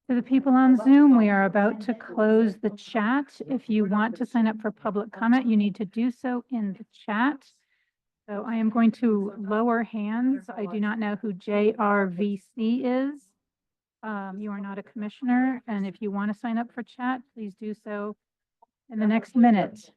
To the people on Zoom, we are about to close the chat. If you want to sign up for public comment, you need to do so in the chat. So I am going to lower hands. I do not know who JRVC is. You are not a commissioner, and if you want to sign up for chat, please do so in the next minute.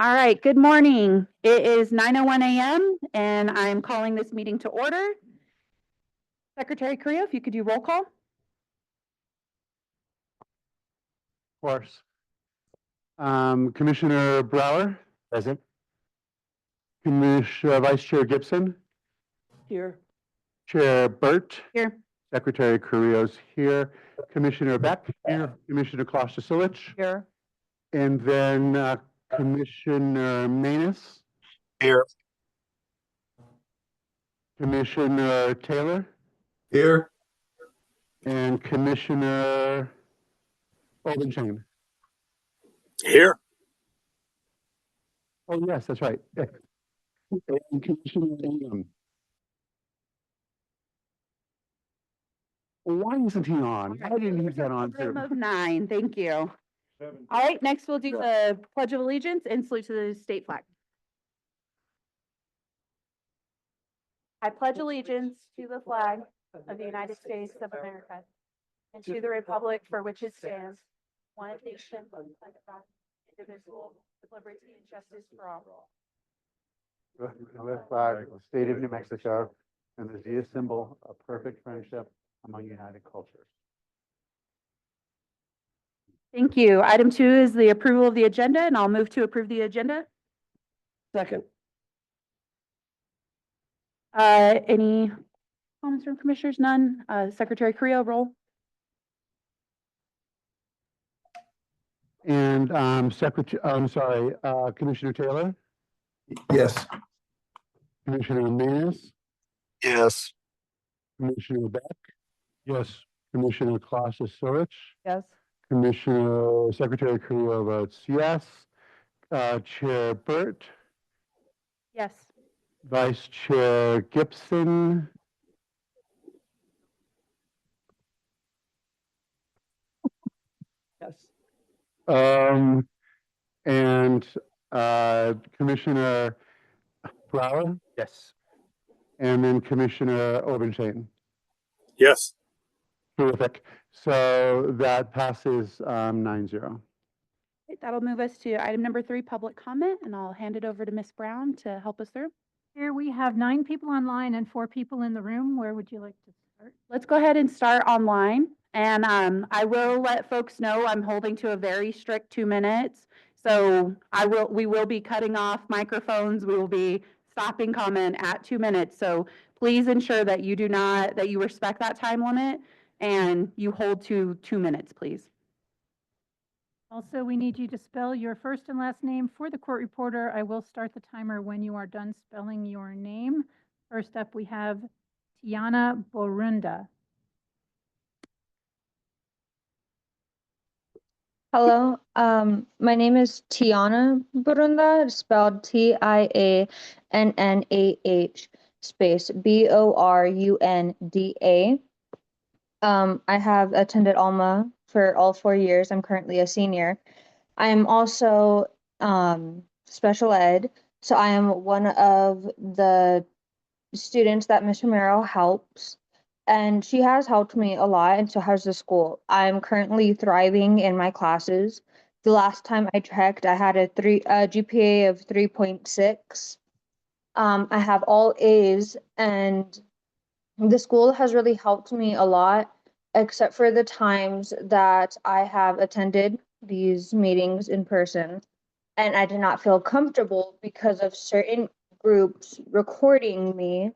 All right, good morning. It is 9:01 a.m. and I'm calling this meeting to order. Secretary Carrillo, if you could do roll call. Of course. Commissioner Brower. Present. Vice Chair Gibson. Here. Chair Burt. Here. Secretary Carrillo's here. Commissioner Beck. Here. Commissioner Kloster-Silich. Here. And then Commissioner Manus. Here. Commissioner Taylor. Here. And Commissioner Obenchain. Here. Oh, yes, that's right. And Commissioner Ingham. Why isn't he on? Why didn't he get on Room too? of 9, thank you. All right, next we'll do the Pledge of Allegiance and salute to the state flag. I pledge allegiance to the flag of the United States of America and to the republic for which it stands, one nation, indivisible, with liberty and justice for all. The flag of the state of New Mexico and is the symbol of perfect friendship among united cultures. Thank you. Item 2 is the approval of the agenda, and I'll move to approve the agenda. Second. Any comments from commissioners? None. Secretary Carrillo, roll. And Commissioner Taylor, Yes. Commissioner Manus, Yes. Commissioner Beck. Yes. Commissioner Kloster-Silich, Yes. Commissioner Secretary Carrillo votes yes. Chair Burt, Yes. Vice Chair Gibson. Yes. And Commissioner Brower. Yes. And then Commissioner Obenchain. Yes. Terrific. So that passes 9-0. That'll move us to item number 3, public comment, and I'll hand it over to Ms. Brown to help us through. Here we have 9 people online and 4 people in the room. Where would you like to start? Let's go ahead and start online. And I will let folks know I'm holding to a very strict 2 minutes. So we will be cutting off microphones. We will be stopping comment at 2 minutes. So please ensure that you that you respect that time limit and you hold to 2 minutes, please. Also, we need you to spell your first and last name for the court reporter. I will start the timer when you are done spelling your name. First up, we have Tiana Borunda. Hello, my name is Tiana Burunda, spelled Tiannah space Bourunda. I have attended Alma for all 4 years. I'm currently a senior. I am also special ed, so I am one of the students that Miss Romero helps. And she has helped me a lot, and so has the school. I'm currently thriving in my classes. The last time I checked, I had a GPA of 3.6. I have all A's, and the school has really helped me a lot, except for the times that I have attended these meetings in person, and I did not feel comfortable because of certain groups recording me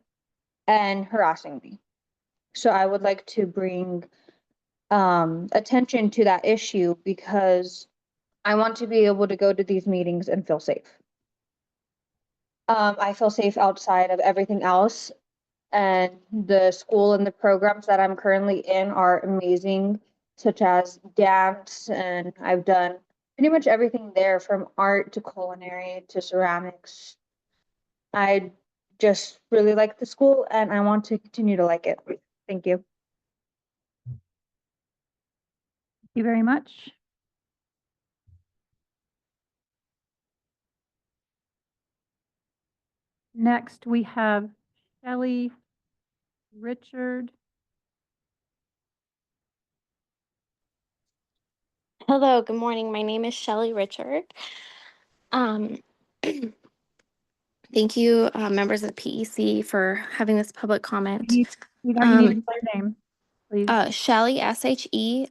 and harassing me. So I would like to bring attention to that issue because I want to be able to go to these meetings and feel safe. I feel safe outside of everything else, and the school and the programs that I'm currently in are amazing, such as dance, and I've done pretty much everything there from art to culinary to ceramics. I just really like the school and I want to continue to like it. Thank you. Thank you very much. Next, we have Shelley Richard. Hello, good morning. My name is Shelley Richard. Thank you, members of the PEC, for having this public comment. You need to spell your name, please. Shelley, Shelley.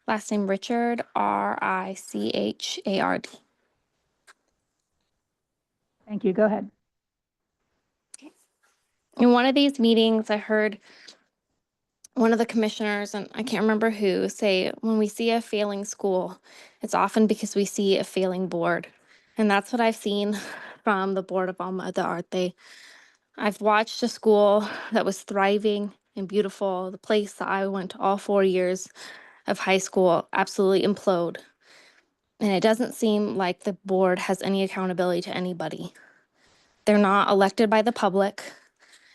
Last name Richard, Richard. Thank you. Go ahead. In one of these meetings, I heard one of the commissioners, and I can't remember who, say, when we see a failing school, it's often because we see a failing board. And that's what I've seen from the Board of Alma de Arte. I've watched a school that was thriving and beautiful, the place that I went to all 4 years of high school, absolutely implode. And it doesn't seem like the board has any accountability to anybody. They're not elected by the public,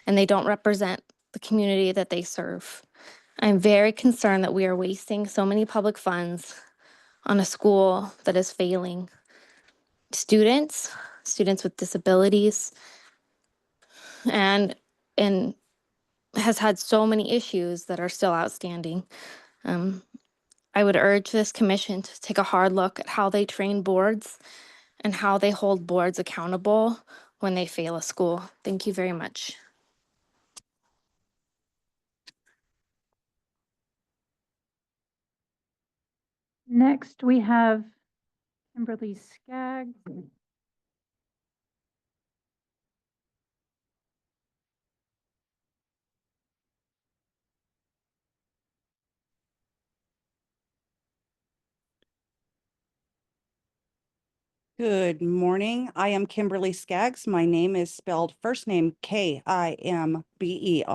and they don't represent the community that they serve. I'm very concerned that we are wasting so many public funds on a school that is failing students with disabilities, and has had so many issues that are still outstanding. I would urge this commission to take a hard look at how they train boards and how they hold boards accountable when they fail a school. Thank you very much. Next, we have Kimberly Skaggs. Good morning. I am Kimberly Skaggs. My name is spelled first name Kimberly,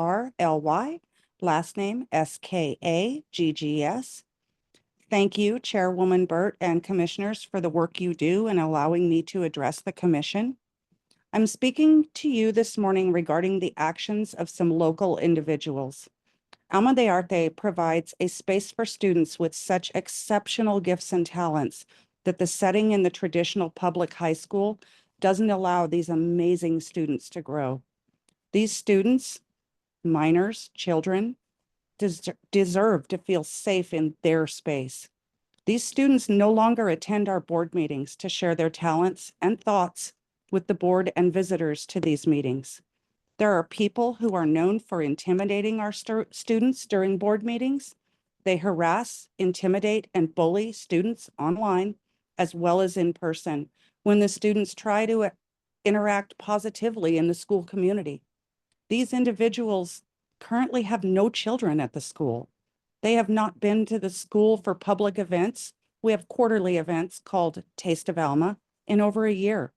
last name Skaggs. Thank you, Chairwoman Burt and commissioners, for the work you do in allowing me to address the commission. I'm speaking to you this morning regarding the actions of some local individuals. Alma de Arte provides a space for students with such exceptional gifts and talents that the setting in the traditional public high school doesn't allow these amazing students to grow. These students, minors, children, deserve to feel safe in their space. These students no longer attend our board meetings to share their talents and thoughts with the board and visitors to these meetings. There are people who are known for intimidating our students during board meetings. They harass, intimidate, and bully students online as well as in person when the students try to interact positively in the school community. These individuals currently have no children at the school. They have not been to the school for public events. We have quarterly events called Taste of Alma in over a year.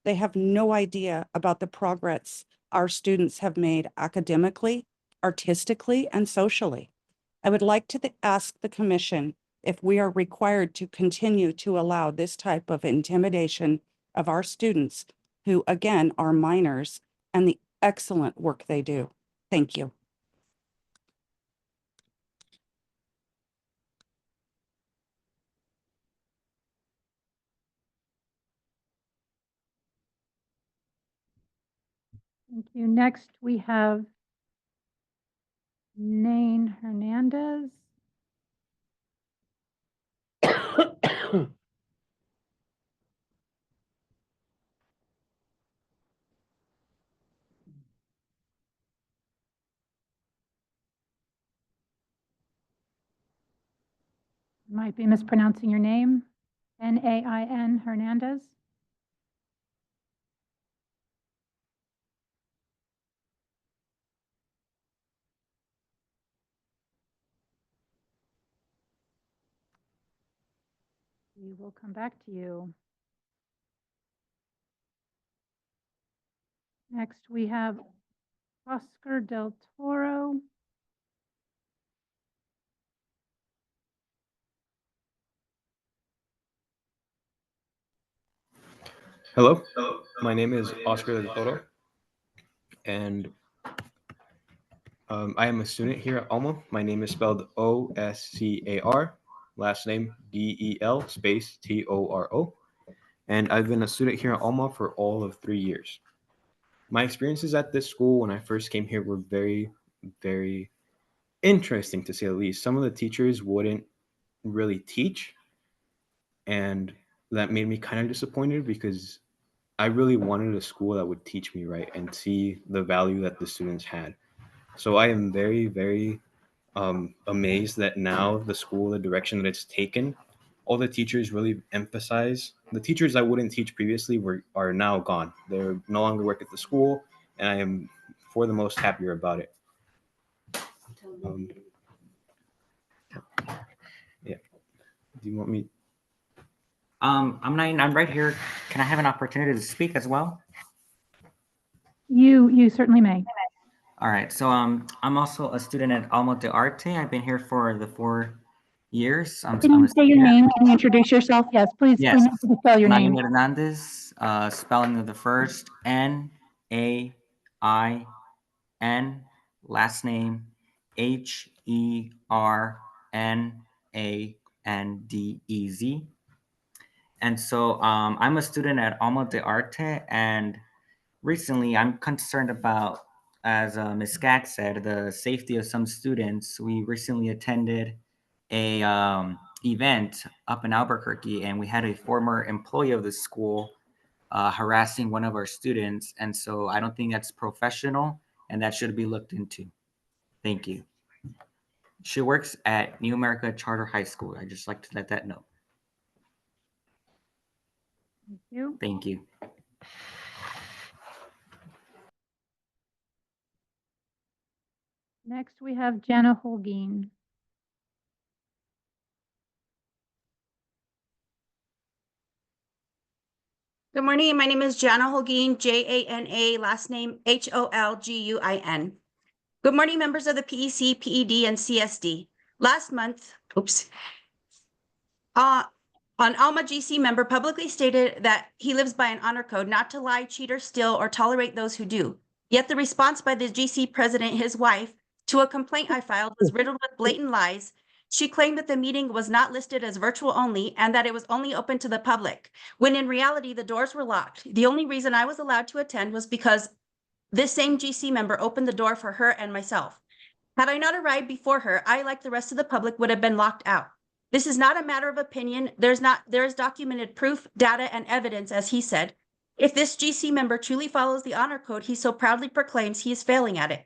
They have no idea about the progress our students have made academically, artistically, and socially. I would like to ask the commission if we are required to continue to allow this type of intimidation of our students, who again are minors, and the excellent work they do. Thank you. Thank you. Next, we have Nain Hernandez. Might be mispronouncing your name. Nain Hernandez. We will come back to you. Next, we have Oscar Del Toro. Hello, my name is Oscar del Toro, and I am a student here at Alma. My name is spelled Oscar, last name Del space Toro, and I've been a student here at Alma for all of 3 years. My experiences at this school when I first came here were very, very interesting, to say the least. Some of the teachers wouldn't really teach, and that made me kind of disappointed because I really wanted a school that would teach me right and see the value that the students had. So I am very, very amazed that now the school, the direction that it's taken, all the teachers really emphasize. The teachers that wouldn't teach previously are now gone. They're no longer work at the school, and I am for the most happier about it. Yeah. Do you want me? I'm right here. Can I have an opportunity to speak as well? You certainly may. All right. So I'm also a student at Alma de Arte. I've been here for the 4 years. Can you say your name? Can you introduce yourself? Yes, please. Yes. Please spell your Nain name. Hernandez, spelling of the first Nain, last name Hernandez. And so I'm a student at Alma de Arte, and recently I'm concerned about, as Ms. Skaggs said, the safety of some students. We recently attended a event up in Albuquerque, and we had a former employee of the school harassing one of our students. And so I don't think that's professional, and that should be looked into. Thank you. She works at New America Charter High School. I'd just like to let that know. Thank you. Thank you. Next, we have Jana Holguin. Good morning. My name is Jana Holguin, Jana, last name Holguin. Good morning, members of the PEC, PED, and CSD. Last month, an Alma GC member publicly stated that he lives by an honor code not to lie, cheat, or steal, or tolerate those who do. Yet the response by the GC president, his wife, to a complaint I filed was riddled with blatant lies. She claimed that the meeting was not listed as virtual only and that it was only open to the public, when in reality, the doors were locked. The only reason I was allowed to attend was because this same GC member opened the door for her and myself. Had I not arrived before her, I, like the rest of the public, would have been locked out. This is not a matter of opinion. There is documented proof, data, and evidence, as he said. If this GC member truly follows the honor code he so proudly proclaims, he is failing at it.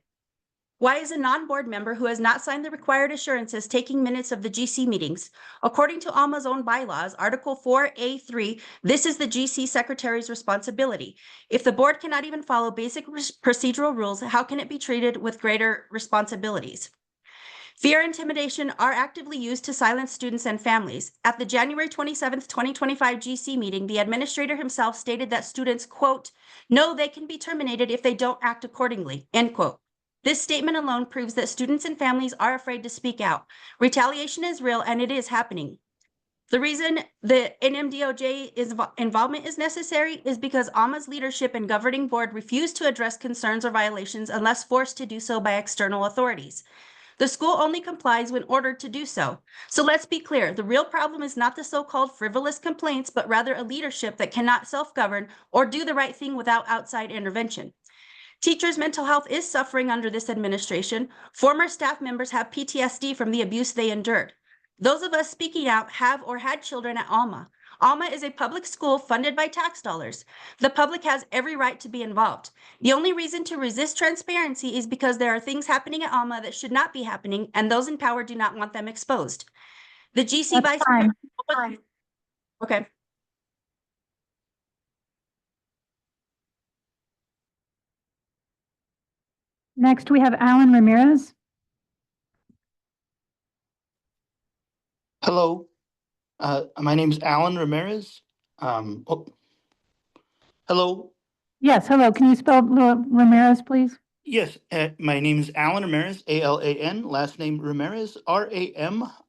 Why is a non-board member who has not signed the required assurances taking minutes of the GC meetings? According to Alma's own bylaws, Article 4A3, this is the GC secretary's responsibility. If the board cannot even follow basic procedural rules, how can it be treated with greater responsibilities? Fear and intimidation are actively used to silence students and families. At the January 27th, 2025 GC meeting, the administrator himself stated that students, quote, know they can be terminated if they don't act accordingly, end quote. This statement alone proves that students and families are afraid to speak out. Retaliation is real and it is happening. The reason the NMDOJ involvement is necessary is because Alma's leadership and governing board refuse to address concerns or violations unless forced to do so by external authorities. The school only complies when ordered to do so. So let's be clear, the real problem is not the so-called frivolous complaints, but rather a leadership that cannot self-govern or do the right thing without outside intervention. Teachers' mental health is suffering under this administration. Former staff members have PTSD from the abuse they endured. Those of us speaking out have or had children at Alma. Alma is a public school funded by tax dollars. The public has every right to be involved. The only reason to resist transparency is because there are things happening at Alma that should not be happening, and those in power do not want them exposed. The GC That's vice fine. president. Okay. Next, we have Alan Ramirez. Hello, my name is Alan Ramirez. Hello, Yes, hello. Can you spell Ramirez, please? yes, my name is Alan Ramirez, ALAN, last name Ramirez, RAMIREZ.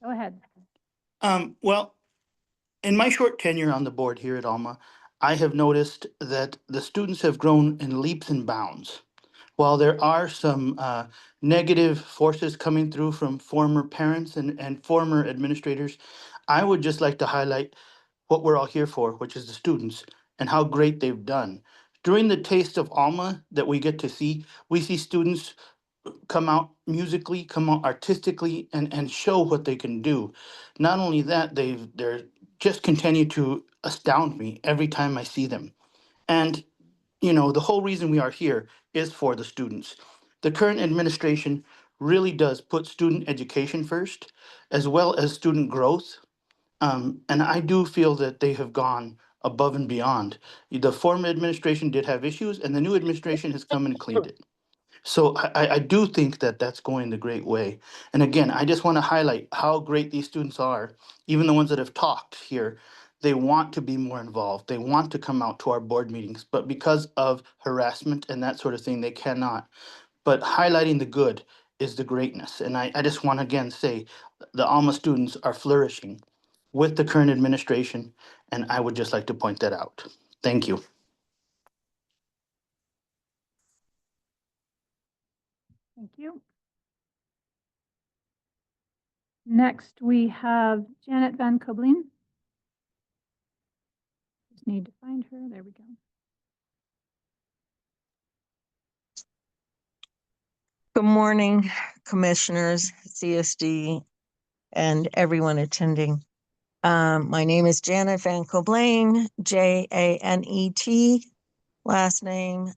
Go ahead. Well, in my short tenure on the board here at Alma, I have noticed that the students have grown in leaps and bounds. While there are some negative forces coming through from former parents and former administrators, I would just like to highlight what we're all here for, which is the students, and how great they've done. During the Taste of Alma that we get to see, we see students come out musically, come out artistically, and show what they can do. Not only that, they're just continue to astound me every time I see them. And you know, the whole reason we are here is for the students. The current administration really does put student education first, as well as student growth. And I do feel that they have gone above and beyond. The former administration did have issues, and the new administration has come and cleaned it. So I do think that that's going the great way. And again, I just want to highlight how great these students are, even the ones that have talked here. They want to be more involved. They want to come out to our board meetings, but because of harassment and that sort of thing, they cannot. But highlighting the good is the greatness. And I just want to again say the Alma students are flourishing with the current administration, and I would just like to point that out. Thank you. Thank you. Next, we have Janet Van Kobleen. Just need to find her. There we go. Good morning, commissioners, CSD, and everyone attending. My name is Janet Van Kobleen, Janet, last name,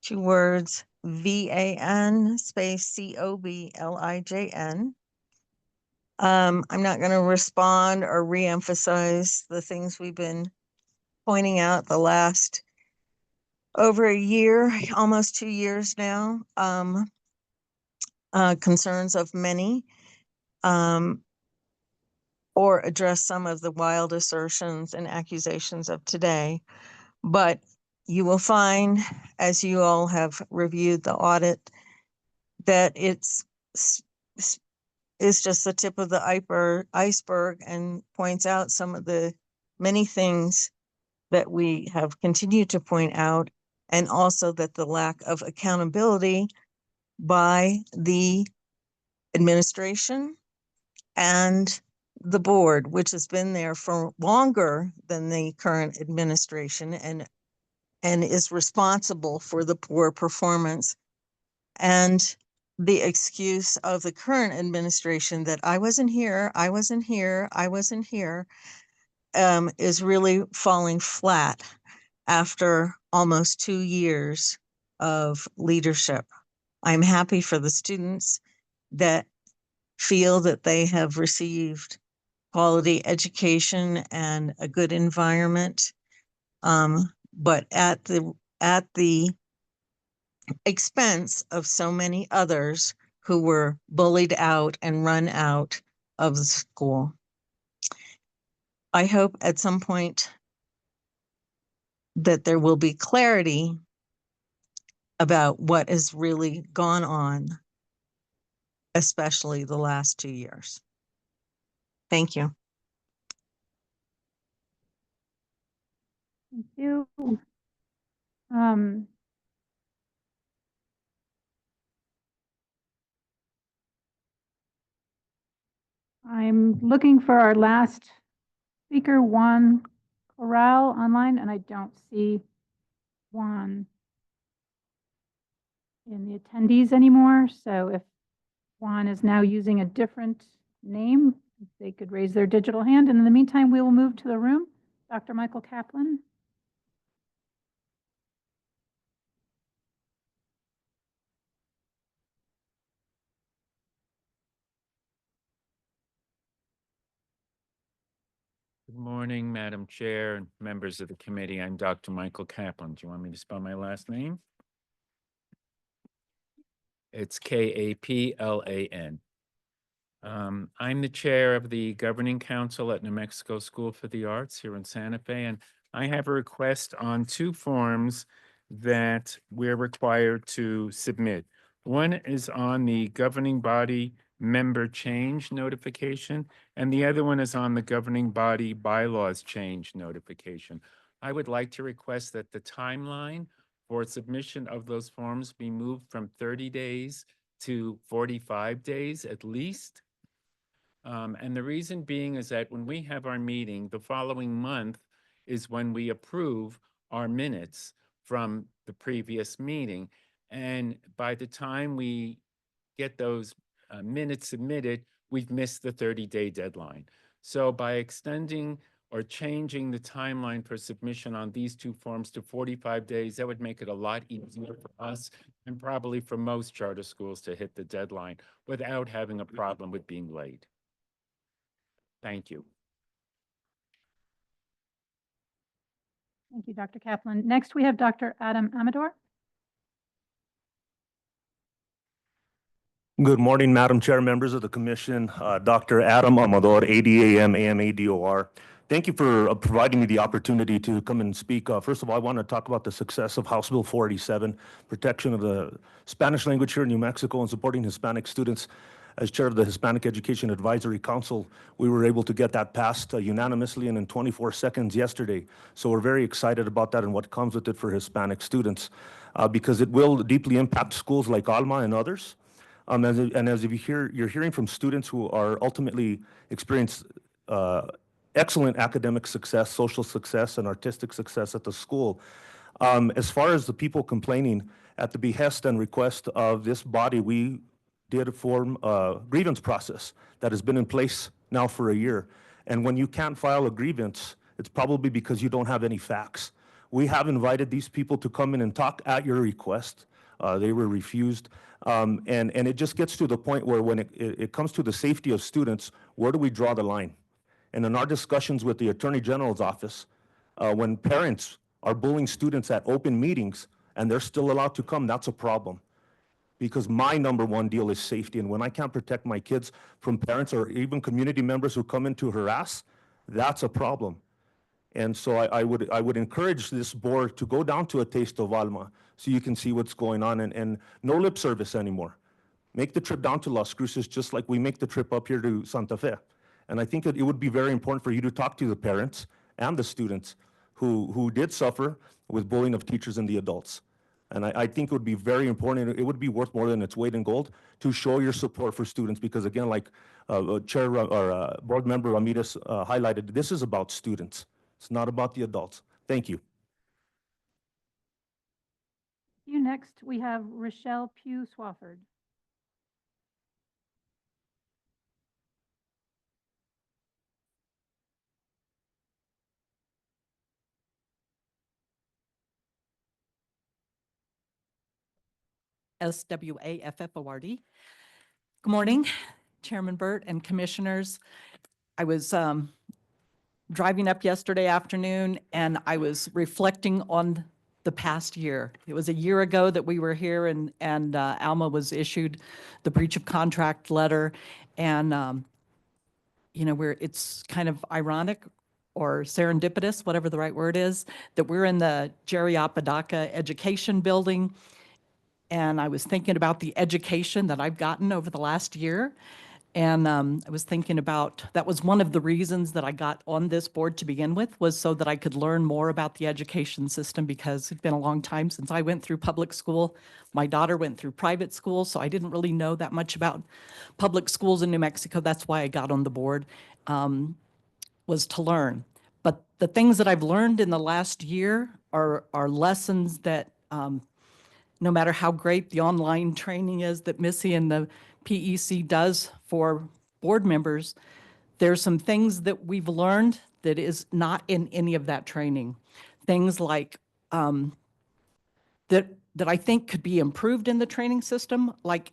2 words, VAN space COBLIJN. I'm not going to respond or reemphasize the things we've been pointing out the last over a year, almost 2 years now. Concerns of many, or address some of the wild assertions and accusations of today. But you will find, as you all have reviewed the audit, that it's just the tip of the iceberg and points out some of the many things that we have continued to point out, and also that the lack of accountability by the administration and the board, which has been there for longer than the current administration and is responsible for the poor performance. And the excuse of the current administration that I wasn't here is really falling flat after almost 2 years of leadership. I'm happy for the students that feel that they have received quality education and a good environment. But at the expense of so many others who were bullied out and run out of the school. I hope at some point that there will be clarity about what has really gone on, especially the last 2 years. Thank you. Thank you. Um, I'm looking for our last speaker, Juan Corral, online, and I don't see Juan in the attendees anymore. So if Juan is now using a different name, they could raise their digital hand. And in the meantime, we will move to the room. Dr. Michael Kaplan. Good morning, Madam Chair and members of the committee. I'm Dr. Michael Kaplan. Do you want me to spell my last name? It's Kaplan. I'm the chair of the Governing Council at New Mexico School for the Arts here in Santa Fe, and I have a request on two forms that we're required to submit. One is on the governing body member change notification, and the other one is on the governing body bylaws change notification. I would like to request that the timeline for submission of those forms be moved from 30 days to 45 days at least. And the reason being is that when we have our meeting, the following month is when we approve our minutes from the previous meeting. And by the time we get those minutes submitted, we've missed the 30-day deadline. So by extending or changing the timeline for submission on these two forms to 45 days, that would make it a lot easier for us and probably for most charter schools to hit the deadline without having a problem with being late. Thank you. Thank you, Dr. Kaplan. Next, we have Dr. Adam Amador. Good morning, Madam Chair, members of the Commission, Dr. Adam Amador, ADAM, AMADOR. Thank you for providing me the opportunity to come and speak. First of all, I want to talk about the success of House Bill 487, protection of the Spanish language here in New Mexico and supporting Hispanic students. As chair of the Hispanic Education Advisory Council, we were able to get that passed unanimously and in 24 seconds yesterday. So we're very excited about that and what comes with it for Hispanic students, because it will deeply impact schools like Alma and others. As you're hearing from students who are ultimately experience excellent academic success, social success, and artistic success at the school. As far as the people complaining, at the behest and request of this body, we did form a grievance process that has been in place now for a year. And when you can't file a grievance, it's probably because you don't have any facts. We have invited these people to come in and talk at your request. They were refused. And it just gets to the point where when it comes to the safety of students, where do we draw the line? And in our discussions with the Attorney General's office, when parents are bullying students at open meetings and they're still allowed to come, that's a problem. Because my number one deal is safety. And when I can't protect my kids from parents or even community members who come in to harass, that's a problem. And so I would encourage this board to go down to a taste of Alma so you can see what's going on, and no lip service anymore. Make the trip down to Las Cruces just like we make the trip up here to Santa Fe. And I think that it would be very important for you to talk to the parents and the students who did suffer with bullying of teachers and the adults. And I think it would be very important. It would be worth more than its weight in gold to show your support for students, because again, like Chair or Board Member Ramirez highlighted, this is about students. It's not about the adults. Thank you. Next, we have Rochelle Pugh Swafford. SWAFFORD. Good morning, Chairman Burt and Commissioners. I was driving up yesterday afternoon and I was reflecting on the past year. It was a year ago that we were here and Alma was issued the breach of contract letter. And, you know, it's kind of ironic or serendipitous, whatever the right word is, that we're in the Jerry Apodaca Education Building. And I was thinking about the education that I've gotten over the last year. And I was thinking about, that was one of the reasons that I got on this board to begin with, was so that I could learn more about the education system, because it's been a long time since I went through public school. My daughter went through private school, so I didn't really know that much about public schools in New Mexico. That's why I got on the board, was to learn. But the things that I've learned in the last year are lessons that no matter how great the online training is that Missy and the PEC does for board members, there's some things that we've learned that is not in any of that training. Things like that I think could be improved in the training system, like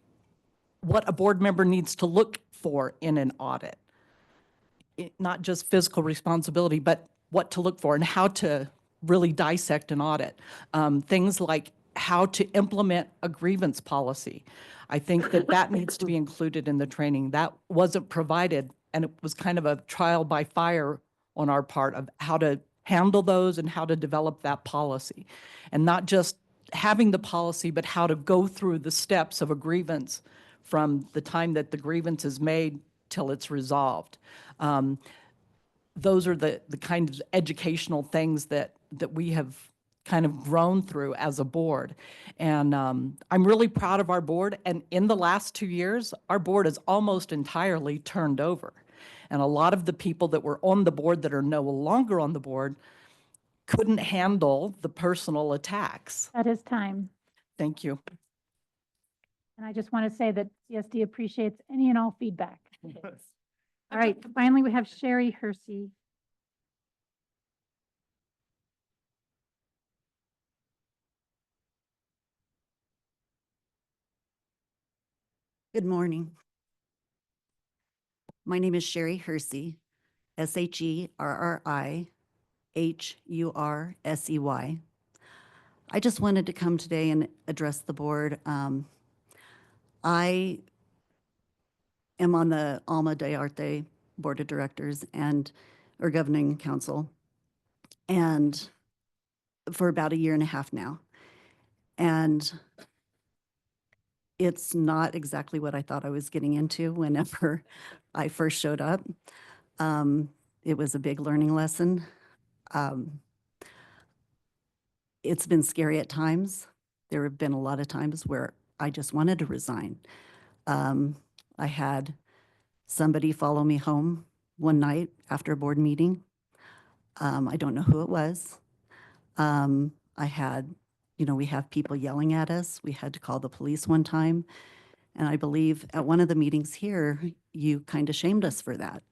what a board member needs to look for in an audit. Not just fiscal responsibility, but what to look for and how to really dissect an audit. Things like how to implement a grievance policy. I think that needs to be included in the training. That wasn't provided, and it was kind of a trial by fire on our part of how to handle those and how to develop that policy. And not just having the policy, but how to go through the steps of a grievance from the time that the grievance is made till it's resolved. Those are the kind of educational things that we have kind of grown through as a board. And I'm really proud of our board. And in the last 2 years, our board is almost entirely turned over. And a lot of the people that were on the board that are no longer on the board couldn't handle the personal attacks. That is time. Thank you. And I just want to say that CSD appreciates any and all feedback. All right, finally, we have Sherry Hersey. Good morning. My name is Sherry Hersey, SHERRIHURSEY. I just wanted to come today and address the board. I am on the Alma de Arte Board of Directors or Governing Council, and for about 1.5 years now. And it's not exactly what I thought I was getting into whenever I first showed up. It was a big learning lesson. It's been scary at times. There have been a lot of times where I just wanted to resign. I had somebody follow me home one night after a board meeting. I don't know who it was. I had, we have people yelling at us. We had to call the police one time. And I believe at one of the meetings here, you kind of shamed us for that.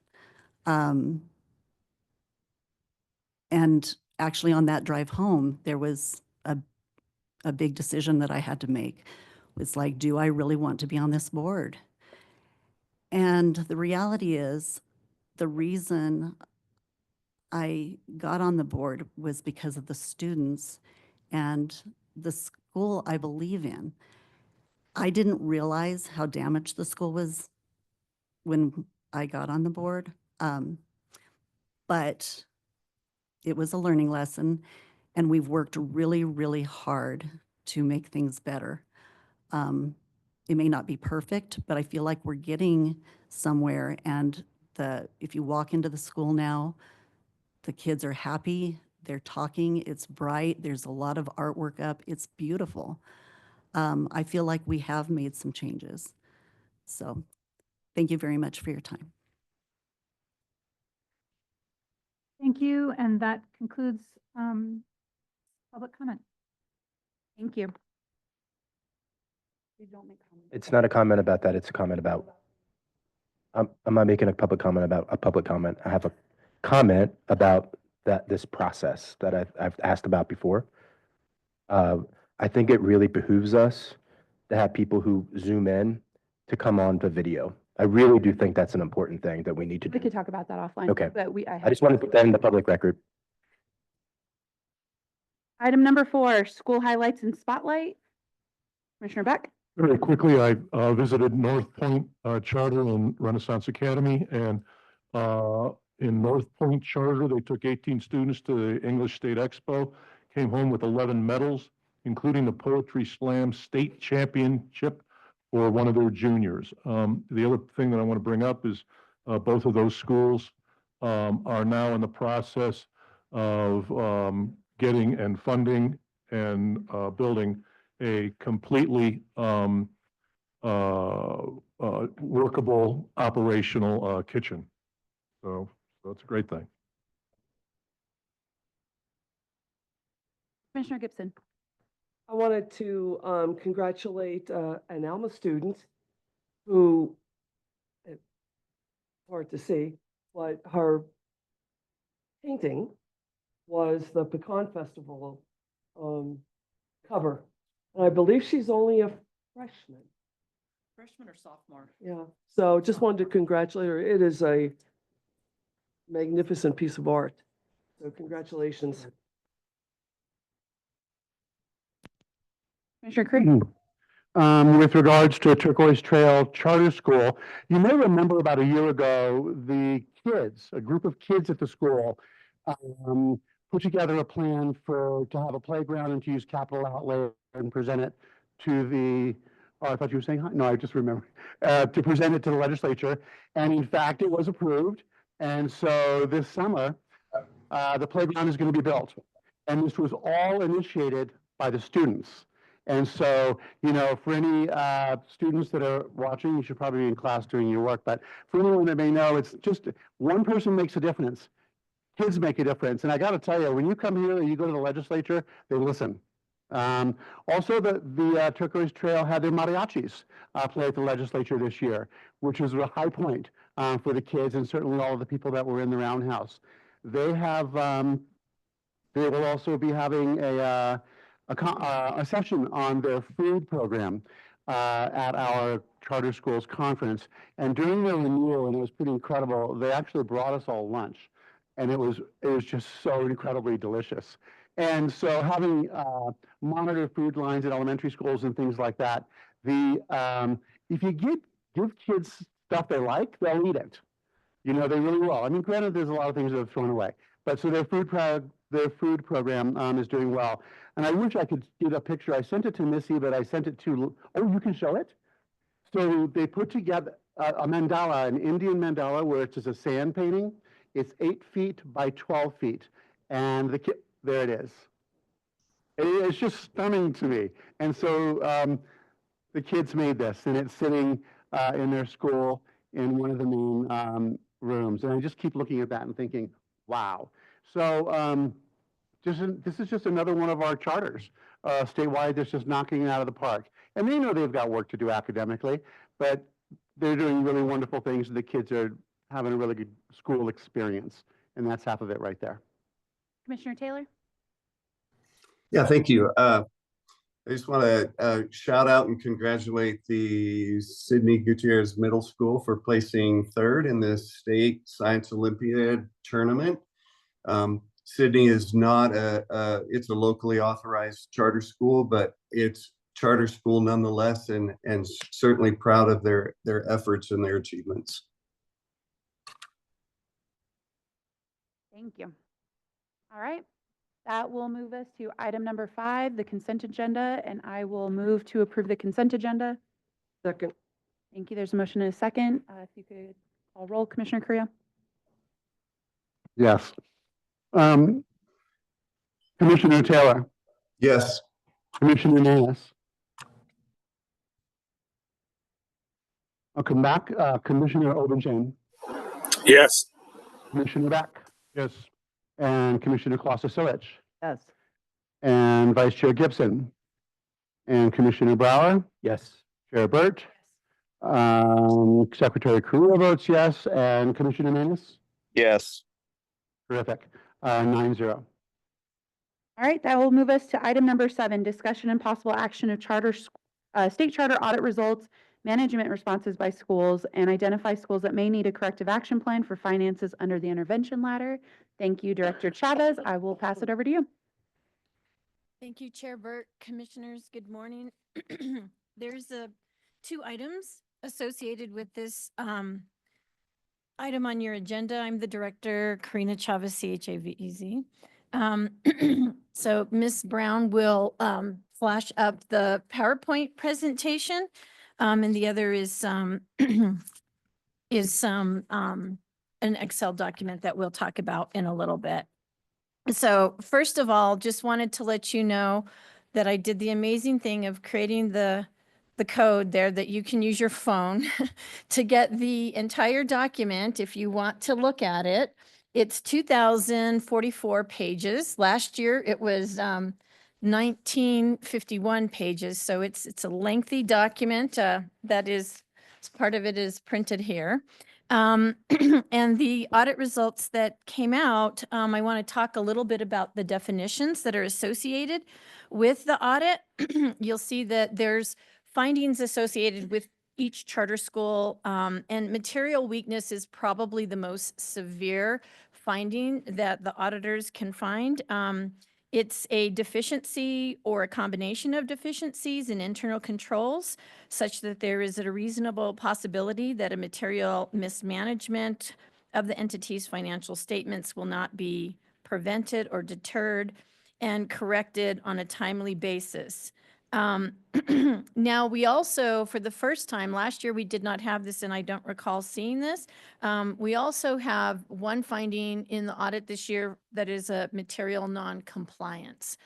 And actually on that drive home, there was a big decision that I had to make. It's like, do I really want to be on this board? And the reality is, the reason I got on the board was because of the students and the school I believe in. I didn't realize how damaged the school was when I got on the board, but it was a learning lesson, and we've worked really, really hard to make things better. It may not be perfect, but I feel like we're getting somewhere, and if you walk into the school now, the kids are happy, they're talking, it's bright, there's a lot of artwork up, it's beautiful. I feel like we have made some changes. So thank you very much for your time. Thank you, and that concludes public comment. Thank you. It's not a comment about that, it's a comment about, I'm not making a public comment about a public comment. I have a comment about this process that I've asked about before. I think it really behooves us to have people who Zoom in to come on to video. I really do think that's an important thing that we need to We do. could talk about that offline. Okay. But I just want to put that in the public record. Item number 4, school highlights and spotlight. Commissioner Beck? Very quickly, I visited North Point Charter and Renaissance Academy, and in North Point Charter, they took 18 students to the English State Expo, came home with 11 medals, including the Poetry Slam State Championship for one of their juniors. The other thing that I want to bring up is both of those schools are now in the process of getting and funding and building a completely workable operational kitchen. So it's a great thing. Commissioner Gibson? I wanted to congratulate an Alma student who, it's hard to see, but her painting was the Pecan Festival cover. And I believe she's only a freshman. Freshman or sophomore? Yeah. So just wanted to congratulate her. It is a magnificent piece of art. So congratulations. Commissioner Creed? With regards to Turquoise Trail Charter School, you may remember about a year ago, the kids, a group of kids at the school, put together a plan to have a playground and to use capital outlay and present it to the, oh, I thought you were saying, hi. No, I just remembered, to present it to the legislature. And in fact, it was approved. And so this summer, the playground is going to be built. And this was all initiated by the students. And so, you know, for any students that are watching, you should probably be in class doing your work, but for anyone that may know, it's just one person makes a difference. Kids make a difference. And I got to tell you, when you come here and you go to the legislature, they listen. Also, the Turquoise Trail had their mariachis play at the legislature this year, which was a high point for the kids and certainly all of the people that were in the roundhouse. They have, they will also be having a session on their food program at our charter schools conference. And during their renewal, and it was pretty incredible, they actually brought us all lunch. And it was just so incredibly delicious. And so having monitored food lines at elementary schools and things like that, if you give kids stuff they like, they'll eat it. You know, they really will. I mean, granted, there's a lot of things that are thrown away, but so their food program is doing well. And I wish I could get a picture. I sent it to Missy, but I sent it to, oh, you can show it? So they put together a mandala, an Indian mandala, where it's just a sand painting. It's 8 feet by 12 feet. And there it is. It's just stunning to me. And so the kids made this, and it's sitting in their school in one of the main rooms. And I just keep looking at that and thinking, wow. So this is just another one of our charters statewide that's just knocking it out of the park. And they know they've got work to do academically, but they're doing really wonderful things. The kids are having a really good school experience, and that's half of it right there. Commissioner Taylor? Yeah, thank you. I just want to shout out and congratulate the Sidney Gutierrez Middle School for placing 3rd in the State Science Olympiad tournament. Sidney is not it's a locally authorized charter school, but it's charter school nonetheless, and certainly proud of their efforts and their achievements. Thank you. All right. That will move us to item number 5, the consent agenda, and I will move to approve the consent agenda. Second. Thank you. There's a motion and a second. If you could call roll, Commissioner Correa. Yes. Commissioner Taylor. Yes. Commissioner Nanis. I'll come back. Commissioner Obenchain. Yes. Commissioner Beck. Yes. And Commissioner Kloster-Silich. Yes. And Vice Chair Gibson. And Commissioner Brower. Yes. Chair Burt. Secretary Correa votes yes. And Commissioner Nanis. Yes. Terrific. 9-0. All right, that will move us to item number 7, discussion and possible action of charter state charter audit results, management responses by schools, and identify schools that may need a corrective action plan for finances under the intervention ladder. Thank you, Director Chavez. I will pass it over to you. Thank you, Chair Burt. Commissioners, good morning. There's two items associated with this item on your agenda. I'm the director, Karina Chavez, CHAVEZ. So Ms. Brown will flash up the PowerPoint presentation, and the other is an Excel document that we'll talk about in a little bit. So first of all, just wanted to let you know that I did the amazing thing of creating the code there that you can use your phone to get the entire document if you want to look at it. It's 2,044 pages. Last year it was 1951 pages. So it's a lengthy document that is, part of it is printed here. And the audit results that came out, I want to talk a little bit about the definitions that are associated with the audit. You'll see that there's findings associated with each charter school, and material weakness is probably the most severe finding that the auditors can find. It's a deficiency or a combination of deficiencies in internal controls, such that there is a reasonable possibility that a material mismanagement of the entity's financial statements will not be prevented or deterred and corrected on a timely basis. Now, we also, for the first time, last year we did not have this, and I don't recall seeing this. We also have one finding in the audit this year that is a material non-compliance.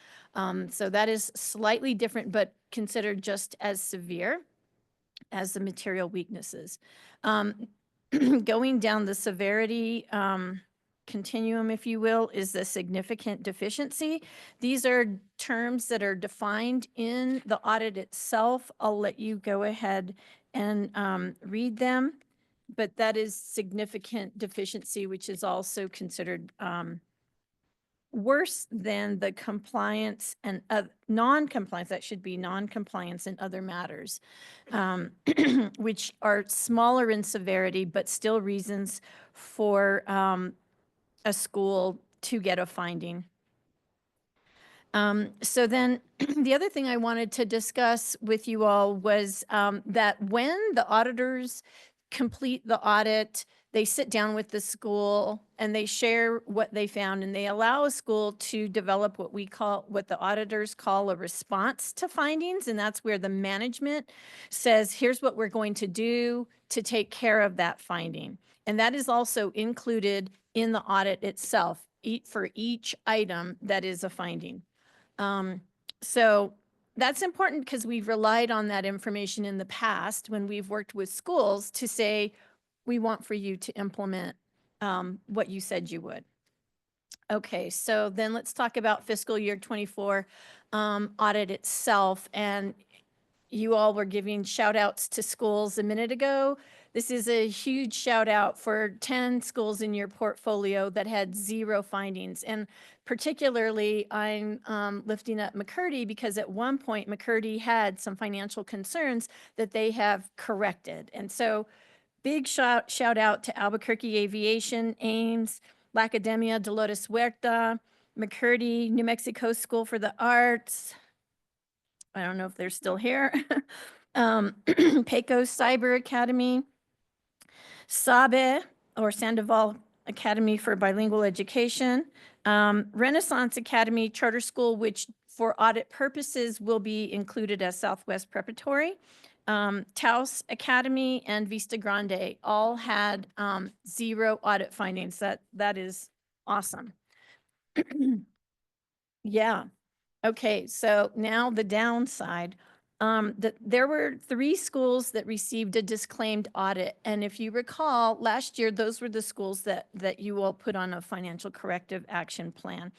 So that is slightly different, but considered just as severe as the material weaknesses. Going down the severity continuum, if you will, is the significant deficiency. These are terms that are defined in the audit itself. I'll let you go ahead and read them, but that is significant deficiency, which is also considered worse than the compliance and non-compliance. That should be non-compliance in other matters, which are smaller in severity, but still reasons for a school to get a finding. So then the other thing I wanted to discuss with you all was that when the auditors complete the audit, they sit down with the school and they share what they found, and they allow a school to develop what the auditors call a response to findings. And that's where the management says, here's what we're going to do to take care of that finding. And that is also included in the audit itself, for each item that is a finding. So that's important because we've relied on that information in the past when we've worked with schools to say, we want for you to implement what you said you would. Okay, so then let's talk about fiscal year 24 audit itself. And you all were giving shout outs to schools a minute ago. This is a huge shout out for 10 schools in your portfolio that had 0 findings. And particularly, I'm lifting up McCurdy because at one point McCurdy had some financial concerns that they have corrected. And so big shout out to Albuquerque Aviation, Ames, La Academia, Dolores Huerta, McCurdy, New Mexico School for the Arts. I don't know if they're still here. PECO Cyber Academy, SABE or Sandoval Academy for Bilingual Education, Renaissance Academy Charter School, which for audit purposes will be included as Southwest Preparatory, Taos Academy and Vista Grande all had 0 audit findings. That is awesome. Yeah. Okay, so now the downside. There were 3 schools that received a disclaimed audit. And if you recall, last year, those were the schools that you all put on a financial corrective action plan.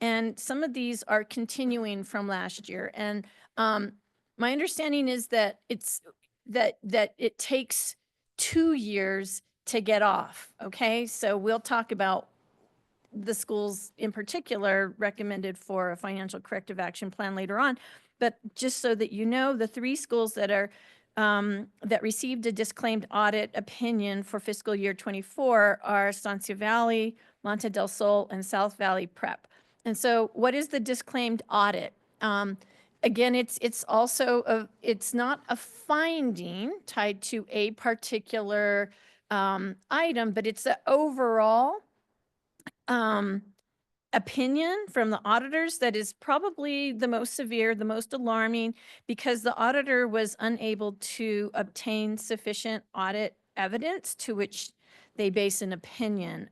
And some of these are continuing from last year. And my understanding is that it takes 2 years to get off. Okay, so we'll talk about the schools in particular recommended for a financial corrective action plan later on. but just so that you know, the three schools that are that received a disclaimed audit opinion for fiscal year 24 are Estancia Valley, Monte del Sol, and South Valley Prep. And so what is the disclaimed audit? Again, it's also it's not a finding tied to a particular item, but it's the overall opinion from the auditors that is probably the most severe, the most alarming, because the auditor was unable to obtain sufficient audit evidence to which they base an opinion.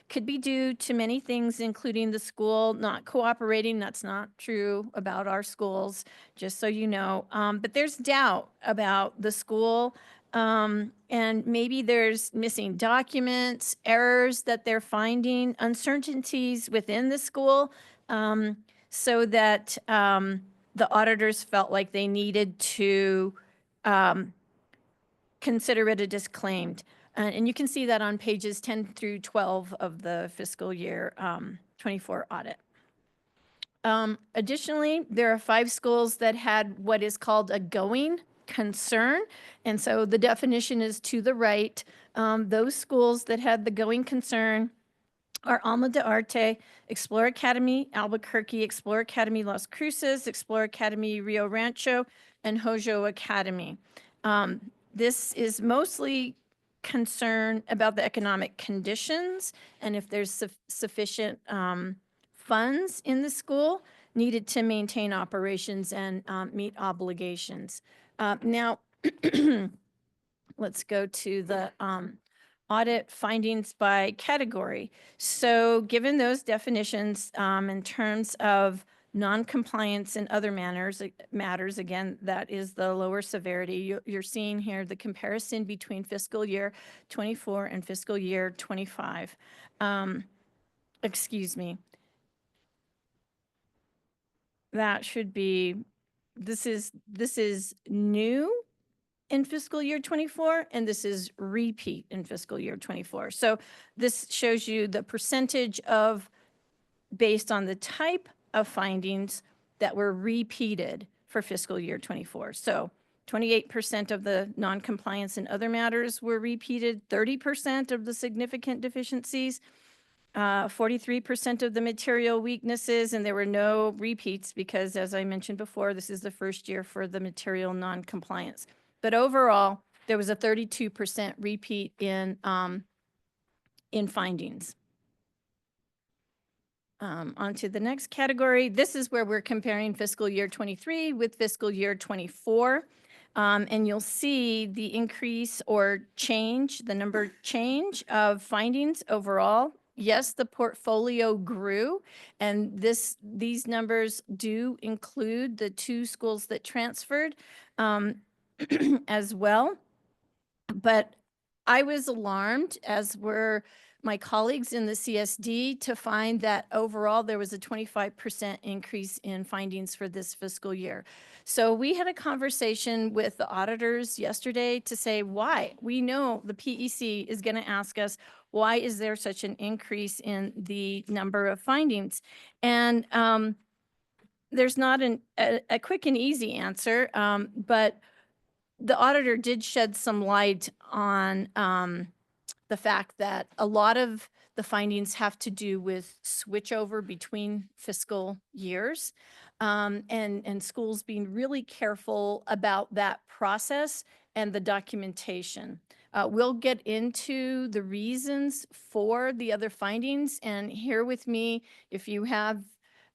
Could be due to many things, including the school not cooperating. That's not true about our schools, just so you know. But there's doubt about the school. And maybe there's missing documents, errors that they're finding, uncertainties within the school, so that the auditors felt like they needed to consider it a disclaimed. And you can see that on pages 10 through 12 of the fiscal year 24 audit. Additionally, there are 5 schools that had what is called a going concern. And so the definition is to the right. Those schools that had the going concern are Alma de Arte, Explorer Academy, Albuquerque, Explorer Academy, Las Cruces, Explorer Academy, Rio Rancho, and Hojo Academy. This is mostly concern about the economic conditions and if there's sufficient funds in the school needed to maintain operations and meet obligations. Now, let's go to the audit findings by category. So given those definitions in terms of non-compliance and other matters, again, that is the lower severity. You're seeing here the comparison between fiscal year 24 and fiscal year 25. Excuse me. That should be, this is new in fiscal year 24, and this is repeat in fiscal year 24. So this shows you the percentage of, based on the type of findings that were repeated for fiscal year 24. So 28% of the non-compliance and other matters were repeated, 30% of the significant deficiencies, 43% of the material weaknesses, and there were no repeats because, as I mentioned before, this is the first year for the material non-compliance. But overall, there was a 32% repeat in findings. On to the next category. This is where we're comparing fiscal year 23 with fiscal year 24. And you'll see the increase or change, the number change of findings overall. Yes, the portfolio grew, and these numbers do include the 2 schools that transferred as well. But I was alarmed, as were my colleagues in the CSD, to find that overall there was a 25% increase in findings for this fiscal year. So we had a conversation with the auditors yesterday to say why. We know the PEC is going to ask us, why is there such an increase in the number of findings? And there's not a quick and easy answer, but the auditor did shed some light on the fact that a lot of the findings have to do with switchover between fiscal years, and schools being really careful about that process and the documentation. We'll get into the reasons for the other findings, and here with me, if you have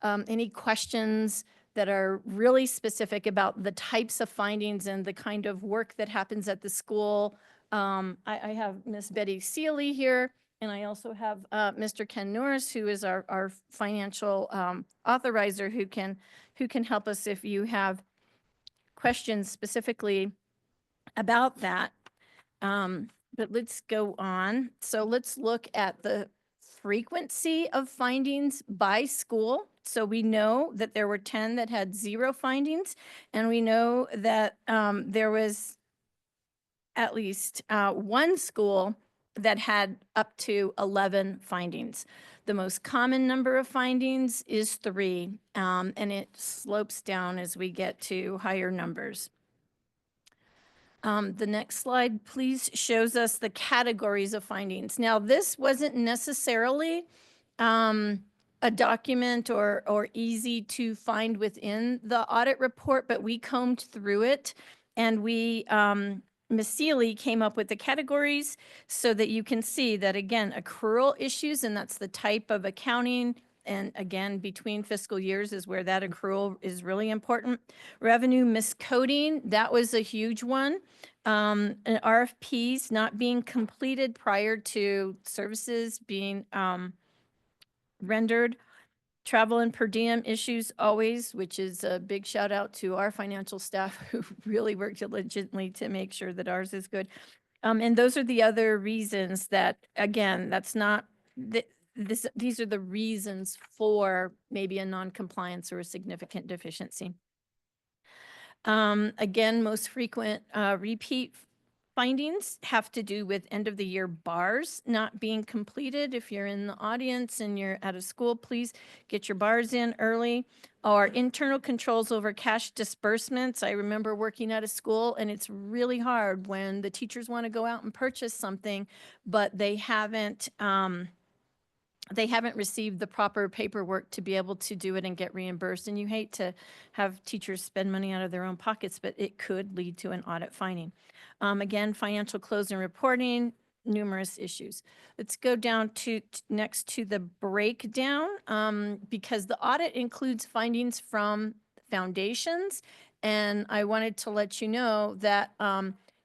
any questions that are really specific about the types of findings and the kind of work that happens at the school. I have Miss Betty Seeley here, and I also have Mr. Ken Norris, who is our financial authorizer, who can help us if you have questions specifically about that. But let's go on. So let's look at the frequency of findings by school. So we know that there were 10 that had 0 findings, and we know that there was at least 1 school that had up to 11 findings. The most common number of findings is 3, and it slopes down as we get to higher numbers. The next slide, please, shows us the categories of findings. Now, this wasn't necessarily a document or easy to find within the audit report, but we combed through it and we, Ms. Seeley came up with the categories so that you can see that, again, accrual issues, and that's the type of accounting. And again, between fiscal years is where that accrual is really important. Revenue miscoding, that was a huge one. And RFPs not being completed prior to services being rendered. Travel and per diem issues always, which is a big shout out to our financial staff who really work diligently to make sure that ours is good. And those are the other reasons that, again, that's not, these are the reasons for maybe a non-compliance or a significant deficiency. Again, most frequent repeat findings have to do with end of the year bars not being completed. If you're in the audience and you're at a school, please get your bars in early. Or internal controls over cash disbursements. I remember working at a school, and it's really hard when the teachers want to go out and purchase something, but they haven't received the proper paperwork to be able to do it and get reimbursed. And you hate to have teachers spend money out of their own pockets, but it could lead to an audit finding. Again, financial close and reporting, numerous issues. Let's go down to next to the breakdown, because the audit includes findings from foundations. And I wanted to let you know that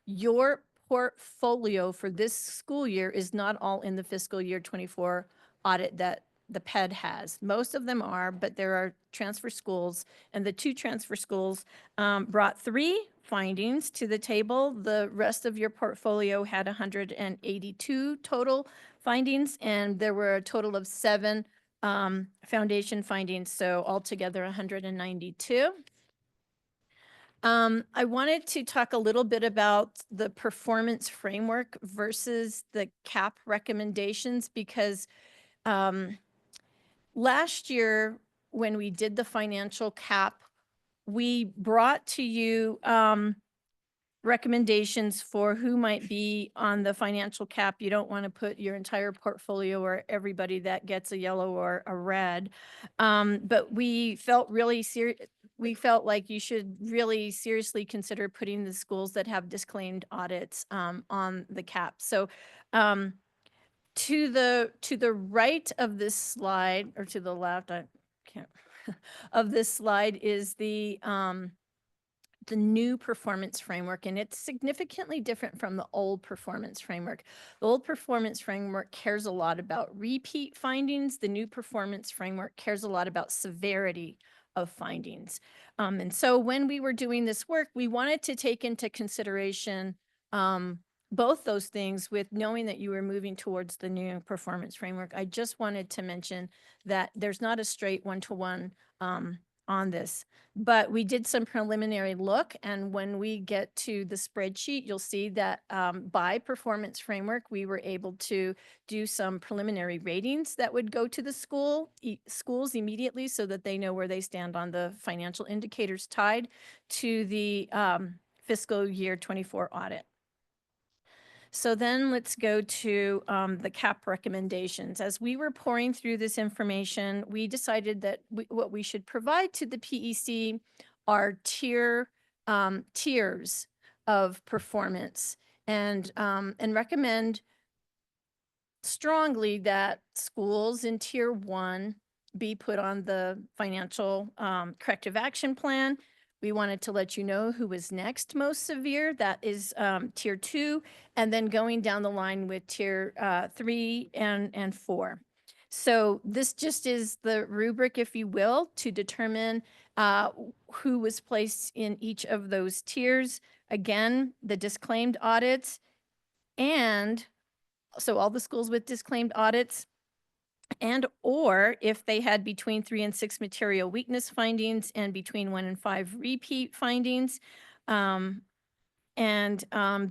your portfolio for this school year is not all in the fiscal year 24 audit that the PED has. Most of them are, but there are transfer schools, and the 2 transfer schools brought 3 findings to the table. The rest of your portfolio had 182 total findings, and there were a total of 7 foundation findings, so altogether 192. I wanted to talk a little bit about the performance framework versus the CAP recommendations, because last year, when we did the financial cap, we brought to you recommendations for who might be on the financial cap. You don't want to put your entire portfolio or everybody that gets a yellow or a red. But we felt really we felt like you should really seriously consider putting the schools that have disclaimed audits on the cap. So to the right of this slide, or to the left, I can't, of this slide is the new performance framework, and it's significantly different from the old performance framework. The old performance framework cares a lot about repeat findings. The new performance framework cares a lot about severity of findings. And so when we were doing this work, we wanted to take into consideration both those things, with knowing that you were moving towards the new performance framework. I just wanted to mention that there's not a straight one-to-one on this, but we did some preliminary look. And when we get to the spreadsheet, you'll see that by performance framework, we were able to do some preliminary ratings that would go to the schools immediately, so that they know where they stand on the financial indicators tied to the fiscal year 24 audit. So then let's go to the CAP recommendations. As we were pouring through this information, we decided that what we should provide to the PEC are tiers of performance, and recommend strongly that schools in tier 1 be put on the financial corrective action plan. We wanted to let you know who was next most severe. That is tier 2, and then going down the line with tier 3 and 4. So this just is the rubric, if you will, to determine who was placed in each of those tiers. Again, the disclaimed audits, and so all the schools with disclaimed audits, and or if they had between 3 and 6 material weakness findings and between 1 and 5 repeat findings, and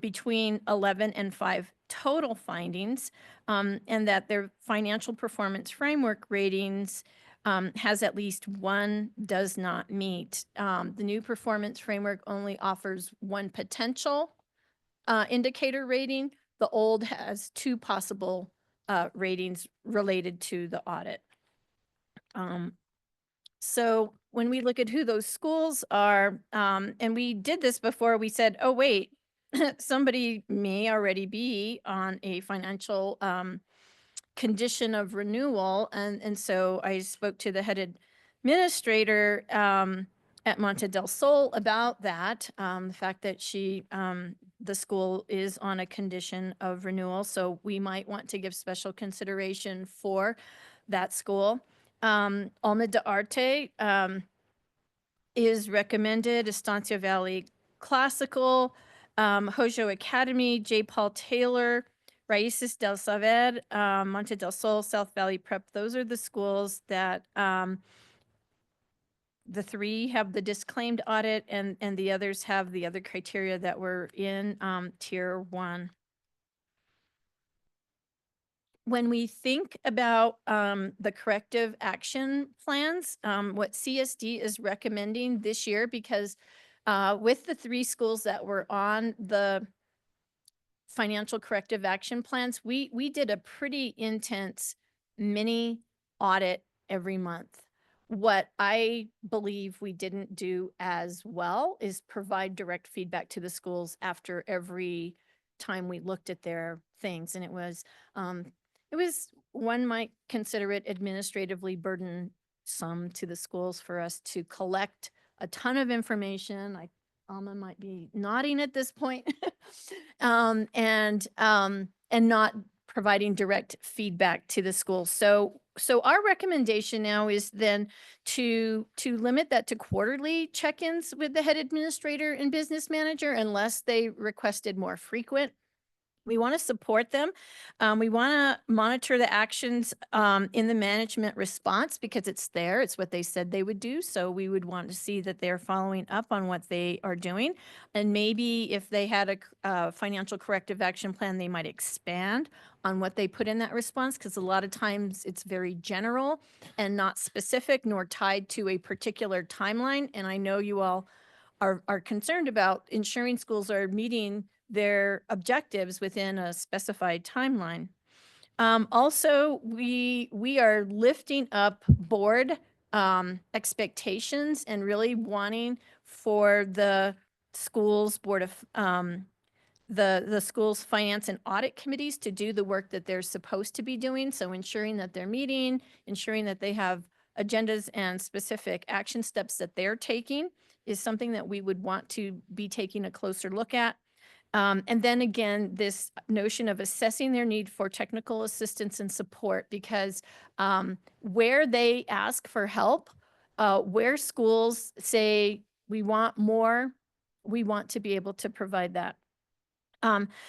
between 11 and 5 total findings, and that their financial performance framework ratings has at least one does not meet. The new performance framework only offers one potential indicator rating. The old has two possible ratings related to the audit. So when we look at who those schools are, and we did this before, we said, oh, wait, somebody may already be on a financial condition of renewal. And so I spoke to the head administrator at Monte del Sol about that, the fact that the school is on a condition of renewal. So we might want to give special consideration for that school. Alma de Arte is recommended, Estancia Valley Classical, Hojo Academy, J. Paul Taylor, Raices del Saber, Monte del Sol, South Valley Prep. Those are the schools that the three have the disclaimed audit, and the others have the other criteria that were in tier 1. When we think about the corrective action plans, what CSD is recommending this year, because with the 3 schools that were on the financial corrective action plans, we did a pretty intense mini audit every month. What I believe we didn't do as well is provide direct feedback to the schools after every time we looked at their things. And it was, one might consider it administratively burdensome to the schools for us to collect a ton of information. Alma might be nodding at this point, and not providing direct feedback to the school. So our recommendation now is then to limit that to quarterly check-ins with the head administrator and business manager, unless they requested more frequent. We want to support them. We want to monitor the actions in the management response, because it's there. It's what they said they would do. So we would want to see that they're following up on what they are doing. And maybe if they had a financial corrective action plan, they might expand on what they put in that response, because a lot of times it's very general and not specific nor tied to a particular timeline. And I know you all are concerned about ensuring schools are meeting their objectives within a specified timeline. Also, we are lifting up board expectations and really wanting for the schools board of the school's finance and audit committees to do the work that they're supposed to be doing. So ensuring that they're meeting, ensuring that they have agendas and specific action steps that they're taking is something that we would want to be taking a closer look at. And then again, this notion of assessing their need for technical assistance and support, because where they ask for help, where schools say, we want more, we want to be able to provide that.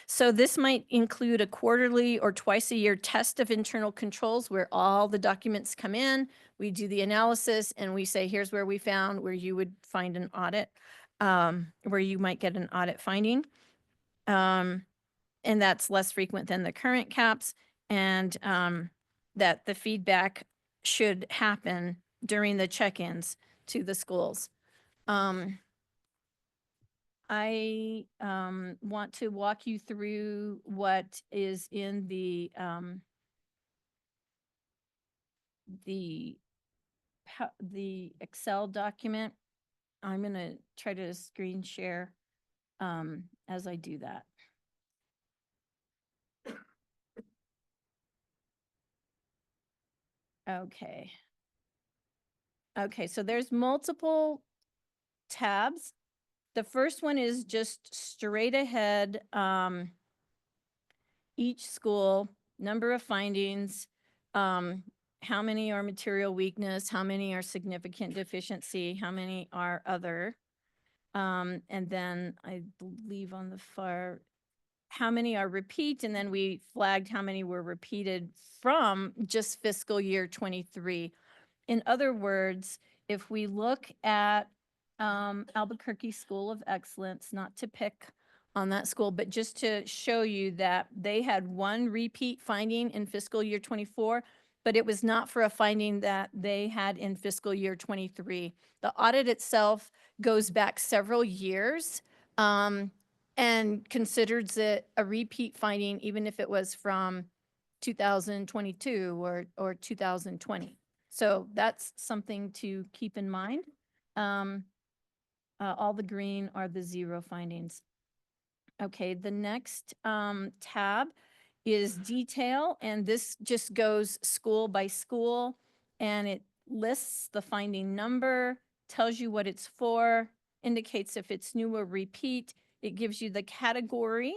So this might include a quarterly or twice a year test of internal controls, where all the documents come in, we do the analysis, and we say, here's where we found, where you would find an audit, where you might get an audit finding. And that's less frequent than the current caps, and that the feedback should happen during the check-ins to the schools. I want to walk you through what is in the Excel document. I'm going to try to screen share as I do that. Okay. Okay, so there's multiple tabs. The first one is just straight ahead, each school, number of findings, how many are material weakness, how many are significant deficiency, how many are other. And then I believe on the far, how many are repeat, and then we flagged how many were repeated from just fiscal year 23. In other words, if we look at Albuquerque School of Excellence, not to pick on that school, but just to show you that they had one repeat finding in fiscal year 24, but it was not for a finding that they had in fiscal year 23. The audit itself goes back several years and considers it a repeat finding, even if it was from 2022 or 2020. So that's something to keep in mind. All the green are the zero findings. Okay, the next tab is detail, and this just goes school by school, and it lists the finding number, tells you what it's for, indicates if it's new or repeat. It gives you the category,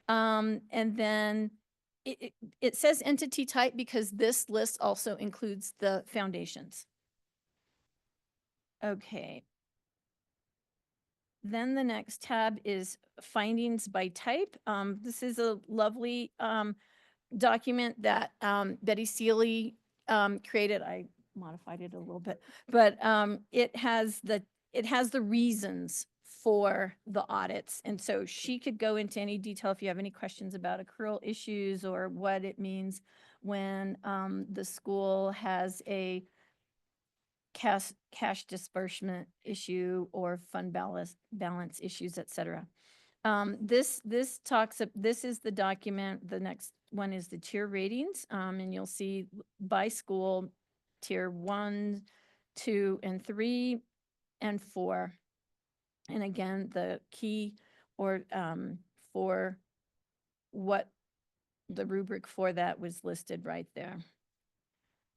and then it says entity type because this list also includes the foundations. Okay. Then the next tab is findings by type. This is a lovely document that Betty Seeley created. I modified it a little bit, but it has the reasons for the audits. And so she could go into any detail if you have any questions about accrual issues or what it means when the school has a cash disbursement issue or fund balance issues, et cetera. This is the document. The next one is the tier ratings, and you'll see by school, tier 1, 2, and 3, and 4. And again, the key or for what the rubric for that was listed right there.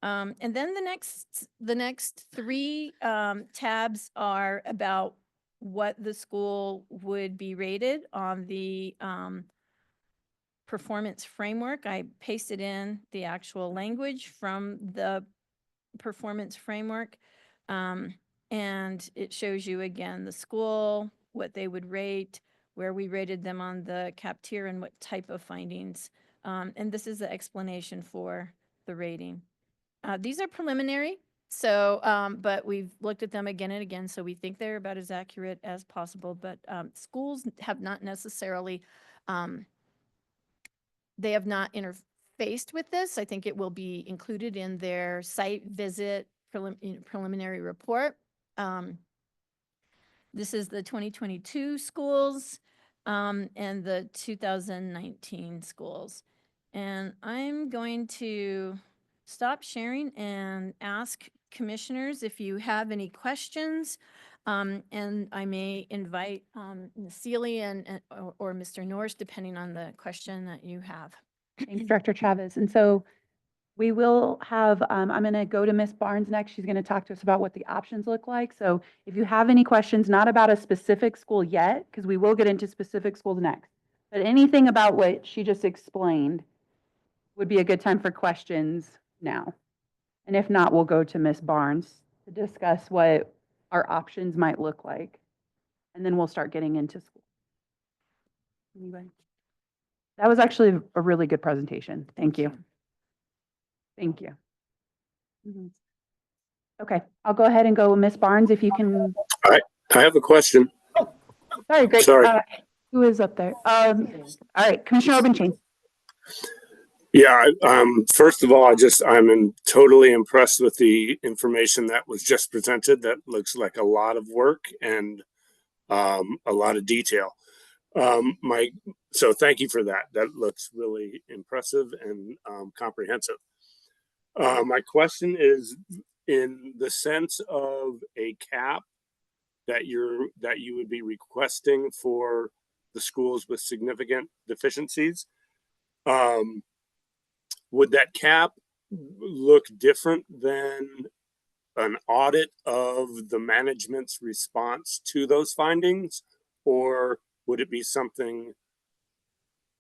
And then the next 3 tabs are about what the school would be rated on the performance framework. I pasted in the actual language from the performance framework. And it shows you again the school, what they would rate, where we rated them on the CAP tier, and what type of findings. And this is the explanation for the rating. These are preliminary, so, but we've looked at them again and again, so we think they're about as accurate as possible. But schools have not necessarily, they have not interfaced with this. I think it will be included in their site visit preliminary report. This is the 2022 schools and the 2019 schools. And I'm going to stop sharing and ask commissioners if you have any questions. And I may invite Ms. Seeley or Mr. Norris, depending on the question that you have. Thanks, Director Chavez. And so we will have, I'm going to go to Ms. Barnes next. She's going to talk to us about what the options look like. So if you have any questions, not about a specific school yet, because we will get into specific schools next, but anything about what she just explained would be a good time for questions now. And if not, we'll go to Ms. Barnes to discuss what our options might look like. And then we'll start getting into school. Anybody? That was actually a really good presentation. Thank you. Thank you. Mhm. Okay, I'll go ahead and go with Ms. Barnes if you can. All right, I have a question. Sorry, great. Sorry. Who is up there? All right, Commissioner Obenchain. Yeah, first of all, I'm totally impressed with the information that was just presented. That looks like a lot of work and a lot of detail. So thank you for that. That looks really impressive and comprehensive. My question is in the sense of a cap that you would be requesting for the schools with significant deficiencies. Would that cap look different than an audit of the management's response to those findings, or would it be something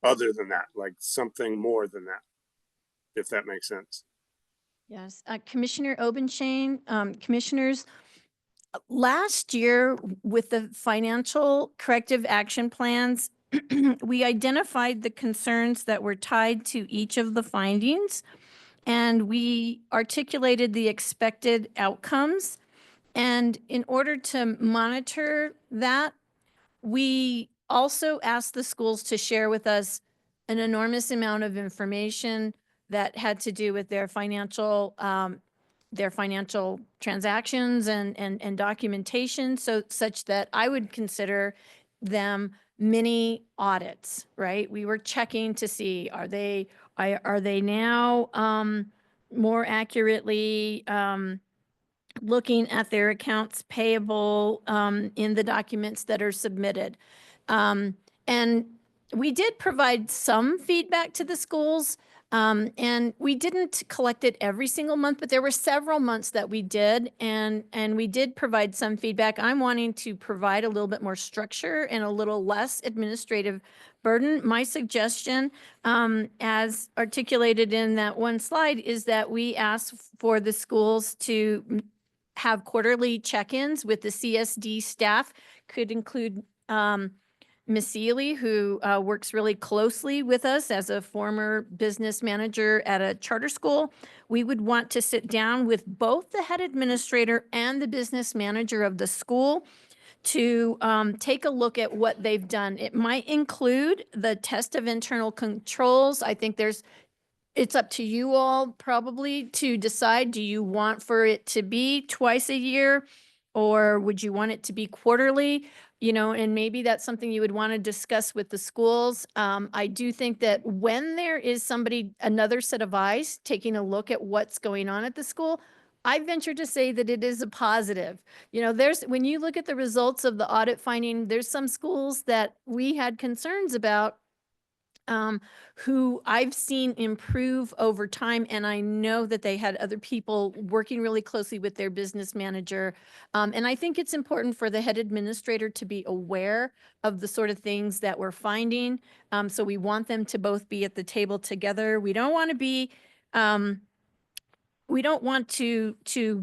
other than that, like something more than that, if that makes sense? Yes, Commissioner Obenchain, commissioners, last year with the financial corrective action plans, we identified the concerns that were tied to each of the findings, and we articulated the expected outcomes. And in order to monitor that, we also asked the schools to share with us an enormous amount of information that had to do with their financial transactions and documentation, so such that I would consider them mini audits, right? We were checking to see, are they now more accurately looking at their accounts payable in the documents that are submitted. And we did provide some feedback to the schools, and we didn't collect it every single month, but there were several months that we did, and we did provide some feedback. I'm wanting to provide a little bit more structure and a little less administrative burden. My suggestion, as articulated in that one slide, is that we ask for the schools to have quarterly check-ins with the CSD staff. Could include Ms. Seeley, who works really closely with us as a former business manager at a charter school. We would want to sit down with both the head administrator and the business manager of the school to take a look at what they've done. It might include the test of internal controls. I think it's up to you all probably to decide, do you want for it to be twice a year, or would you want it to be quarterly? You know, and maybe that's something you would want to discuss with the schools. I do think that when there is another set of eyes taking a look at what's going on at the school, I venture to say that it is a positive. You know, when you look at the results of the audit finding, there's some schools that we had concerns about who I've seen improve over time. And I know that they had other people working really closely with their business manager. And I think it's important for the head administrator to be aware of the sort of things that we're finding. So we want them to both be at the table together. We don't want to be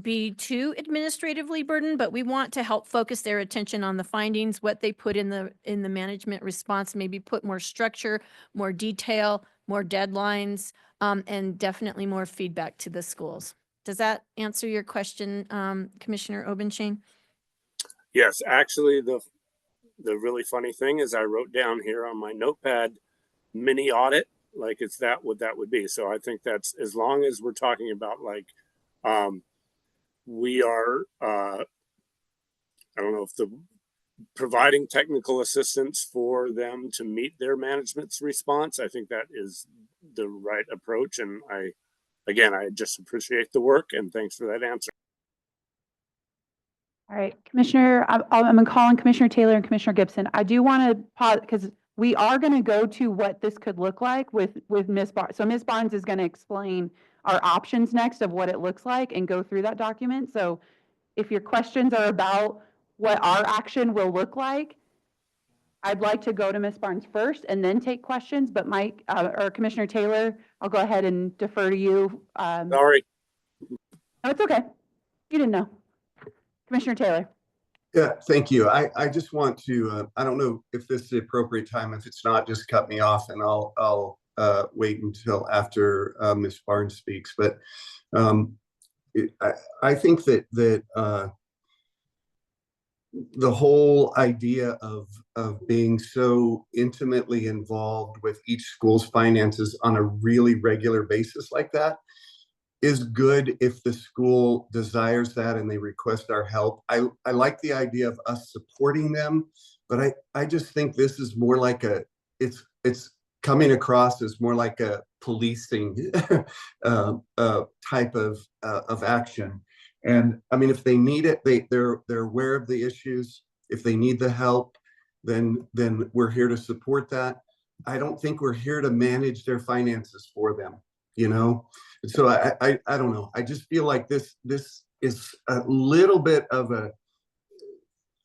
be too administratively burdened, but we want to help focus their attention on the findings, what they put in the management response, maybe put more structure, more detail, more deadlines, and definitely more feedback to the schools. Does that answer your question, Commissioner Obenshain? Yes, actually, the really funny thing is I wrote down here on my notepad, mini audit, like it's what that would be. So I think that's, as long as we're talking about like, we are, I don't know if providing technical assistance for them to meet their management's response. I think that is the right approach. And I just appreciate the work and thanks for that answer. All right, Commissioner, I'm going to call on Commissioner Taylor and Commissioner Gibson. I do want to pause because we are going to go to what this could look like with Ms. Barnes. So Ms. Barnes is going to explain our options next of what it looks like and go through that document. So if your questions are about what our action will look like, I'd like to go to Ms. Barnes first and then take questions, but Mike or Commissioner Taylor, I'll go ahead and defer to you. Sorry. No, it's okay. You didn't know. Commissioner Taylor. Yeah, thank you. I just want to, I don't know if this is the appropriate time. If it's not, just cut me off and I'll wait until after Ms. Barnes speaks. But I think that the whole idea of being so intimately involved with each school's finances on a really regular basis like that is good if the school desires that and they request our help. I like the idea of us supporting them, but I just think this is more like it's coming across as more like a policing type of action. And I mean, if they need it, they're aware of the issues. If they need the help, then we're here to support that. I don't think we're here to manage their finances for them, you know? So I don't know. I just feel like this is a little bit of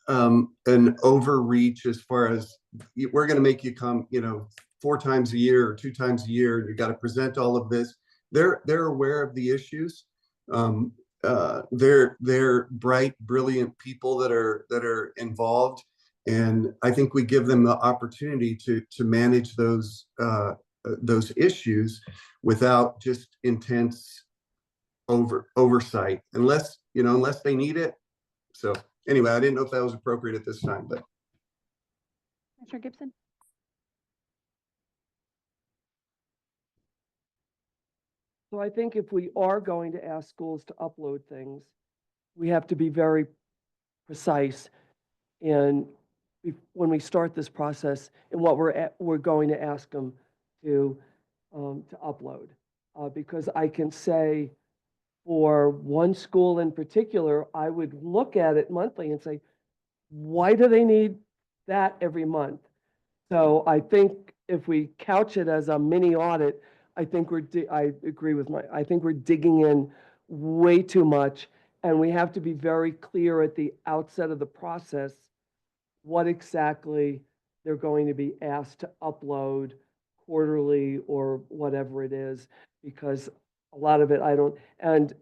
an overreach as far as we're going to make you come, 4 times a year or 2 times a year. You got to present all of this. They're aware of the issues. They're bright, brilliant people that are involved, and I think we give them the opportunity to manage those issues without just intense oversight, unless they need it. So anyway, I didn't know if that was appropriate at this time, but Commissioner Gibson? So I think if we are going to ask schools to upload things, we have to be very precise in when we start this process and what we're going to ask them to upload. Because I can say for one school in particular, I would look at it monthly and say, why do they need that every month? So I think if we couch it as a mini audit, I think I agree with I think we're digging in way too much. And we have to be very clear at the outset of the process what exactly they're going to be asked to upload quarterly or whatever it is, because a lot of it and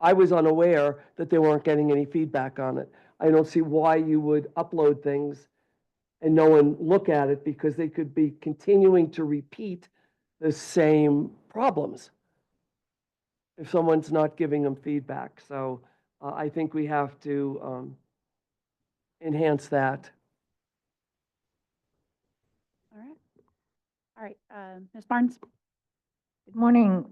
I was unaware that they weren't getting any feedback on it. I don't see why you would upload things and no one look at it, because they could be continuing to repeat the same problems if someone's not giving them feedback. So I think we have to enhance that. All right. All right, Ms. Barnes? Good morning.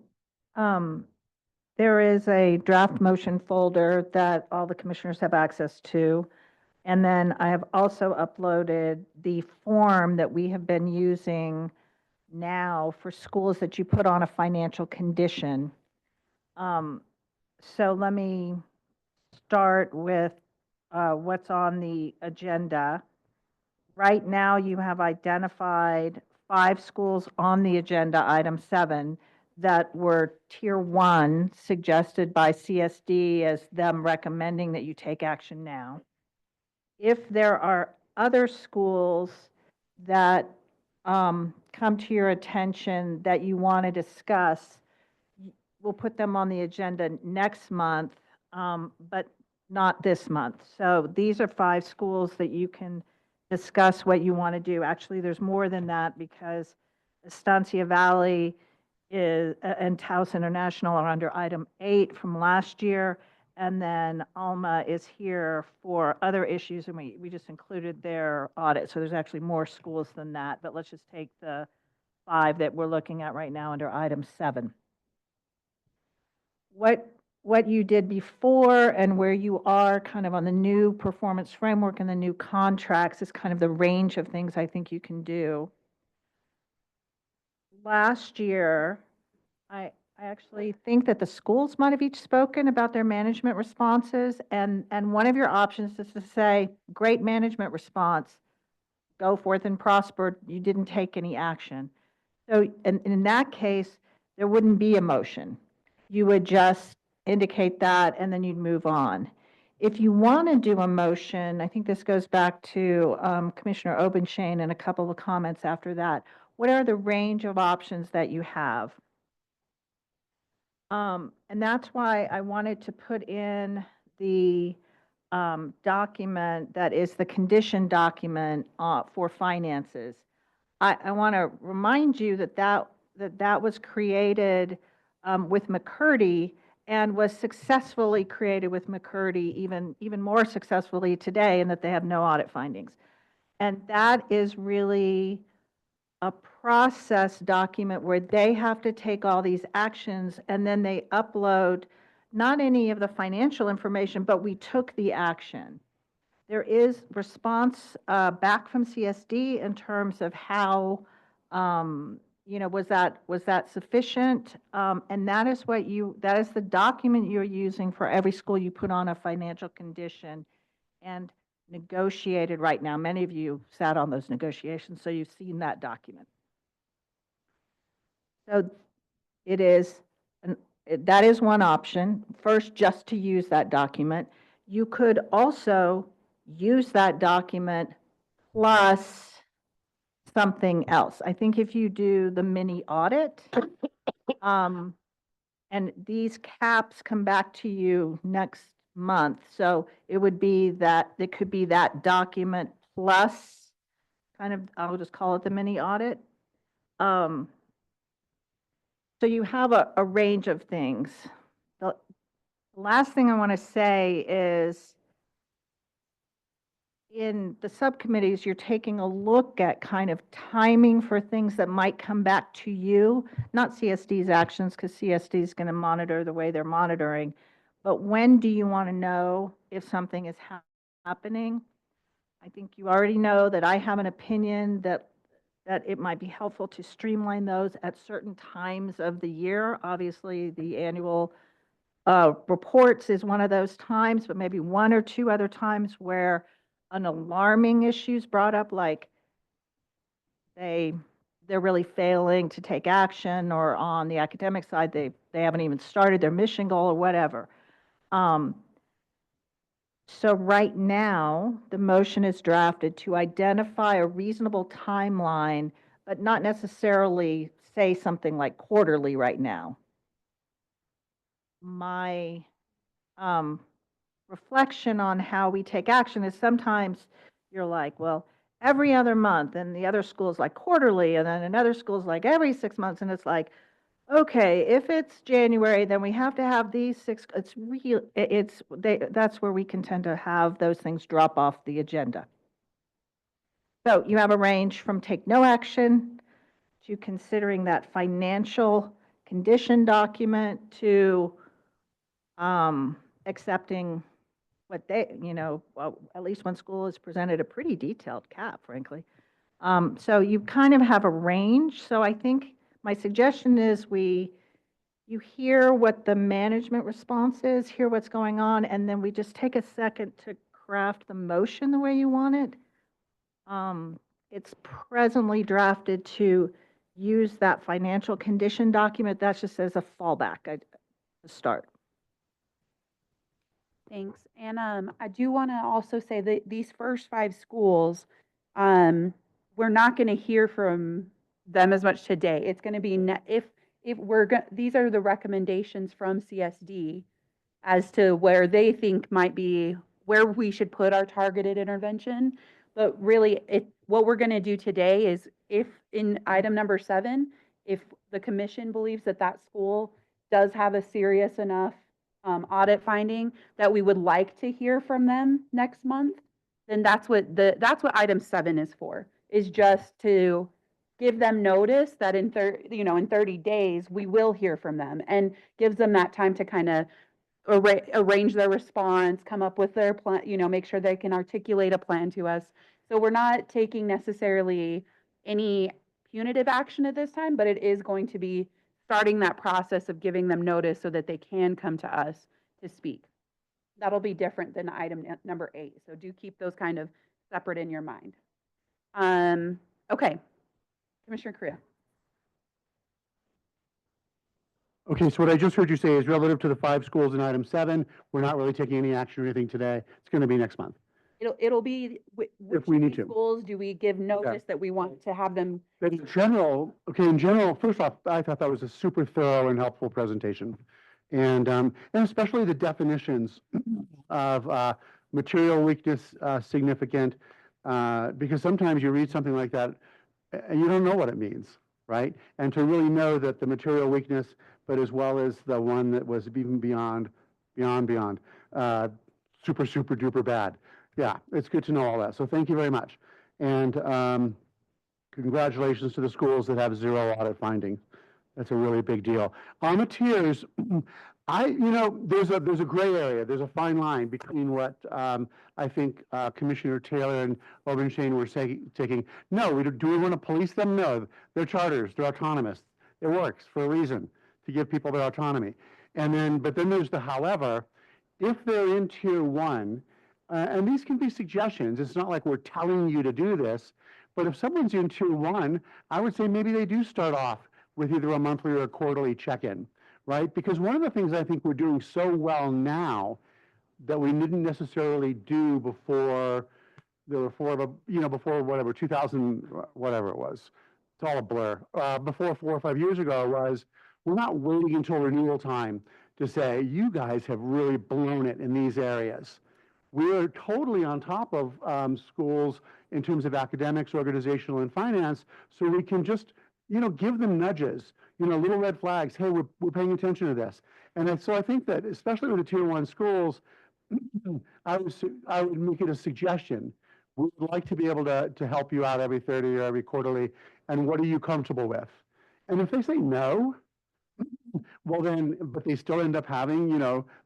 There is a draft motion folder that all the commissioners have access to. And then I have also uploaded the form that we have been using now for schools that you put on a financial condition. So let me start with what's on the agenda. Right now, you have identified 5 schools on the agenda, item 7, that were tier 1, suggested by CSD as them recommending that you take action now. If there are other schools that come to your attention that you want to discuss, we'll put them on the agenda next month, but not this month. So these are 5 schools that you can discuss what you want to do. Actually, there's more than that, because Estancia Valley and Taos International are under item 8 from last year. And then Alma is here for other issues, and we just included their audit. So there's actually more schools than that, but let's just take the 5 that we're looking at right now under item 7. What you did before and where you are kind of on the new performance framework and the new contracts is kind of the range of things I think you can do. Last year, I actually think that the schools might have each spoken about their management responses, and one of your options is to say, great management response, go forth and prosper, you didn't take any action. So in that case, there wouldn't be a motion. You would just indicate that, and then you'd move on. If you want to do a motion, I think this goes back to Commissioner Obenshain and a couple of comments after that. What are the range of options that you have? And that's why I wanted to put in the document that is the condition document for finances. I want to remind you that was created with McCurdy and was successfully created with McCurdy, even more successfully today, in that they have no audit findings. And that is really a process document where they have to take all these actions, and then they upload not any of the financial information, but we took the action. There is response back from CSD in terms of how, was that sufficient? And that is that is the document you're using for every school you put on a financial condition and negotiated right now. Many of you sat on those negotiations, so you've seen that document. So that is one option. First, just to use that document. You could also use that document plus something else. I think if you do the mini audit, and these caps come back to you next month, so it would be that, it could be that document plus kind of, I'll just call it the mini audit. So you have a range of things. The last thing I want to say is, in the subcommittees, you're taking a look at kind of timing for things that might come back to you, not CSD's actions, because CSD is going to monitor the way they're monitoring. But when do you want to know if something is happening? I think you already know that I have an opinion that it might be helpful to streamline those at certain times of the year. Obviously, the annual reports is one of those times, but maybe one or two other times where an alarming issue is brought up, like they're really failing to take action, or on the academic side, they haven't even started their mission goal or whatever. So right now, the motion is drafted to identify a reasonable timeline, but not necessarily say something like quarterly right now. My reflection on how we take action is sometimes you're like, well, every other month, and the other school's like quarterly, and then another school's like every 6 months, and it's like, okay, if it's January, then we have to have these six, it's real, that's where we can tend to have those things drop off the agenda. So you have a range from take no action to considering that financial condition document to accepting what they, well, at least one school has presented a pretty detailed cap, frankly. So you kind of have a range. So I think my suggestion is you hear what the management response is, hear what's going on, and then we just take a second to craft the motion the way you want it. It's presently drafted to use that financial condition document. That's just as a fallback to start. Thanks. And I do want to also say that these first 5 schools, we're not going to hear from them as much today. It's going to be if we're these are the recommendations from CSD as to where they think might be where we should put our targeted intervention. But really, what we're going to do today is, if in item number 7, if the commission believes that that school does have a serious enough audit finding that we would like to hear from them next month, then that's what item 7 is for, is just to give them notice that in 30 days, we will hear from them, and gives them that time to kind of arrange their response, come up with their plan, make sure they can articulate a plan to us. So we're not taking necessarily any punitive action at this time, but it is going to be starting that process of giving them notice so that they can come to us to speak. That'll be different than item number 8. So do keep those kind of separate in your mind. Okay, Commissioner Correa. Okay, so what I just heard you say is relative to the 5 schools in item 7, we're not really taking any action or anything today. It's going to be next month. It'll be If we need to. schools do we give notice that we want to have them? But in general, first off, I thought that was a super thorough and helpful presentation. And especially the definitions of material weakness significant, because sometimes you read something like that and you don't know what it means, right? And to really know that the material weakness, but as well as the one that was even beyond, super, super duper bad. Yeah, it's good to know all that. So thank you very much. And congratulations to the schools that have 0 audit findings. That's a really big deal. On the tiers, there's a gray area. There's a fine line between what I think Commissioner Taylor and Alderman Shane were taking. No, do we want to police them? No, they're charters. They're autonomous. It works for a reason, to give people their autonomy. But then there's the however. If they're in tier 1, and these can be suggestions. It's not like we're telling you to do this, but if someone's in tier 1, I would say maybe they do start off with either a monthly or a quarterly check-in, right? Because one of the things I think we're doing so well now that we didn't necessarily do before before whatever, 2000, whatever it was. It's all a blur. Before 4 or 5 years ago was, we're not waiting until renewal time to say, you guys have really blown it in these areas. We're totally on top of schools in terms of academics, organizational, and finance, so we can just, give them nudges, little red flags. Hey, we're paying attention to this. And so I think that, especially with the tier 1 schools, I would make it a suggestion. We would like to be able to help you out every 30 or every quarterly. And what are you comfortable with? And if they say no, well then, but they still end up having,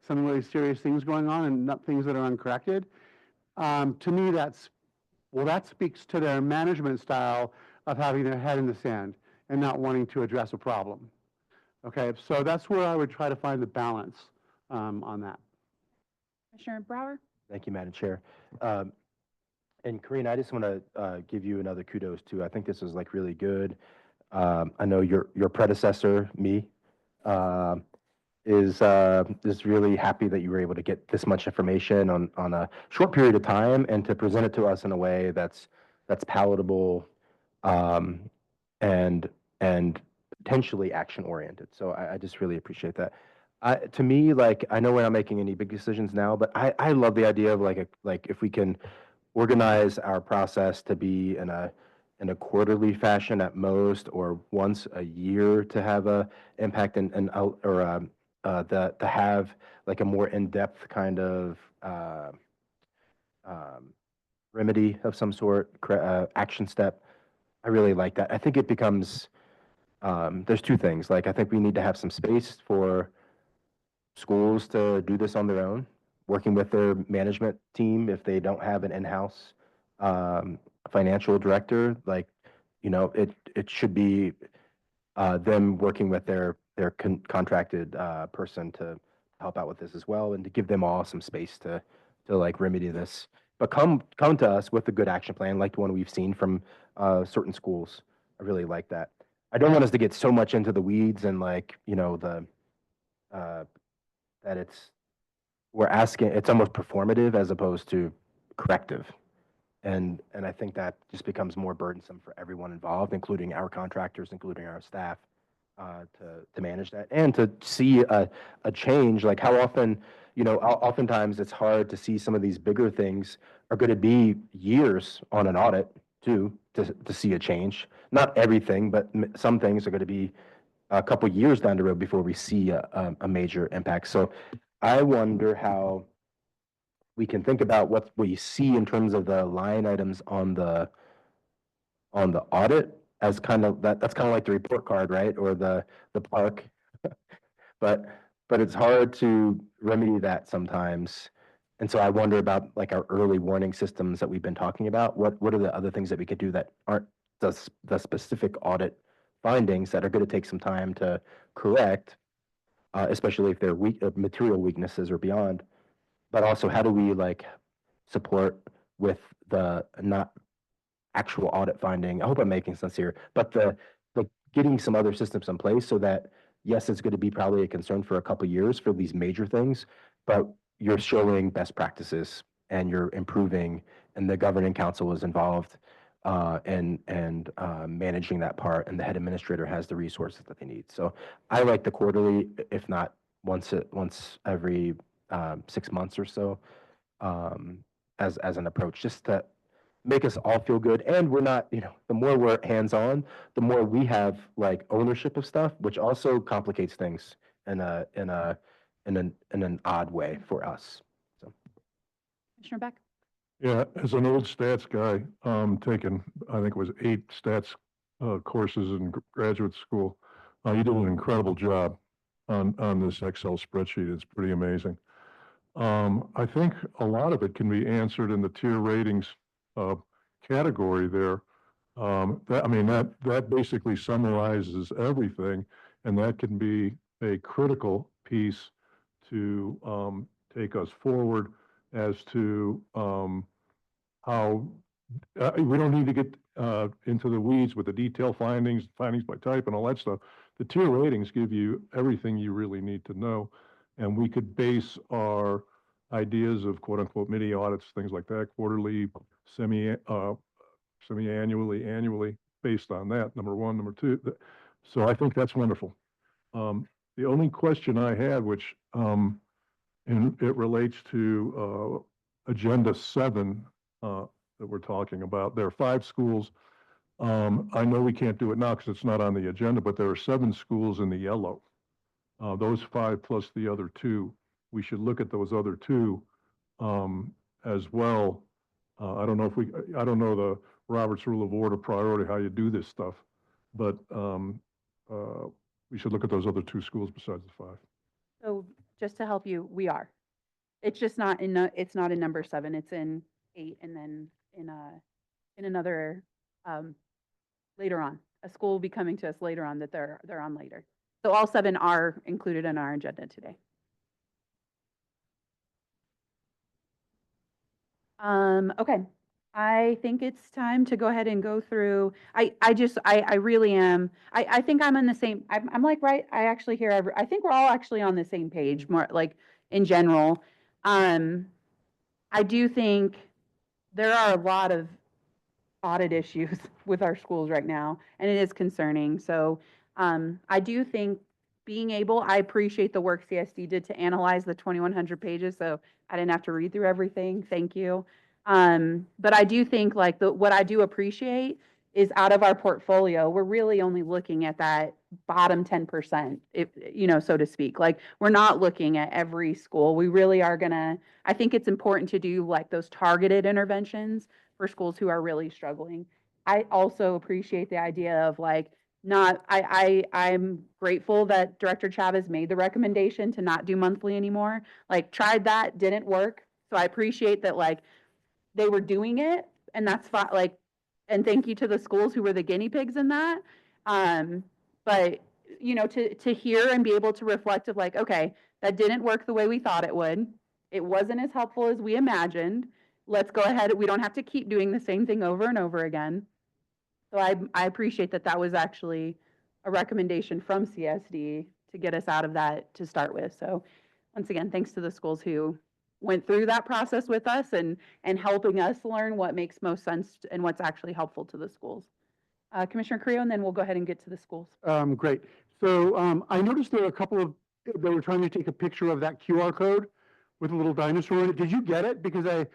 some really serious things going on and not things that are uncorrected. To me, that speaks to their management style of having their head in the sand and not wanting to address a problem. Okay, so that's where I would try to find the balance on that. Commissioner Brower? Thank you, Madam Chair. And Corinne, I just want to give you another kudos too. I think this is like really good. I know your predecessor, me, is really happy that you were able to get this much information on a short period of time and to present it to us in a way that's palatable and potentially action oriented. So I just really appreciate that. To me, like, I know we're not making any big decisions now, but I love the idea of like if we can organize our process to be in a quarterly fashion at most, or once a year to have a impact to have like a more in-depth kind of remedy of some sort, action step. I really like that. I think it becomes, there's two things. Like, I think we need to have some space for schools to do this on their own, working with their management team if they don't have an in-house financial director. Like, it should be them working with their contracted person to help out with this as well, and to give them all some space to like remedy this. But come to us with a good action plan, like the one we've seen from certain schools. I really like that. I don't want us to get so much into the weeds and like, that we're asking, it's almost performative as opposed to corrective. And I think that just becomes more burdensome for everyone involved, including our contractors, including our staff, to manage that and to see a change. Like, how often, oftentimes it's hard to see some of these bigger things are going to be years on an audit too, to see a change. Not everything, but some things are going to be a couple years down the road before we see a major impact. So I wonder how we can think about what we see in terms of the line items on the audit as kind of that's kind of like the report card, right? Or the park. but it's hard to remedy that sometimes. And so I wonder about like our early warning systems that we've been talking about. What are the other things that we could do that aren't the specific audit findings that are going to take some time to correct, especially if they're material weaknesses or beyond. But also, how do we like support with the not actual audit finding? I hope I'm making sense here, but the getting some other systems in place so that, yes, it's going to be probably a concern for a couple of years for these major things, but you're showing best practices and you're improving, and the governing council is involved and managing that part, and the head administrator has the resources that they need. So I like the quarterly, if not once every 6 months or so, as an approach, just to make us all feel good. And we're not, the more we're hands-on, the more we have like ownership of stuff, which also complicates things in an odd way for us. So, Commissioner Beck? Yeah, as an old stats guy, taking, I think it was 8 stats courses in graduate school, you did an incredible job on this Excel spreadsheet. It's pretty amazing. I think a lot of it can be answered in the tier ratings category there. That basically summarizes everything, and that can be a critical piece to take us forward as to how we don't need to get into the weeds with the detailed findings by type and all that stuff. The tier ratings give you everything you really need to know, and we could base our ideas of quote unquote mini audits, things like that, quarterly, semi-annually, annually, based on that, number one. Number two, so I think that's wonderful. The only question I had, which and it relates to Agenda 7 that we're talking about. There are 5 schools. I know we can't do it now because it's not on the agenda, but there are 7 schools in the yellow. Those 5 plus the other 2, we should look at those other 2 as well I don't know if I don't know the Robert's Rule of Order priority, how you do this stuff, but we should look at those other two schools besides the 5. So just to help you, we are. It's just not in, it's not in number 7, it's in 8 and then in another, later on. A school will be coming to us later on that they're on later. So all 7 are included in our agenda today. Okay. I think it's time to go ahead and go through. I really am. I think I'm on the same, I'm like, right, I actually hear I think we're all actually on the same page, more like in general. I do think there are a lot of audit issues with our schools right now, and it is concerning. So I do think being able, I appreciate the work CSD did to analyze the 2,100 pages, so I didn't have to read through everything. Thank you. But I do think like what I do appreciate is out of our portfolio, we're really only looking at that bottom 10%, if, you know, so to speak. Like we're not looking at every school. We really are gonna, I think it's important to do like those targeted interventions for schools who are really struggling. I also appreciate the idea of like, I'm grateful that Director Chavez made the recommendation to not do monthly anymore. Like tried that, didn't work. So I appreciate that like they were doing it and that's fine. Like, and thank you to the schools who were the guinea pigs in that. But you know, to hear and be able to reflect of like, okay, that didn't work the way we thought it would. It wasn't as helpful as we imagined. Let's go ahead. We don't have to keep doing the same thing over and over again. So I appreciate that that was actually a recommendation from CSD to get us out of that to start with. So once again, thanks to the schools who went through that process with us and helping us learn what makes most sense and what's actually helpful to the schools. Commissioner Creo, and then we'll go ahead and get to the schools. Great. So I noticed there were a couple of, they were trying to take a picture of that QR code with a little dinosaur in it. Did you get it? Because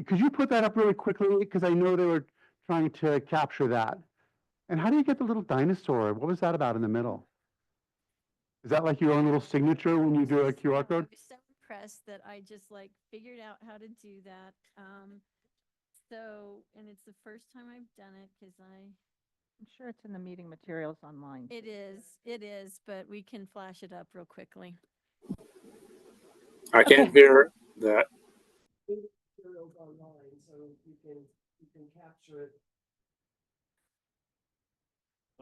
could you put that up really quickly? Because I know they were trying to capture that. And how do you get the little dinosaur? What was that about in the middle? Is that like your own little signature when you do a QR code? I was so impressed that I just like figured out how to do that. And it's the first time I've done it because I'm sure it's in the meeting materials online. it is, but we can flash it up real quickly. I can't hear that. Materials online, so you can capture it.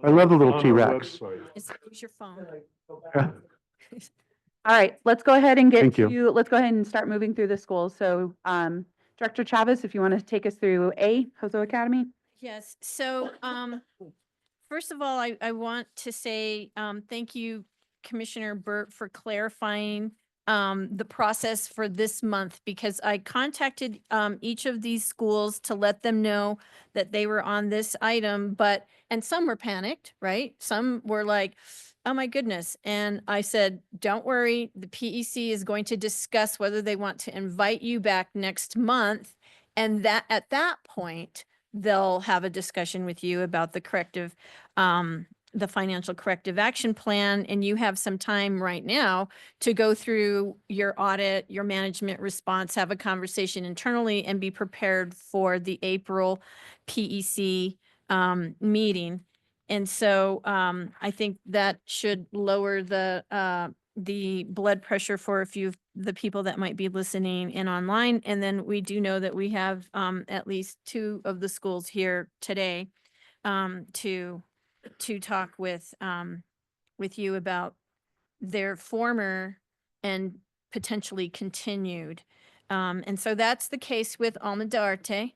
I love the little On our T-Rex. website. Use your phone. All right, let's go ahead and get Thank you. to, let's go ahead and start moving through the schools. So Director Chavez, if you want to take us through Hozo Academy. Yes, so first of all, I want to say thank you, Commissioner Burt, for clarifying the process for this month, because I contacted each of these schools to let them know that they were on this item, and some were panicked, right? Some were like, oh my goodness. And I said, don't worry, the PEC is going to discuss whether they want to invite you back next month. And that at that point, they'll have a discussion with you about the corrective, the financial corrective action plan. And you have some time right now to go through your audit, your management response, have a conversation internally and be prepared for the April PEC meeting. And so I think that should lower the blood pressure for a few of the people that might be listening in online. And then we do know that we have at least 2 of the schools here today to talk with you about their former and potentially continued. And so that's the case with Alma de Arte.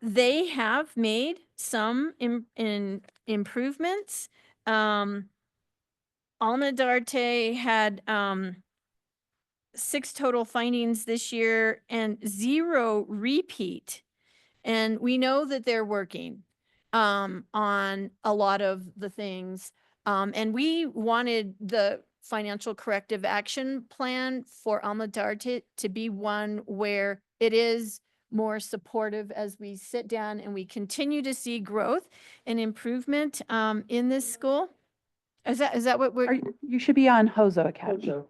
They have made some improvements. Alma de Arte had 6 total findings this year and 0 repeat. And we know that they're working on a lot of the things. And we wanted the financial corrective action plan for Alma de Arte to be one where it is more supportive as we sit down and we continue to see growth and improvement in this school. Is that what we're? You should be on Hozo Academy. We're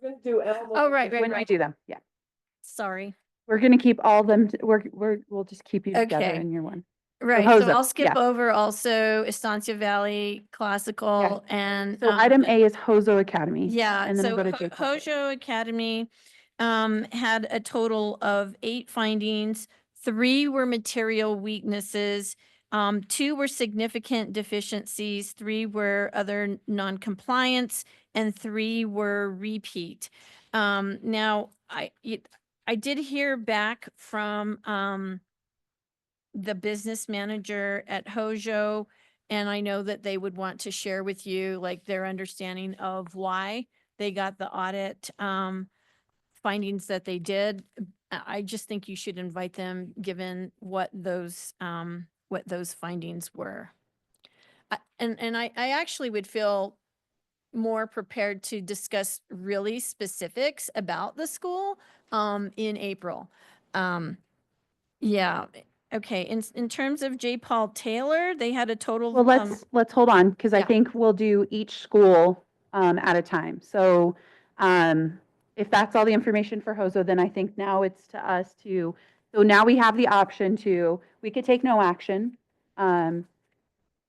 going to do Alma. Oh, right. When we do them, yeah. Sorry. We're gonna keep all them, we'll just keep you together Okay. in year one. Right, so Hosa, I'll skip yeah. over also Estancia Valley Classical and. So item A is Hoso Academy. Yeah, And then we'll so go to J. Hojo Academy had a total of 8 findings. 3 were material weaknesses. 2 were significant deficiencies. 3 were other non-compliance, and 3 were repeat. Now, I did hear back from the business manager at Hojo, and I know that they would want to share with you like their understanding of why they got the audit findings that they did. I just think you should invite them, given what those findings were. And I actually would feel more prepared to discuss really specifics about the school in April. Yeah. Okay. In terms of J. Paul Taylor, they had a total. Well, let's hold on, because I yeah. think we'll do each school at a time. So if that's all the information for Hoso, then I think now it's to us to, so now we have the option to, we could take no action. And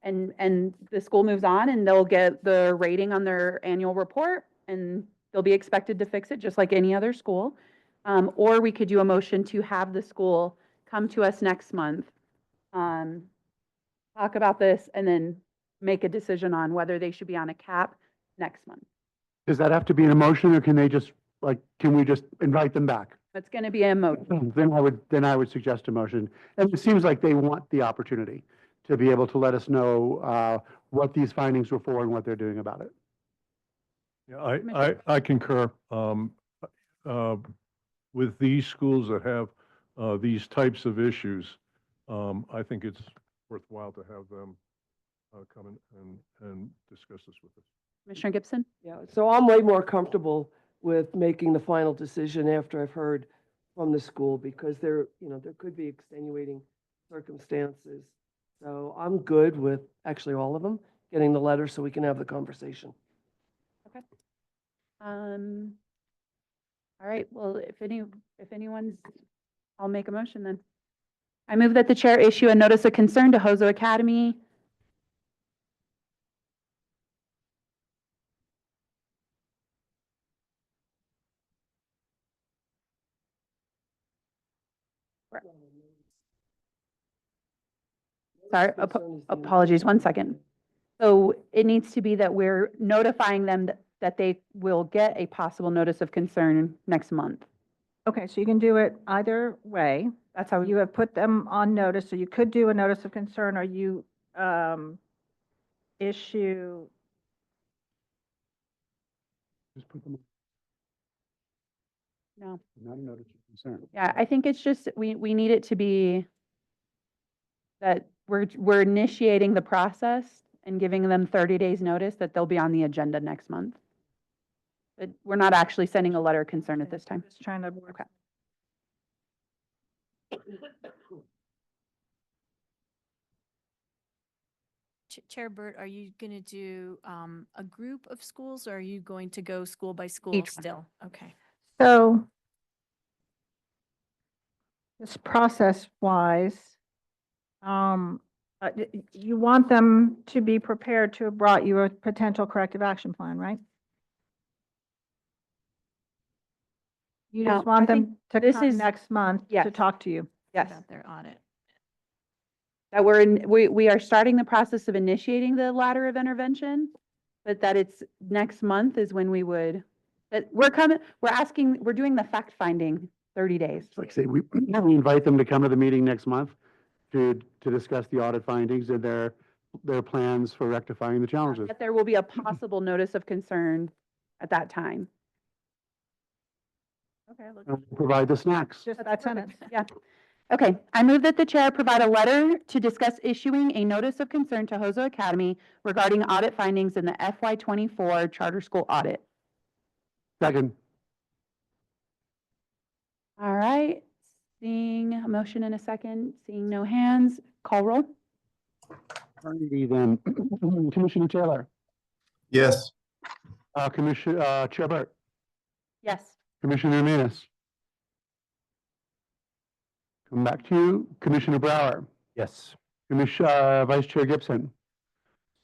the school moves on and they'll get the rating on their annual report and they'll be expected to fix it just like any other school. Or we could do a motion to have the school come to us next month, talk about this, and then make a decision on whether they should be on a cap next month. Does that have to be an emotion or can they just, can we just invite them back? It's going to be a motion. Then I would suggest a motion. And it seems like they want the opportunity to be able to let us know what these findings were for and what they're doing about it. Yeah, I concur. With these schools that have these types of issues, I think it's worthwhile to have them come and discuss this with us. Commissioner Gibson? Yeah, so I'm way more comfortable with making the final decision after I've heard from the school, because there could be extenuating circumstances. So I'm good with actually all of them getting the letter so we can have the conversation. Okay. All right, well, if anyone's, I'll make a motion then. I move that the chair issue a notice of concern to Hoso Academy. Sorry, apologies, 1 second. So it needs to be that we're notifying them that they will get a possible notice of concern next month. Okay, so you can do it either way. That's how You have put them on notice, so you could do a notice of concern, or you issue. Just put them. No. Not a notice of concern. Yeah, I think it's just, we need it to be that we're initiating the process and giving them 30 days notice that they'll be on the agenda next month. But we're not actually sending a letter of concern at this time. Just trying to work. Okay. Chair Burt, are you going to do a group of schools, or are you going to go school by school Each one. still? Okay. So this process wise, you want them to be prepared to have brought you a potential corrective action plan, right? You No, just want I think them to this come is- next month to Yes. talk to you. Yes. About their audit. That we are starting the process of initiating the ladder of intervention, but that it's next month is when we would, that we're doing the fact finding 30 days. Like I say, we invite them to come to the meeting next month to discuss the audit findings and their plans for rectifying the challenges. That there will be a possible notice of concern at that time. Okay. And provide the snacks. Just that sentence. Yeah. Okay, I move that the chair provide a letter to discuss issuing a notice of concern to Hoso Academy regarding audit findings in the FY24 charter school audit. Second. All right, seeing a motion in a second, seeing no hands, call roll. Alrighty then, Commissioner Taylor, Yes. Commissioner Chair Burt, Yes. Commissioner Manis, Come back to you. Commissioner Brower, Yes. Vice Chair Gibson,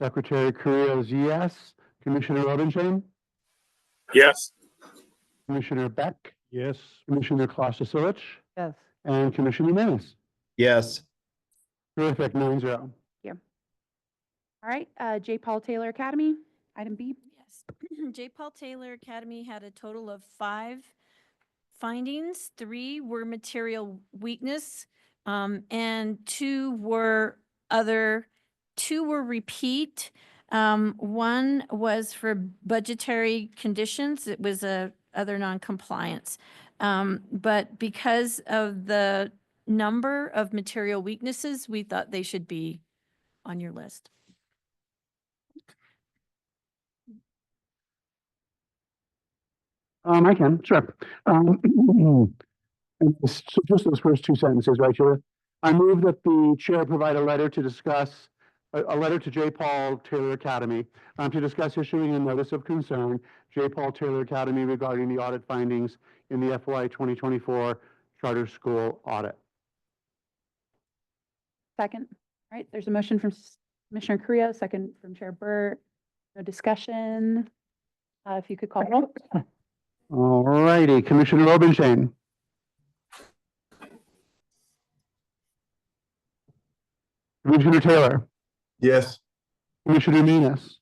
Secretary Correa is yes. Commissioner Robinson, Yes. Commissioner Beck, Yes. Commissioner Klostersilich, Yes. and Commissioner Manis. Yes. Terrific, 9-0. All right, J. Paul Taylor Academy, item B. Yes. J. Paul Taylor Academy had a total of 5 findings. 3 were material weakness, and 2 were repeat. 1 was for budgetary conditions. It was a other non-compliance. But because of the number of material weaknesses, we thought they should be on your list. I can, sure. So just those first 2 sentences right here. I move that the chair provide a letter to discuss, a letter to J. Paul Taylor Academy to discuss issuing a notice of concern, J. Paul Taylor Academy regarding the audit findings in the FY 2024 charter school audit. Second. All right, there's a motion from Commissioner Correa, second from Chair Burt. No discussion. If you could call roll. All righty, Commissioner Robinson. Commissioner Taylor. Yes. Commissioner Menas.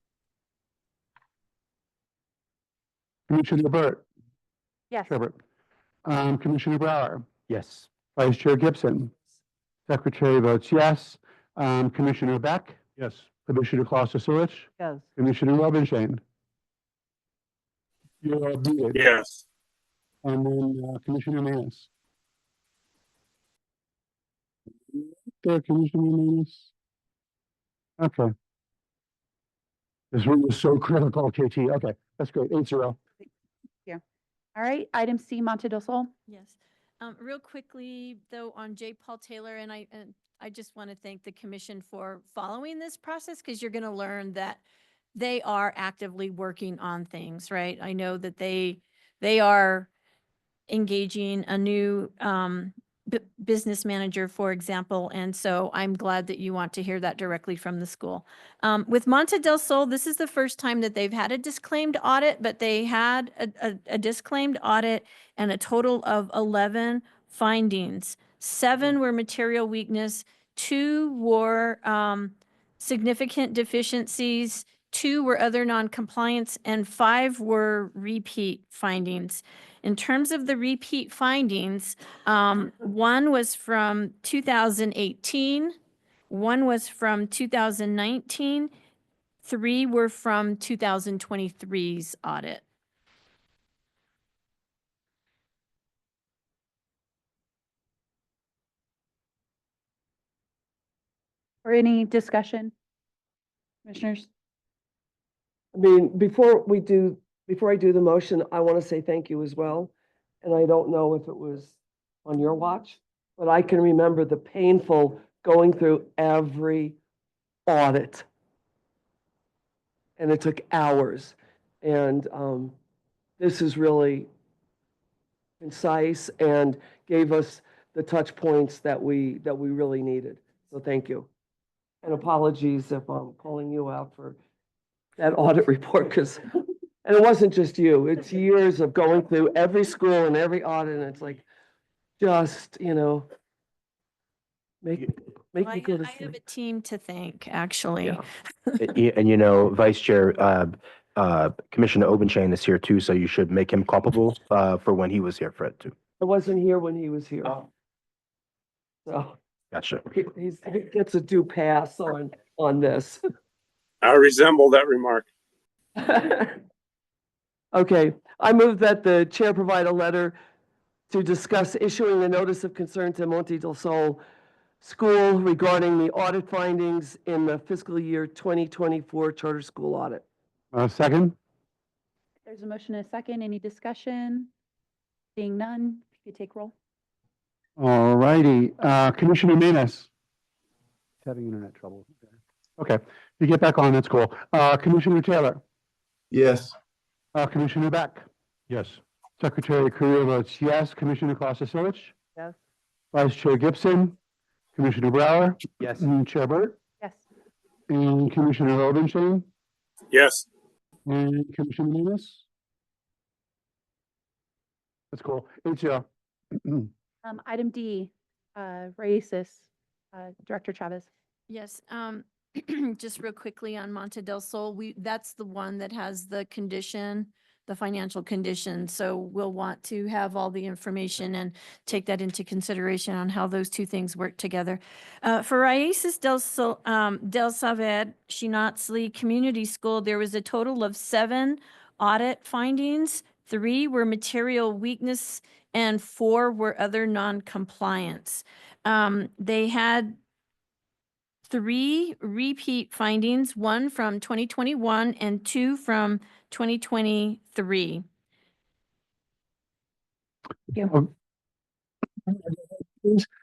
Commissioner Burt. Yes. Chair Burt. Commissioner Brower. Yes. Vice Chair Gibson. Secretary votes yes. Commissioner Beck. Yes. Commissioner Klostersilich. Yes. Commissioner Robinson. You're muted. Yes. And then Commissioner Manis. There, Commissioner Manis. Okay. This room is so critical, KT. Okay, that's great. 8-0. Yeah. All right, item C, Monte del Sol. Yes. Real quickly, though, on J. Paul Taylor, and I just want to thank the commission for following this process, because you're going to learn that they are actively working on things, right? I know that they are engaging a new business manager, for example, and so I'm glad that you want to hear that directly from the school. With Monte del Sol, this is the first time that they've had a disclaimed audit, but they had a disclaimed audit and a total of 11 findings. 7 were material weakness, 2 were significant deficiencies, 2 were other non-compliance, and 5 were repeat findings. In terms of the repeat findings, 1 was from 2018, 1 was from 2019, 3 were from 2023's audit. Or any discussion? Commissioners? I mean, before I do the motion, I want to say thank you as well. And I don't know if it was on your watch, but I can remember the painful going through every audit. And it took hours. And this is really concise and gave us the touch points that we really needed. So thank you. And apologies if I'm calling you out for that audit report, because, and it wasn't just you, it's years of going through every school and every audit, and it's like, just, make me go to I have a sleep. team to thank, actually. Yeah. And Vice Chair, Commissioner Obenshain is here too, so you should make him culpable for when he was here, Fred, too. I wasn't here when he was here. So Gotcha. he gets a due pass on this. I resemble that remark. Okay, I move that the chair provide a letter to discuss issuing a notice of concern to Monte del Sol School regarding the audit findings in the fiscal year 2024 charter school audit. Second. There's a motion and a second. Any discussion? Seeing none, if you take roll. All righty, Commissioner Manis. Having internet trouble. Okay, you get back on, that's cool. Commissioner Taylor. Yes. Commissioner Beck. Yes. Secretary Correa votes yes. Commissioner Klostersilich. Yes. Vice Chair Gibson, Commissioner Brower, Yes. and Chair Burt, Yes. and Commissioner Robinson, Yes. and Commissioner Nunes. That's cool. 8-0. Item D, Raices, Director Chavez. Yes, just real quickly on Monte del Sol, that's the one that has the condition, the financial condition. So we'll want to have all the information and take that into consideration on how those two things work together. For Raices del Saver Chinotzli Community School, there was a total of 7 audit findings. 3 were material weakness and 4 were other non-compliance. They had 3 repeat findings, 1 from 2021 and 2 from 2023.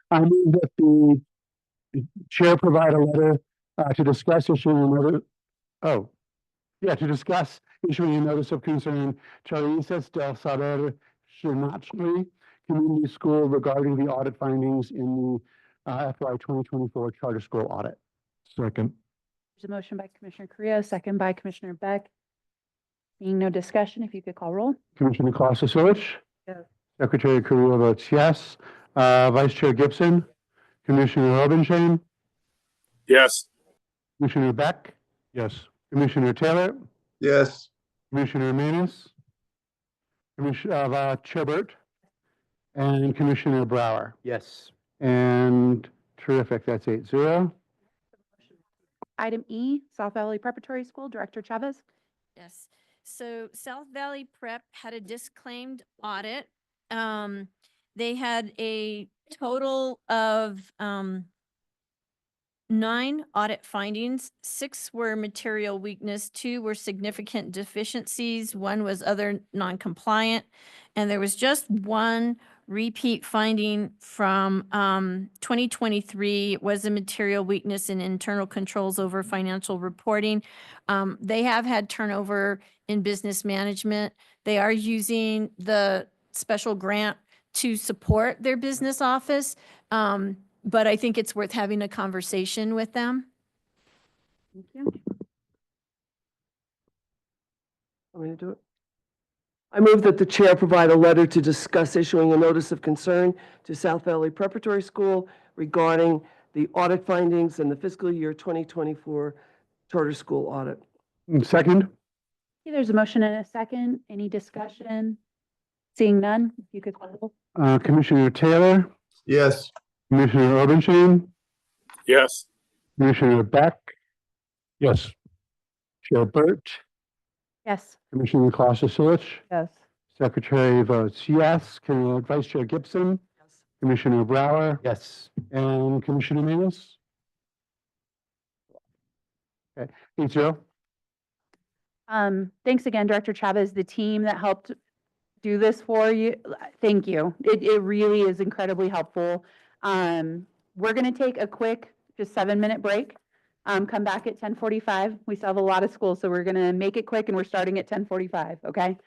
I move that the chair provide a letter to discuss issuing another, to discuss issuing a notice of concern to Raices del Saber Chinotzli Community School regarding the audit findings in the FY 2024 charter school audit. Second. There's a motion by Commissioner Carrillo, second by Commissioner Beck. Seeing no discussion, if you could call roll. Commissioner Kloster-Silich. Yes. Secretary Carrillo votes yes. Vice Chair Gibson, Commissioner Robinson, Yes. Commissioner Beck, Yes. Commissioner Taylor, Yes. Commissioner Manus, Chair Burt, and Commissioner Brower. Yes. And terrific, that's 8-0. Item E, South Valley Preparatory School, Director Chavez. Yes. So South Valley Prep had a disclaimed audit. They had a total of 9 audit findings. 6 were material weakness, 2 were significant deficiencies, 1 was other non-compliant, and there was just 1 repeat finding from 2023. It was a material weakness in internal controls over financial reporting. They have had turnover in business management. They are using the special grant to support their business office. But I think it's worth having a conversation with them. Thank you. Want me to do it? I move that the chair provide a letter to discuss issuing a notice of concern to South Valley Preparatory School regarding the audit findings in the fiscal year 2024 charter school audit. Second. Okay, there's a motion and a second. Any discussion? Seeing none, if you could call roll. Commissioner Taylor, Yes. Commissioner Robinson, Yes. Commissioner Beck, Yes. Chair Burt, Yes. Commissioner Kloster-Silich, Yes. Secretary votes yes. Vice Chair Gibson, Yes. Commissioner Brower, Yes. and Commissioner Manus. Okay, 8-0. Thanks again, Director Chavez, the team that helped do this for you. Thank you. It really is incredibly helpful. We're going to take a quick, just 7-minute break. Come back at 10:45. We still have a lot of school, so we're going to make it quick and we're starting at 10:45, okay?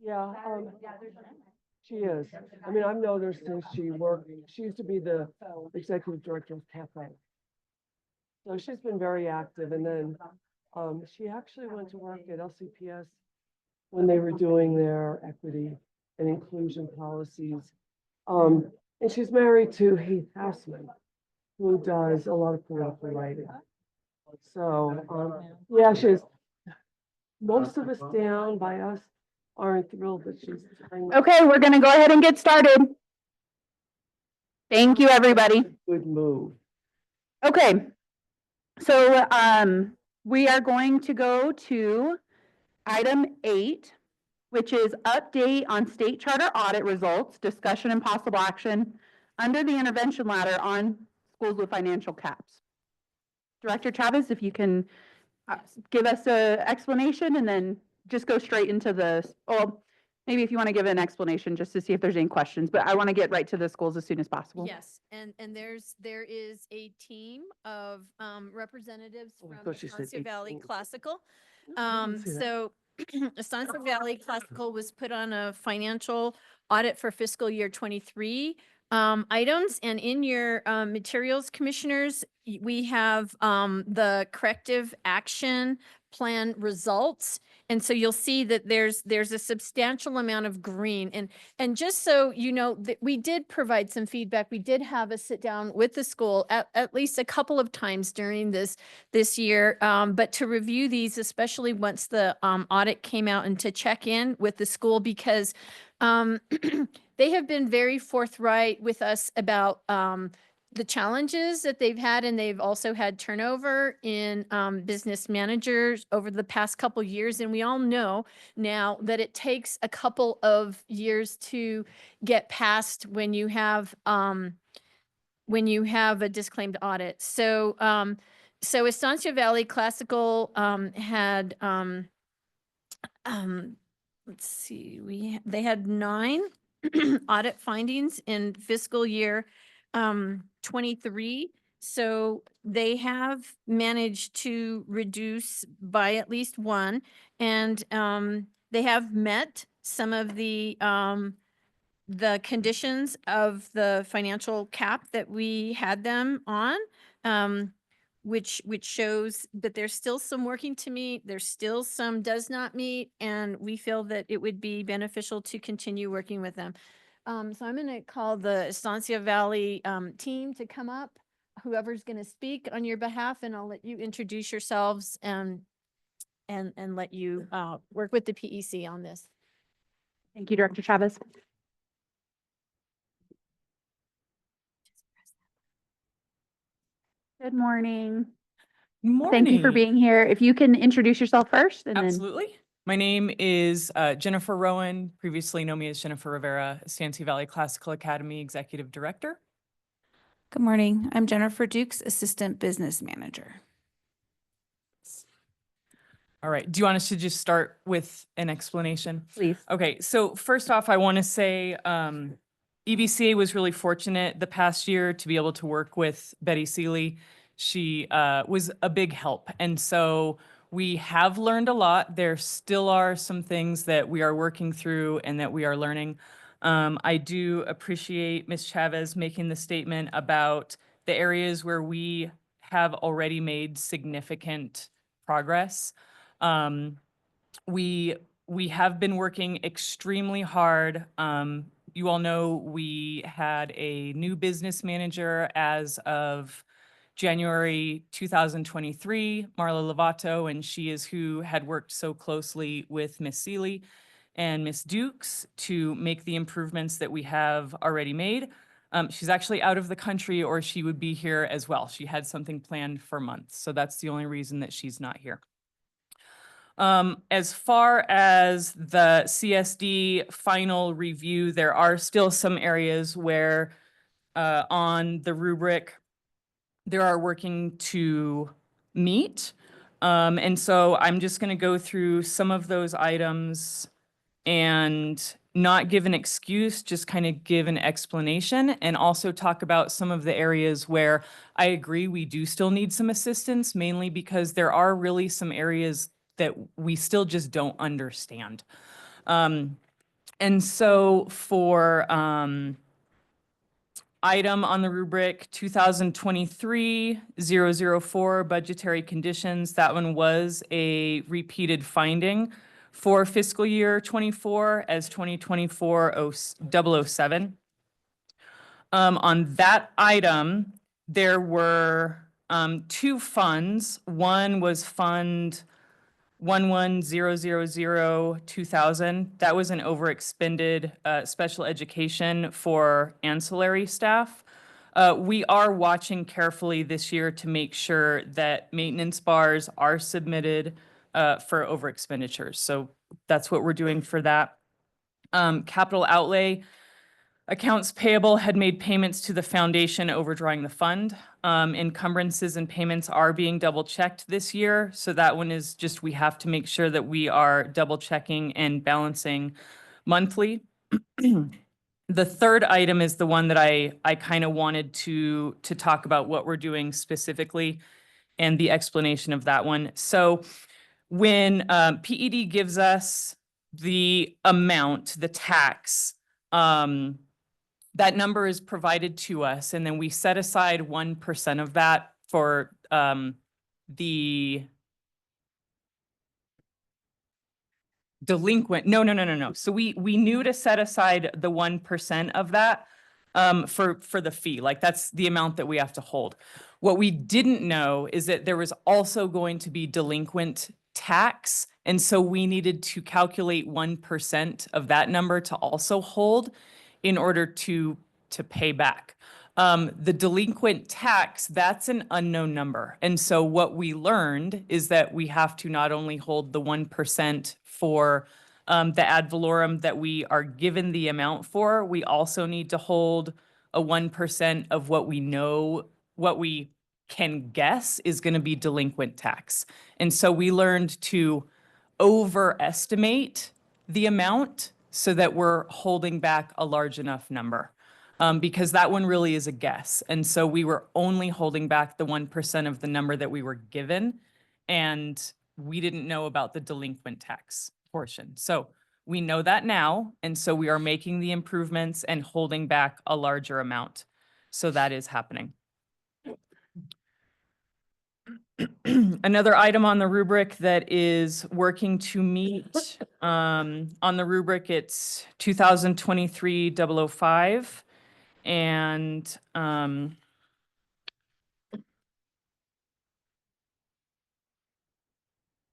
Yeah, she is. I mean, I've known her since she used to be the executive director of Cafe. So she's been very active, and then, she actually went to work at LCPS when they were doing their equity and inclusion policies. And she's married to Heath Houseman, who does a lot of political writing. So, yeah, she's, most of us down by us aren't thrilled that she's. Okay, we're going to go ahead and get started. Thank you, everybody. Good move. Okay. So, we are going to go to item 8, which is update on state charter audit results, discussion and possible action under the intervention ladder on schools with financial caps. Director Chavez, if you can give us a explanation and then just go straight into the, well, maybe if you want to give an explanation just to see if there's any questions, but I want to get right to the schools as soon as possible. Yes, and there is a team of representatives Oh, I from thought she said Estancia Valley 18. Classical. I didn't see that. So Estancia Valley Classical was put on a financial audit for fiscal year 23 items, and in your materials, commissioners, we have the corrective action plan results. And so you'll see that there's a substantial amount of green. And just so you know, that we did provide some feedback. We did have a sit down with the school at least a couple of times during this year. But to review these, especially once the audit came out, and to check in with the school, because they have been very forthright with us about the challenges that they've had, and they've also had turnover in business managers over the past couple years. And we all know now that it takes a couple of years to get past when you have a disclaimed audit. So so Estancia Valley Classical had let's see, they had 9 audit findings in fiscal year 23. So they have managed to reduce by at least 1, and they have met some of the conditions of the financial cap that we had them on. Which shows that there's still some working to meet, there's still some does not meet, and we feel that it would be beneficial to continue working with them. So I'm going to call the Estancia Valley team to come up, whoever's going to speak on your behalf, and I'll let you introduce yourselves and let you work with the PEC on this. Thank you, Director Chavez. Good morning. Thank you for being here. If you can introduce yourself first and Absolutely. My name is Jennifer Rowan, previously known me as Jennifer Rivera, Estancia Valley Classical Academy Executive Director. Good morning. I'm Jennifer Dukes, Assistant Business Manager. All right. Do you want us to just start with an explanation? Please. Okay. So first off, I want to say EBCA was really fortunate the past year to be able to work with Betty Seeley. She was a big help. And so we have learned a lot. There still are some things that we are working through and that we are learning. I do appreciate Ms. Chavez making the statement about the areas where we have already made significant progress. We have been working extremely hard. You all know we had a new business manager as of January 2023, Marla Lovato, and she is who had worked so closely with Miss Seeley and Miss Dukes to make the improvements that we have already made. She's actually out of the country, or she would be here as well. She had something planned for months, so that's the only reason that she's not here. As far as the CSD final review, there are still some areas where on the rubric, there are working to meet. And so I'm just going to go through some of those items and not give an excuse, just kind of give an explanation, and also talk about some of the areas where I agree we do still need some assistance, mainly because there are really some areas that we still just don't understand. And so for item on the rubric 2023-004 budgetary conditions, that one was a repeated finding for fiscal year 24 as 2024-007. On that item, there were 2 funds. One was Fund 1100002000. That was an overexpended special education for ancillary staff. We are watching carefully this year to make sure that maintenance bars are submitted for over expenditures. So that's what we're doing for that. Capital outlay. Accounts payable had made payments to the foundation overdrawing the fund. Encumbrances and payments are being double checked this year. So that one is just, we have to make sure that we are double checking and balancing monthly. The third item is the one that I kind of wanted to talk about what we're doing specifically and the explanation of that one. So when PED gives us the amount, the tax, that number is provided to us, and then we set aside 1% of that for the delinquent. No. So we knew to set aside the 1% of that for the fee. Like that's the amount that we have to hold. What we didn't know is that there was also going to be delinquent tax, and so we needed to calculate 1% of that number to also hold in order to pay back. The delinquent tax, that's an unknown number. And so what we learned is that we have to not only hold the 1% for the ad valorem that we are given the amount for, we also need to hold a 1% of what we know, what we can guess is going to be delinquent tax. And so we learned to overestimate the amount so that we're holding back a large enough number. Because that one really is a guess. And so we were only holding back the 1% of the number that we were given, and we didn't know about the delinquent tax portion. So we know that now, and so we are making the improvements and holding back a larger amount. So that is happening. Another item on the rubric that is working to meet, on the rubric, it's 2023-005. And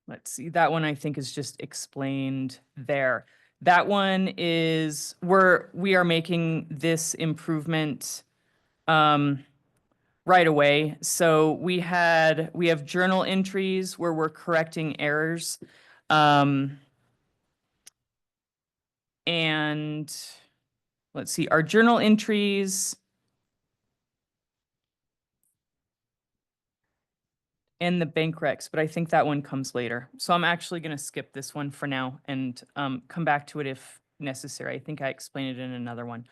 let's see, that one I think is just explained there. That one is, we are making this improvement right away. So we have journal entries where we're correcting errors. And let's see, our journal entries and the bank recs, but I think that one comes later. So I'm actually going to skip this one for now and come back to it if necessary. I think I explained it in another one.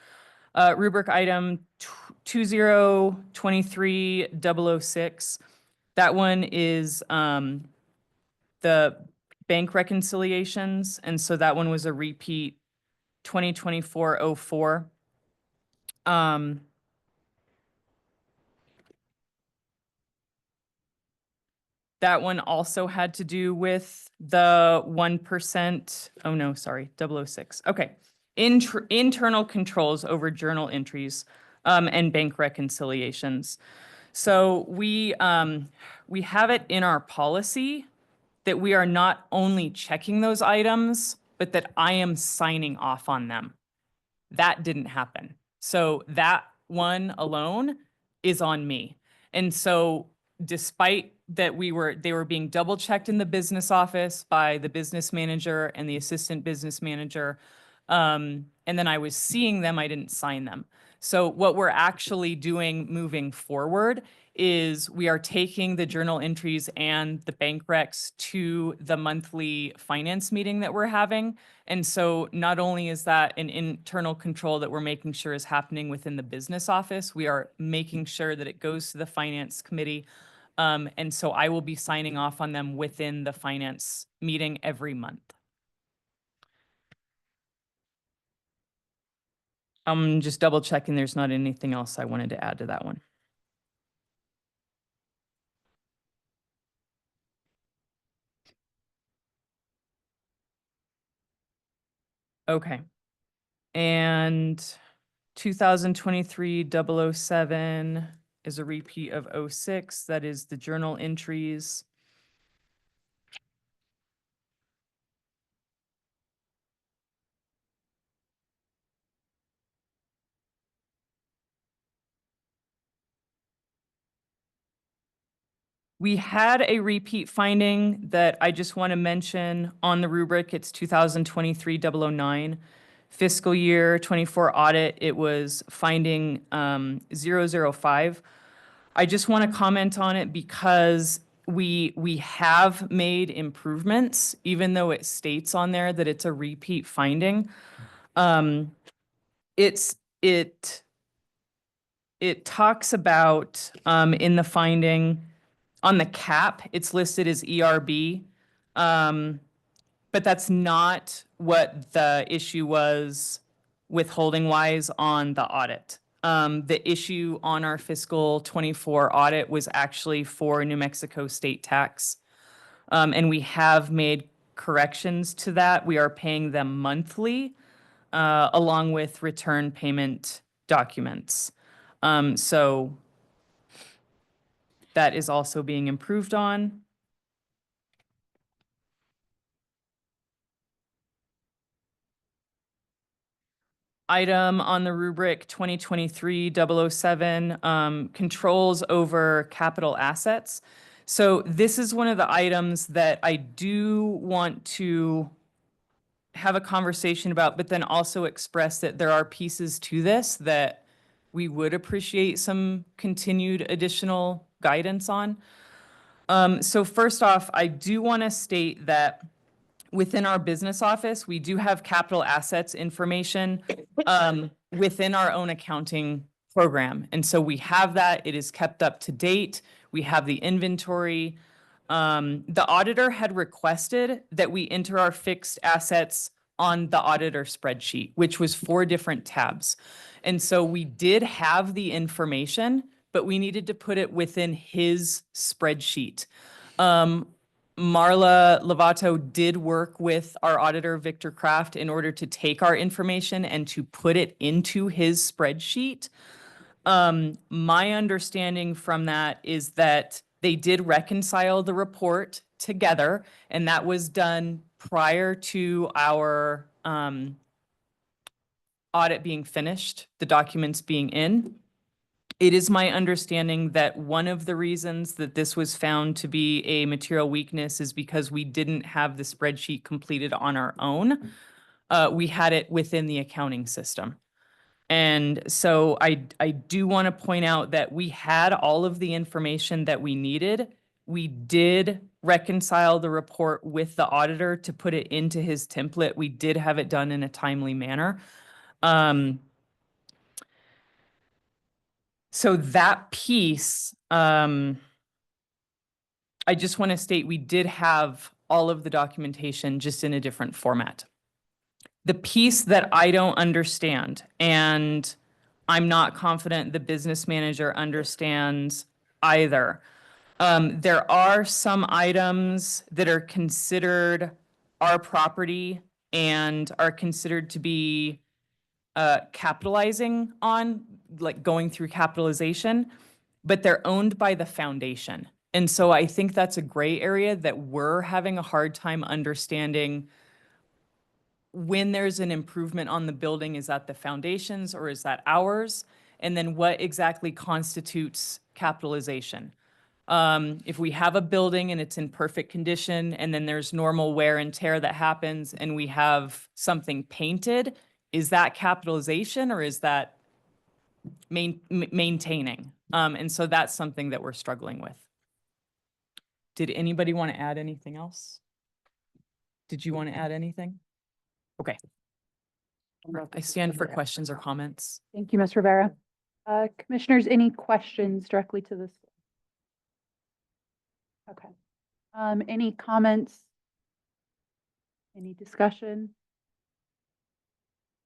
Rubric item 2023-006. That one is the bank reconciliations. And so that one was a repeat 2024-04. That one also had to do with the 1%. Oh no, sorry, 006. Okay. Internal controls over journal entries and bank reconciliations. So we have it in our policy that we are not only checking those items, but that I am signing off on them. That didn't happen. So that one alone is on me. And so despite that they were being double checked in the business office by the business manager and the assistant business manager, and then I was seeing them, I didn't sign them. So what we're actually doing moving forward is we are taking the journal entries and the bank recs to the monthly finance meeting that we're having. And so not only is that an internal control that we're making sure is happening within the business office, we are making sure that it goes to the finance committee. And so I will be signing off on them within the finance meeting every month. I'm just double checking there's not anything else I wanted to add to that one. Okay. And 2023-007 is a repeat of 06. That is the journal entries. We had a repeat finding that I just want to mention on the rubric. It's 2023-009. fiscal year 24 audit, it was finding 005. I just want to comment on it because we have made improvements, even though it states on there that it's a repeat finding. It talks about in the finding on the cap, it's listed as ERB. But that's not what the issue was withholding wise on the audit. The issue on our fiscal 24 audit was actually for New Mexico state tax. And we have made corrections to that. We are paying them monthly, along with return payment documents. So that is also being improved on. Item on the rubric 2023-007, controls over capital assets. So this is one of the items that I do want to have a conversation about, but then also express that there are pieces to this that we would appreciate some continued additional guidance on. So first off, I do want to state that within our business office, we do have capital assets information within our own accounting program. And so we have that. It is kept up to date. We have the inventory. The auditor had requested that we enter our fixed assets on the auditor spreadsheet, which was 4 different tabs. And so we did have the information, but we needed to put it within his spreadsheet. Marla Lovato did work with our auditor, Victor Kraft, in order to take our information and to put it into his spreadsheet. My understanding from that is that they did reconcile the report together, and that was done prior to our audit being finished, the documents being in. It is my understanding that one of the reasons that this was found to be a material weakness is because we didn't have the spreadsheet completed on our own. We had it within the accounting system. And so I do want to point out that we had all of the information that we needed. We did reconcile the report with the auditor to put it into his template. We did have it done in a timely manner. So that piece, I just want to state we did have all of the documentation just in a different format. The piece that I don't understand, and I'm not confident the business manager understands either. There are some items that are considered our property and are considered to be capitalizing on, like going through capitalization, but they're owned by the foundation. And so I think that's a gray area that we're having a hard time understanding. When there's an improvement on the building, is that the foundations or is that ours? And then what exactly constitutes capitalization? If we have a building and it's in perfect condition and then there's normal wear and tear that happens and we have something painted, is that capitalization or is that maintaining? And so that's something that we're struggling with. Did anybody want to add anything else? Did you want to add anything? Okay. I stand for questions or comments. Thank you, Ms. Rivera. Commissioners, any questions directly to this? Okay. Any comments? Any discussion?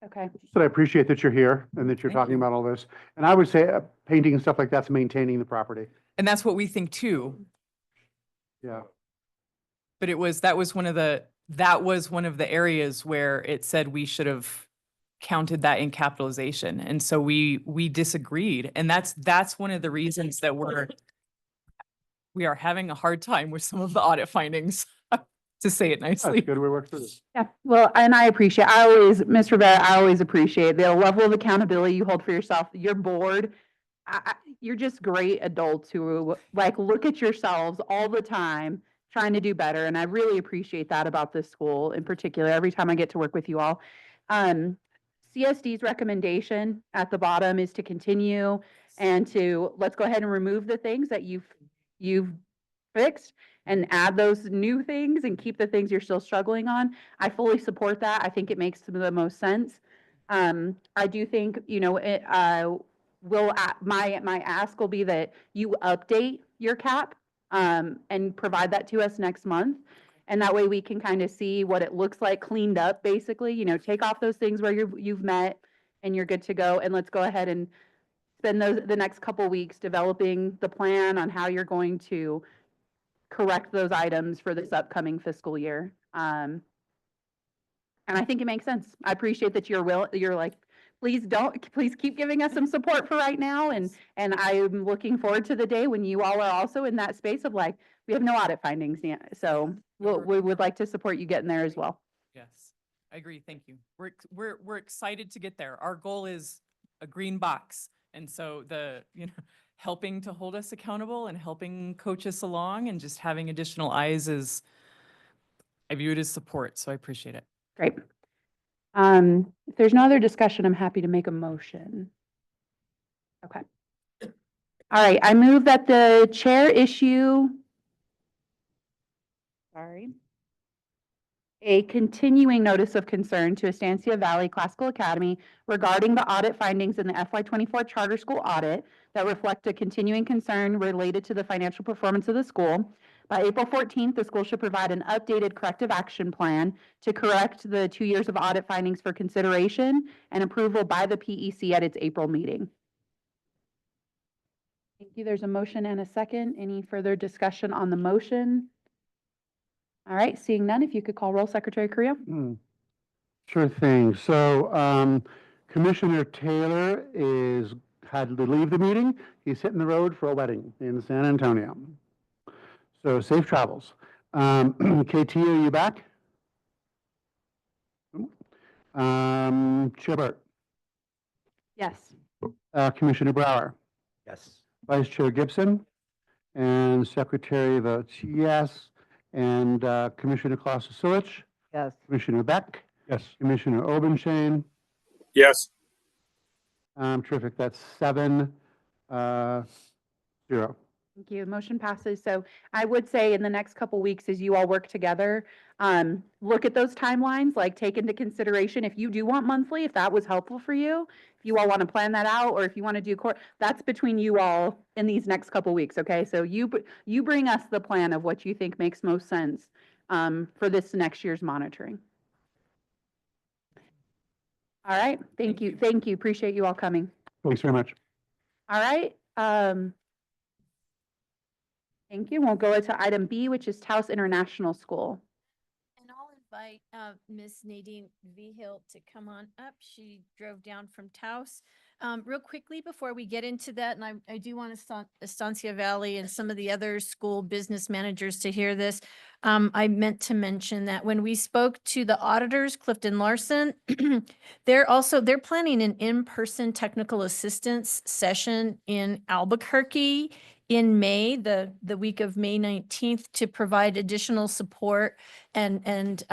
Okay. But I appreciate that you're here and that you're Thank talking you. about all this. And I would say painting and stuff like that's maintaining the property. And that's what we think too. Yeah. But that was one of the areas where it said we should have counted that in capitalization. And so we disagreed. And that's one of the reasons that we are having a hard time with some of the audit findings, to say it nicely. That's good. We worked through this. Yeah, well, and Ms. Rivera, I always appreciate the level of accountability you hold for yourself, your board. You're just great adults who like look at yourselves all the time trying to do better. And I really appreciate that about this school in particular, every time I get to work with you all. CSD's recommendation at the bottom is to continue and to, let's go ahead and remove the things that you've fixed and add those new things and keep the things you're still struggling on. I fully support that. I think it makes the most sense. I do think, you know, my ask will be that you update your cap, and provide that to us next month. And that way we can kind of see what it looks like cleaned up, basically, you know, take off those things where you've met and you're good to go. And let's go ahead and spend the next couple weeks developing the plan on how you're going to correct those items for this upcoming fiscal year. And I think it makes sense. I appreciate that you're like, please keep giving us some support for right now. And I'm looking forward to the day when you all are also in that space of like, we have no audit findings yet. So we would like to support you getting there as well. Yes, I agree. Thank you. We're excited to get there. Our goal is a green box. And so helping to hold us accountable and helping coach us along and just having additional eyes I view it as support. So I appreciate it. Great. If there's no other discussion, I'm happy to make a motion. Okay. All right, I move that the chair issue, a continuing notice of concern to Estancia Valley Classical Academy regarding the audit findings in the FY24 charter school audit that reflect a continuing concern related to the financial performance of the school. By April 14th, the school should provide an updated corrective action plan to correct the 2 years of audit findings for consideration and approval by the PEC at its April meeting. Thank you. There's a motion and a second. Any further discussion on the motion? All right, seeing none, if you could call roll, Secretary Creel. Sure thing. So Commissioner Taylor had to leave the meeting. He's hitting the road for a wedding in San Antonio. So safe travels. KT, are you back? Chair Burt. Yes. Commissioner Brower. Yes. Vice Chair Gibson. And Secretary votes yes. And Commissioner Klaus-Silich. Yes. Commissioner Beck. Yes. Commissioner Obenshain. Yes. Terrific. That's 7-0. Thank you. Motion passes. So I would say in the next couple weeks, as you all work together, look at those timelines, like take into consideration if you do want monthly, if that was helpful for you, if you all want to plan that out, or if you want to do that's between you all in these next couple weeks. Okay. So you bring us the plan of what you think makes most sense for this next year's monitoring. All right. Thank you. Thank you. Appreciate you all coming. Thanks very much. All right. Thank you. We'll go to item B, which is Taos International School. And I'll invite Miss Nadine Vigil to come on up. She drove down from Taos. Real quickly before we get into that, and I do want Estancia Valley and some of the other school business managers to hear this. I meant to mention that when we spoke to the auditors, Clifton Larson, they're planning an in-person technical assistance session in Albuquerque in May, the week of May 19th, to provide additional support and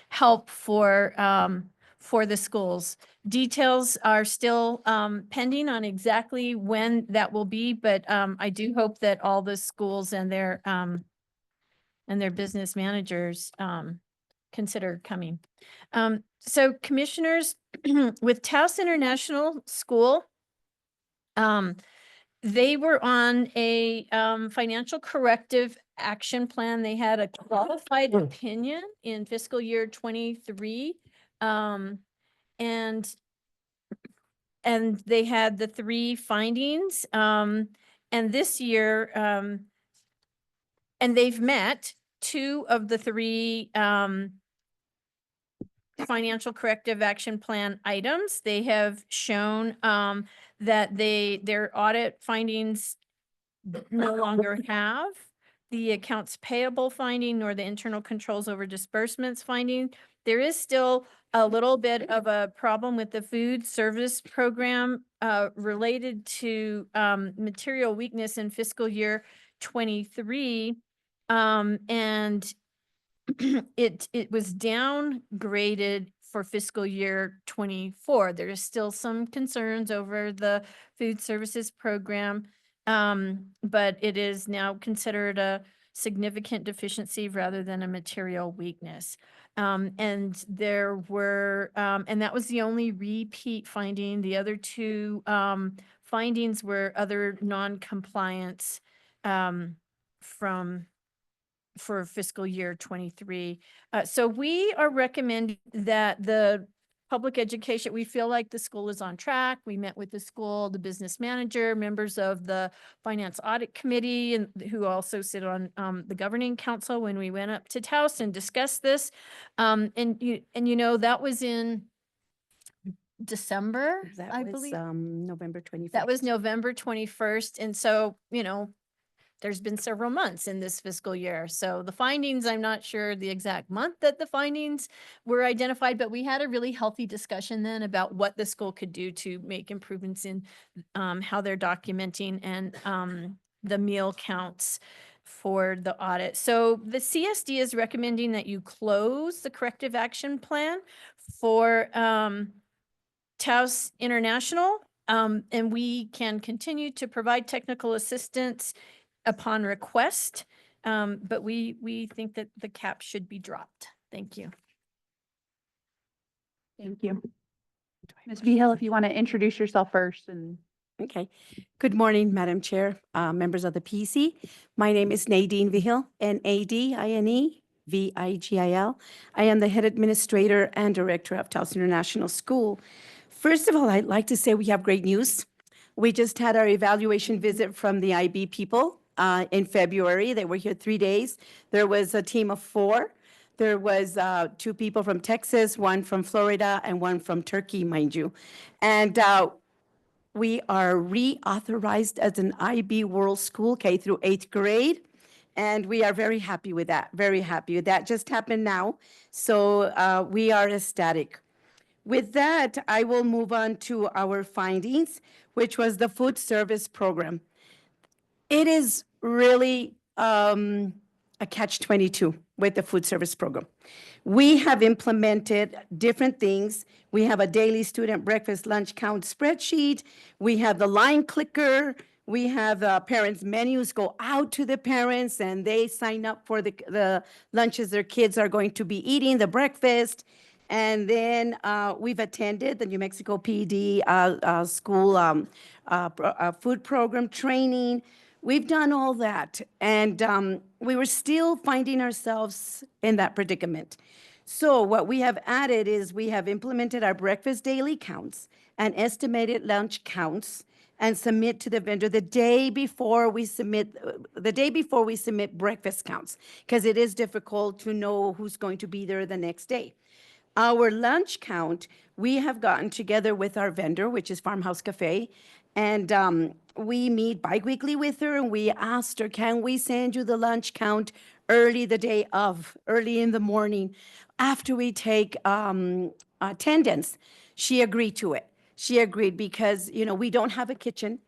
help for the schools. Details are still pending on exactly when that will be, but I do hope that all the schools and their business managers consider coming. So commissioners, with Taos International School, they were on a financial corrective action plan. They had a qualified opinion in fiscal year 23. And they had the 3 findings. And this year, and they've met 2 of the 3 financial corrective action plan items. They have shown that their audit findings no longer have the accounts payable finding nor the internal controls over disbursements finding. There is still a little bit of a problem with the food service program related to material weakness in fiscal year 23. And it was downgraded for fiscal year 24. There's still some concerns over the food services program. But it is now considered a significant deficiency rather than a material weakness. And there were, and that was the only repeat finding. The other two, findings were other non-compliance, for fiscal year 23. So we are recommending that the public education, we feel like the school is on track. We met with the school, the business manager, members of the finance audit committee, and who also sit on the governing council when we went up to Taos and discussed this. And you know, that was in December, I believe. November 21st. That was November 21st. And so, you know, there's been several months in this fiscal year. So the findings, I'm not sure the exact month that the findings were identified, but we had a really healthy discussion then about what the school could do to make improvements in how they're documenting and the meal counts for the audit. So the CSD is recommending that you close the corrective action plan for Taos International, and we can continue to provide technical assistance upon request, but we think that the cap should be dropped. Thank you. Thank you. Ms. Vihil, if you want to introduce yourself first and. Okay. Good morning, Madam Chair, members of the PEC. My name is Nadine Vihil, Nadine Vigil. I am the head administrator and director of Taos International School. First of all, I'd like to say we have great news. We just had our evaluation visit from the IB people in February. They were here 3 days. There was a team of 4. There was 2 people from Texas, 1 from Florida, and 1 from Turkey, mind you. And we are reauthorized as an IB World School, K through 8th grade. And we are very happy with that, very happy. That just happened now. So we are ecstatic. With that, I will move on to our findings, which was the food service program. It is really a catch-22 with the food service program. We have implemented different things. We have a daily student breakfast lunch count spreadsheet. We have the line clicker. We have parents' menus go out to the parents and they sign up for the lunches their kids are going to be eating, the breakfast. And then we've attended the New Mexico PD school food program training. We've done all that. And we were still finding ourselves in that predicament. So what we have added is we have implemented our breakfast daily counts and estimated lunch counts and submit to the vendor the day before we submit breakfast counts, because it is difficult to know who's going to be there the next day. Our lunch count, we have gotten together with our vendor, which is Farmhouse Cafe, and we meet biweekly with her, and we asked her, can we send you the lunch count early in the morning, after we take attendance? She agreed to it. She agreed because, you know, we don't have a kitchen.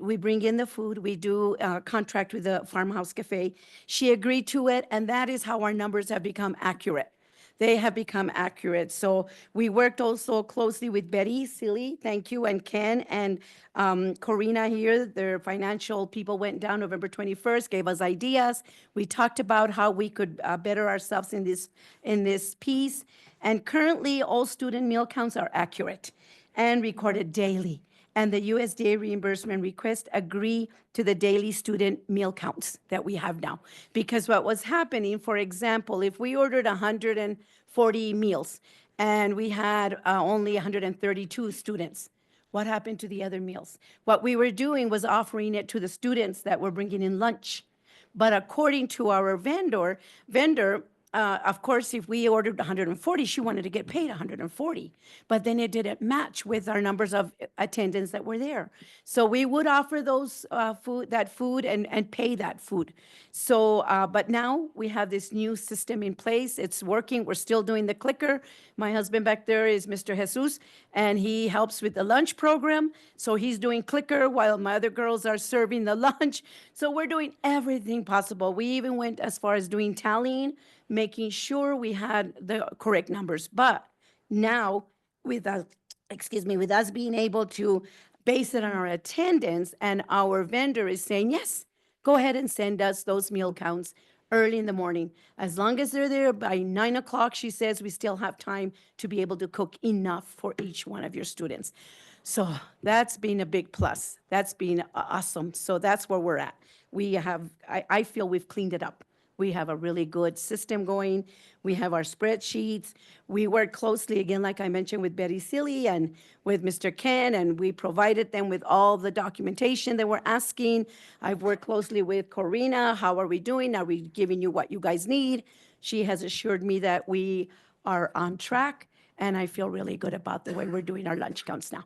We bring in the food. We do contract with the Farmhouse Cafe. She agreed to it, and that is how our numbers have become accurate. They have become accurate. So we worked also closely with Betty, Silly, thank you, and Ken, and Corina here. Their financial people went down November 21st, gave us ideas. We talked about how we could better ourselves in this piece. And currently, all student meal counts are accurate and recorded daily. And the USDA reimbursement request agree to the daily student meal counts that we have now. Because what was happening, for example, if we ordered 140 meals and we had only 132 students, what happened to the other meals? What we were doing was offering it to the students that were bringing in lunch. But according to our vendor, of course, if we ordered 140, she wanted to get paid 140. But then it didn't match with our numbers of attendance that were there. So we would offer those food and pay that food. So, but now we have this new system in place. It's working. We're still doing the clicker. My husband back there is Mr. Jesus, and he helps with the lunch program. So he's doing clicker while my other girls are serving the lunch. So we're doing everything possible. We even went as far as doing tallying making sure we had the correct numbers. But now with us, with us being able to base it on our attendance, and our vendor is saying, yes, go ahead and send us those meal counts early in the morning. As long as they're there by 9 o'clock, she says, we still have time to be able to cook enough for each one of your students. So that's been a big plus. That's been awesome. So that's where we're at. We have, I feel we've cleaned it up. We have a really good system going. We have our spreadsheets. We work closely, again, like I mentioned, with Betty Seeley and with Mr. Ken, and we provided them with all the documentation they were asking. I've worked closely with Corina. How are we doing? Are we giving you what you guys need? She has assured me that we are on track, and I feel really good about the way we're doing our lunch counts now.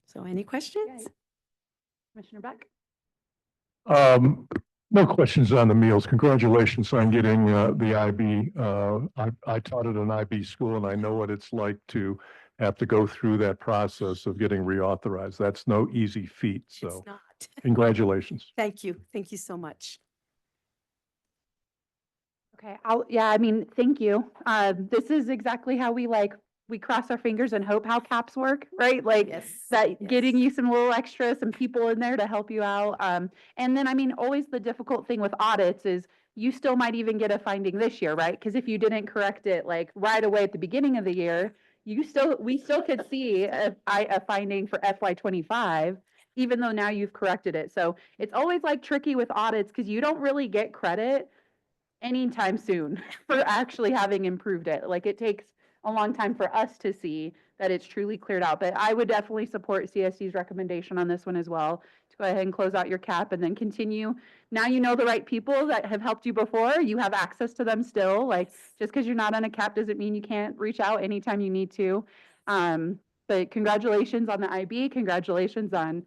So any questions? Commissioner Beck? No questions on the meals. Congratulations on getting the IB. I taught at an IB school and I know what it's like to have to go through that process of getting reauthorized. That's no easy feat. So It's not. congratulations. Thank you. Thank you so much. Okay, thank you. This is exactly how we cross our fingers and hope how caps work, right? Like Yes, that, getting yes. you some little extra, some people in there to help you out. And then, always the difficult thing with audits is you still might even get a finding this year, right? Because if you didn't correct it like right away at the beginning of the year, we still could see a finding for FY '25, even though now you've corrected it. So it's always like tricky with audits because you don't really get credit anytime soon for actually having improved it. Like it takes a long time for us to see that it's truly cleared out. But I would definitely support CSD's recommendation on this one as well, to go ahead and close out your cap and then continue. Now you know the right people that have helped you before. You have access to them still. Like just because you're not on a cap doesn't mean you can't reach out anytime you need to. But congratulations on the IB. Congratulations on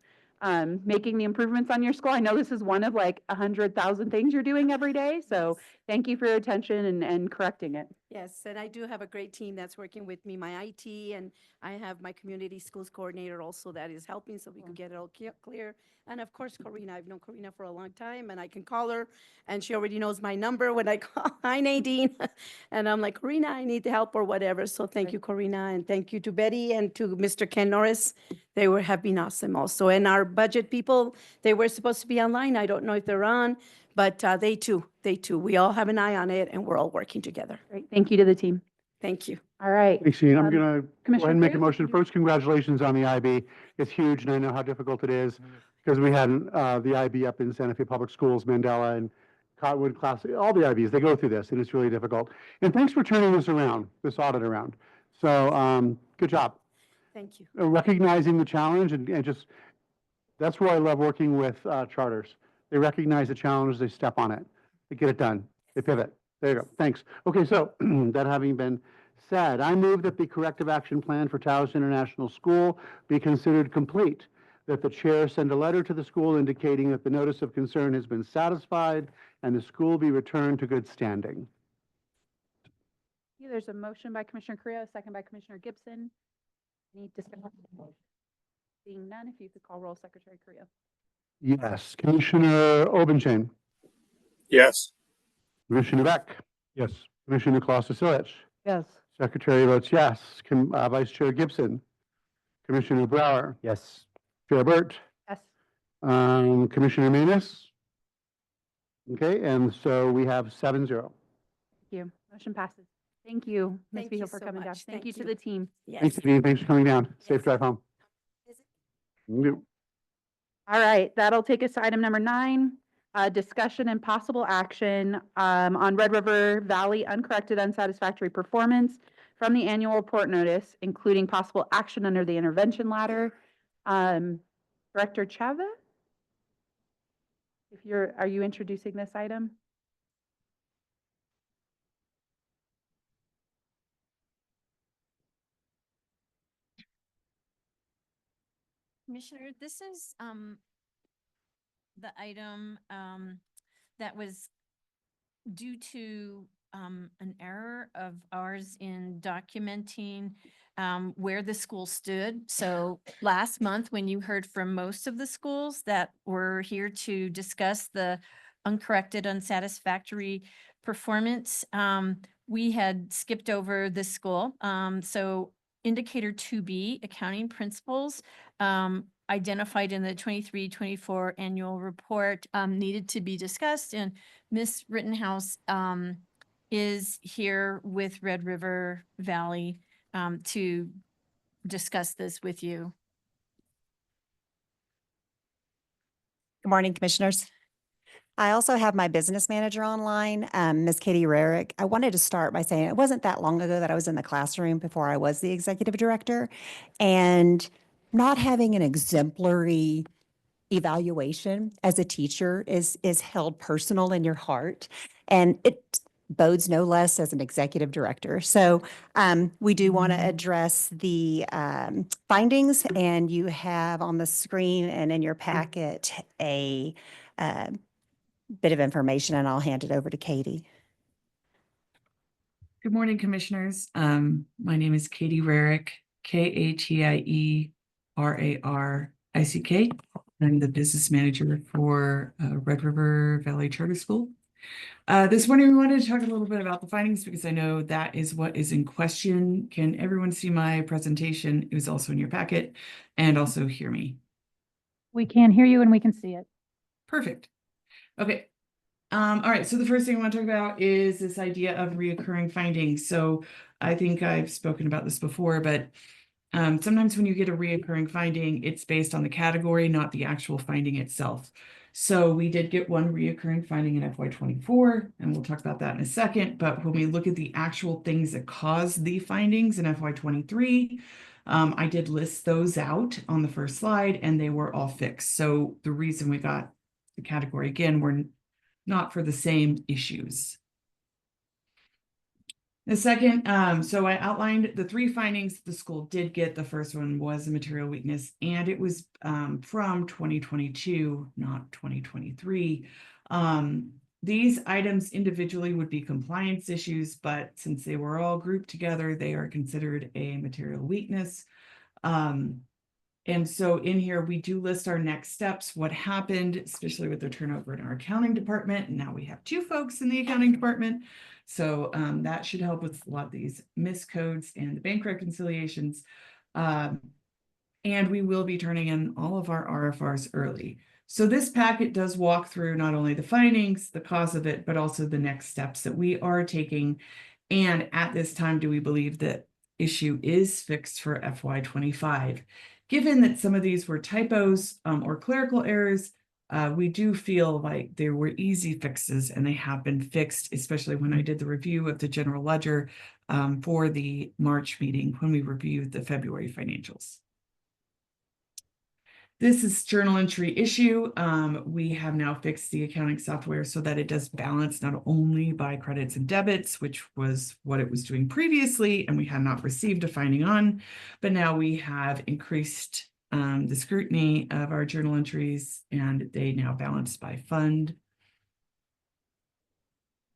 making the improvements on your school. I know this is one of like 100,000 things you're doing every day. So thank you for your attention and correcting it. Yes, and I do have a great team that's working with me, my IT, and I have my community schools coordinator also that is helping so we could get it all clear. And of course, Corina, I've known Corina for a long time and I can call her and she already knows my number when I call, hi Nadine. And I'm like, Corina, I need help or whatever. So thank you, Corina, and thank you to Betty and to Mr. Ken Norris. They have been awesome also. And our budget people, they were supposed to be online. I don't know if they're on, but they too. We all have an eye on it and we're all working together. Great. Thank you to the team. Thank you. All right. Thanks, Ian. I'm Um, going to go Commissioner ahead and make a Cruz, motion. did you- First, congratulations on the IB. It's huge, and I know how difficult it is because we had the IB up in Santa Fe Public Schools, Mandela and Cottonwood class, all the IBs, they go through this, and it's really difficult. And thanks for turning this around, this audit around. So good job. Thank you. Recognizing the challenge and just, that's where I love working with charters. They recognize the challenge, they step on it, they get it done, they pivot. There you go. Thanks. Okay, so that having been said, I move that the corrective action plan for Taos International School be considered complete, that the chair send a letter to the school indicating that the notice of concern has been satisfied and the school be returned to good standing. There's a motion by Commissioner Creo, a second by Commissioner Gibson. Any discussion? Seeing none, if you could call roll, Secretary Creo. Yes. Commissioner Obenchain. Yes. Commissioner Beck. Yes. Commissioner Kloster-Silich. Yes. Secretary votes yes. Vice Chair Gibson. Commissioner Brower. Yes. Chair Burt. Yes. Commissioner Manus. Okay, and so we have 7-0. Thank you. Motion passes. Thank you, Ms. Thank Beal, you for so coming down. much. Thank you Thank to you. the team. Thanks, Yes. Dean. Thanks for coming down. Safe Yes. drive home. Yep. All right, that'll take us to item number 9, discussion and possible action on Red River Valley uncorrected unsatisfactory performance from the annual report notice, including possible action under the intervention ladder. Director Chavez? Are you introducing this item? Commissioner, this is the item that was due to an error of ours in documenting where the school stood. So last month, when you heard from most of the schools that were here to discuss the uncorrected, unsatisfactory performance, we had skipped over this school. So indicator 2B, accounting principles, identified in the 23-24 annual report, needed to be discussed, and Ms. Rittenhouse is here with Red River Valley to discuss this with you. Good morning, Commissioners. I also have my business manager online, Ms. Katie Rarick. I wanted to start by saying it wasn't that long ago that I was in the classroom before I was the executive director, and not having an exemplary evaluation as a teacher is held personal in your heart, and it bodes no less as an executive director. So we do want to address the findings, and you have on the screen and in your packet a bit of information, and I'll hand it over to Katie. Good morning, Commissioners. My name is Katie Rarick, Katie Rarick. I'm the business manager for Red River Valley Charter School. This morning, we wanted to talk a little bit about the findings because I know that is what is in question. Can everyone see my presentation? It was also in your packet, and also hear me. We can hear you and we can see it. Perfect. Okay. All right. So the first thing I want to talk about is this idea of reoccurring findings. So I think I've spoken about this before, but sometimes when you get a reoccurring finding, it's based on the category, not the actual finding itself. So we did get one reoccurring finding in FY24, and we'll talk about that in a second. But when we look at the actual things that caused the findings in FY23, I did list those out on the first slide, and they were all fixed. So the reason we got the category again were not for the same issues. The second, so I outlined the three findings the school did get. The first one was a material weakness, and it was from 2022, not 2023. These items individually would be compliance issues, but since they were all grouped together, they are considered a material weakness. And so in here, we do list our next steps, what happened, especially with the turnover in our accounting department. And now we have 2 folks in the accounting department. So that should help with a lot of these miscodes and the bank reconciliations. And we will be turning in all of our RFRs early. So this packet does walk through not only the findings, the cause of it, but also the next steps that we are taking. And at this time, do we believe that issue is fixed for FY25? Given that some of these were typos or clerical errors, we do feel like there were easy fixes and they have been fixed, especially when I did the review of the general ledger for the March meeting when we reviewed the February financials. This is journal entry issue. We have now fixed the accounting software so that it does balance not only by credits and debits, which was what it was doing previously, and we had not received a finding on, but now we have increased the scrutiny of our journal entries, and they now balance by fund.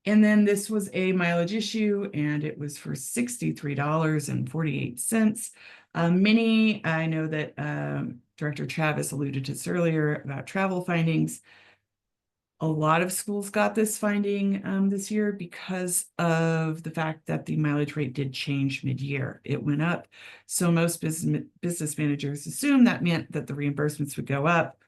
And then this was a mileage issue, and it was for $63.48. Many, I know that Director Travis alluded to this earlier about travel findings. A lot of schools got this finding this year because of the fact that the mileage rate did change mid-year. It went up. So most business managers assumed that meant that the reimbursements would go up.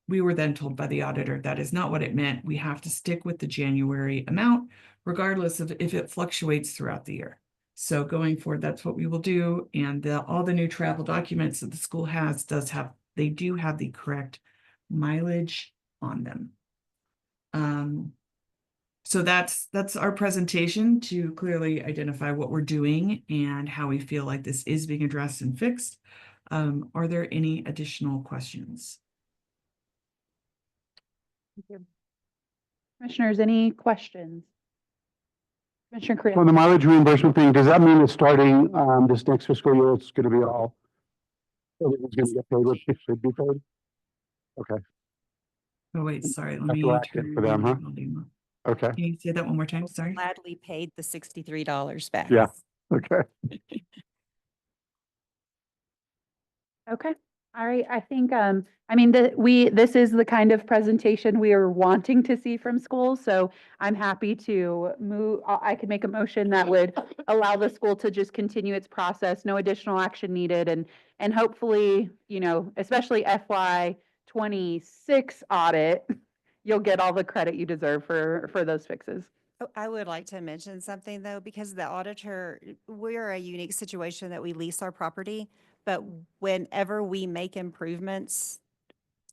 We were then told by the auditor that is not what it meant. We have to stick with the January amount, regardless of if it fluctuates throughout the year. So going forward, that's what we will do. And all the new travel documents that the school has they do have the correct mileage on them. So that's our presentation to clearly identify what we're doing and how we feel like this is being addressed and fixed. Are there any additional questions? Thank you. Commissioners, any questions? Commissioner Creel. On the mileage reimbursement thing, does that mean it's starting this next fiscal year, it's going to be all, everyone's going to get paid what it should be paid? Okay. Oh, wait, sorry. Let me Retroactive for them, huh? Okay. Can you say that one more time? Sorry. Gladly paid the $63 back. Yeah. Okay. Okay. All right, I think, I mean, this is the kind of presentation we are wanting to see from schools, so I'm happy to move, I could make a motion that would allow the school to just continue its process, no additional action needed, and hopefully, you know, especially FY 26 audit, you'll get all the credit you deserve for those fixes. Oh, I would like to mention something though, because the auditor, we're a unique situation that we lease our property, but whenever we make improvements,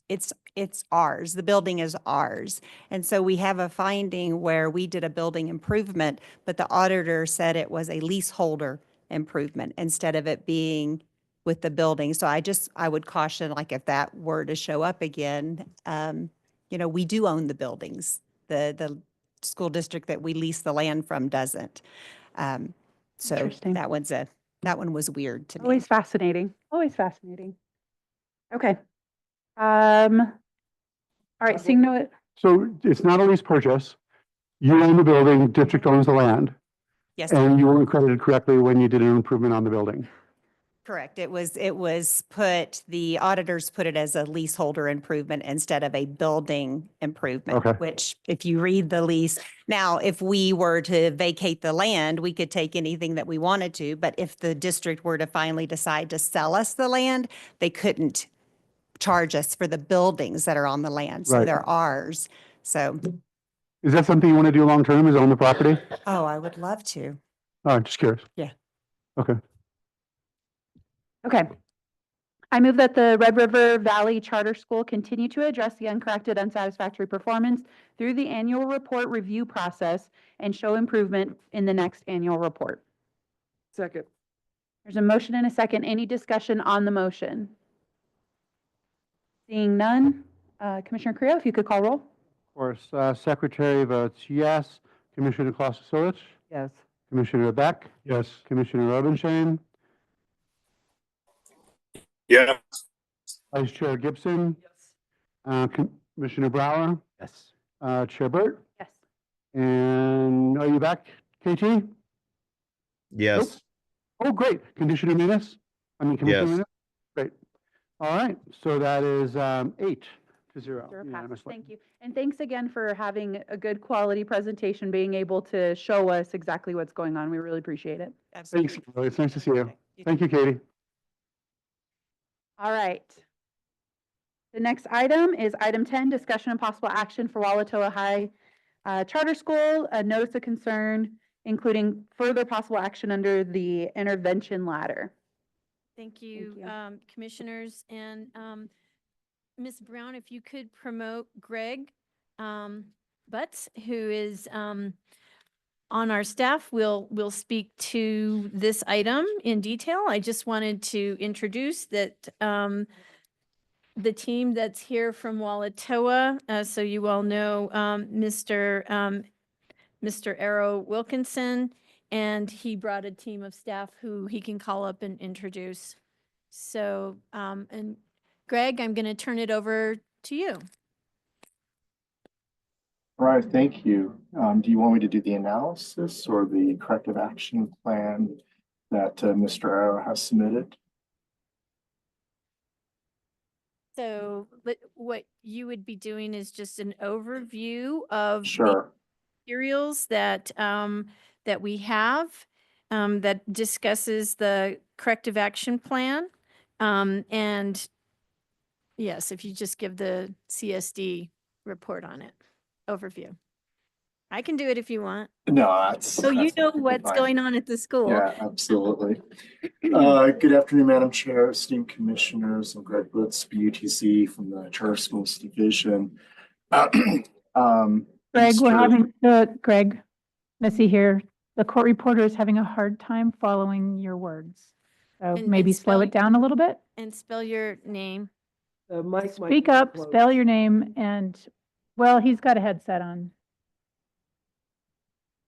it's ours. The building is ours. And so we have a finding where we did a building improvement, but the auditor said it was a leaseholder improvement instead of it being with the building. So I would caution, like if that were to show up again, you know, we do own the buildings. The school district that we lease the land from doesn't. So Interesting. that one was weird to me. Always fascinating, always fascinating. Okay. All right, seeing no, So it's not a lease purchase. You own the building, district owns the land. Yes. And you were credited correctly when you did an improvement on the building. Correct. It was the auditors put it as a leaseholder improvement instead of a building improvement. Okay. Which if you read the lease, now if we were to vacate the land, we could take anything that we wanted to, but if the district were to finally decide to sell us the land, they couldn't charge us for the buildings that are on the land. So Right. they're ours. So, Is that something you want to do long-term, is own the property? oh, I would love to. All right, just curious. Yeah. Okay. okay. I move that the Red River Valley Charter School continue to address the uncorrected, unsatisfactory performance through the annual report review process and show improvement in the next annual report. Second. There's a motion and a second. Any discussion on the motion? Seeing none, Commissioner Creo, if you could call roll. Of course, Secretary votes yes. Commissioner Kloster-Solich? Yes. Commissioner Beck? Yes. Commissioner Rubenstein? Yeah. Vice Chair Gibson? Yes. Commissioner Brower? Yes. Chair Burt? Yes. And are you back, KT? Yes. Oh, great. Commissioner Menace? Commissioner Yes. Menace? Great. All right, so that is 8-0. Zero passes. unanimously. Thank you. And thanks again for having a good quality presentation, being able to show us exactly what's going on. We really appreciate it. Thanks, Lily. It's nice to see you. Thank you, Katie. All right. The next item is item 10, discussion and possible action for Walatoa High Charter School, a notice of concern, including further possible action under the intervention ladder. Thank you, you. commissioners. And Ms. Brown, if you could promote Greg Butts, who is on our staff, will speak to this item in detail. I just wanted to introduce that the team that's here from Walatoa, so you all know Mr. Arrow Wilkinson, and he brought a team of staff who he can call up and introduce. So, and Greg, I'm going to turn it over to you. All right, thank you. Do you want me to do the analysis or the corrective action plan that Mr. Arrow has submitted? So what you would be doing is just an overview of the Sure. materials that that we have that discusses the corrective action plan. And yes, if you just give the CSD report on it, overview. I can do it if you want. No, that's. So you that's know perfectly what's fine. going on at the school. Yeah, absolutely. Good afternoon, Madam Chair, esteemed commissioners. I'm Greg Butts, BUTC from the Charter Schools Division. Greg, we're having, Greg, Missy here. The court reporter is having a hard time following your words. So And maybe slow spell- it down a little bit. And spell your name. The mic might Speak be up, closed. spell your name, and, well, he's got a headset on.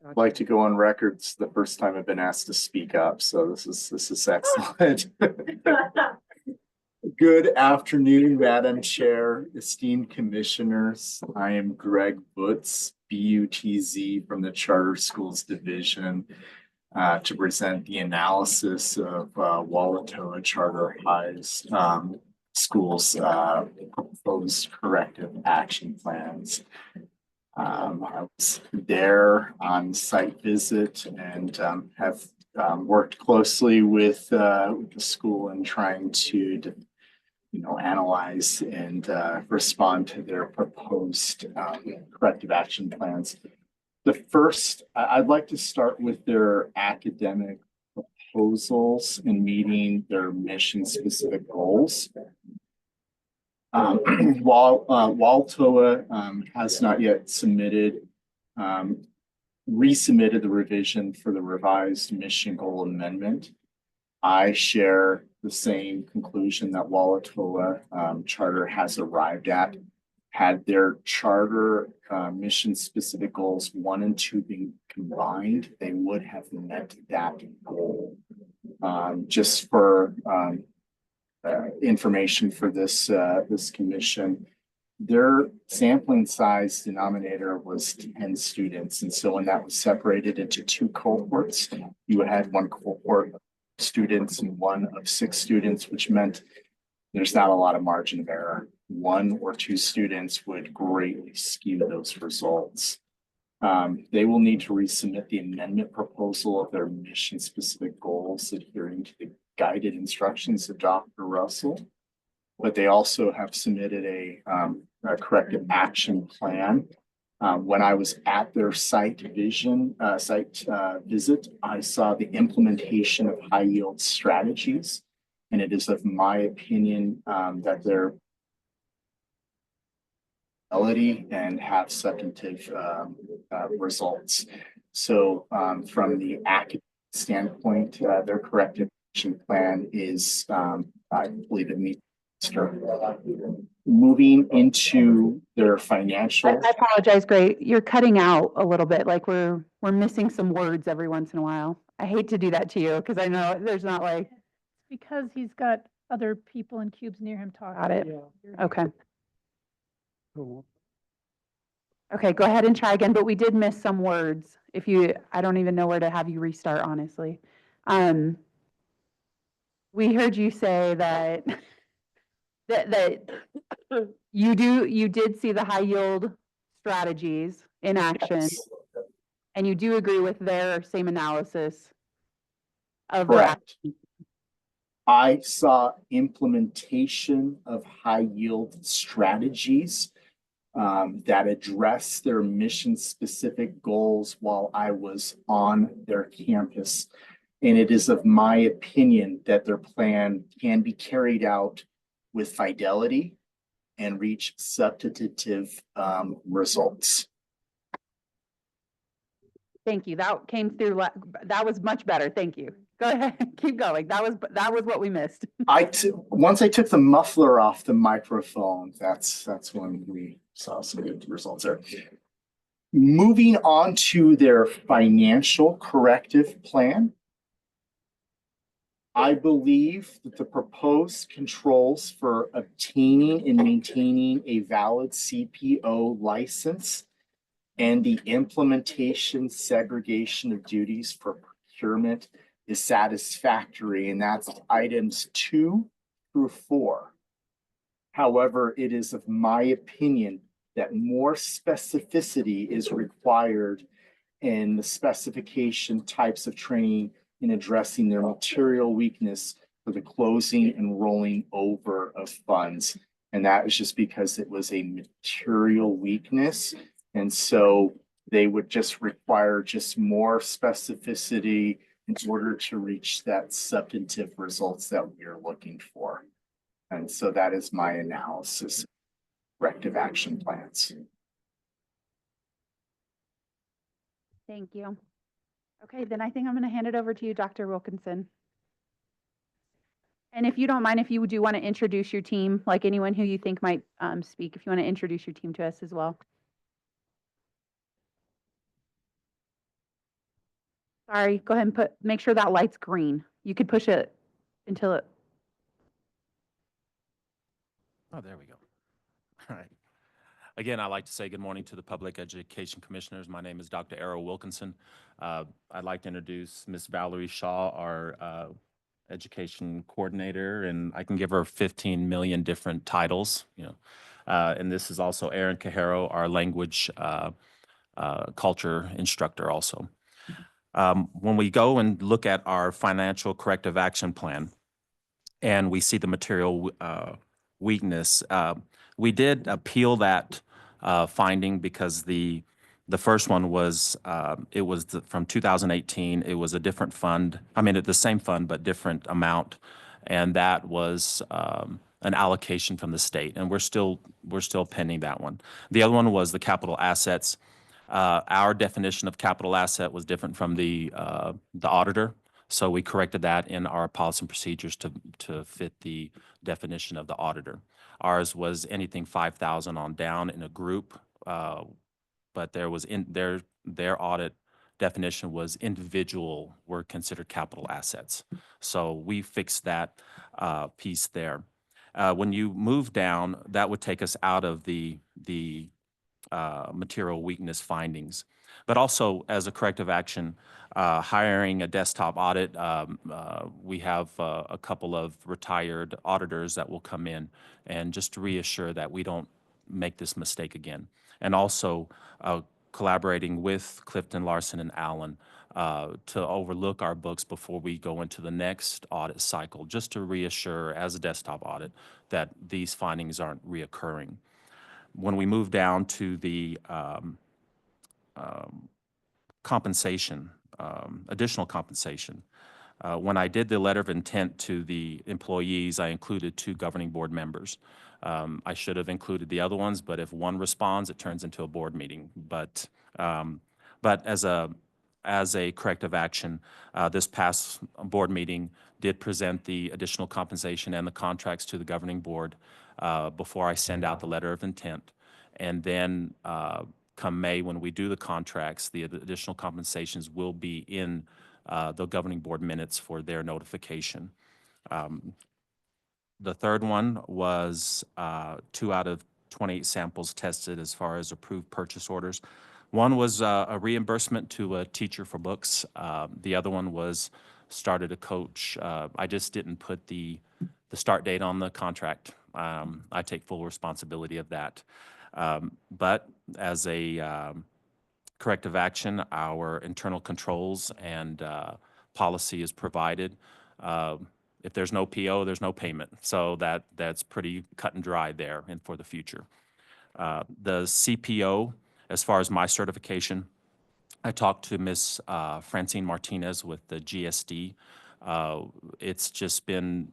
I'd like to go on record. It's the first time I've been asked to speak up, so this is excellent. Good afternoon, Madam Chair, esteemed commissioners. I am Greg Butts, BUTZ from the Charter Schools Division, to present the analysis of Walatoa Charter High's school's proposed corrective action plans. I was there on site visit and have worked closely with the school in trying to analyze and respond to their proposed corrective action plans. The first, I'd like to start with their academic proposals in meeting their mission-specific goals. While TOA has not yet resubmitted the revision for the revised mission goal amendment, I share the same conclusion that Walatoa charter has arrived at. Had their charter mission-specific goals 1 and 2 being combined, they would have met that goal. Just for information for this commission, their sampling size denominator was 10 students. And so when that was separated into 2 cohorts, you had 1 cohort of students and 1 of 6 students, which meant there's not a lot of margin of error. 1 or 2 students would greatly skew those results. They will need to resubmit the amendment proposal of their mission-specific goals adhering to the guided instructions of Dr. Russell, but they also have submitted a corrective action plan. When I was at their site visit, I saw the implementation of high yield strategies, and it is of my opinion that their ability and have substantive results. So from the academic standpoint, their corrective action plan is, I believe it meets. Moving into their financial. I apologize, Gray. You're cutting out a little bit, like we're missing some words every once in a while. I hate to do that to you because I know there's not like. Because he's got other people in cubes near him talking. Got it. Okay. Okay, go ahead and try again, but we did miss some words. I don't even know where to have you restart, honestly. We heard you say that you did see the high yield strategies in action, and you do agree with their same analysis of Correct. I saw implementation of high yield strategies that address their mission specific goals while I was on their campus. And it is of my opinion that their plan can be carried out with fidelity and reach substantive results. Thank you. That came through. That was much better. Thank you. Go ahead. Keep going. That was what we missed. Once I took the muffler off the microphone, that's when we saw some good results there. Moving on to their financial corrective plan. I believe that the proposed controls for obtaining and maintaining a valid CPO license and the implementation segregation of duties for procurement is satisfactory, and that's items 2 through 4. However, it is of my opinion that more specificity is required in the specification types of training in addressing their material weakness for the closing and rolling over of funds. And that is just because it was a material weakness. And so they would just require just more specificity in order to reach that substantive results that we are looking for. And so that is my analysis of corrective action plans. Thank you. Okay, then I think I'm going to hand it over to you, Dr. Wilkinson. And if you don't mind, if you do want to introduce your team, like anyone who you think might speak, if you want to introduce your team to us as well. Sorry, go ahead and make sure that light's green. You could push it until it. Oh, there we go. All right. Again, I'd like to say good morning to the Public Education Commissioners. My name is Dr. Errol Wilkinson. I'd like to introduce Ms. Valerie Shaw, our education coordinator, and I can give her 15 million different titles, you know. And this is also Erin Cajero, our language culture instructor also. When we go and look at our financial corrective action plan and we see the material weakness, we did appeal that finding because the first one was, it was from 2018. It was a different fund. I mean, the same fund, but different amount. And that was an allocation from the state. And we're still pending that one. The other one was the capital assets. Our definition of capital asset was different from the auditor. So we corrected that in our policy and procedures to fit the definition of the auditor. Ours was anything 5,000 on down in a group, but there was their audit definition was individual were considered capital assets. So we fixed that piece there. When you move down, that would take us out of the material weakness findings. But also as a corrective action, hiring a desktop audit, we have a couple of retired auditors that will come in and just to reassure that we don't make this mistake again. And also collaborating with Clifton, Larson, and Allen to overlook our books before we go into the next audit cycle, just to reassure as a desktop audit that these findings aren't reoccurring. When we move down to the compensation, additional compensation, when I did the letter of intent to the employees, I included 2 governing board members. I should have included the other ones, but if one responds, it turns into a board meeting. But as a corrective action, this past board meeting did present the additional compensation and the contracts to the governing board before I send out the letter of intent. And then come May, when we do the contracts, the additional compensations will be in the governing board minutes for their notification. The third one was 2 out of 28 samples tested as far as approved purchase orders. One was a reimbursement to a teacher for books. The other one was started a coach. I just didn't put the start date on the contract. I take full responsibility of that. But as a corrective action, our internal controls and policy is provided. If there's no PO, there's no payment. So that's pretty cut and dry there and for the future. The CPO, as far as my certification, I talked to Ms. Francine Martinez with the GSD. It's just been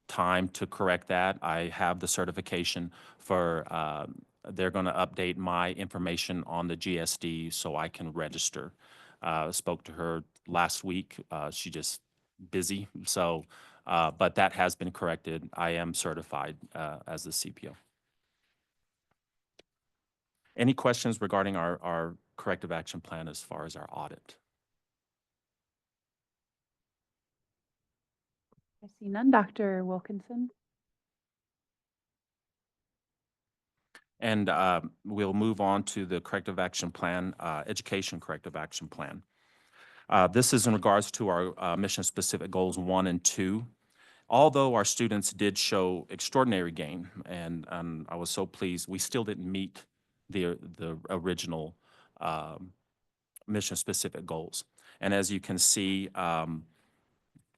time to correct that. I have the certification for, they're going to update my information on the GSD so I can register. Spoke to her last week. She just busy. So, but that has been corrected. I am certified as the CPO. Any questions regarding our corrective action plan as far as our audit? I see none. Dr. Wilkinson. And we'll move on to the corrective action plan, education corrective action plan. This is in regards to our mission-specific goals 1 and 2. Although our students did show extraordinary gain, and I was so pleased, we still didn't meet the original mission-specific goals. And as you can see,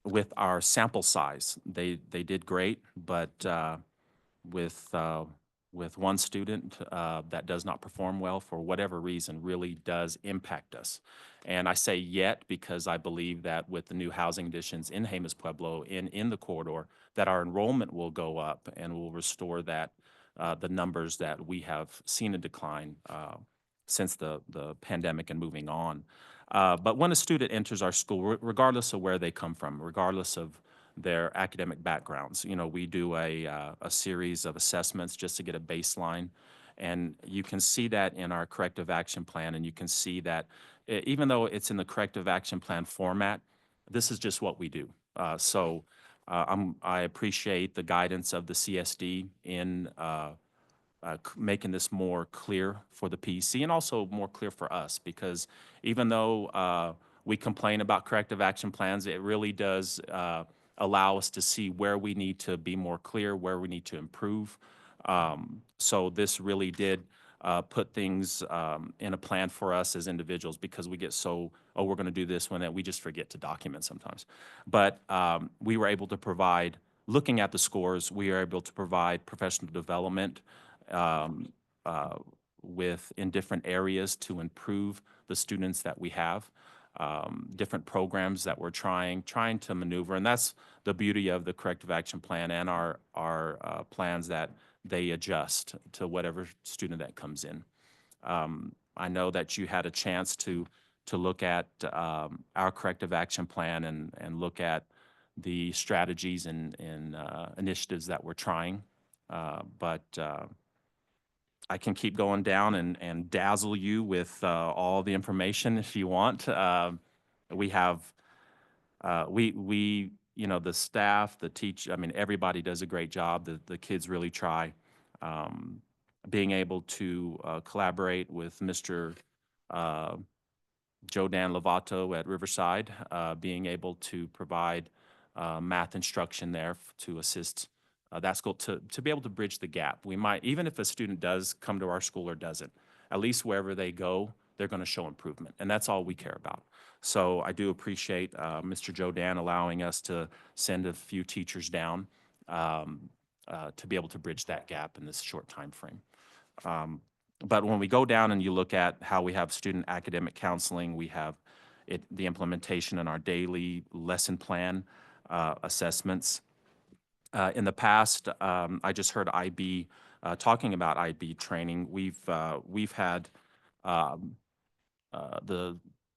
with our sample size, they did great, but with one student that does not perform well for whatever reason really does impact us. And I say yet because I believe that with the new housing additions in Jemez Pueblo, in the corridor, that our enrollment will go up and will restore that the numbers that we have seen a decline since the pandemic and moving on. But when a student enters our school, regardless of where they come from, regardless of their academic backgrounds, you know, we do a series of assessments just to get a baseline. And you can see that in our corrective action plan, and you can see that even though it's in the corrective action plan format, this is just what we do. I appreciate the guidance of the CSD in making this more clear for the PEC and also more clear for us, because even though we complain about corrective action plans, it really does allow us to see where we need to be more clear, where we need to improve. So this really did put things in a plan for us as individuals, because we get so, oh, we're going to do this one, that we just forget to document sometimes. But we were able to provide, looking at the scores, we are able to provide professional development in different areas to improve the students that we have. Different programs that we're trying to maneuver, and that's the beauty of the corrective action plan and our plans, that they adjust to whatever student that comes in. I know that you had a chance to look at our corrective action plan and look at the strategies and initiatives that we're trying, but I can keep going down and dazzle you with all the information if you want. We have, the staff, the teach, I mean, everybody does a great job. The kids really try. Being able to collaborate with Mr. Joe Dan Lovato at Riverside, being able to provide math instruction there to assist that school to be able to bridge the gap. We might, even if a student does come to our school or doesn't, at least wherever they go, they're going to show improvement, and that's all we care about. So I do appreciate Mr. Joe Dan allowing us to send a few teachers down to be able to bridge that gap in this short time frame. But when we go down and you look at how we have student academic counseling, we have the implementation in our daily lesson plan assessments. In the past, I just heard IB talking about IB training. We've had the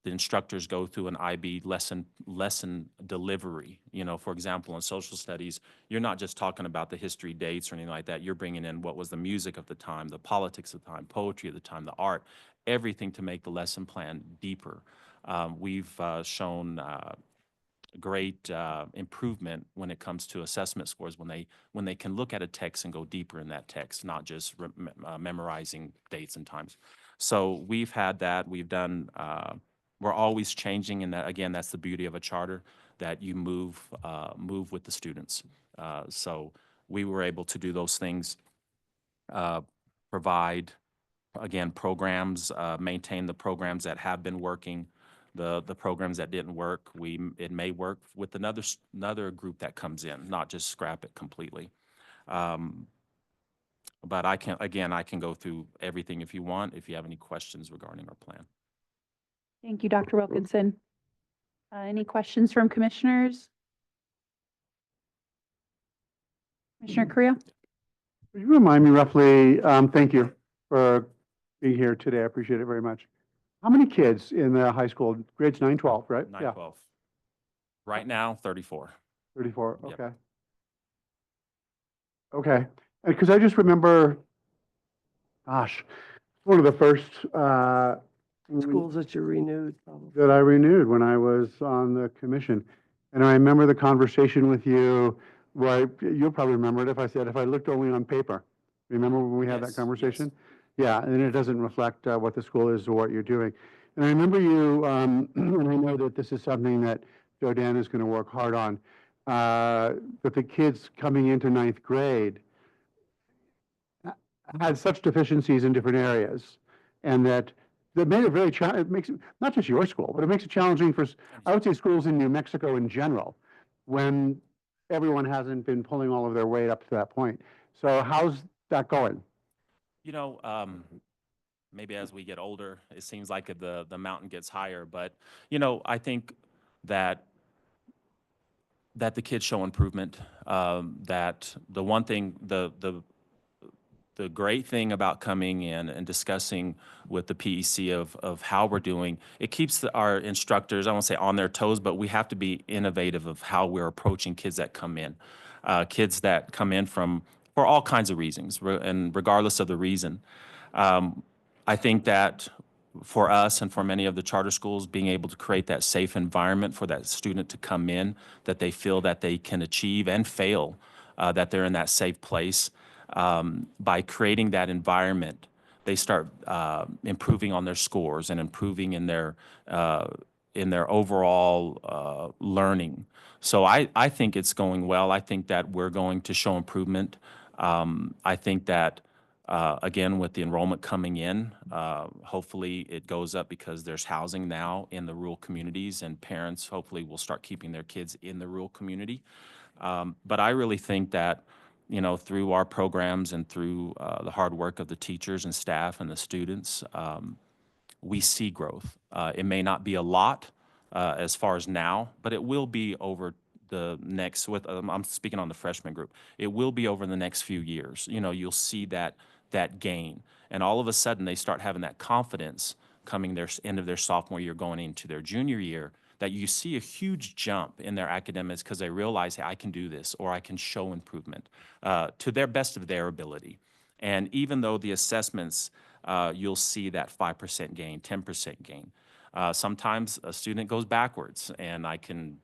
instructors go through an IB lesson delivery. For example, in social studies, you're not just talking about the history dates or anything like that. You're bringing in what was the music of the time, the politics of the time, poetry of the time, the art, everything to make the lesson plan deeper. We've shown great improvement when it comes to assessment scores when they can look at a text and go deeper in that text, not just memorizing dates and times. So we've had that. We've done. We're always changing, and that, again, that's the beauty of a charter, that you move with the students. So we were able to do those things, provide, again, programs, maintain the programs that have been working. The programs that didn't work, it may work with another group that comes in, not just scrap it completely. But I can go through everything if you want, if you have any questions regarding our plan. Thank you, Dr. Wilkinson. Any questions from commissioners? Commissioner Creel? Would you remind me roughly, thank you for being here today. I appreciate it very much. How many kids in the high school, grades 9, 12, right? 9, 12. Right now, 34. 34, Yep. okay. Okay, because I just remember, gosh, one of the first Schools that you renewed, probably. that I renewed when I was on the commission. And I remember the conversation with you, where you'll probably remember it if I said, if I looked only on paper. Remember when we had that Yes, conversation? yes. Yeah, and it doesn't reflect what the school is or what you're doing. And I remember you, and I know that this is something that Joe Dan is going to work hard on, that the kids coming into 9th grade had such deficiencies in different areas, and that made it very challenging. It makes it, not just your school, but it makes it challenging for, I would say, schools in New Mexico in general, when everyone hasn't been pulling all of their weight up to that point. So how's that going? Maybe as we get older, it seems like the mountain gets higher. But, I think that the kids show improvement. That the one thing, the great thing about coming in and discussing with the PEC of how we're doing, it keeps our instructors, I won't say on their toes, but we have to be innovative of how we're approaching kids that come in. Kids that come in for all kinds of reasons, and regardless of the reason. I think that for us and for many of the charter schools, being able to create that safe environment for that student to come in, that they feel that they can achieve and fail, that they're in that safe place. By creating that environment, they start improving on their scores and improving in their in their overall learning. So I think it's going well. I think that we're going to show improvement. I think that, again, with the enrollment coming in, hopefully it goes up because there's housing now in the rural communities, and parents hopefully will start keeping their kids in the rural community. But I really think that, you know, through our programs and through the hard work of the teachers and staff and the students, we see growth. It may not be a lot as far as now, but it will be over the next, I'm speaking on the freshman group, it will be over the next few years. You know, you'll see that gain. And all of a sudden, they start having that confidence coming their end of their sophomore year, going into their junior year, that you see a huge jump in their academics because they realize, hey, I can do this, or I can show improvement to their best of their ability. And even though the assessments, you'll see that 5% gain, 10% gain. Sometimes a student goes backwards, and I can,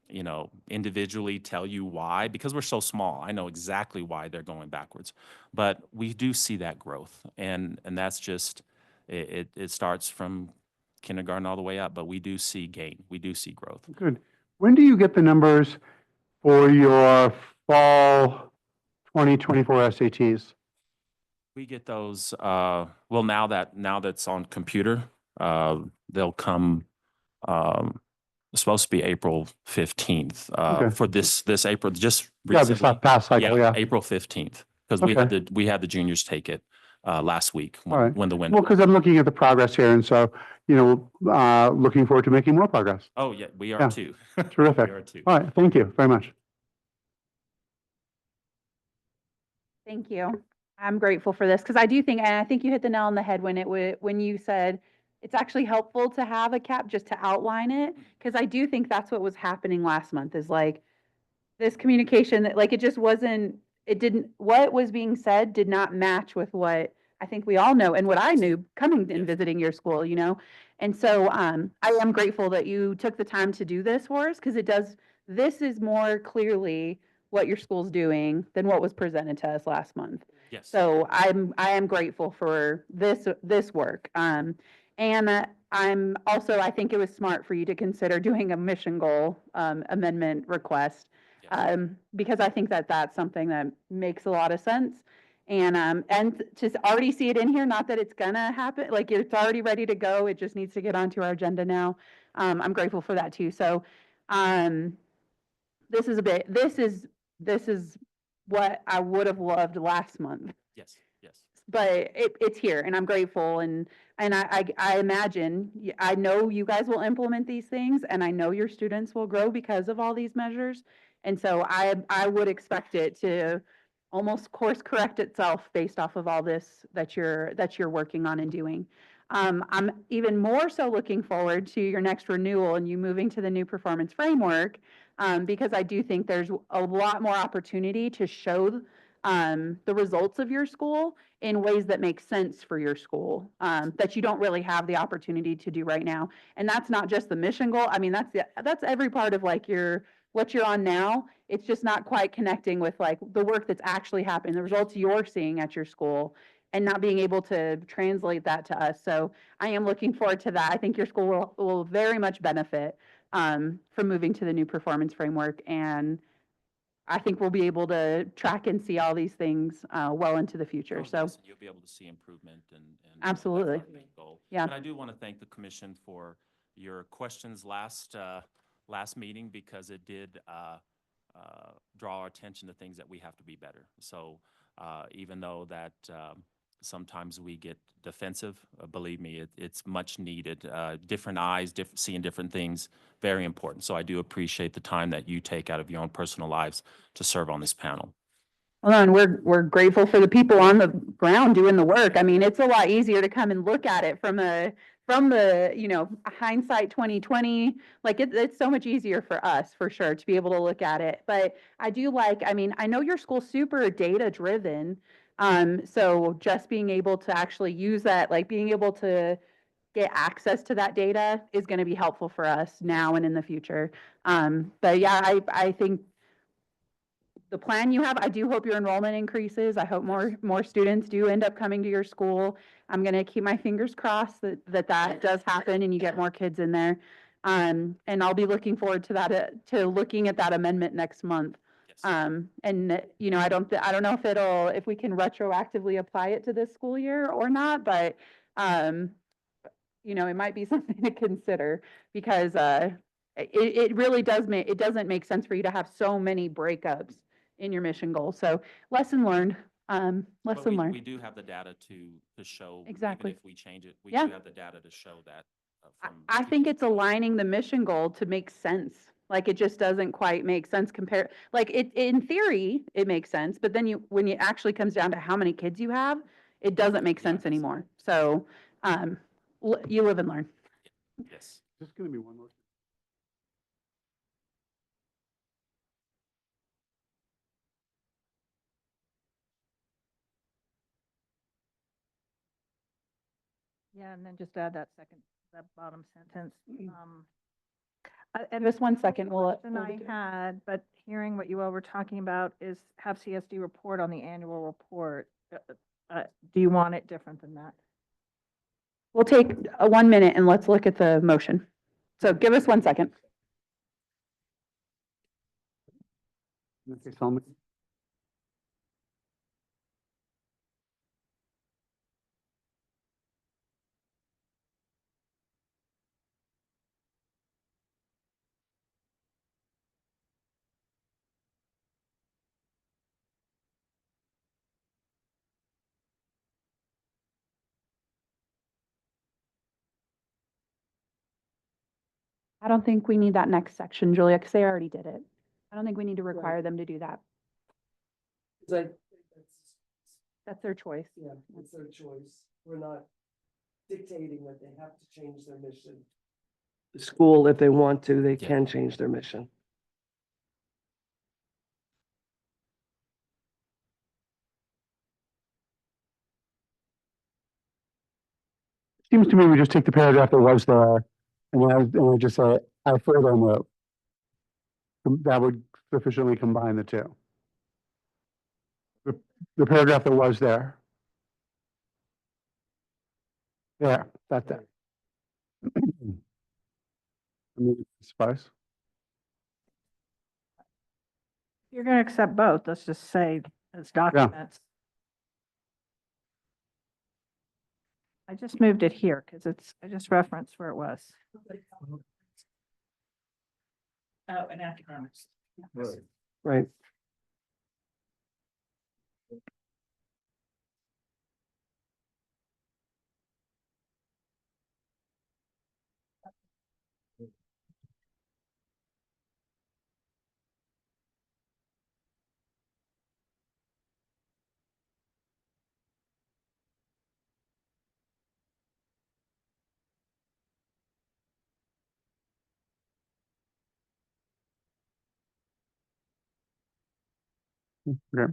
you know, individually tell you why, because we're so small. I know exactly why they're going backwards, but we do see that growth, and that's just, it starts from kindergarten all the way up, but we do see gain. We do see growth. Good. When do you get the numbers for your fall 2024 SATs? We get those, well, now that's on computer, they'll come, it's supposed to be April 15th, Okay. for this April, just Yeah, this recently. past cycle, yeah. April 15th, because Okay. we had the juniors take it, last week All right. when the window. Well, because I'm looking at the progress here, and so, you know, looking forward to making more progress. Oh, yeah, we are Yeah. too. Terrific. We are too. All right, thank you very much. Thank you. I'm grateful for this because I do think, and I think you hit the nail on the head when you said it's actually helpful to have a cap just to outline it, because I do think that's what was happening last month is like this communication that like it just wasn't, what was being said did not match with what I think we all know and what I knew coming and visiting your school, you know? And so I am grateful that you took the time to do this for us because this is more clearly what your school's doing than what was presented to us last month. Yes. So I am grateful for this work. And I'm also, I think it was smart for you to consider doing a mission goal amendment request because I think that that's something that makes a lot of sense. And to already see it in here, not that it's gonna happen, like it's already ready to go. It just needs to get onto our agenda now. I'm grateful for that too. So this is what I would have loved last month. Yes, yes. But it's here and I'm grateful and I imagine, I know you guys will implement these things and I know your students will grow because of all these measures. And so I would expect it to almost course correct itself based off of all this that you're working on and doing. I'm even more so looking forward to your next renewal and you moving to the new performance framework because I do think there's a lot more opportunity to show the results of your school in ways that make sense for your school that you don't really have the opportunity to do right now. And that's not just the mission goal. I mean, that's every part of like what you're on now. It's just not quite connecting with like the work that's actually happening, the results you're seeing at your school and not being able to translate that to us. So I am looking forward to that. I think your school will very much benefit from moving to the new performance framework. And I think we'll be able to track and see all these things well into the future. Oh, So yes, and you'll be able to see improvement and absolutely. that's our main goal. Yeah. And I do want to thank the commission for your questions last meeting because it did draw our attention to things that we have to be better. So even though that sometimes we get defensive, believe me, it's much needed. Different eyes, seeing different things, very important. So I do appreciate the time that you take out of your own personal lives to serve on this panel. Well, and we're grateful for the people on the ground doing the work. I mean, it's a lot easier to come and look at it from the hindsight 2020. Like it's so much easier for us for sure to be able to look at it. But I know your school's super data driven. So just being able to actually use that, like being able to get access to that data is going to be helpful for us now and in the future. But yeah, I think the plan you have, I do hope your enrollment increases. I hope more students do end up coming to your school. I'm going to keep my fingers crossed that does happen and you get more kids in there. And I'll be looking forward to that, to looking at that amendment next month. And you know, I don't know if we can retroactively apply it to this school year or not, but, you know, it might be something to consider because, it really doesn't make sense for you to have so many breakups in your mission goals. So lesson learned, But lesson we learned. do have the data to show, even Exactly. if we change it, we Yeah. do have the data to show that. From I think it's aligning the mission goal to make sense. Like it just doesn't quite make sense like it, in theory, it makes sense, but then when it actually comes down to how many kids you have, it doesn't make sense anymore. So, you live and learn. Yes. Just gonna be one more. Yeah, and then just add that bottom sentence. Just one second, we'll. Question I had, but hearing what you all were talking about is have CSD report on the annual report. Do you want it different than that? We'll take 1 minute and let's look at the motion. So give us 1 second. Okay, Solomon. I don't think we need that next section, Julia, because they already did it. I don't think we need to require them to do that. That's their choice. Yeah, it's their choice. We're not dictating that they have to change their mission. The school, if they want to, they can change their mission. Seems to me we just take the paragraph that was there, and I just say, I further note. That would sufficiently combine the two. The paragraph that was there. There, that's it. I mean, suffice. If you're going to accept both, let's just say as documents. I just moved it here because I just referenced where it was. Oh, and academics. Right. Okay.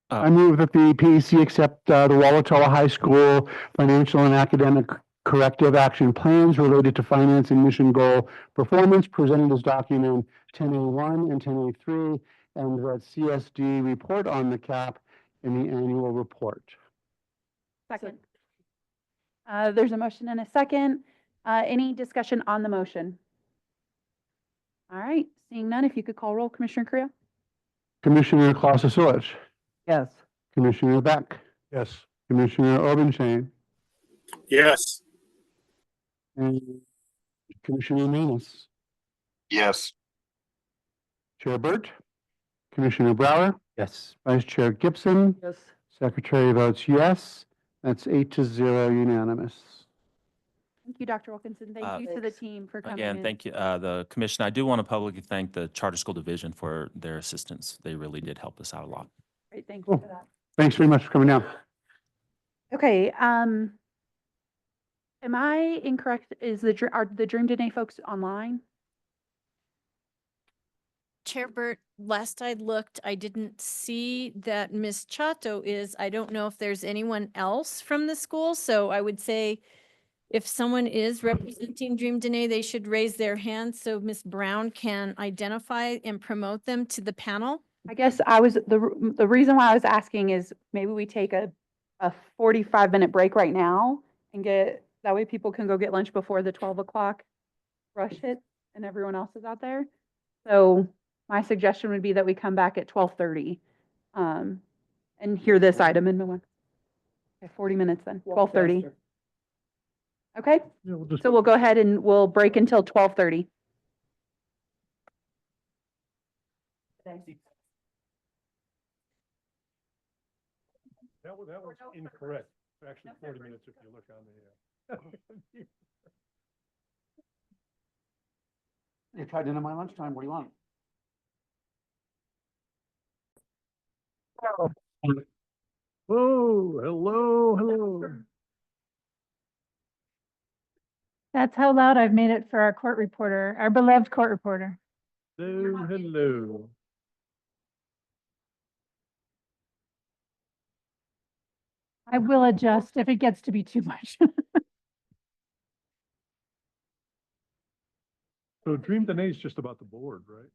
I move that the PEC accept the Wallatoa High School financial and academic corrective action plans related to finance and mission goal performance presented as document 10A1 and 10A3, and that CSD report on the CAP in the annual report. Second. There's a motion and a second. Any discussion on the motion? All right, seeing none, if you could call roll, Commissioner Creel? Commissioner Clausen-Silic. Yes. Commissioner Beck. Yes. Commissioner Obenshain. Yes. And Commissioner Manus. Yes. Chair Burt. Commissioner Brower. Yes. Vice Chair Gibson. Yes. Secretary votes yes. That's 8-0 unanimous. Thank you, Dr. Wilkinson. Thank you to the team for coming in. Again, thank you, the commission. I do want to publicly thank the Charter School Division for their assistance. They really did help us out a lot. Great, thank you for that. Thanks very much for coming down. Okay, am I incorrect? Are the Dream Today folks online? Chair Burt, last I looked, I didn't see that Ms. Chato is. I don't know if there's anyone else from the school, so I would say if someone is representing Dream Dene, they should raise their hand so Ms. Brown can identify and promote them to the panel. I guess the reason why I was asking is maybe we take a 45-minute break right now and get That way people can go get lunch before the 12 o'clock rush hits and everyone else is out there. So my suggestion would be that we come back at 12:30 and hear this item in one. Okay, 40 minutes then, 12:30. Okay, Yeah, we'll just, so we'll go ahead and we'll break until 12:30. that was incorrect. It's actually 40 minutes if you look on the, You tried into my lunchtime. What do you want? Oh, hello. That's how loud I've made it for our court reporter, our beloved court reporter. Hello. I will adjust if it gets to be too much. So Dream Danae is just about the board, right?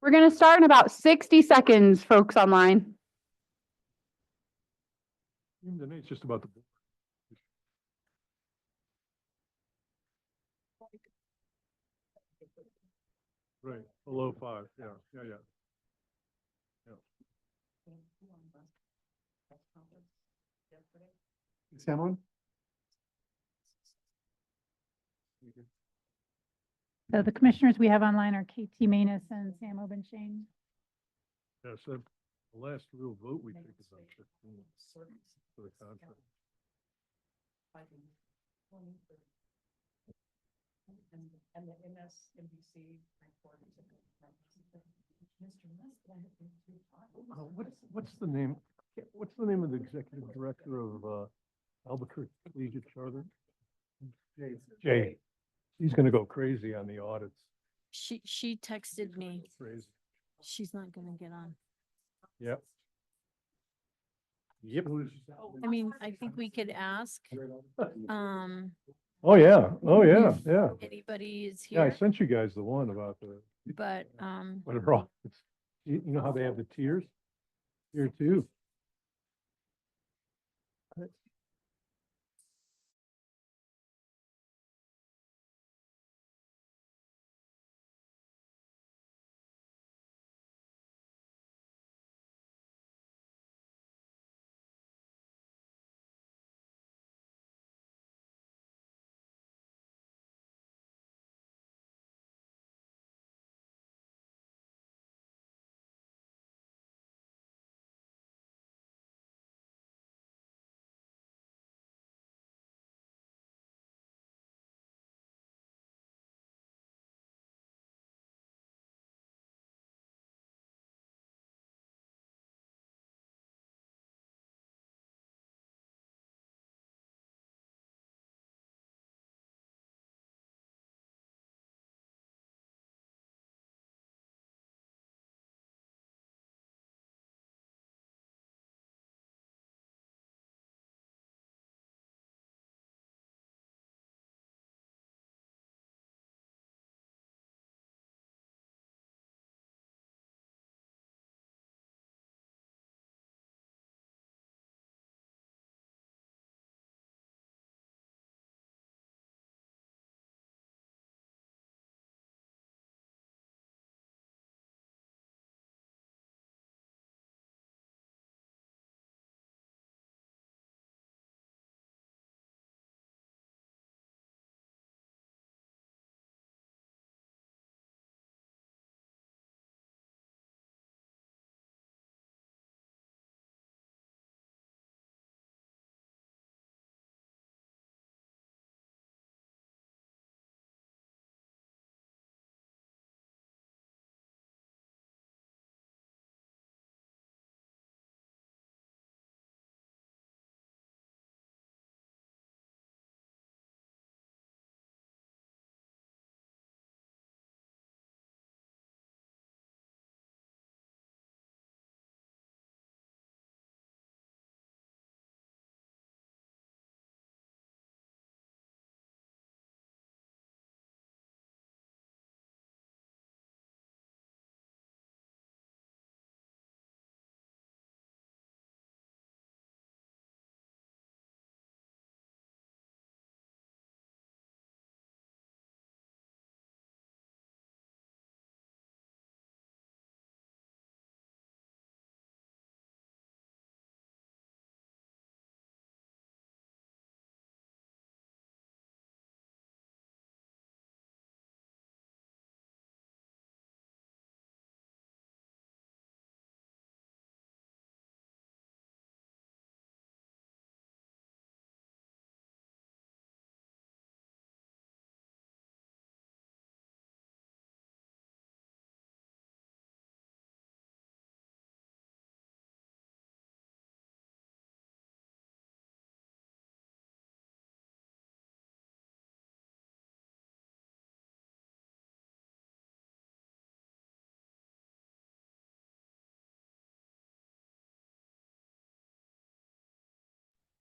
We're going to start in about 60 seconds, folks online. Dream Danae is just about the board. Right, below 5, yeah. Sam on? So the commissioners we have online are KT Manus and Sam Obenchain. Yeah, so the last real vote we take is on 15 for the contract. And the MSNBC report. What's the name? What's the name of the executive director of Albuquerque Collegiate Charter? Jay. He's gonna go crazy on the audits. She texted me. Crazy. She's not gonna get on. Yep. Yep. I mean, I think we could ask, Oh, yeah. anybody is Yeah, I here, sent you guys the one about the, but, whatever, it's, you know how they have the tiers? Tier 2.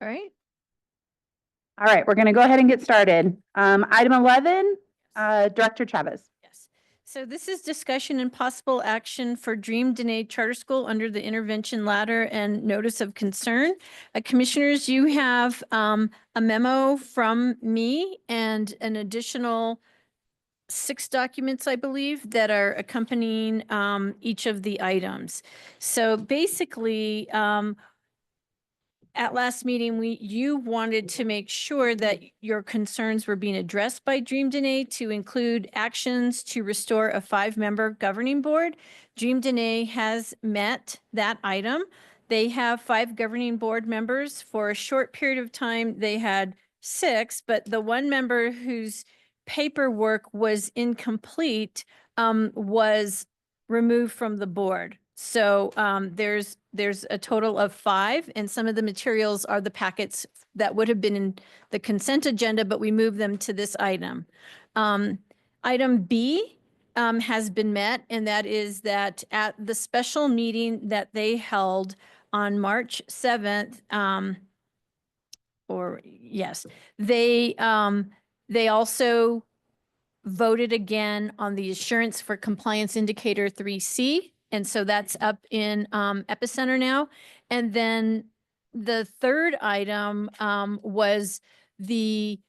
All right. All right, we're going to go ahead and get started. Item 11, Director Chavez. Yes. So this is discussion and possible action for Dream Dene Charter School under the intervention ladder and notice of concern. Commissioners, you have a memo from me and an additional 6 documents, I believe, that are accompanying each of the items. So basically, at last meeting, you wanted to make sure that your concerns were being addressed by Dream Dene to include actions to restore a 5-member governing board. Dream Dene has met that item. They have 5 governing board members. For a short period of time, they had 6, but the 1 member whose paperwork was incomplete was removed from the board. So there's a total of 5, and some of the materials are the packets that would have been in the consent agenda, but we moved them to this item. Item B has been met, and that is that at the special meeting that they held on March 7th, they also voted again on the assurance for compliance indicator 3C. And so that's up in Epicenter now. And then the third item was the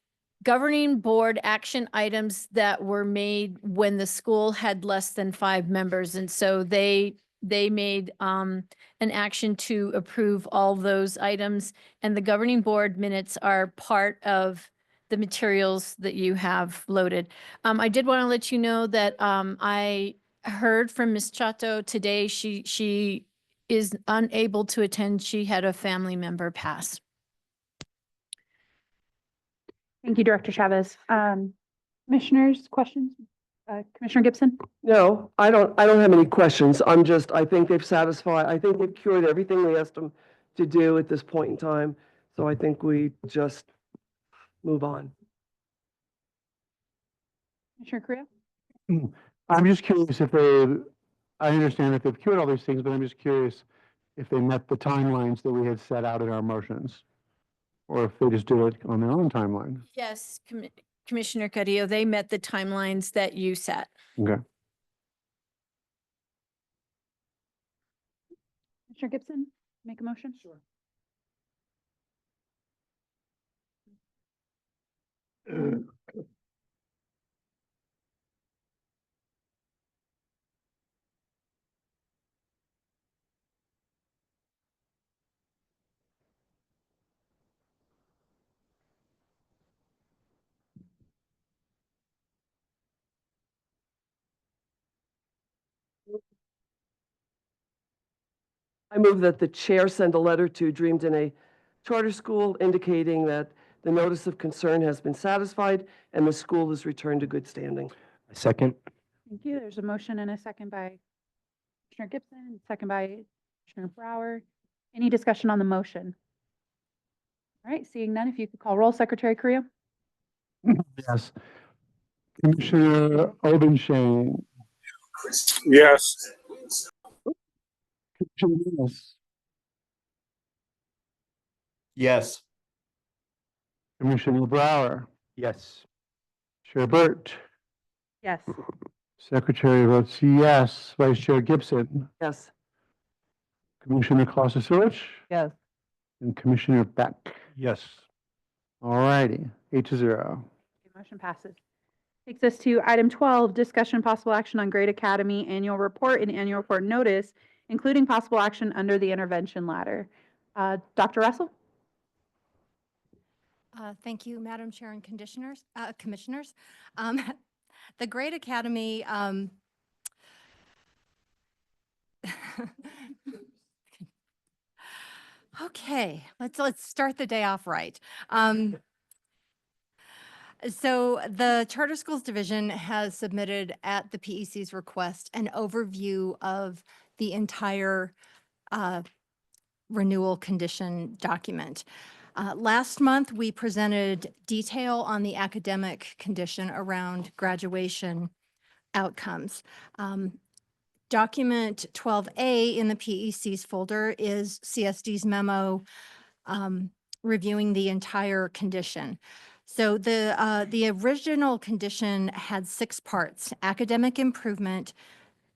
governing board action items that were made when the school had less than 5 members. And so they made an action to approve all those items. And the governing board minutes are part of the materials that you have loaded. I did want to let you know that I heard from Ms. Chato today. She is unable to attend. She had a family member pass. Thank you, Director Chavez. Commissioners, questions? Commissioner Gibson? No, I don't have any questions. I think they've cured everything we asked them to do at this point in time. So I think we just move on. Commissioner Creel? I'm just curious I understand that they've cured all these things, but I'm just curious if they met the timelines that we had set out in our motions, or if they just do it on their own timeline. Yes, Commissioner Carrillo, they met the timelines that you set. Okay. Commissioner Gibson, make a motion? Sure. I move that the chair send a letter to Dream Dene Charter School indicating that the notice of concern has been satisfied and the school is returned to good standing. Second. Thank you. There's a motion and a second by Commissioner Gibson, second by Commissioner Brower. Any discussion on the motion? All right, seeing none, if you could call roll, Secretary Creel? Yes. Commissioner Obenshain. Yes. Commissioner Lewis. Yes. Commissioner Brower. Yes. Chair Burt. Yes. Secretary votes yes. Vice Chair Gibson. Yes. Commissioner Clausen-Silic. Yes. And Commissioner Beck. Yes. All righty, 8-0. Motion passes. Takes us to item 12, discussion possible action on Great Academy annual report and annual report notice, including possible action under the intervention ladder. Dr. Russell? Thank you, Madam Chair and commissioners. The Great Academy, okay, let's start the day off right. So the Charter Schools Division has submitted at the PEC's request an overview of the entire renewal condition document. Last month, we presented detail on the academic condition around graduation outcomes. Document 12A in the PEC's folder is CSD's memo reviewing the entire condition. So the original condition had 6 parts: academic improvement,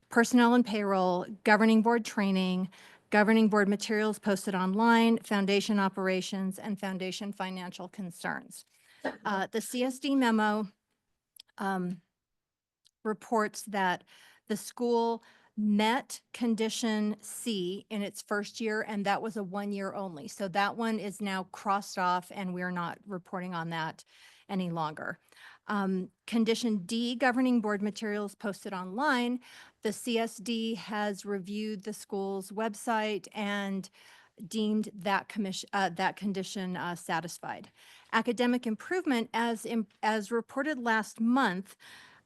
personnel and payroll, governing board training, governing board materials posted online, foundation operations, and foundation financial concerns. The CSD memo reports that the school met condition C in its first year, and that was a 1 year only. So that one is now crossed off, and we're not reporting on that any longer. Condition D, governing board materials posted online, the CSD has reviewed the school's website and deemed that condition satisfied. Academic improvement, as reported last month,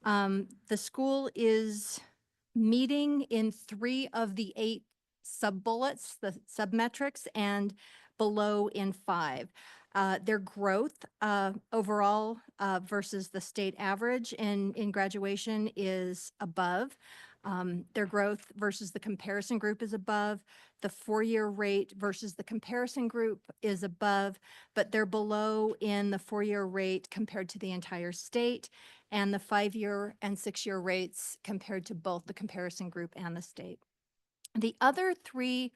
the school is meeting in 3 of the 8 sub-bullets, the sub-metrics, and below in 5. Their growth overall versus the state average in graduation is above. Their growth versus the comparison group is above. The 4-year rate versus the comparison group is above, but they're below in the 4-year rate compared to the entire state, and the 5-year and 6-year rates compared to both the comparison group and the state. The other 3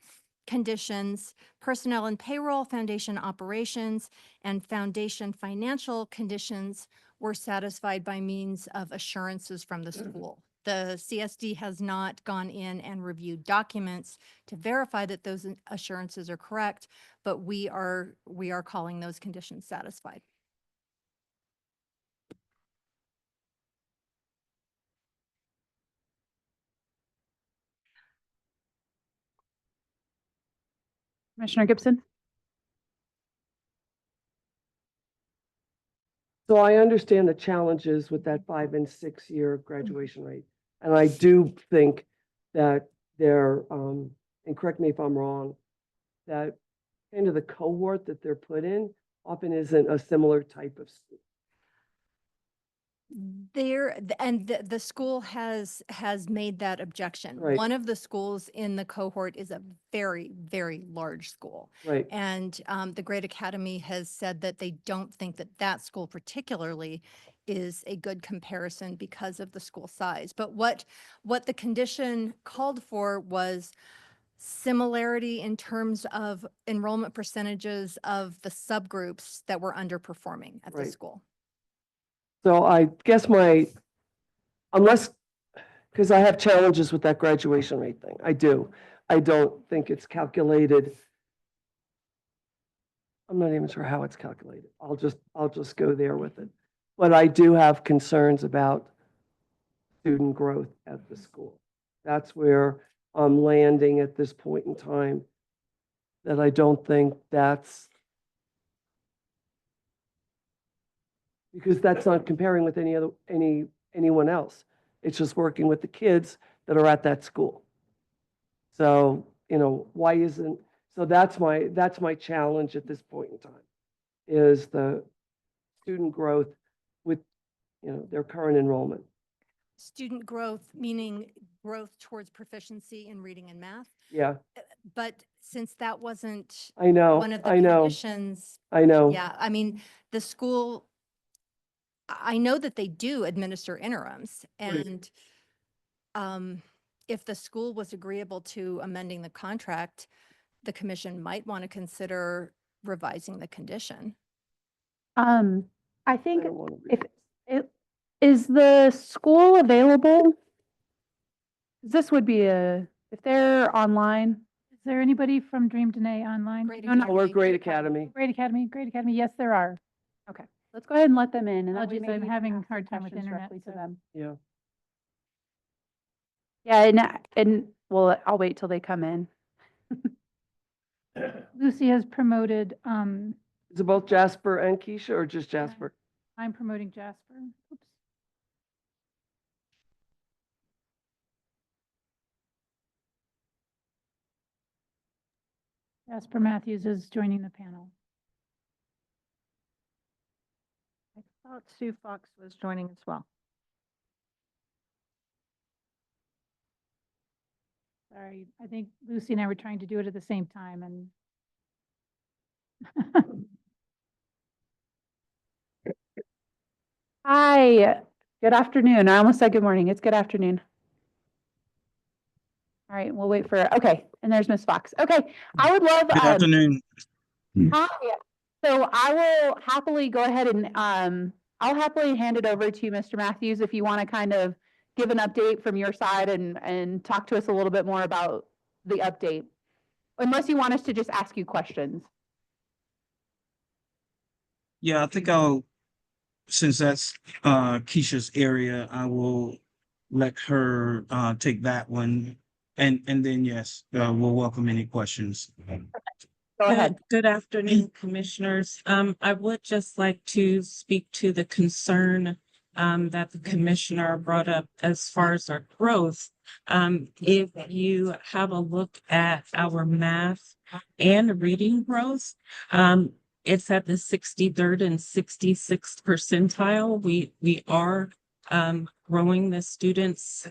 conditions, personnel and payroll, foundation operations, and foundation financial conditions, were satisfied by means of assurances from the school. The CSD has not gone in and reviewed documents to verify that those assurances are correct, but we are calling those conditions satisfied. Commissioner Gibson? So I understand the challenges with that 5 and 6 year graduation rate. And I do think that they're, and correct me if I'm wrong, that kind of the cohort that they're put in often isn't a similar type of student. The school has made that objection. Right. One of the schools in the cohort is a very, very large school. Right. And the Great Academy has said that they don't think that that school particularly is a good comparison because of the school size. But what the condition called for was similarity in terms of enrollment percentages of the subgroups that were underperforming at the Right. school. So I guess unless, because I have challenges with that graduation rate thing. I do. I don't think it's calculated. I'm not even sure how it's calculated. I'll just go there with it. But I do have concerns about student growth at the school. That's where I'm landing at this point in time, that I don't think that's, because that's not comparing with anyone else. It's just working with the kids that are at that school. So, why isn't, so that's my challenge at this point in time, is the student growth with, their current enrollment. Student growth, meaning growth towards proficiency in reading and math. Yeah, But since that wasn't I know, one of the I know, conditions, I know. yeah, I mean, the school, I know that they do administer interims, and if the school was agreeable to amending the contract, the commission might want to consider revising the condition. I think don't wanna if is the school available? This would be if they're online. Is there anybody from Dream Dene online? Great No, not Oh, we're Great Academy. Great Academy, Yes, there are. Okay, let's go ahead and let them in. And that way Apologies, maybe I'm you can having ask a some hard time with questions internet, directly to so- them. Yeah. Yeah, and well, I'll wait till they come in. Lucy has promoted, Is it both Jasper and Keisha, or just Jasper? I'm promoting Jasper. Oops. Jasper Matthews is joining the panel. I thought Sue Fox was joining as well. Sorry, I think Lucy and I were trying to do it at the same time, and Hi, good afternoon. I almost said good morning. It's good afternoon. All right, we'll wait for, okay, and there's Miss Fox. Okay, I would love. Good afternoon. Hi. So I will happily go ahead and, I'll happily hand it over to you, Mr. Matthews, if you want to kind of give an update from your side and talk to us a little bit more about the update. Unless you want us to just ask you questions. Yeah, I think since that's Keisha's area, I will let her take that one. And then yes, we'll welcome any questions. Go ahead. Good afternoon, Commissioners. I would just like to speak to the concern that the Commissioner brought up as far as our growth. If you have a look at our math and reading growth, it's at the 63rd and 66th percentile. We are growing the students.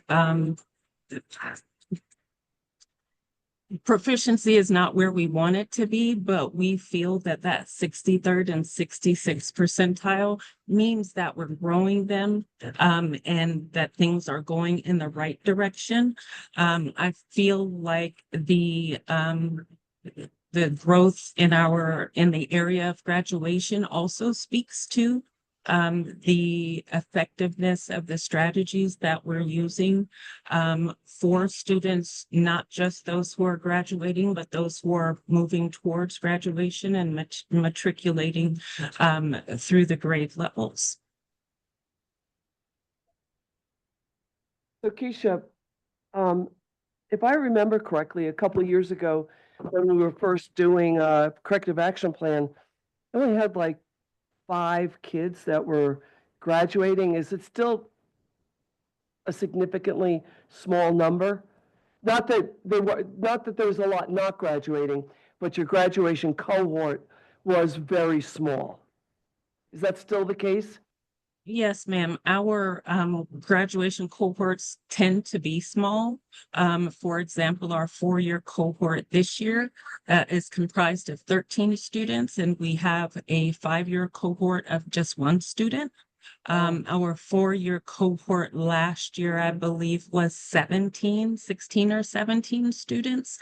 Proficiency is not where we want it to be, but we feel that that 63rd and 66th percentile means that we're growing them and that things are going in the right direction. I feel like the growth in the area of graduation also speaks to the effectiveness of the strategies that we're using for students, not just those who are graduating, but those who are moving towards graduation and matriculating through the grade levels. So Keisha, if I remember correctly, a couple of years ago, when we were first doing a corrective action plan, I only had like 5 kids that were graduating. Is it still a significantly small number? Not that there was a lot not graduating, but your graduation cohort was very small. Is that still the case? Yes, ma'am. Our graduation cohorts tend to be small. For example, our 4-year cohort this year is comprised of 13 students, and we have a 5-year cohort of just 1 student. Our 4-year cohort last year, I believe, was 16 or 17 students.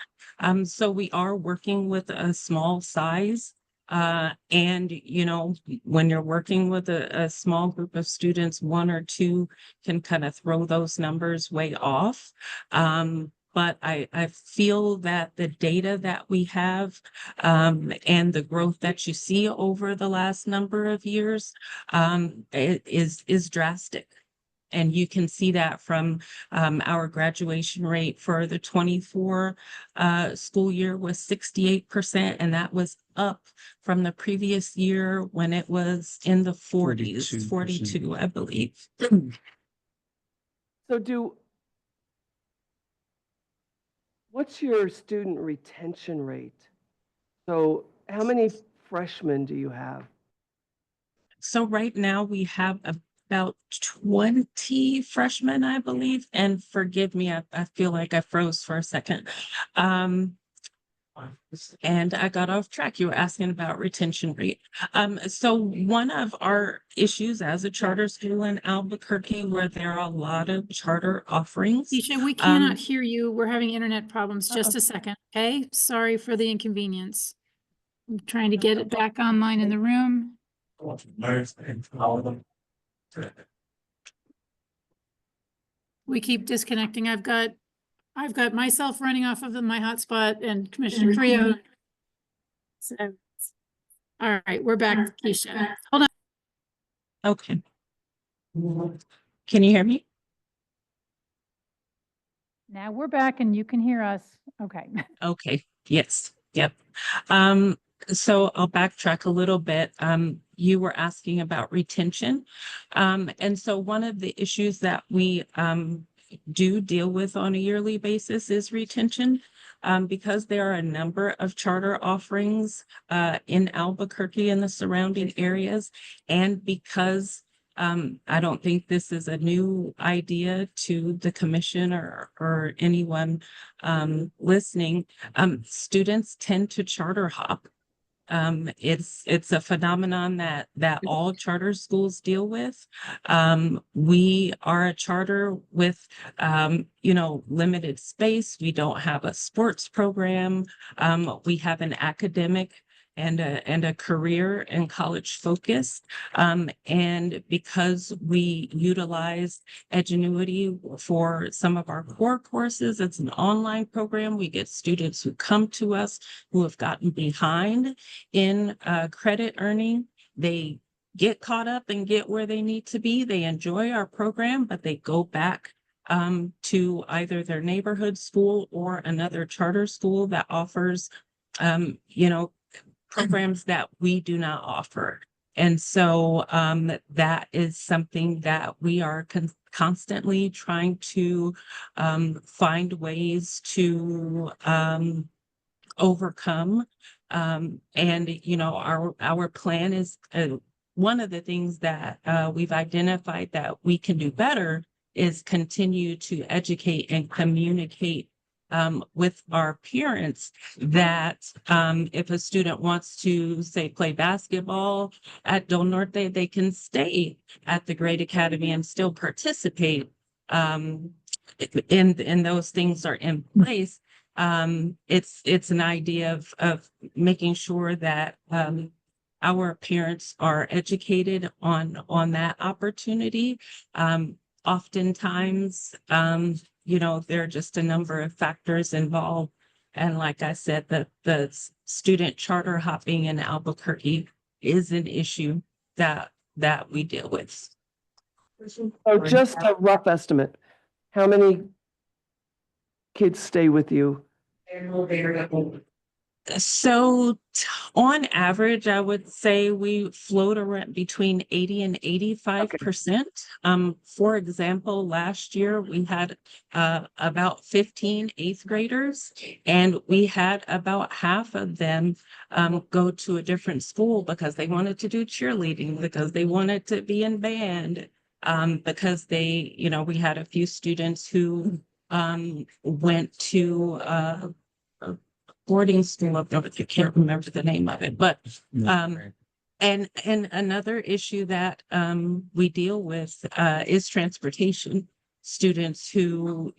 So we are working with a small size. And, you know, when you're working with a small group of students, 1 or 2 can kind of throw those numbers way off. But I feel that the data that we have and the growth that you see over the last number of years is drastic. And you can see that from our graduation rate for the 24 school year was 68%, and that was up from the previous year when it was in the 40s, 42, I believe. So what's your student retention rate? So how many freshmen do you have? So right now we have about 20 freshmen, I believe, and forgive me, I feel like I froze for a second. And I got off track. You were asking about retention rate. So one of our issues as a charter school in Albuquerque, where there are a lot of charter offerings. Keisha, we cannot hear you. We're having internet problems. Just a second, okay? Sorry for the inconvenience. I'm trying to get it back online in the room. We keep disconnecting. I've got myself running off of my hotspot and Commissioner Creo. So, all right, we're back, Keisha. Hold on. Okay. Can you hear me? Now we're back and you can hear us. Okay. Okay, yes, yep. So I'll backtrack a little bit. You were asking about retention. And so one of the issues that we do deal with on a yearly basis is retention. Because there are a number of charter offerings in Albuquerque and the surrounding areas, and because I don't think this is a new idea to the commission or anyone listening. Students tend to charter hop. It's a phenomenon that all charter schools deal with. We are a charter with, limited space. We don't have a sports program. We have an academic and a career and college focus. And because we utilize Edgenuity for some of our core courses, it's an online program. We get students who come to us who have gotten behind in credit earning. They get caught up and get where they need to be. They enjoy our program, but they go back to either their neighborhood school or another charter school that offers, programs that we do not offer. And so that is something that we are constantly trying to find ways to overcome. Our plan is one of the things that we've identified that we can do better is continue to educate and communicate with our parents that if a student wants to, say, play basketball at Del Norte, they can stay at the Great Academy and still participate. In those things are in place. It's an idea of making sure that our parents are educated on that opportunity. Oftentimes, there are just a number of factors involved. And like I said, the student charter hopping in Albuquerque is an issue that we deal with. So just a rough estimate, how many kids stay with you? So on average, I would say we float around between 80 and 85%. For example, last year we had about 15 eighth graders, and we had about half of them go to a different school because they wanted to do cheerleading, because they wanted to be in band, because we had a few students who went to a boarding school up there, but you can't remember the name of it, but and another issue that we deal with is transportation. Students who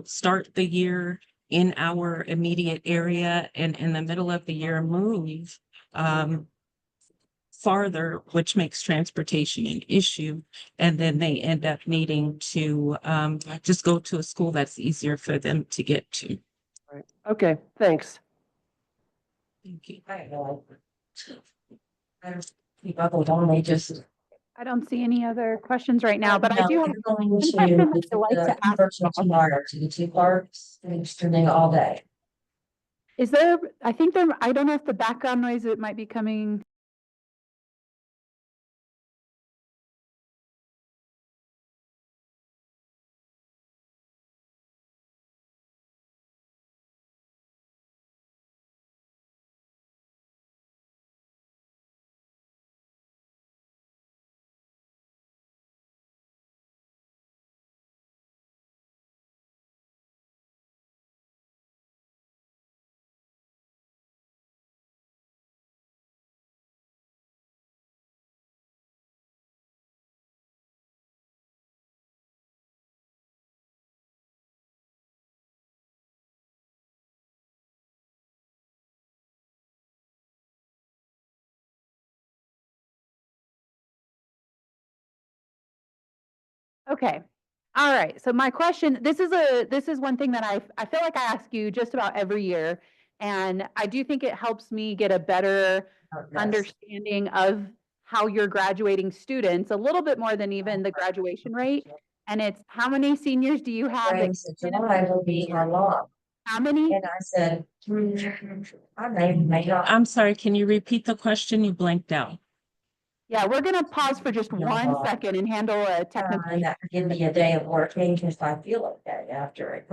start the year in our immediate area and in the middle of the year move farther, which makes transportation an issue, and then they end up needing to just go to a school that's easier for them to get to. Right. Okay, thanks. Thank you. I don't see any other questions right now, but I do have going one to question that I'd like the to ask. virtual tomorrow to the two parks and streaming all day. Is there, I don't know if the background noise that might be coming Okay. All right. So my question, this is one thing that I feel like I ask you just about every year. And I do think it helps me get a better understanding of how you're graduating students, a little bit more than even the graduation rate. And it's how many seniors do you have? Friends said, July will be how long? How many? And I said, I may not. I'm sorry, can you repeat the question? You blanked out. Yeah, we're gonna pause for just 1 second and handle a technical. And that could give me a day of working if I feel okay after it.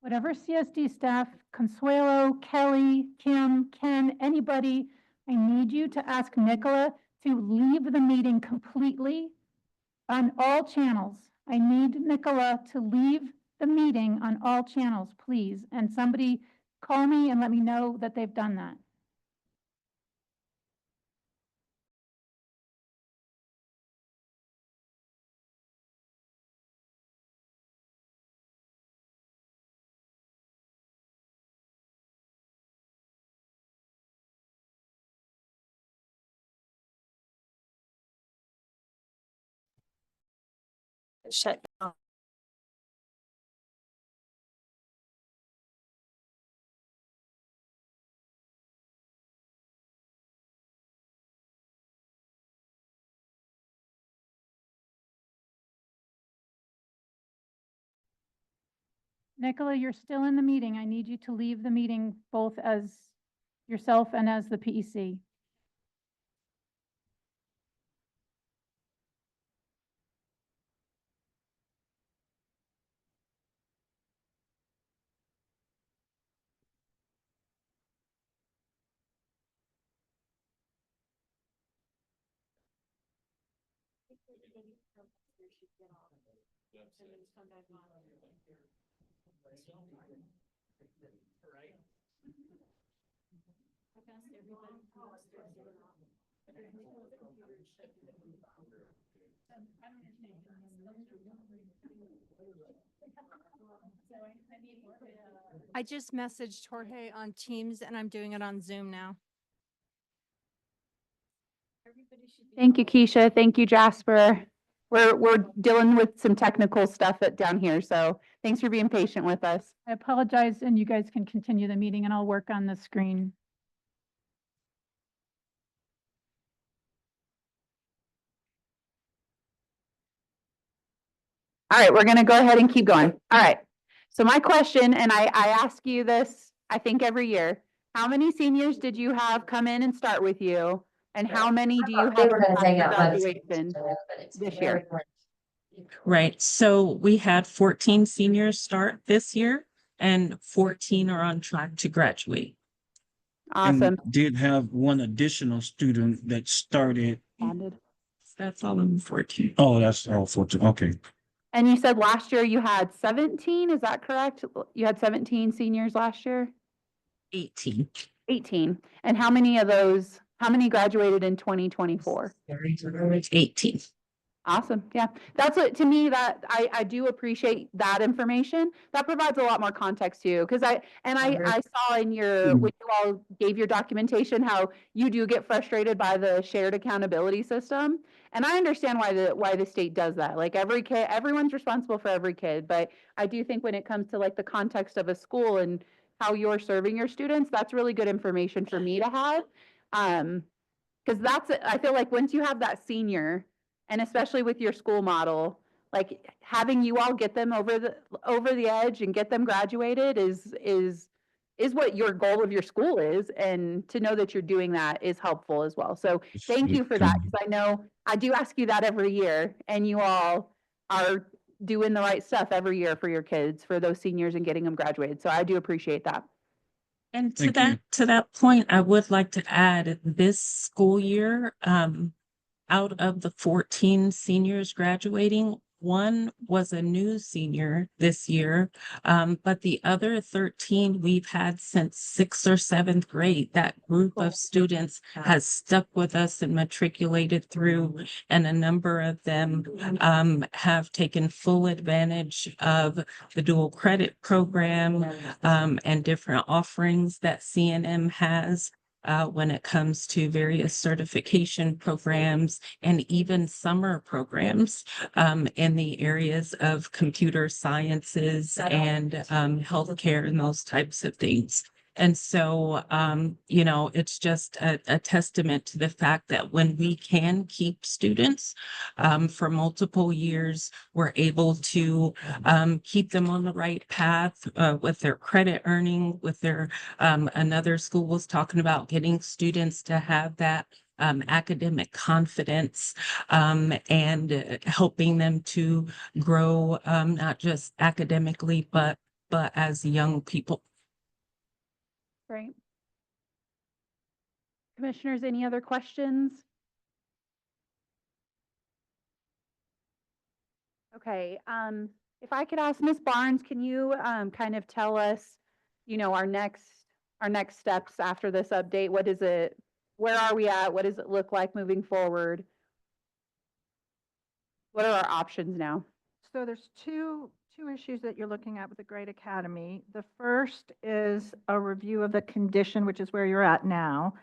whatever CSD staff, Consuelo, Kelly, Kim, Ken, anybody, I need you to ask Nicola to leave the meeting completely on all channels. I need Nicola to leave the meeting on all channels, please. And somebody call me and let me know that they've done that. Shut down. Nicola, you're still in the meeting. I need you to leave the meeting both as yourself and as the PEC. I just messaged Jorge on Teams and I'm doing it on Zoom now. Thank you, Keisha. Thank you, Jasper. We're dealing with some technical stuff down here, so thanks for being patient with us. I apologize, and you guys can continue the meeting and I'll work on the screen. All right, we're going to go ahead and keep going. All right. So my question, and I ask you this, I think every year, how many seniors did you have come in and start with you? And how many do you They have were gonna take out my. graduation this year? Right. So we had 14 seniors start this year and 14 are on track to graduate. Awesome. And did have one additional student that started. That's all in 14. Oh, that's all 14. Okay. And you said last year you had 17, is that correct? You had 17 seniors last year? 18. 18. And how many graduated in 2024? 18. Awesome. Yeah. That's what, to me, that I do appreciate that information. That provides a lot more context too. Cause I saw in your, when you all gave your documentation, how you do get frustrated by the shared accountability system. And I understand why the state does that. Like every kid, everyone's responsible for every kid. But I do think when it comes to like the context of a school and how you're serving your students, that's really good information for me to have. Cause I feel like once you have that senior, and especially with your school model, like having you all get them over the edge and get them graduated is what your goal of your school is. And to know that you're doing that is helpful as well. So thank you for that. Cause I know I do ask you that every year and you all are doing the right stuff every year for your kids, for those seniors and getting them graduated. So I do appreciate that. And to that point, I would like to add this school year, out of the 14 seniors graduating, one was a new senior this year, but the other 13 we've had since 6th or 7th grade. That group of students has stuck with us and matriculated through, and a number of them have taken full advantage of the dual credit program and different offerings that CNM has. When it comes to various certification programs and even summer programs in the areas of computer sciences and healthcare and those types of things. And so, it's just a testament to the fact that when we can keep students for multiple years, we're able to keep them on the right path with their credit earning, with their, another school was talking about getting students to have that academic confidence and helping them to grow not just academically, but but as young people. Great. Commissioners, any other questions? Okay, if I could ask Ms. Barnes, can you kind of tell us, our next steps after this update? What is it? Where are we at? What does it look like moving forward? What are our options now? So there's two issues that you're looking at with the Great Academy. The first is a review of the condition, which is where you're at now.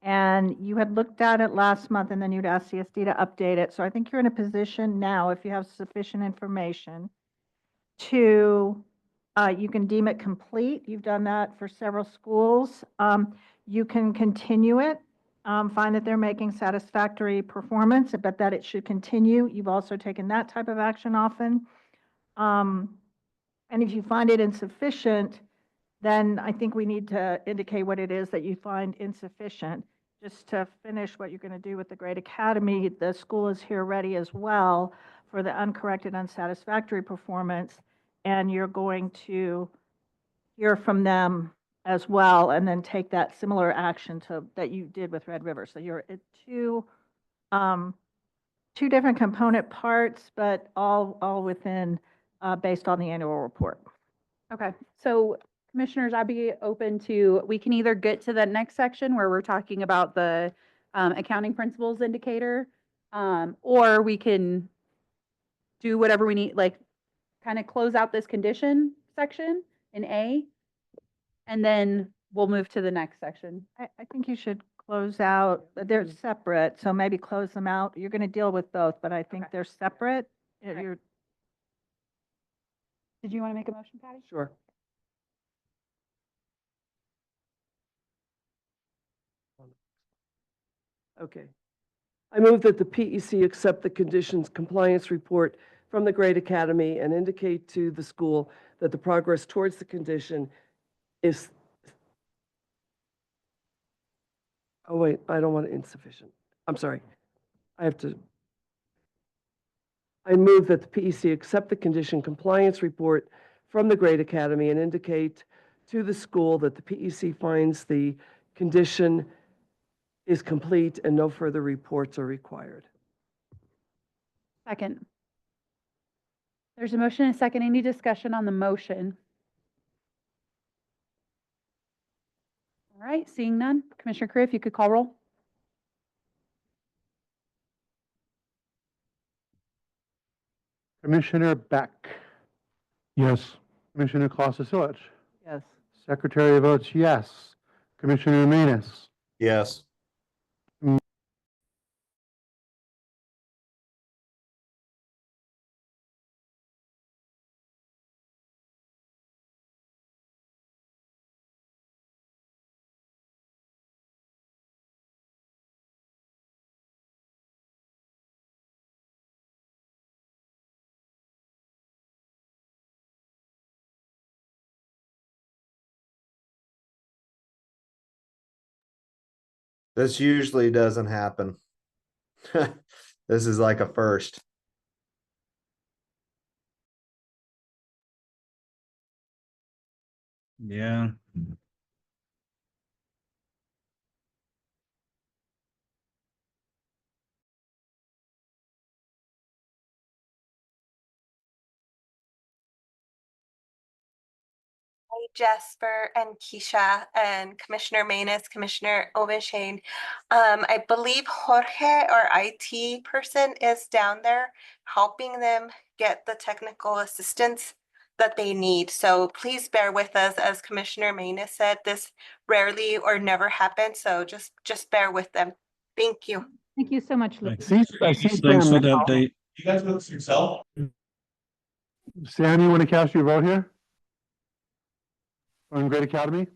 And you had looked at it last month and then you'd asked CSD to update it. So I think you're in a position now, if you have sufficient information, to, you can deem it complete. You've done that for several schools. You can continue it, find that they're making satisfactory performance, but that it should continue. You've also taken that type of action often. And if you find it insufficient, then I think we need to indicate what it is that you find insufficient. Just to finish what you're going to do with the Great Academy, the school is here ready as well for the uncorrected, unsatisfactory performance, and you're going to hear from them as well, and then take that similar action that you did with Red River. So you're at two different component parts, but all within, based on the annual report. Okay, so commissioners, I'd be open to, we can either get to the next section where we're talking about the accounting principles indicator, or we can do whatever we need, like kind of close out this condition section in A, and then we'll move to the next section. I think you should close out, they're separate, so maybe close them out. You're going to deal with both, but I think they're separate. Okay. You're, Did you want to make a motion, Patty? Sure. Okay. I move that the PEC accept the conditions compliance report from the Great Academy and indicate to the school that the progress towards the condition is, oh wait, I don't want insufficient. I'm sorry. I move that the PEC accept the condition compliance report from the Great Academy and indicate to the school that the PEC finds the condition is complete and no further reports are required. Second. There's a motion and a second. Any discussion on the motion? All right, seeing none. Commissioner Crew, if you could call roll. Commissioner Beck, Yes. Commissioner Clausen-Silic, Yes. Secretary votes yes. Commissioner Manus, Yes. This usually doesn't happen. This is like a first. Yeah. Hi, Jasper and Keisha and Commissioner Manus, Commissioner Obenshain. I believe Jorge, our IT person, is down there helping them get the technical assistance that they need. So please bear with us. As Commissioner Manus said, this rarely or never happens. So just bear with them. Thank you. Thank you so much, Lou. I see Thanks Sam for the now. update. You guys know this yourself? Sam, you want to cast your vote here? On Great Academy?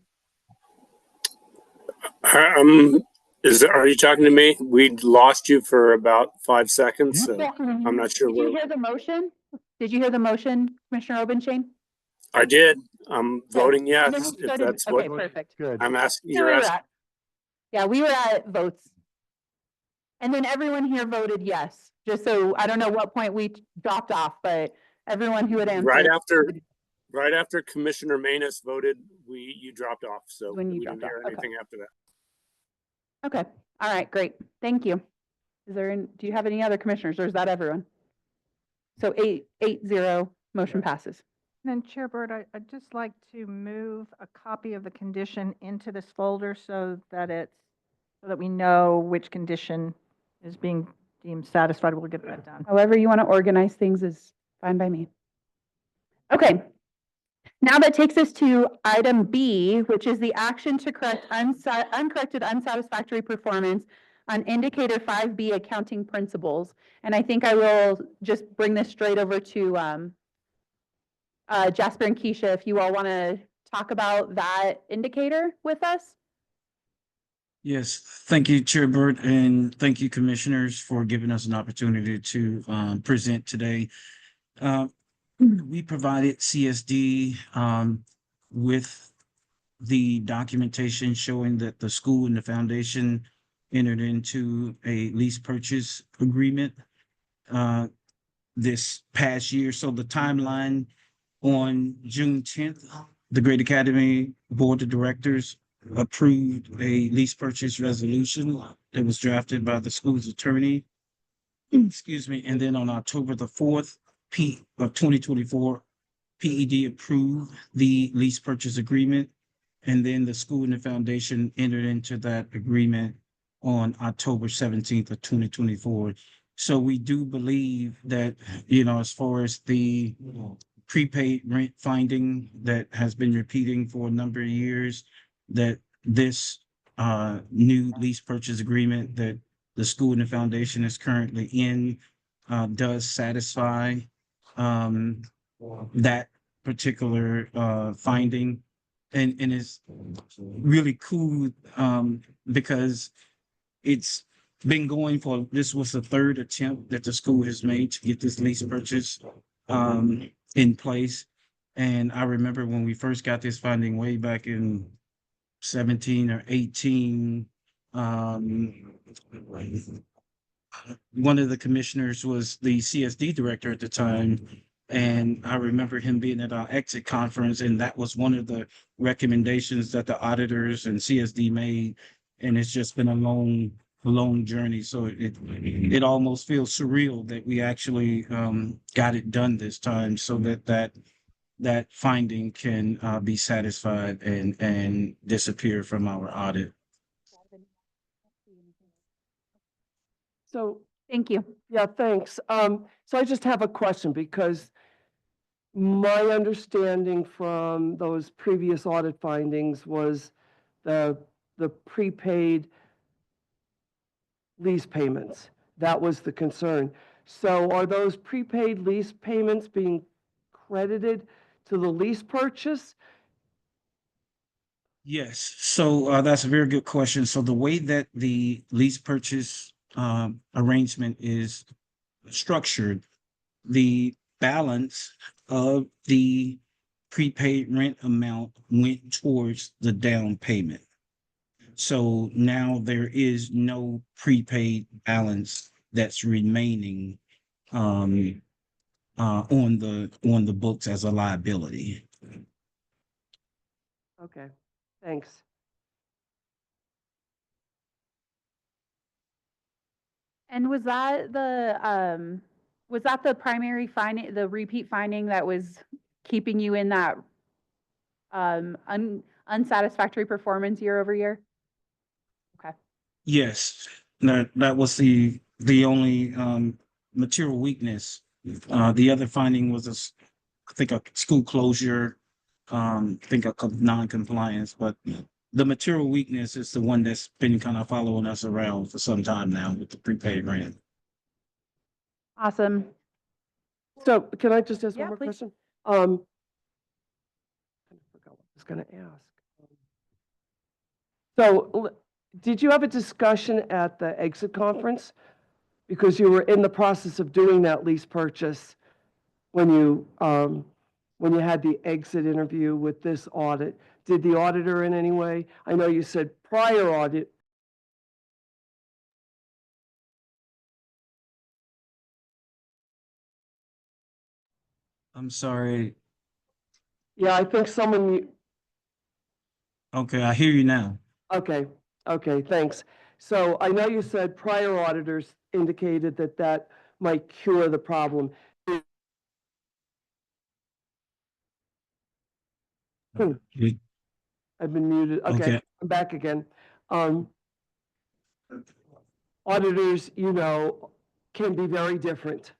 Are you talking to me? We lost you for about 5 seconds, so I'm not sure Did you where. hear the motion? Did you hear the motion, Commissioner Obenshain? I did. I'm voting And then yes, we if started- that's what Okay, perfect. Good. I'm asking. Here You're we were asking. at. Yeah, we were at votes. And then everyone here voted yes, just so, I don't know what point we dropped off, but everyone who had answered. Right after Commissioner Manus voted, you dropped off, so When you we dropped didn't hear off, okay. anything after that. Okay, all right, great. Thank you. Do you have any other commissioners or is that everyone? So 8-0, motion passes. Then Chair Bird, I'd just like to move a copy of the condition into this folder so that we know which condition is being deemed satisfied. We'll get that done. However you want to organize things is fine by me. Okay. Now that takes us to item B, which is the action to correct uncorrected unsatisfactory performance on indicator 5B accounting principles. And I think I will just bring this straight over to Jasper and Keisha, if you all want to talk about that indicator with us. Yes, thank you, Chair Burt, and thank you, commissioners, for giving us an opportunity to present today. We provided CSD with the documentation showing that the school and the foundation entered into a lease purchase agreement this past year. So the timeline on June 10th, the Great Academy Board of Directors approved a lease purchase resolution that was drafted by the school's attorney. Excuse me. And then on October the 4th of 2024, PED approved the lease purchase agreement. And then the school and the foundation entered into that agreement on October 17th of 2024. So we do believe that, as far as the prepaid rent finding that has been repeating for a number of years, that this new lease purchase agreement that the school and the foundation is currently in does satisfy that particular finding. And it's really cool because it's been going for, this was the third attempt that the school has made to get this lease purchase in place. And I remember when we first got this funding way back in 17 or 18, one of the commissioners was the CSD director at the time. And I remember him being at our exit conference, and that was one of the recommendations that the auditors and CSD made. And it's just been a long journey. So it almost feels surreal that we actually got it done this time, so that finding can be satisfied and disappear from our audit. So, Thank you. yeah, thanks. So I just have a question because my understanding from those previous audit findings was the prepaid lease payments. That was the concern. So are those prepaid lease payments being credited to the lease purchase? Yes, so that's a very good question. So the way that the lease purchase arrangement is structured, the balance of the prepaid rent amount went towards the down payment. So now there is no prepaid balance that's remaining on the books as a liability. Okay, thanks. And was that the primary finding, the repeat finding that was keeping you in that unsatisfactory performance year over year? Okay. Yes, that was the only material weakness. The other finding was I think a school closure, I think a non-compliance, but the material weakness is the one that's been kind of following us around for some time now with the prepaid rent. Awesome. So can I just ask Yeah, one more please. question? I forgot what I was going to ask. So did you have a discussion at the exit conference? Because you were in the process of doing that lease purchase when you had the exit interview with this audit. Did the auditor in any way? I know you said prior audit. I'm sorry. Yeah, I think someone, Okay, I hear you now. okay, okay, thanks. So I know you said prior auditors indicated that that might cure the problem. You- I've been muted. Okay, Okay. I'm back again. Auditors, you know, can be very different.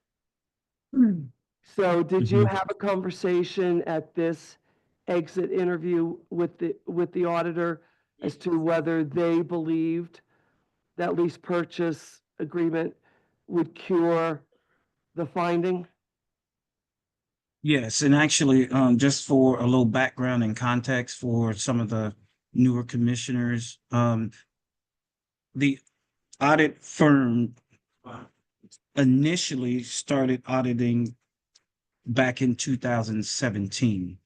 So did you Mhm. have a conversation at this exit interview with the auditor as to whether they believed that lease purchase agreement would cure the finding? Yes, and actually, just for a little background and context for some of the newer commissioners, the audit firm initially started auditing back in 2017.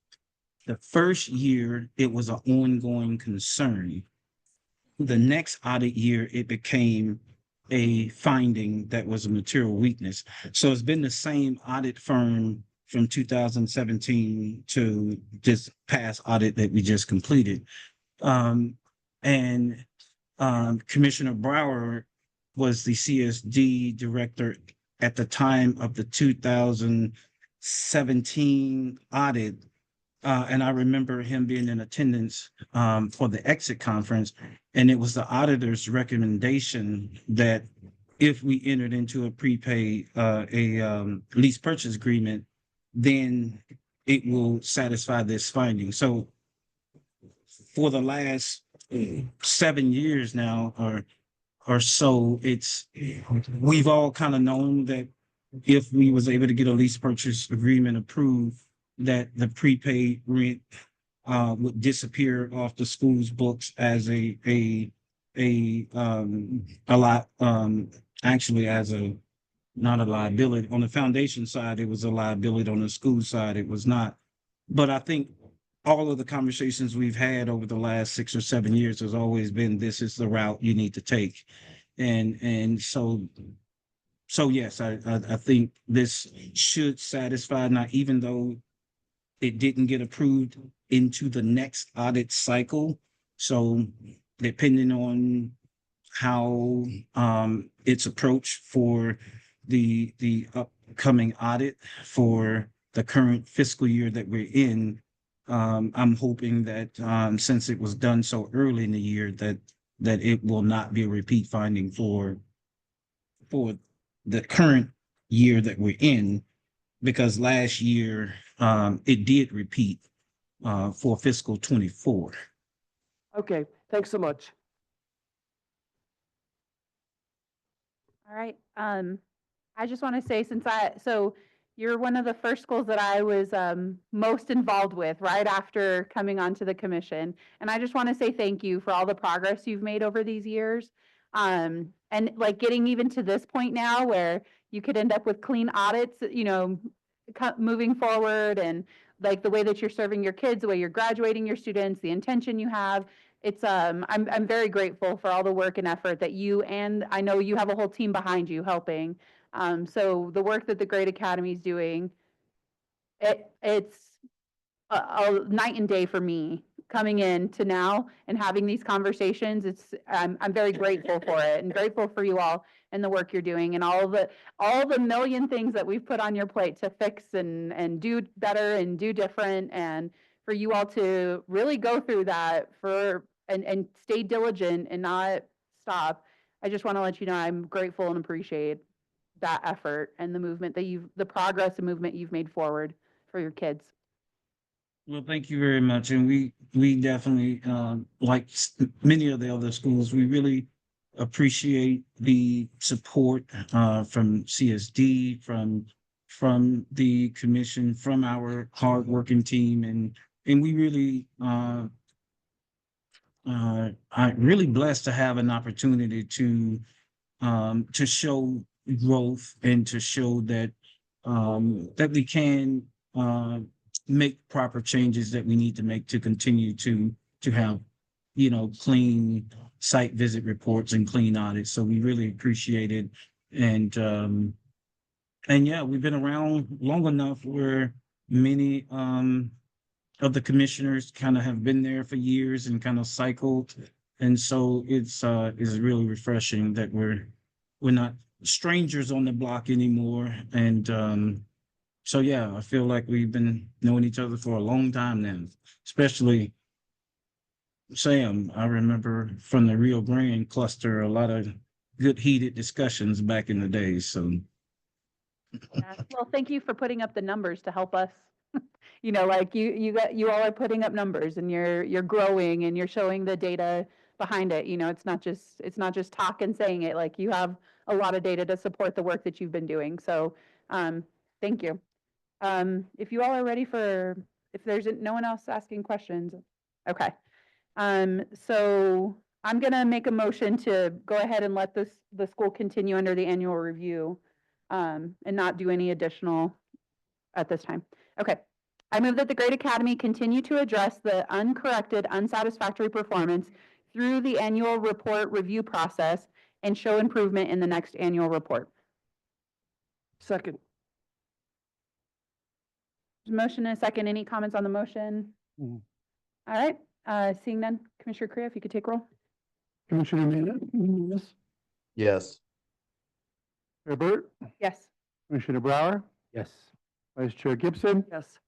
The first year, it was an ongoing concern. The next audit year, it became a finding that was a material weakness. So it's been the same audit firm from 2017 to this past audit that we just completed. And Commissioner Brower was the CSD director at the time of the 2017 audit. And I remember him being in attendance for the exit conference, and it was the auditor's recommendation that if we entered into a prepaid, lease purchase agreement, then it will satisfy this finding. So for the last 7 years now, or so, we've all kind of known that if we was able to get a lease purchase agreement approved, that the prepaid rent would disappear off the school's books as a lot, actually as a, not a liability. On the foundation side, it was a liability. On the school side, it was not. But I think all of the conversations we've had over the last 6 or 7 years has always been, this is the route you need to take. And so yes, I think this should satisfy, now, even though it didn't get approved into the next audit cycle. So depending on how it's approached for the upcoming audit for the current fiscal year that we're in, I'm hoping that since it was done so early in the year, that it will not be a repeat finding for the current year that we're in, because last year it did repeat for fiscal 24. Okay, thanks so much. All right. I just want to say, so you're one of the first schools that I was most involved with right after coming onto the commission. And I just want to say thank you for all the progress you've made over these years. And like getting even to this point now where you could end up with clean audits, you know, moving forward, and like the way that you're serving your kids, the way you're graduating your students, the intention you have. It's I'm very grateful for all the work and effort that you, and I know you have a whole team behind you helping. So the work that the Great Academy is doing, it's a night and day for me coming in to now and having these conversations. I'm very grateful for it, and grateful for you all and the work you're doing, and all the million things that we've put on your plate to fix and do better and do different, and for you all to really go through that and stay diligent and not stop. I just want to let you know I'm grateful and appreciate that effort and the movement the progress and movement you've made forward for your kids. Well, thank you very much. And we definitely, like many of the other schools, we really appreciate the support from CSD, from the commission, from our hardworking team, and we really I'm really blessed to have an opportunity to show growth and to show that that we can make proper changes that we need to make to continue to have, you know, clean site visit reports and clean audits. So we really appreciate it. And yeah, we've been around long enough where many of the commissioners kind of have been there for years and kind of cycled. And so it's really refreshing that we're not strangers on the block anymore. And so, yeah, I feel like we've been knowing each other for a long time now, especially Sam. I remember from the Rio Grande cluster, a lot of good heated discussions back in the day. So Well, thank you for putting up the numbers to help us. You know, like you all are putting up numbers and you're growing and you're showing the data behind it. You know, it's not just talk and saying it, like you have a lot of data to support the work that you've been doing. So, thank you. If you all are ready if there's no one else asking questions, okay. So I'm gonna make a motion to go ahead and let the school continue under the annual review, and not do any additional at this time. Okay. I move that the Great Academy continue to address the uncorrected, unsatisfactory performance through the annual report review process and show improvement in the next annual report. Second. Motion and a second. Any comments on the motion? Mhm. All right. Seeing none, Commissioner Creel, if you could take roll. Commissioner Manis, Yes. Chair Burt, Yes. Commissioner Brower, Yes. Vice Chair Gibson, Yes.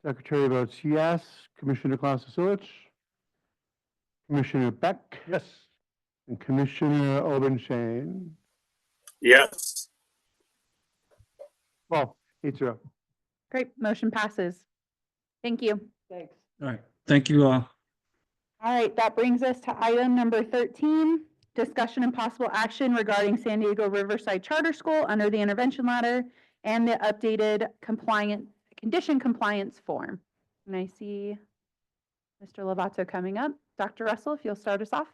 Secretary votes yes, Commissioner Klasusewicz, Commissioner Beck. Yes. And Commissioner Obenshain. Yes. Well, 8-0. Great. Motion passes. Thank you. Thanks. all right, thank you all. All right, that brings us to item number 13, discussion and possible action regarding San Diego Riverside Charter School under the intervention ladder and the updated condition compliance form. And I see Mr. Lovato coming up. Dr. Russell, if you'll start us off.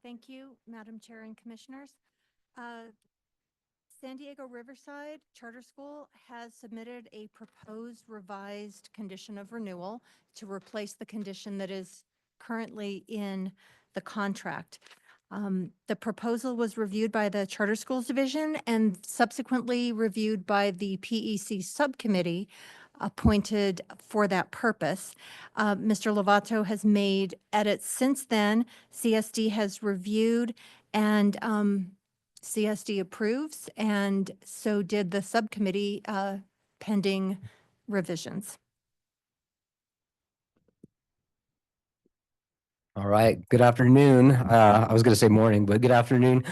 Thank you, Madam Chair and Commissioners. San Diego Riverside Charter School has submitted a proposed revised condition of renewal to replace the condition that is currently in the contract. The proposal was reviewed by the Charter Schools Division and subsequently reviewed by the PEC Subcommittee appointed for that purpose. Mr. Lovato has made edits since then. CSD has reviewed and CSD approves, and so did the subcommittee pending revisions. All right, good afternoon. I was going to say morning, but good afternoon,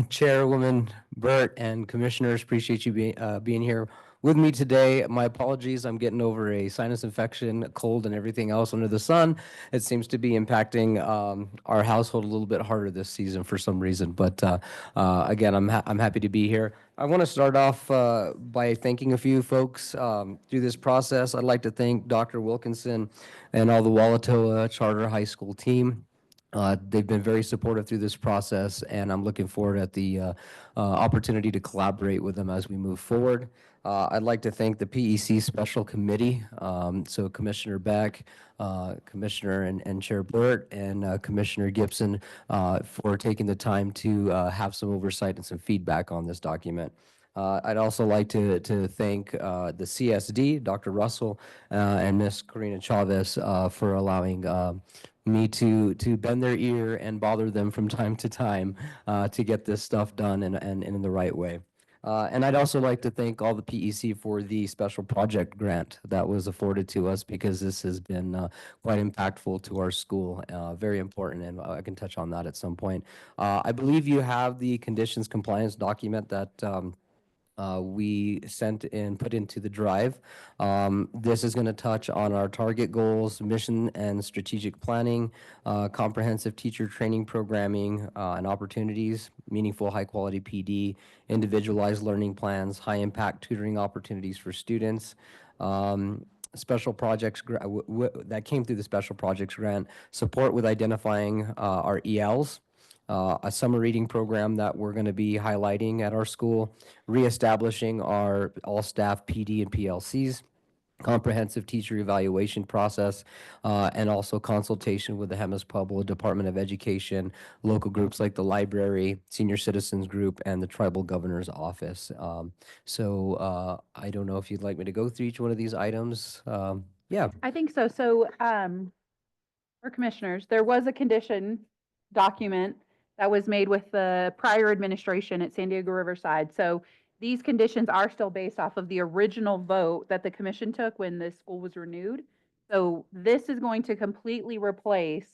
Chairwoman Burt and Commissioners. Appreciate you being here with me today. My apologies, I'm getting over a sinus infection, cold, and everything else under the sun. It seems to be impacting our household a little bit harder this season for some reason. But again, I'm happy to be here. I want to start off by thanking a few folks through this process. I'd like to thank Dr. Wilkinson and all the Wallatoa Charter High School team. They've been very supportive through this process, and I'm looking forward at the opportunity to collaborate with them as we move forward. I'd like to thank the PEC Special Committee, so Commissioner Beck, Commissioner and Chair Burt, and Commissioner Gibson for taking the time to have some oversight and some feedback on this document. I'd also like to thank the CSD, Dr. Russell, and Ms. Karina Chavez for allowing me to bend their ear and bother them from time to time to get this stuff done and in the right way. And I'd also like to thank all the PEC for the special project grant that was afforded to us, because this has been quite impactful to our school, very important, and I can touch on that at some point. I believe you have the conditions compliance document that we sent and put into the drive. This is going to touch on our target goals, mission and strategic planning, comprehensive teacher training programming and opportunities, meaningful high quality PD, individualized learning plans, high impact tutoring opportunities for students, special projects that came through the special projects grant, support with identifying our ELs, a summer reading program that we're going to be highlighting at our school, reestablishing our all-staff PD and PLCs, comprehensive teacher evaluation process, and also consultation with the Jemez Pueblo Department of Education, local groups like the library, senior citizens group, and the tribal governor's office. So I don't know if you'd like me to go through each one of these items. Yeah. I think so. So, for commissioners, there was a condition document that was made with the prior administration at San Diego Riverside. So these conditions are still based off of the original vote that the commission took when the school was renewed. So this is going to completely replace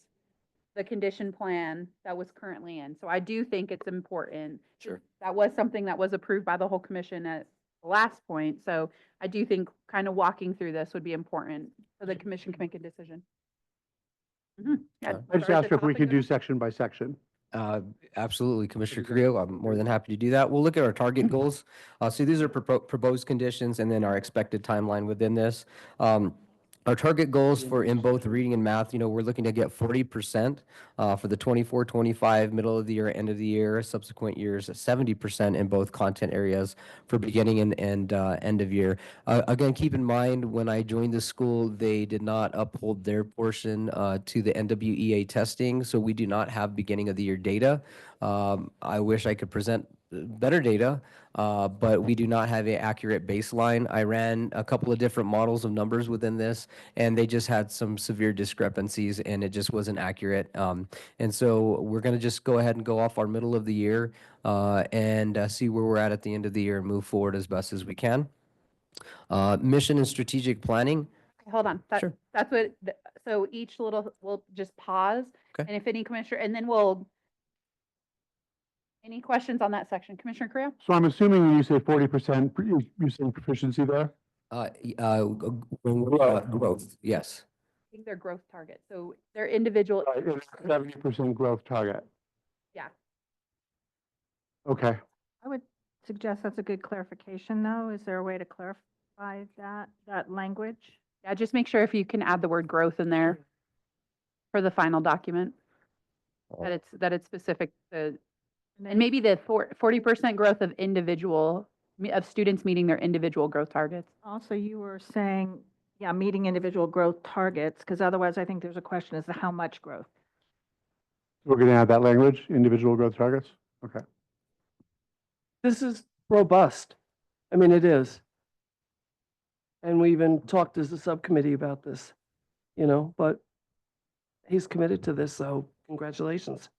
the condition plan that was currently in. So I do think it's important. Sure. That was something that was approved by the whole commission at the last point. So I do think kind of walking through this would be important so the commission can make a decision. Yeah, I just start at asked the if we top could and go do section by section. Absolutely, Commissioner Creel. I'm more than happy to do that. We'll look at our target goals. So these are proposed conditions and then our expected timeline within this. Our target goals for in both reading and math, we're looking to get 40% for the 24-25 middle of the year, end of the year, subsequent years, 70% in both content areas for beginning and end of year. Again, keep in mind, when I joined the school, they did not uphold their portion to the NWEA testing, so we do not have beginning of the year data. I wish I could present better data, but we do not have an accurate baseline. I ran a couple of different models of numbers within this, and they just had some severe discrepancies, and it just wasn't accurate. And so we're going to just go ahead and go off our middle of the year and see where we're at the end of the year and move forward as best as we can. Mission and strategic planning. Hold on. Sure. That's what, so each little, we'll just pause. Okay. And if any commissioner, and then any questions on that section? Commissioner Creel? So I'm assuming when you say 40%, you're saying proficiency there? Growth, yes. I think they're growth targets. So they're individual. 70% growth target. Yeah. Okay. I would suggest that's a good clarification, though. Is there a way to clarify that language? Yeah, just make sure if you can add the word growth in there for the final document, that it's specific to, and maybe the 40% growth of of students meeting their individual growth targets. Also, you were saying, yeah, meeting individual growth targets, because otherwise I think there's a question as to how much growth. We're going to add that language, individual growth targets? Okay. This is robust. I mean, it is. And we even talked as a subcommittee about this, but he's committed to this, so congratulations.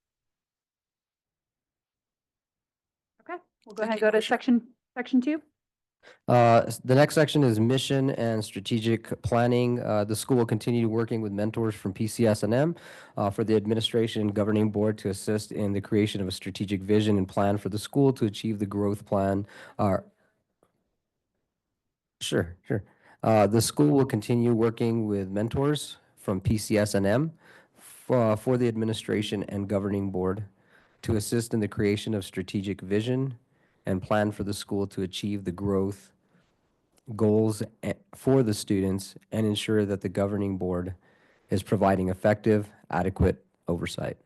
Okay, we'll go ahead and go to section 2. The next section is mission and strategic planning. The school will continue working with mentors from PCS&M for the administration and governing board to assist in the creation of a strategic vision and plan for the school to achieve the growth plan. Sure. The school will continue working with mentors from PCS&M for the administration and governing board to assist in the creation of strategic vision and plan for the school to achieve the growth goals for the students and ensure that the governing board is providing effective, adequate oversight.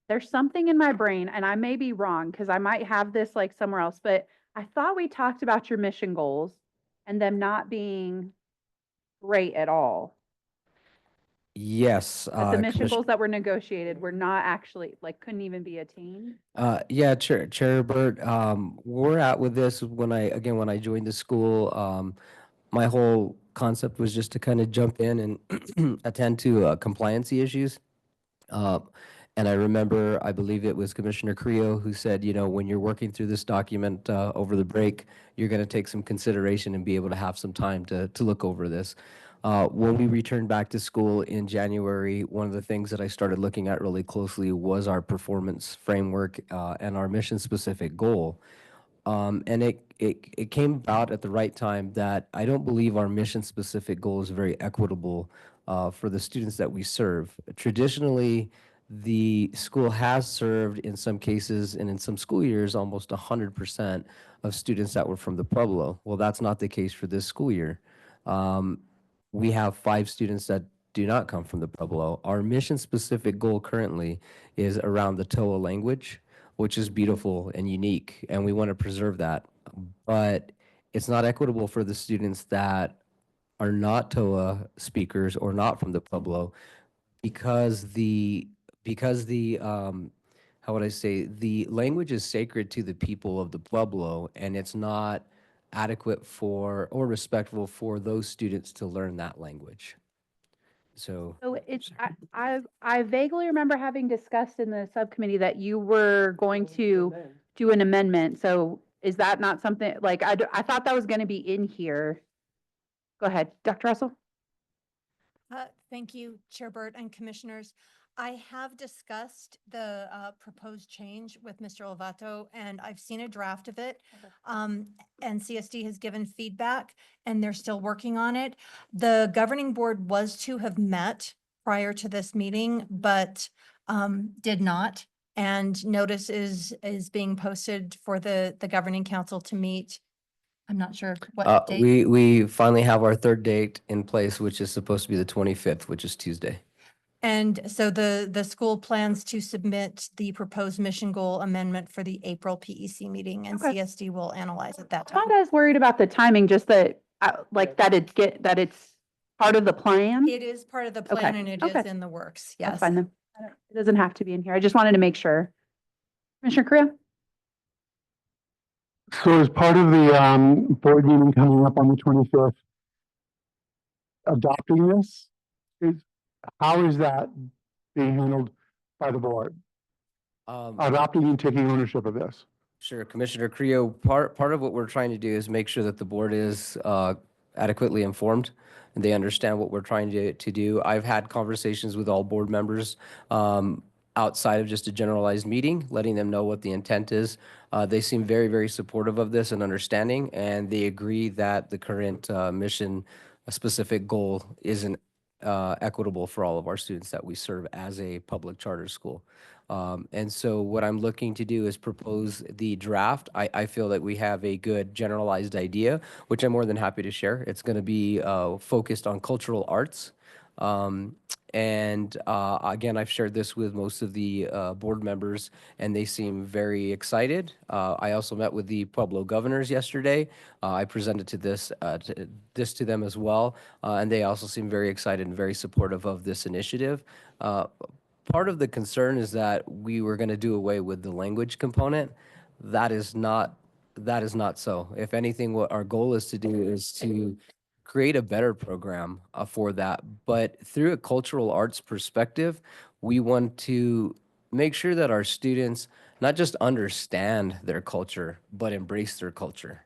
There's something in my brain, and I may be wrong because I might have this like somewhere else, but I thought we talked about your mission goals and them not being great at all. Yes. But the mission goals that were negotiated were not actually, couldn't even be attained. Yeah, Chair Burt, we're at with this when I joined the school, my whole concept was just to kind of jump in and attend to compliancy issues. And I remember, I believe it was Commissioner Creel who said, when you're working through this document over the break, you're going to take some consideration and be able to have some time to look over this. When we returned back to school in January, one of the things that I started looking at really closely was our performance framework and our mission-specific goal. And it came about at the right time that I don't believe our mission-specific goal is very equitable for the students that we serve. Traditionally, the school has served in some cases and in some school years almost 100% of students that were from the Pueblo. Well, that's not the case for this school year. We have 5 students that do not come from the Pueblo. Our mission-specific goal currently is around the TOA language, which is beautiful and unique, and we want to preserve that. But it's not equitable for the students that are not TOA speakers or not from the Pueblo because the how would I say, the language is sacred to the people of the Pueblo, and it's not adequate for or respectful for those students to learn that language. So, So it's, I vaguely remember having discussed in the subcommittee that you were going to do an amendment. So is that not something, like, I thought that was going to be in here. Go ahead, Dr. Russell. Thank you, Chair Burt and Commissioners. I have discussed the proposed change with Mr. Lovato, and I've seen a draft of it. And CSD has given feedback, and they're still working on it. The governing board was to have met prior to this meeting, but did not. And notice is being posted for the governing council to meet. I'm not sure what date. we finally have our third date in place, which is supposed to be the 25th, which is Tuesday. And so the school plans to submit the proposed mission goal amendment for the April PEC meeting, and Okay. CSD will analyze at that I'm time. not as worried about the timing, just that, like, that it's part of the plan. It is part of the plan Okay, and it okay. is in the works, That's yes. fine then. It doesn't have to be in here. I just wanted to make sure. Commissioner Creel? So as part of the board meeting coming up on the 25th, adopting this, how is that being handled by the board? Adopting and taking ownership of this? Sure, Commissioner Creo, part of what we're trying to do is make sure that the board is adequately informed and they understand what we're trying to do. I've had conversations with all board members outside of just a generalized meeting, letting them know what the intent is. They seem very, very supportive of this and understanding, and they agree that the current mission, a specific goal, isn't equitable for all of our students that we serve as a public charter school. And so what I'm looking to do is propose the draft. I feel that we have a good generalized idea, which I'm more than happy to share. It's going to be focused on cultural arts. And again, I've shared this with most of the board members, and they seem very excited. I also met with the Pueblo governors yesterday. I presented this to them as well, and they also seem very excited and very supportive of this initiative. Part of the concern is that we were going to do away with the language component. That is not so. If anything, what our goal is to do is to create a better program for that. But through a cultural arts perspective, we want to make sure that our students not just understand their culture, but embrace their culture.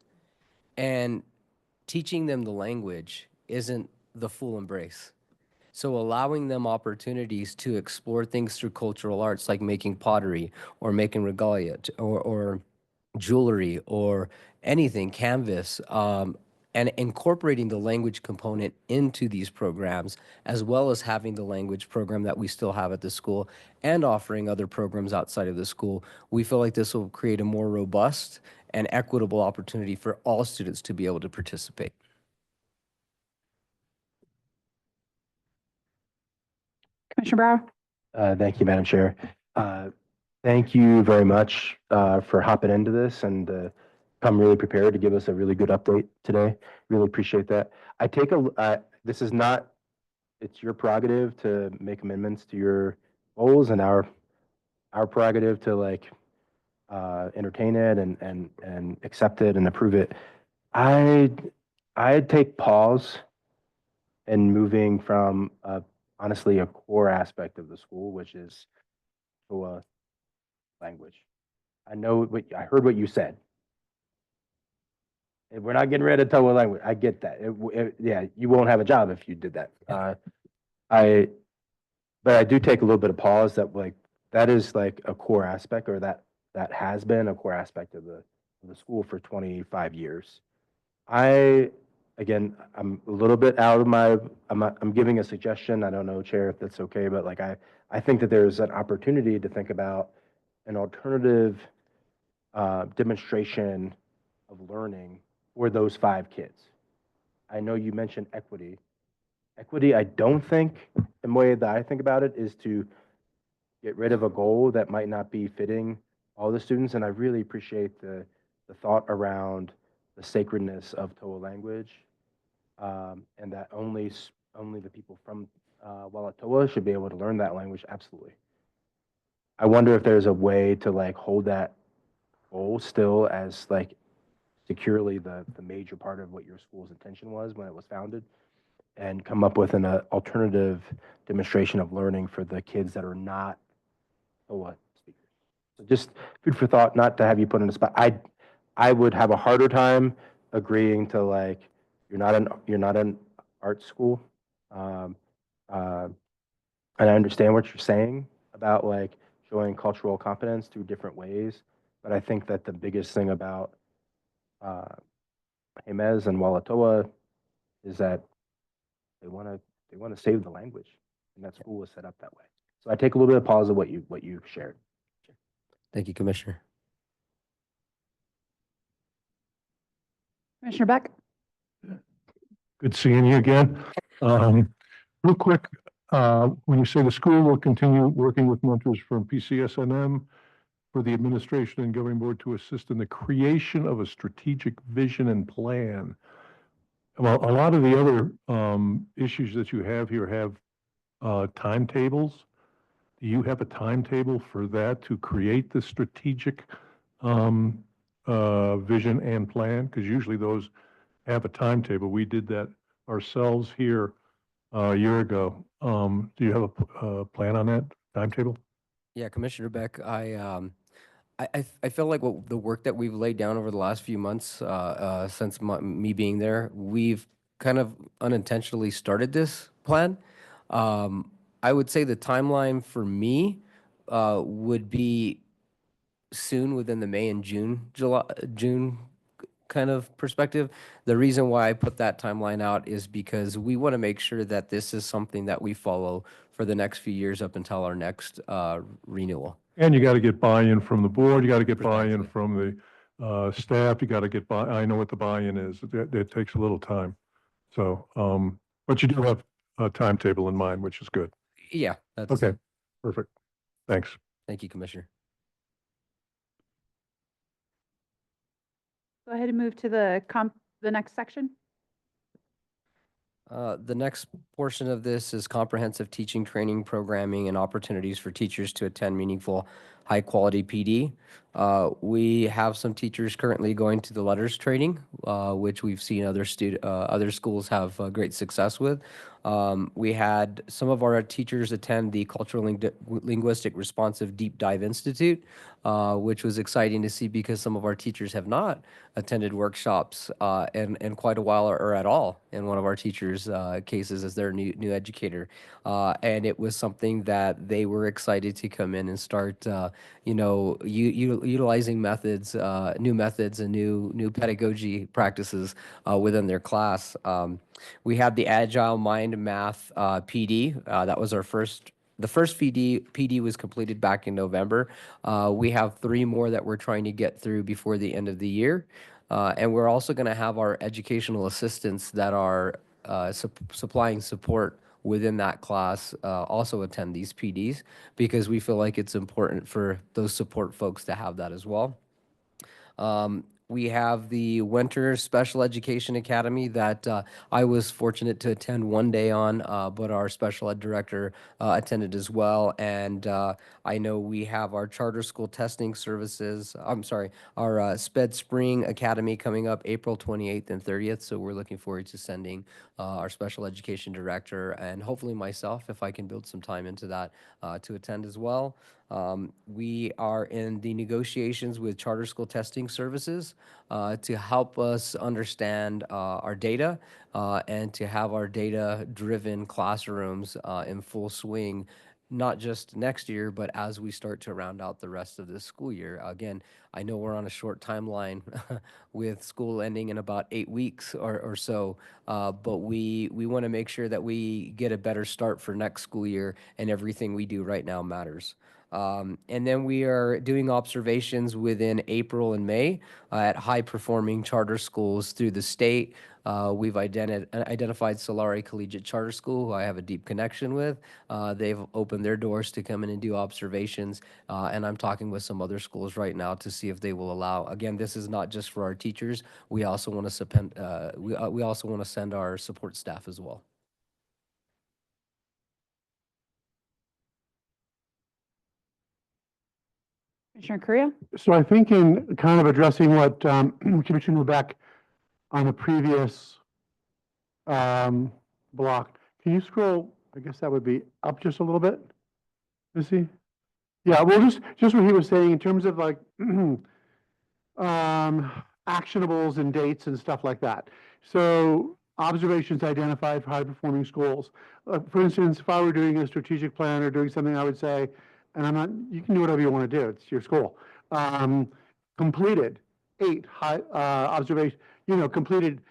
And teaching them the language isn't the full embrace. So allowing them opportunities to explore things through cultural arts, like making pottery or making regalia or jewelry or anything, canvas, and incorporating the language component into these programs, as well as having the language program that we still have at the school and offering other programs outside of the school, we feel like this will create a more robust and equitable opportunity for all students to be able to participate. Commissioner Brower? Thank you, Madam Chair. Thank you very much for hopping into this and come really prepared to give us a really good update today. Really appreciate that. This is not, it's your prerogative to make amendments to your goals and our prerogative to like entertain it and accept it and approve it. I'd take pause in moving from honestly a core aspect of the school, which is to language. I heard what you said. If we're not getting rid of TOA language, I get that. Yeah, you won't have a job if you did that. But I do take a little bit of pause that is like a core aspect, or that has been a core aspect of the school for 25 years. Again, I'm a little bit out of I'm giving a suggestion. I don't know, Chair, if that's okay, but like I think that there's an opportunity to think about an alternative demonstration of learning for those 5 kids. I know you mentioned equity. Equity, I don't think, the way that I think about it, is to get rid of a goal that might not be fitting all the students. And I really appreciate the thought around the sacredness of TOA language, and that only the people from Walatoa should be able to learn that language. Absolutely. I wonder if there's a way to like hold that goal still as like securely the major part of what your school's intention was when it was founded, and come up with an alternative demonstration of learning for the kids that are not OWA speakers. So just food for thought, not to have you put in a spot. I would have a harder time agreeing to like, you're not an art school. Um, uh, and I understand what you're saying about like showing cultural competence through different ways. But I think that the biggest thing about uh, Jemez and Walatoa is that they want to save the language, and that school was set up that way. So I take a little bit of pause of what you shared. Thank you, Commissioner. Commissioner Beck? Good seeing you again. Real quick, when you say the school will continue working with mentors from PCSNM for the administration and governing board to assist in the creation of a strategic vision and plan. Well, a lot of the other issues that you have here have timetables. Do you have a timetable for that to create the strategic vision and plan? Because usually those have a timetable. We did that ourselves here a year ago. Do you have a plan on that timetable? Yeah, Commissioner Beck, I feel like the work that we've laid down over the last few months, since me being there, we've kind of unintentionally started this plan. I would say the timeline for me would be soon, within the May and June kind of perspective. The reason why I put that timeline out is because we want to make sure that this is something that we follow for the next few years up until our next renewal. And you got to get buy-in from the board, you got to get buy-in from the staff, you got to get I know what the buy-in is. It takes a little time. So, but you do have a timetable in mind, which is good. Yeah, that's Okay, perfect. Thanks. Thank you, Commissioner. Go ahead and move to the next section. The next portion of this is comprehensive teaching, training, programming, and opportunities for teachers to attend meaningful, high-quality PD. We have some teachers currently going to the letters training, which we've seen other schools have great success with. We had some of our teachers attend the Cultural Linguistic Responsive Deep Dive Institute, which was exciting to see because some of our teachers have not attended workshops in quite a while or at all in one of our teachers' cases as their new educator. And it was something that they were excited to come in and start, utilizing methods, new methods and new pedagogy practices within their class. We had the Agile Mind Math PD. That was the first PD was completed back in November. We have 3 more that we're trying to get through before the end of the year. And we're also going to have our educational assistants that are supplying support within that class also attend these PDs, because we feel like it's important for those support folks to have that as well. We have the Winter Special Education Academy that I was fortunate to attend one day on, but our special ed director attended as well. And I know we have our charter school testing services, our Sped Spring Academy coming up April 28th and 30th. So we're looking forward to sending our special education director and hopefully myself, if I can build some time into that, to attend as well. We are in the negotiations with charter school testing services to help us understand our data and to have our data-driven classrooms in full swing, not just next year, but as we start to round out the rest of this school year. Again, I know we're on a short timeline with school ending in about 8 weeks or so, but we want to make sure that we get a better start for next school year, and everything we do right now matters. And then we are doing observations within April and May at high-performing charter schools through the state. We've identified Solari Collegiate Charter School, who I have a deep connection with. They've opened their doors to come in and do observations, and I'm talking with some other schools right now to see if they will allow. Again, this is not just for our teachers. We also want to we also want to send our support staff as well. Commissioner Creo? So I think in kind of addressing what Commissioner Beck on the previous block, can you scroll, I guess that would be up just a little bit? Missy? Yeah, well, just what he was saying in terms of like actionables and dates and stuff like that. So observations identified for high-performing schools. For instance, if I were doing a strategic plan or doing something, I would say, and I'm not, you can do whatever you want to do, it's your school. Completed 8 high observation, completed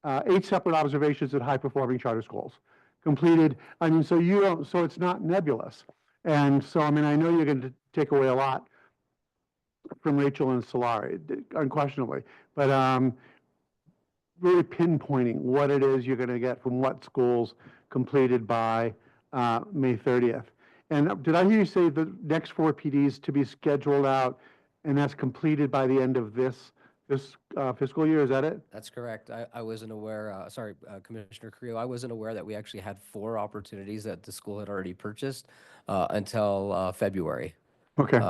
8 separate observations at high-performing charter schools. Completed, I mean, so you don't, so it's not nebulous. And so, I mean, I know you're going to take away a lot from Rachel and Solari, unquestionably, but really pinpointing what it is you're going to get from what schools completed by May 30th. And did I hear you say the next 4 PDs to be scheduled out, and that's completed by the end of this fiscal year? Is that it? That's correct. I wasn't aware, sorry, Commissioner Creo, I wasn't aware that we actually had 4 opportunities that the school had already purchased until February. Okay.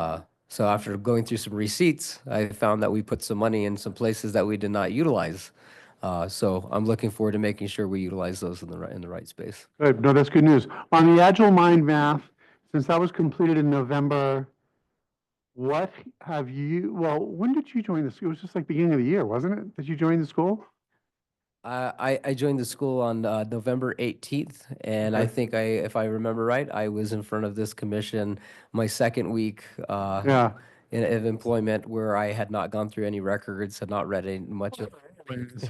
So after going through some receipts, I found that we put some money in some places that we did not utilize. So I'm looking forward to making sure we utilize those in the right space. Good. No, that's good news. On the Agile Mind Math, since that was completed in November, what have you, well, when did you join the school? It was just like beginning of the year, wasn't it? Did you join the school? I joined the school on November 18th, and I Okay. think if I remember right, I was in front of this commission my second week Yeah. of employment, where I had not gone through any records, had not read much of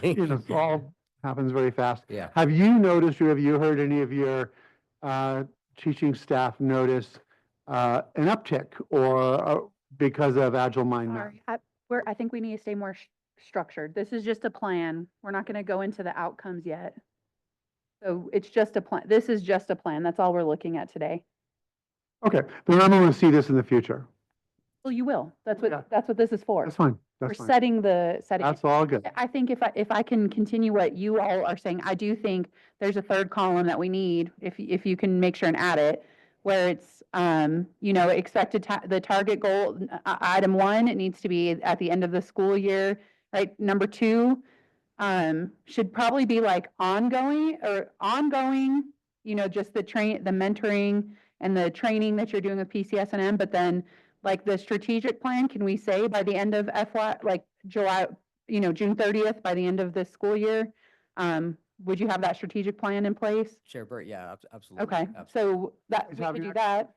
It all happens very fast. Yeah. Have you noticed, or have you heard any of your teaching staff notice an uptick or because of Agile Mind Math? Sorry, I think we need to stay more structured. This is just a plan. We're not going to go into the outcomes yet. So it's just a plan. This is just a plan. That's all we're looking at today. Okay, then I'm going to see this in the future. Well, you will. That's Yeah. what this is for. That's fine. We're That's fine. setting. That's all good. I think if I can continue what you all are saying, I do think there's a third column that we need, if you can make sure and add it, where it's, expected, the target goal, item 1, it needs to be at the end of the school year, right? Number 2, should probably be like ongoing, just the mentoring and the training that you're doing with PCS&M, but then like the strategic plan, can we say by the end of FY, like July, June 30th, by the end of this school year? Would you have that strategic plan in place? Chair Burt, yeah, absolutely. Okay, so that, we could do that.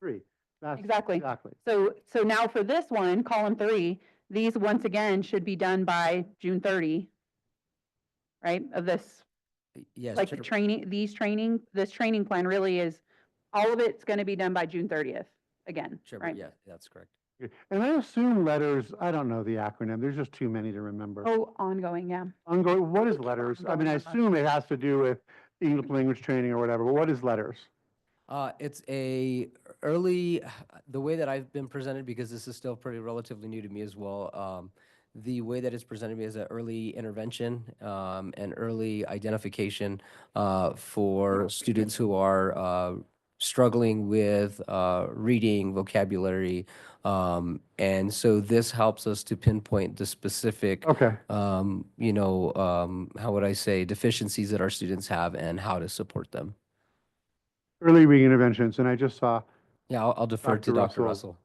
Exactly. So now for this one, column 3, these once again should be done by June 30, right, of this, Yes. like the this training plan really is, all of it's going to be done by June 30th again, Chair right? Burt, yeah, that's correct. And I assume letters, I don't know the acronym, there's just too many to remember. Oh, ongoing, yeah. Ongoing, what is letters? I mean, I assume it has to do with English language training or whatever, but what is letters? It's the way that I've been presented, because this is still pretty relatively new to me as well. The way that it's presented to me is an early intervention and early identification for students who are struggling with reading, vocabulary. And so this helps us to pinpoint the specific, Okay. how would I say, deficiencies that our students have and how to support them. Early reading interventions, and I just saw. Yeah, I'll defer to Dr. Russell.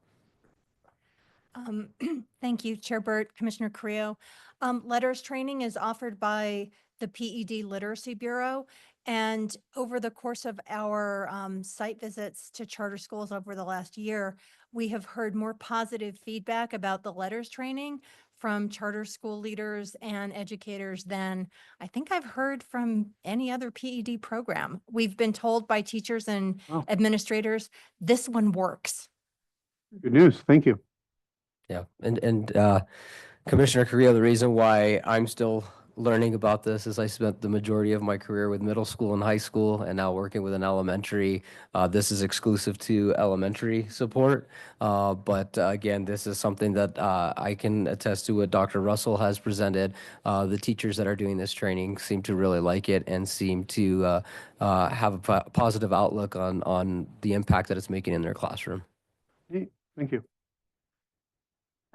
Thank you, Chair Burt, Commissioner Creo. Letters training is offered by the PED Literacy Bureau. And over the course of our site visits to charter schools over the last year, we have heard more positive feedback about the letters training from charter school leaders and educators than I think I've heard from any other PED program. We've been told by teachers and administrators, this one works. Good news, thank you. Yeah, and Commissioner Creo, the reason why I'm still learning about this is I spent the majority of my career with middle school and high school, and now working with an elementary. This is exclusive to elementary support, but again, this is something that I can attest to what Dr. Russell has presented. The teachers that are doing this training seem to really like it and seem to have a positive outlook on the impact that it's making in their classroom. Thank you.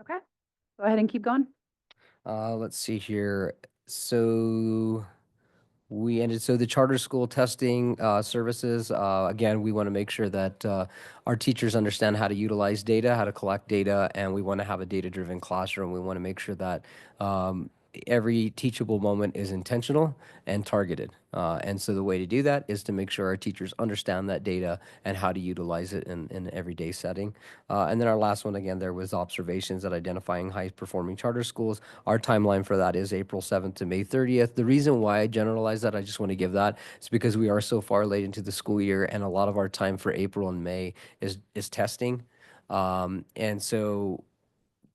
Okay, go ahead and keep going. Let's see here. So so the charter school testing services, again, we want to make sure that our teachers understand how to utilize data, how to collect data, and we want to have a data-driven classroom. We want to make sure that every teachable moment is intentional and targeted. And so the way to do that is to make sure our teachers understand that data and how to utilize it in an everyday setting. And then our last one, again, there was observations at identifying high-performing charter schools. Our timeline for that is April 7th to May 30th. The reason why I generalize that, I just want to give that, is because we are so far late into the school year, and a lot of our time for April and May is testing. And so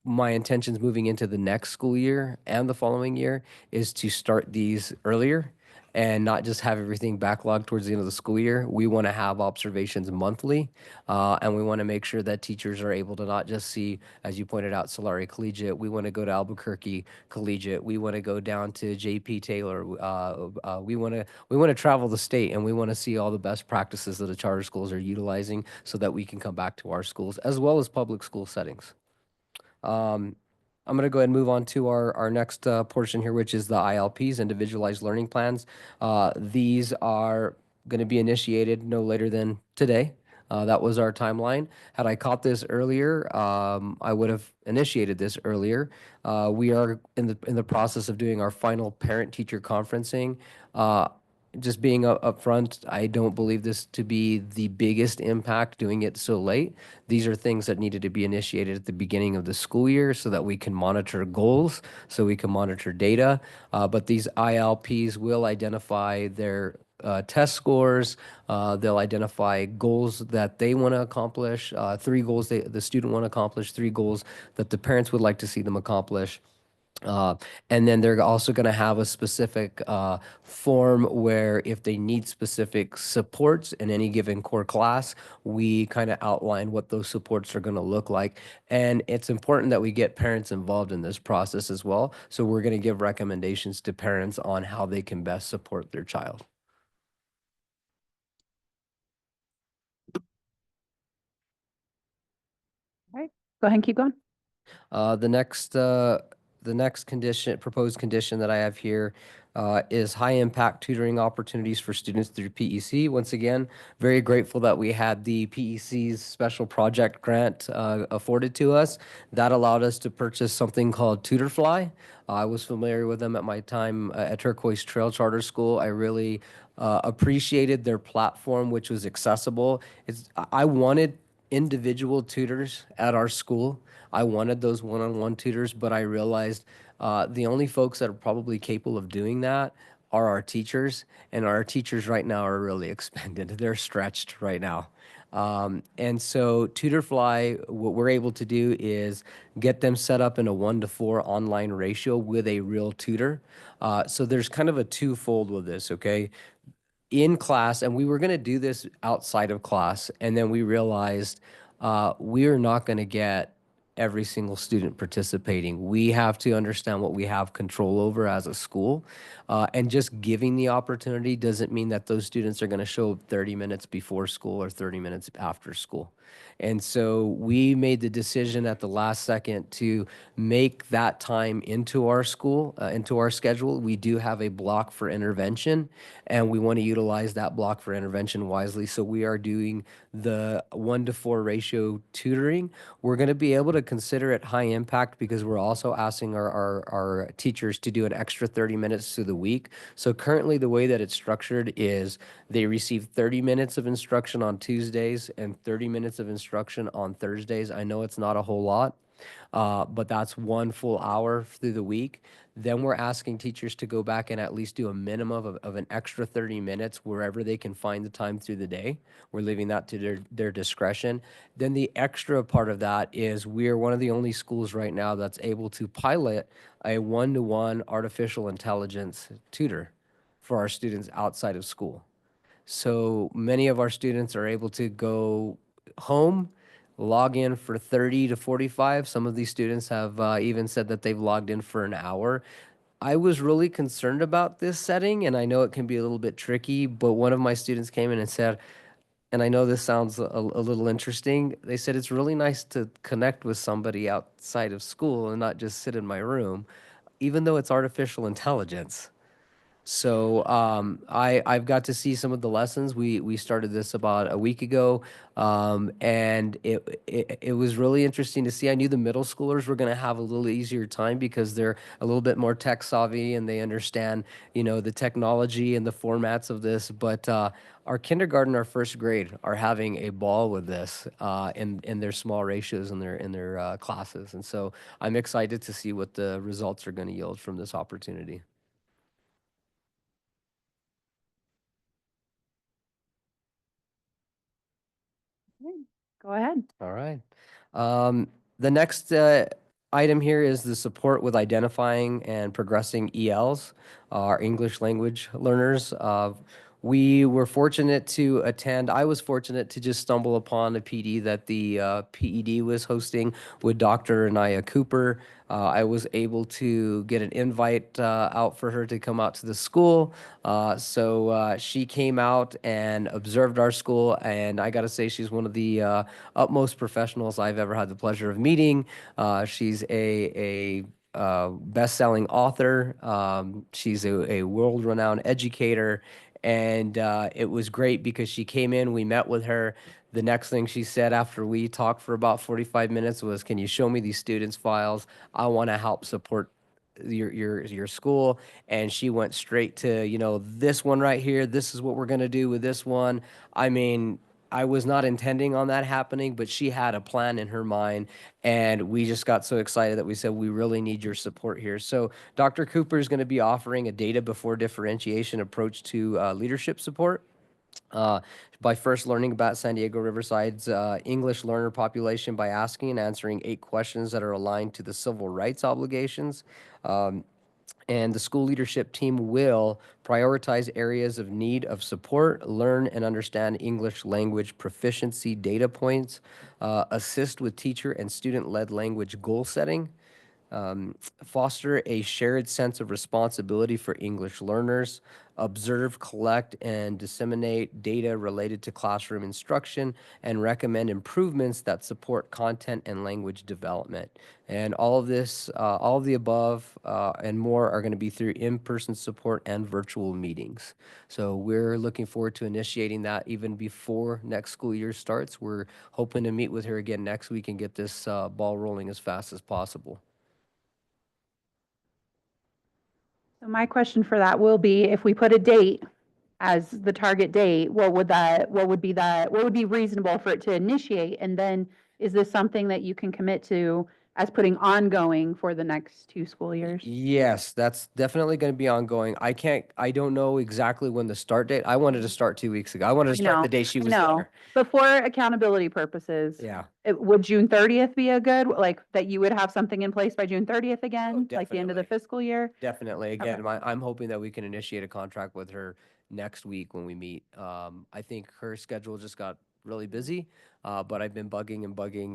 my intentions moving into the next school year and the following year is to start these earlier and not just have everything backlogged towards the end of the school year. We want to have observations monthly, and we want to make sure that teachers are able to not just see, as you pointed out, Solari Collegiate. We want to go to Albuquerque Collegiate. We want to go down to J.P. Taylor. We want to travel the state, and we want to see all the best practices that the charter schools are utilizing, so that we can come back to our schools as well as public school settings. I'm going to go ahead and move on to our next portion here, which is the ILPs, individualized learning plans. These are going to be initiated no later than today. That was our timeline. Had I caught this earlier, I would have initiated this earlier. We are in the process of doing our final parent-teacher conferencing. Just being upfront, I don't believe this to be the biggest impact doing it so late. These are things that needed to be initiated at the beginning of the school year so that we can monitor goals, so we can monitor data. But these ILPs will identify their test scores. They'll identify goals that they want to accomplish, 3 goals the student want to accomplish, 3 goals that the parents would like to see them accomplish. And then they're also going to have a specific form where if they need specific supports in any given core class, we kind of outline what those supports are going to look like. And it's important that we get parents involved in this process as well. So we're going to give recommendations to parents on how they can best support their child. All right, go ahead and keep going. The next condition, proposed condition that I have here is high impact tutoring opportunities for students through PEC. Once again, very grateful that we had the PEC's special project grant afforded to us. That allowed us to purchase something called Tutorfly. I was familiar with them at my time at Turquoise Trail Charter School. I really appreciated their platform, which was accessible. I wanted individual tutors at our school. I wanted those one-on-one tutors, but I realized the only folks that are probably capable of doing that are our teachers, and our teachers right now are really expended. They're stretched right now. And so Tutorfly, what we're able to do is get them set up in a 1-to-4 online ratio with a real tutor. So there's kind of a twofold with this, okay? In class, and we were going to do this outside of class, and then we realized we are not going to get every single student participating. We have to understand what we have control over as a school, and just giving the opportunity doesn't mean that those students are going to show up 30 minutes before school or 30 minutes after school. And so we made the decision at the last second to make that time into our school, into our schedule. We do have a block for intervention, and we want to utilize that block for intervention wisely. So we are doing the 1-to-4 ratio tutoring. We're going to be able to consider it high impact because we're also asking our teachers to do an extra 30 minutes through the week. So currently the way that it's structured is they receive 30 minutes of instruction on Tuesdays and 30 minutes of instruction on Thursdays. I know it's not a whole lot, but that's 1 full hour through the week. Then we're asking teachers to go back and at least do a minimum of an extra 30 minutes wherever they can find the time through the day. We're leaving that to their discretion. Then the extra part of that is we're one of the only schools right now that's able to pilot a 1-to-1 artificial intelligence tutor for our students outside of school. So many of our students are able to go home, log in for 30 to 45. Some of these students have even said that they've logged in for an hour. I was really concerned about this setting, and I know it can be a little bit tricky, but one of my students came in and said, and I know this sounds a little interesting, they said it's really nice to connect with somebody outside of school and not just sit in my room, even though it's artificial intelligence. So I've got to see some of the lessons. We started this about a week ago, and it was really interesting to see. I knew the middle schoolers were going to have a little easier time because they're a little bit more tech savvy and they understand, the technology and the formats of this. But our kindergarten, our first grade, are having a ball with this in their small ratios in their classes, and so I'm excited to see what the results are going to yield from this opportunity. Go ahead. All right. The next item here is the support with identifying and progressing ELs, our English language learners. We were fortunate to attend. I was fortunate to just stumble upon a PD that the PED was hosting with Dr. Anaya Cooper. I was able to get an invite out for her to come out to the school. So she came out and observed our school, and I got to say she's one of the utmost professionals I've ever had the pleasure of meeting. She's a best-selling author. She's a world-renowned educator, and it was great because she came in, we met with her. The next thing she said after we talked for about 45 minutes was, "Can you show me these students' files? I want to help support your school." And she went straight to, this one right here. This is what we're going to do with this one. I mean, I was not intending on that happening, but she had a plan in her mind, and we just got so excited that we said, we really need your support here. So Dr. Cooper is going to be offering a data before differentiation approach to leadership support. By first learning about San Diego Riverside's English learner population by asking and answering 8 questions that are aligned to the civil rights obligations. And the school leadership team will prioritize areas of need of support, learn and understand English language proficiency data points, assist with teacher and student-led language goal setting, foster a shared sense of responsibility for English learners, observe, collect, and disseminate data related to classroom instruction, and recommend improvements that support content and language development. And all of this, all of the above and more are going to be through in-person support and virtual meetings. So we're looking forward to initiating that even before next school year starts. We're hoping to meet with her again next week and get this ball rolling as fast as possible. So my question for that will be, if we put a date as the target date, what would be reasonable for it to initiate? And then is this something that you can commit to as putting ongoing for the next 2 school years? Yes, that's definitely going to be ongoing. I don't know exactly when the start date. I wanted to start 2 weeks ago. I wanted to start the day she was there. But for accountability purposes, Yeah. Would June 30th be a good, like, that you would have something in place by June 30th again, like the end of the fiscal year? Definitely. Again, I'm hoping that we can initiate a contract with her next week when we meet. I think her schedule just got really busy, but I've been bugging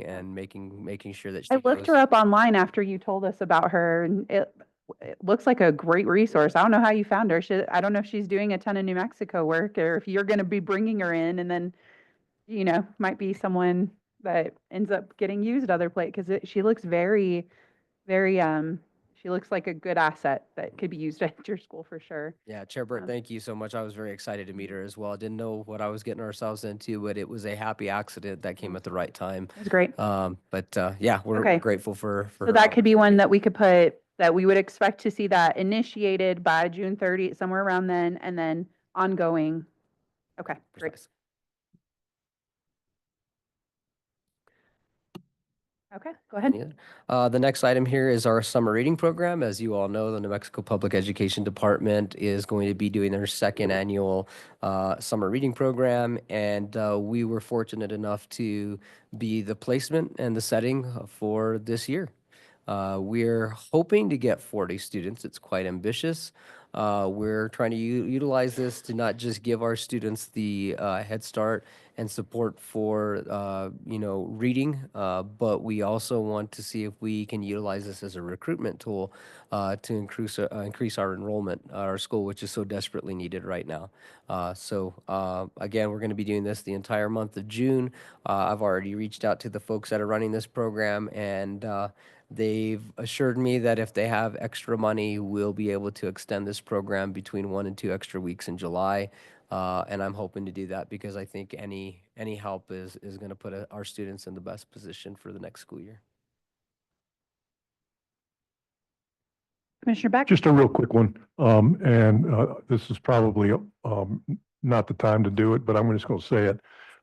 and making sure that she I looked her up online after you told us about her, and it looks like a great resource. I don't know how you found her. I don't know if she's doing a ton of New Mexico work, or if you're going to be bringing her in, and then, might be someone that ends up getting used other places, because she looks very, very, she looks like a good asset that could be used at your school for sure. Yeah, Chair Burt, thank you so much. I was very excited to meet her as well. I didn't know what I was getting ourselves into, but it was a happy accident that came at the right time. That's great. Yeah, we're grateful for So her. that could be one that we could put, that we would expect to see that initiated by June 30th, somewhere around then, and then ongoing. Okay, great. Precise. Okay, go ahead. The next item here is our summer reading program. As you all know, the New Mexico Public Education Department is going to be doing their second annual summer reading program, and we were fortunate enough to be the placement and the setting for this year. We're hoping to get 40 students. It's quite ambitious. We're trying to utilize this to not just give our students the head start and support for reading, but we also want to see if we can utilize this as a recruitment tool to increase our enrollment at our school, which is so desperately needed right now. Again, we're going to be doing this the entire month of June. I've already reached out to the folks that are running this program, and they've assured me that if they have extra money, we'll be able to extend this program between 1 and 2 extra weeks in July. And I'm hoping to do that because I think any help is going to put our students in the best position for the next school year. Commissioner Beck? Just a real quick one. This is probably not the time to do it, but I'm just going to say it.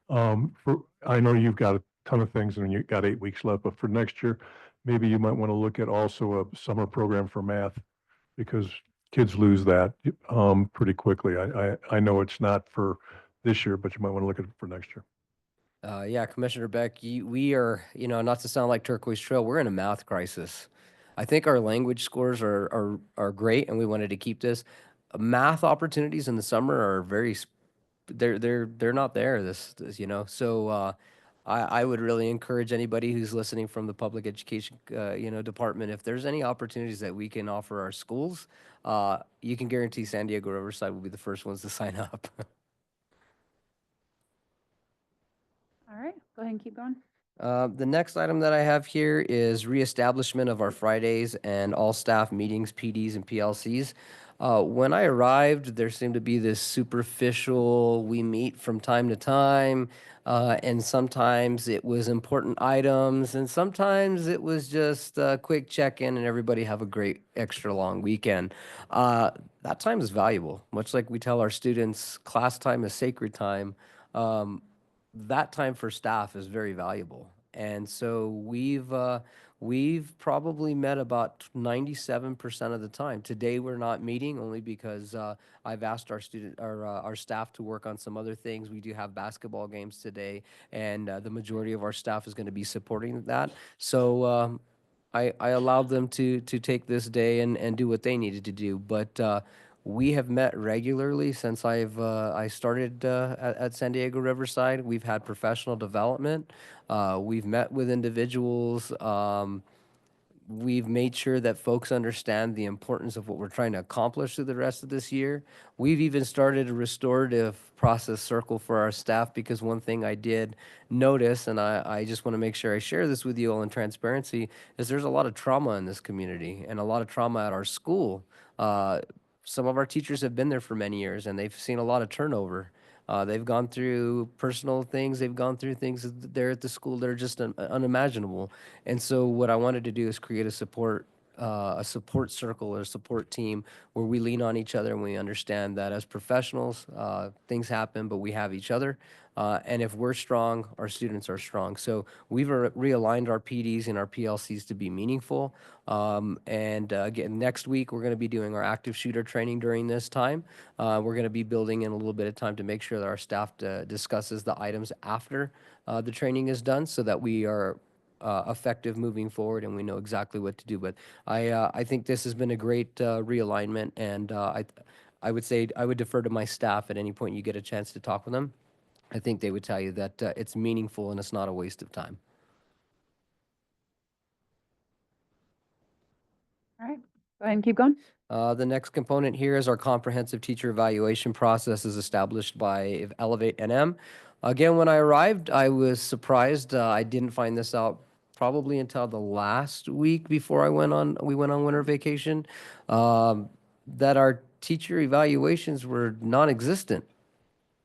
I know you've got a ton of things and you've got 8 weeks left, but for next year, maybe you might want to look at also a summer program for math because kids lose that pretty quickly. I know it's not for this year, but you might want to look at it for next year. Yeah, Commissioner Beck, we are, not to sound like Turquoise Trail, we're in a math crisis. I think our language scores are great, and we wanted to keep this. Math opportunities in the summer are they're not there. So I would really encourage anybody who's listening from the public education department, if there's any opportunities that we can offer our schools, you can guarantee San Diego Riverside will be the first ones to sign up. All right, go ahead and keep going. The next item that I have here is reestablishment of our Fridays and all staff meetings, PDs and PLCs. When I arrived, there seemed to be this superficial, we meet from time to time, and sometimes it was important items, and sometimes it was just a quick check-in and everybody have a great extra long weekend. That time is valuable, much like we tell our students, class time is sacred time. That time for staff is very valuable. And so we've probably met about 97% of the time. Today we're not meeting only because I've asked our staff to work on some other things. We do have basketball games today, and the majority of our staff is going to be supporting that. So I allowed them to take this day and do what they needed to do. But we have met regularly since I started at San Diego Riverside. We've had professional development. We've met with individuals. We've made sure that folks understand the importance of what we're trying to accomplish through the rest of this year. We've even started a restorative process circle for our staff because one thing I did notice, and I just want to make sure I share this with you all in transparency, is there's a lot of trauma in this community and a lot of trauma at our school. Some of our teachers have been there for many years and they've seen a lot of turnover. They've gone through personal things. They've gone through things there at the school that are just unimaginable. And so what I wanted to do is create a support circle or a support team where we lean on each other and we understand that as professionals, things happen, but we have each other. And if we're strong, our students are strong. So we've realigned our PDs and our PLCs to be meaningful. Again, next week, we're going to be doing our active shooter training during this time. We're going to be building in a little bit of time to make sure that our staff discusses the items after the training is done so that we are effective moving forward and we know exactly what to do. But I think this has been a great realignment, and I would say I would defer to my staff at any point you get a chance to talk with them. I think they would tell you that it's meaningful and it's not a waste of time. All right, go ahead and keep going. The next component here is our comprehensive teacher evaluation process is established by Elevate NM. Again, when I arrived, I was surprised. I didn't find this out probably until the last week before we went on winter vacation, that our teacher evaluations were non-existent.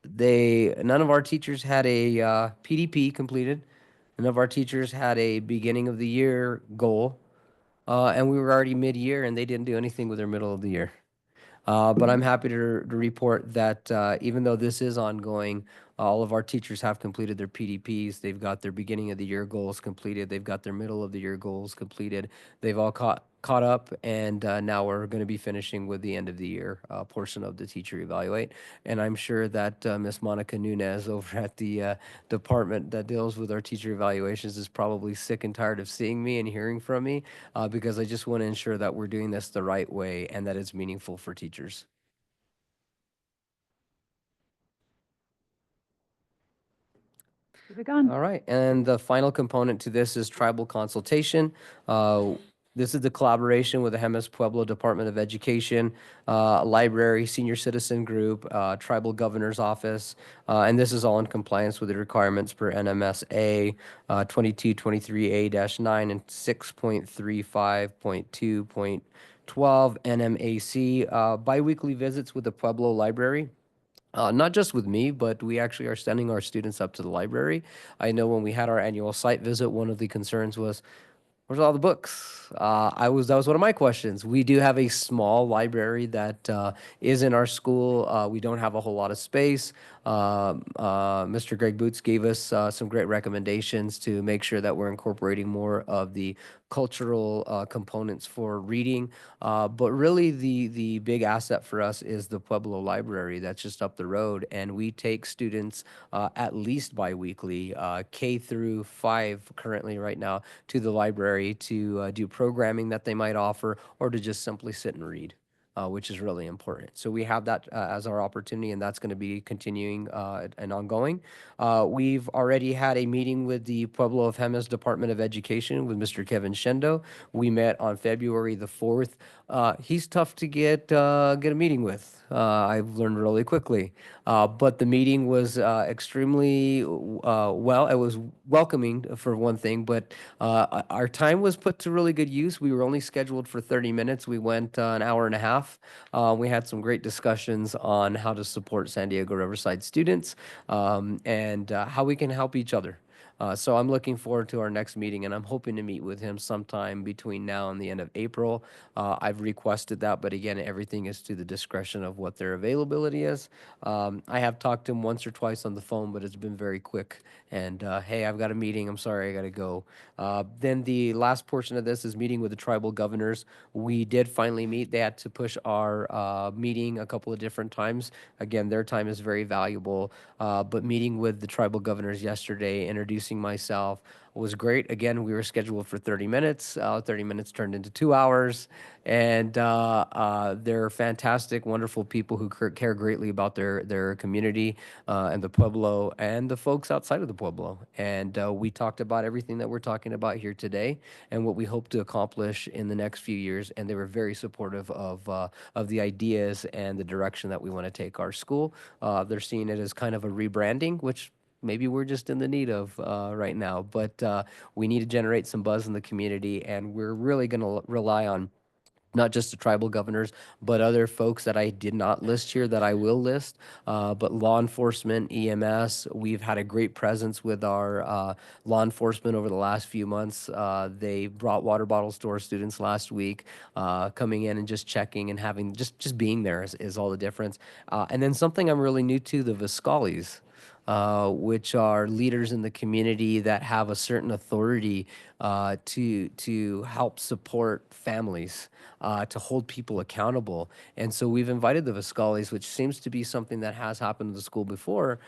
None of our teachers had a PDP completed. None of our teachers had a beginning of the year goal. And we were already mid-year and they didn't do anything with their middle of the year. But I'm happy to report that even though this is ongoing, all of our teachers have completed their PDPs. They've got their beginning of the year goals completed. They've got their middle of the year goals completed. They've all caught caught up, and now we're going to be finishing with the end of the year portion of the teacher evaluate. And I'm sure that Miss Monica Nunez over at the department that deals with our teacher evaluations is probably sick and tired of seeing me and hearing from me, because I just want to ensure that we're doing this the right way and that it's meaningful for teachers. Keep it going. All right, and the final component to this is tribal consultation. This is the collaboration with the Jemez Pueblo Department of Education, library, senior citizen group, tribal governor's office, and this is all in compliance with the requirements per NMSA 2223A-9 and 6.35.2.12 NMAC. Biweekly visits with the Pueblo Library. Not just with me, but we actually are sending our students up to the library. I know when we had our annual site visit, one of the concerns was, where's all the books? That was one of my questions. We do have a small library that is in our school. We don't have a whole lot of space. Mr. Greg Boots gave us some great recommendations to make sure that we're incorporating more of the cultural components for reading. But really, the big asset for us is the Pueblo Library that's just up the road, and we take students at least biweekly, K through 5 currently right now, to the library to do programming that they might offer, or to just simply sit and read. Which is really important. So we have that as our opportunity, and that's going to be continuing and ongoing. We've already had a meeting with the Pueblo of Jemez Department of Education with Mr. Kevin Shendo. We met on February the 4th. He's tough to get a meeting with. I've learned really quickly. But the meeting was extremely well. It was welcoming for one thing, but our time was put to really good use. We were only scheduled for 30 minutes. We went an hour and a half. We had some great discussions on how to support San Diego Riverside students and how we can help each other. So I'm looking forward to our next meeting, and I'm hoping to meet with him sometime between now and the end of April. I've requested that, but again, everything is to the discretion of what their availability is. I have talked to him once or twice on the phone, but it's been very quick. And hey, I've got a meeting. I'm sorry, I got to go. Then the last portion of this is meeting with the tribal governors. We did finally meet. They had to push our meeting a couple of different times. Again, their time is very valuable. But meeting with the tribal governors yesterday, introducing myself, was great. Again, we were scheduled for 30 minutes. 30 minutes turned into 2 hours. And they're fantastic, wonderful people who care greatly about their community and the Pueblo and the folks outside of the Pueblo. And we talked about everything that we're talking about here today and what we hope to accomplish in the next few years. And they were very supportive of the ideas and the direction that we want to take our school. They're seeing it as kind of a rebranding, which maybe we're just in the need of right now. But we need to generate some buzz in the community, and we're really going to rely on not just the tribal governors, but other folks that I did not list here that I will list, but law enforcement, EMS. We've had a great presence with our law enforcement over the last few months. They brought water bottles to our students last week, coming in and just checking and having, just being there is all the difference. And then something I'm really new to, the Viscalis. Which are leaders in the community that have a certain authority to help support families, to hold people accountable. And so we've invited the Viscalis, which seems to be something that has happened in the school before.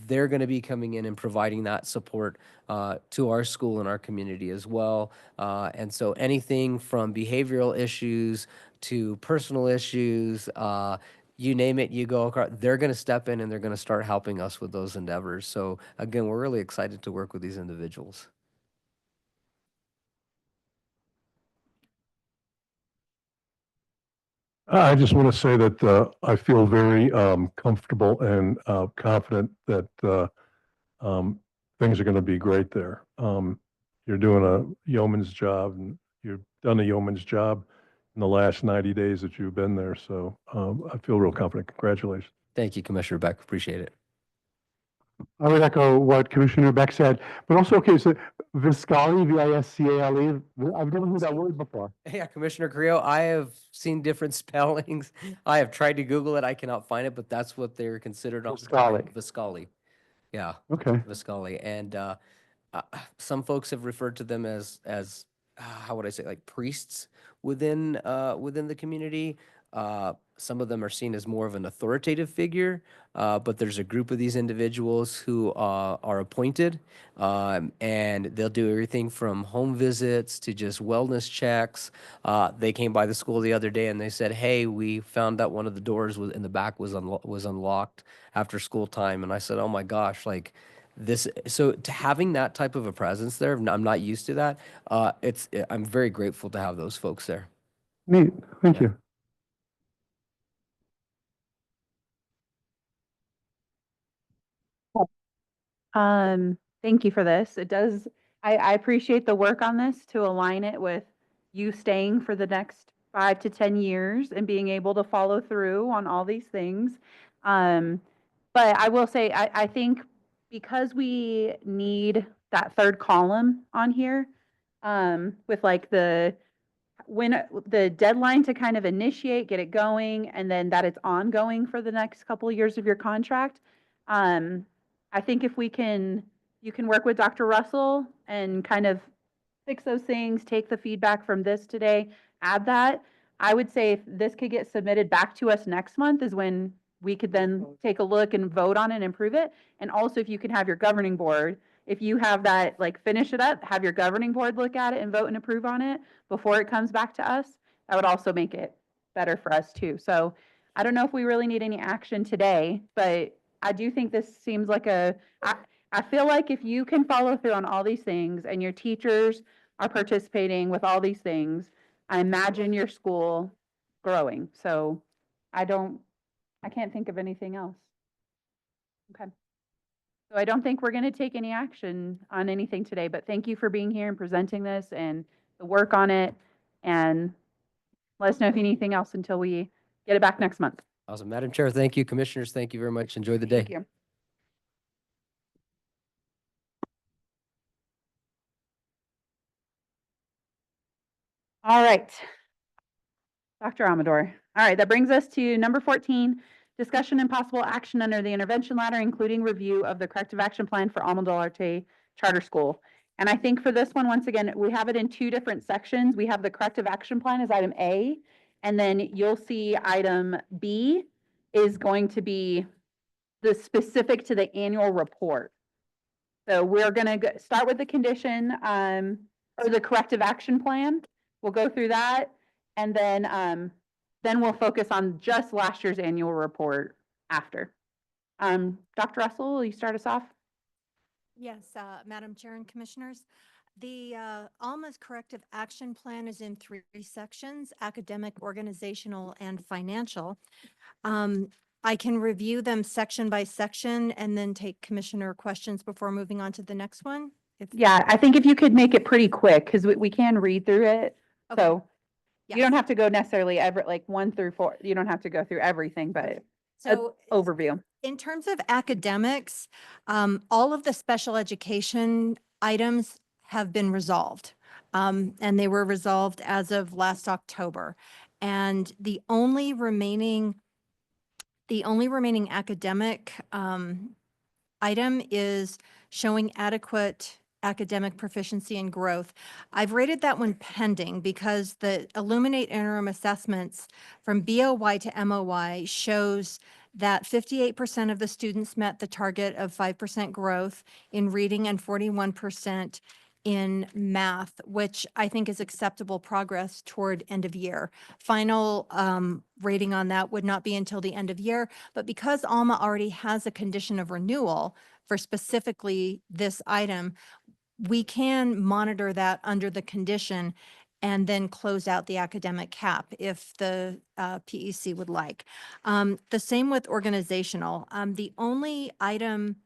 They're going to be coming in and providing that support to our school and our community as well. And so anything from behavioral issues to personal issues, you name it, you go across, they're going to step in and they're going to start helping us with those endeavors. So again, we're really excited to work with these individuals. I just want to say that I feel very comfortable and confident that things are going to be great there. You're doing a yeoman's job, and you've done a yeoman's job in the last 90 days that you've been there. So I feel real confident. Congratulations. Thank you, Commissioner Beck. Appreciate it. I would echo what Commissioner Beck said, but also, okay, so Viscali, V-I-S-C-A-L-E, I've never heard that word before. Yeah, Commissioner Creo, I have seen different spellings. I have tried to Google it. I cannot find it, but that's what they're considered on Viscali. Viscali. Yeah. Okay. Viscali. And some folks have referred to them as how would I say, like priests within the community. Some of them are seen as more of an authoritative figure, but there's a group of these individuals who are appointed, and they'll do everything from home visits to just wellness checks. They came by the school the other day and they said, "Hey, we found out one of the doors was in the back was unlocked after school time," and I said, "Oh my gosh, like." This so to having that type of a presence there, I'm not used to that. I'm very grateful to have those folks there. Neat, thank you. Thank you for this. It does, I appreciate the work on this to align it with you staying for the next 5 to 10 years and being able to follow through on all these things. But I will say, I think because we need that third column on here, with like when the deadline to kind of initiate, get it going, and then that it's ongoing for the next couple of years of your contract. I think if you can work with Dr. Russell and kind of fix those things, take the feedback from this today, add that. I would say if this could get submitted back to us next month is when we could then take a look and vote on it and improve it. And also if you can have your governing board, if you have that, like finish it up, have your governing board look at it and vote and approve on it before it comes back to us, that would also make it better for us too. So I don't know if we really need any action today, but I do think this seems like I feel like if you can follow through on all these things and your teachers are participating with all these things, I imagine your school growing. So I can't think of anything else. Okay. So I don't think we're going to take any action on anything today, but thank you for being here and presenting this and the work on it. And let us know if you need anything else until we get it back next month. Awesome. Madam Chair, thank you. Commissioners, thank you very much. Enjoy the day. Thank you. All right. Dr. Amador. All right, that brings us to number 14, discussion and possible action under the intervention ladder, including review of the corrective action plan for Alma Arte Charter School. And I think for this one, once again, we have it in 2 different sections. We have the corrective action plan as item A, and then you'll see item B is going to be the specific to the annual report. So we're going to start with the condition or the corrective action plan. We'll go through that, and then we'll focus on just last year's annual report after. Dr. Russell, will you start us off? Yes, Madam Chair and Commissioners. The Alma's corrective action plan is in 3 sections: academic, organizational, and financial. I can review them section by section and then take commissioner questions before moving on to the next one. Yeah, I think if you could make it pretty quick, because we can read through it. Okay. So you Yes. don't have to go necessarily like 1 through 4. You don't have to go through everything, but So overview. in terms of academics, all of the special education items have been resolved. And they were resolved as of last October. And the only remaining academic item is showing adequate academic proficiency and growth. I've rated that one pending because the Illuminate interim assessments from BOY to MOY shows that 58% of the students met the target of 5% growth in reading and 41% in math, which I think is acceptable progress toward end of year. Final rating on that would not be until the end of year, but because Alma already has a condition of renewal for specifically this item, we can monitor that under the condition and then close out the academic cap if the PEC would like. The same with organizational. The only item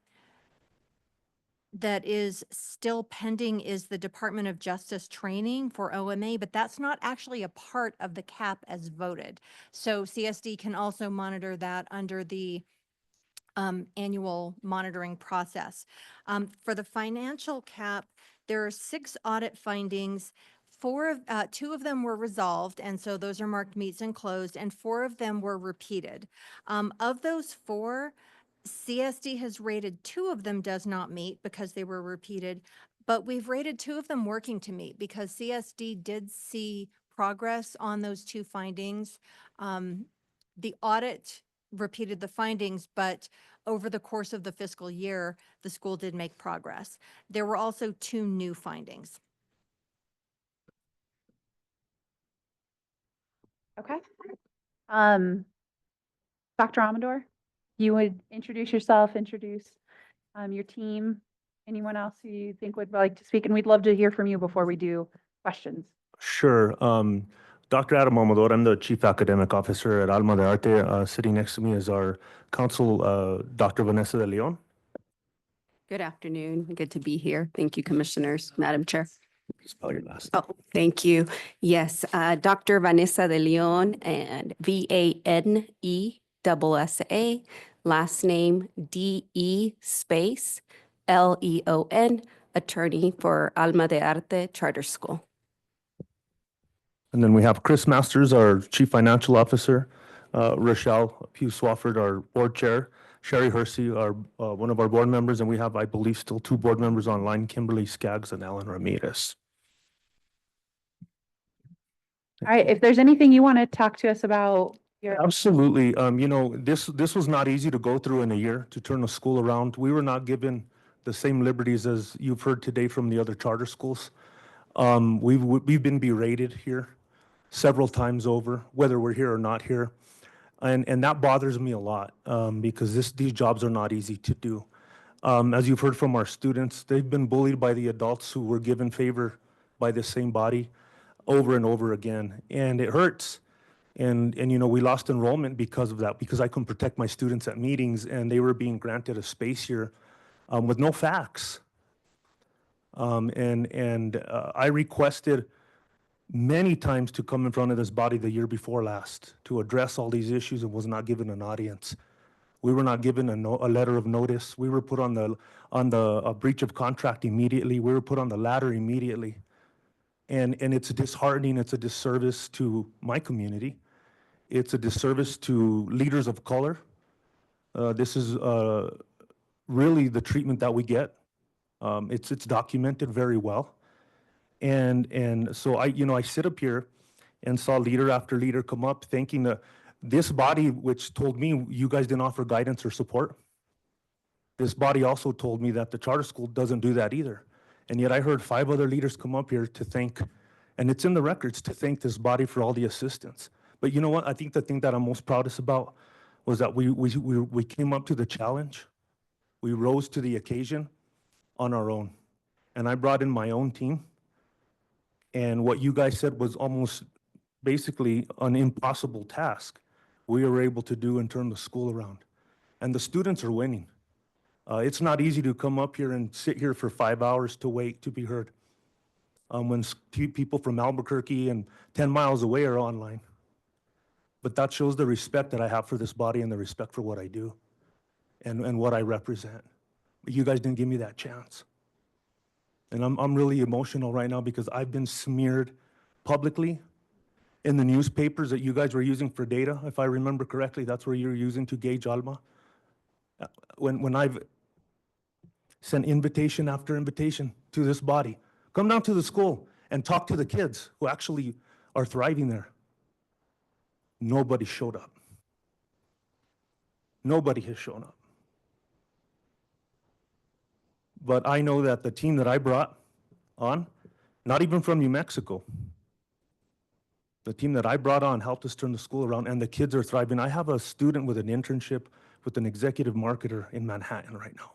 that is still pending is the Department of Justice training for OMA, but that's not actually a part of the cap as voted. So CSD can also monitor that under the annual monitoring process. For the financial cap, there are 6 audit findings. 2 of them were resolved, and so those are marked meets and closed, and 4 of them were repeated. Of those 4, CSD has rated 2 of them does not meet because they were repeated, but we've rated 2 of them working to meet because CSD did see progress on those 2 findings. The audit repeated the findings, but over the course of the fiscal year, the school did make progress. There were also 2 new findings. Okay. Dr. Amador, you would introduce yourself, introduce your team, anyone else who you think would like to speak, and we'd love to hear from you before we do questions. Sure. Dr. Adam Amador, I'm the Chief Academic Officer at Alma de Arte. Sitting next to me is our counsel, Dr. Vanessa de Leon. Good afternoon. Good to be here. Thank you, Commissioners, Madam Chair. Spell your last Oh, thank you. Yes, Dr. Vanessa de Leon and VANESSA, last name DE space LEON, attorney for Alma de Arte Charter School. And then we have Chris Masters, our Chief Financial Officer, Rochelle Pugh Swafford, our Board Chair, Sherry Hersey, our one of our board members, and we have, I believe, still 2 board members online, Kimberly Skaggs and Alan Ramirez. All right, if there's anything you want to talk to us about your. Absolutely. You know, this was not easy to go through in a year to turn the school around. We were not given the same liberties as you've heard today from the other charter schools. We've been berated here several times over, whether we're here or not here. And that bothers me a lot because these jobs are not easy to do. As you've heard from our students, they've been bullied by the adults who were given favor by the same body over and over again. And it hurts. And you know, we lost enrollment because of that, because I couldn't protect my students at meetings and they were being granted a space here with no facts. I requested many times to come in front of this body the year before last to address all these issues and was not given an audience. We were not given a letter of notice. We were put on the breach of contract immediately. We were put on the ladder immediately. And it's disheartening. It's a disservice to my community. It's a disservice to leaders of color. This is really the treatment that we get. It's documented very well. And so I sit up here and saw leader after leader come up thanking this body, which told me you guys didn't offer guidance or support. This body also told me that the charter school doesn't do that either. And yet I heard 5 other leaders come up here to thank, and it's in the records, to thank this body for all the assistance. But you know what? I think the thing that I'm most proudest about was that we came up to the challenge. We rose to the occasion on our own. And I brought in my own team. And what you guys said was almost basically an impossible task we were able to do and turn the school around. And the students are winning. It's not easy to come up here and sit here for 5 hours to wait to be heard when people from Albuquerque and 10 miles away are online. But that shows the respect that I have for this body and the respect for what I do and what I represent. But you guys didn't give me that chance. And I'm really emotional right now because I've been smeared publicly in the newspapers that you guys were using for data. If I remember correctly, that's where you're using to gauge Alma. When I've sent invitation after invitation to this body, come down to the school and talk to the kids who actually are thriving there. Nobody showed up. Nobody has shown up. But I know that the team that I brought on, not even from New Mexico, the team that I brought on helped us turn the school around, and the kids are thriving. I have a student with an internship with an executive marketer in Manhattan right now.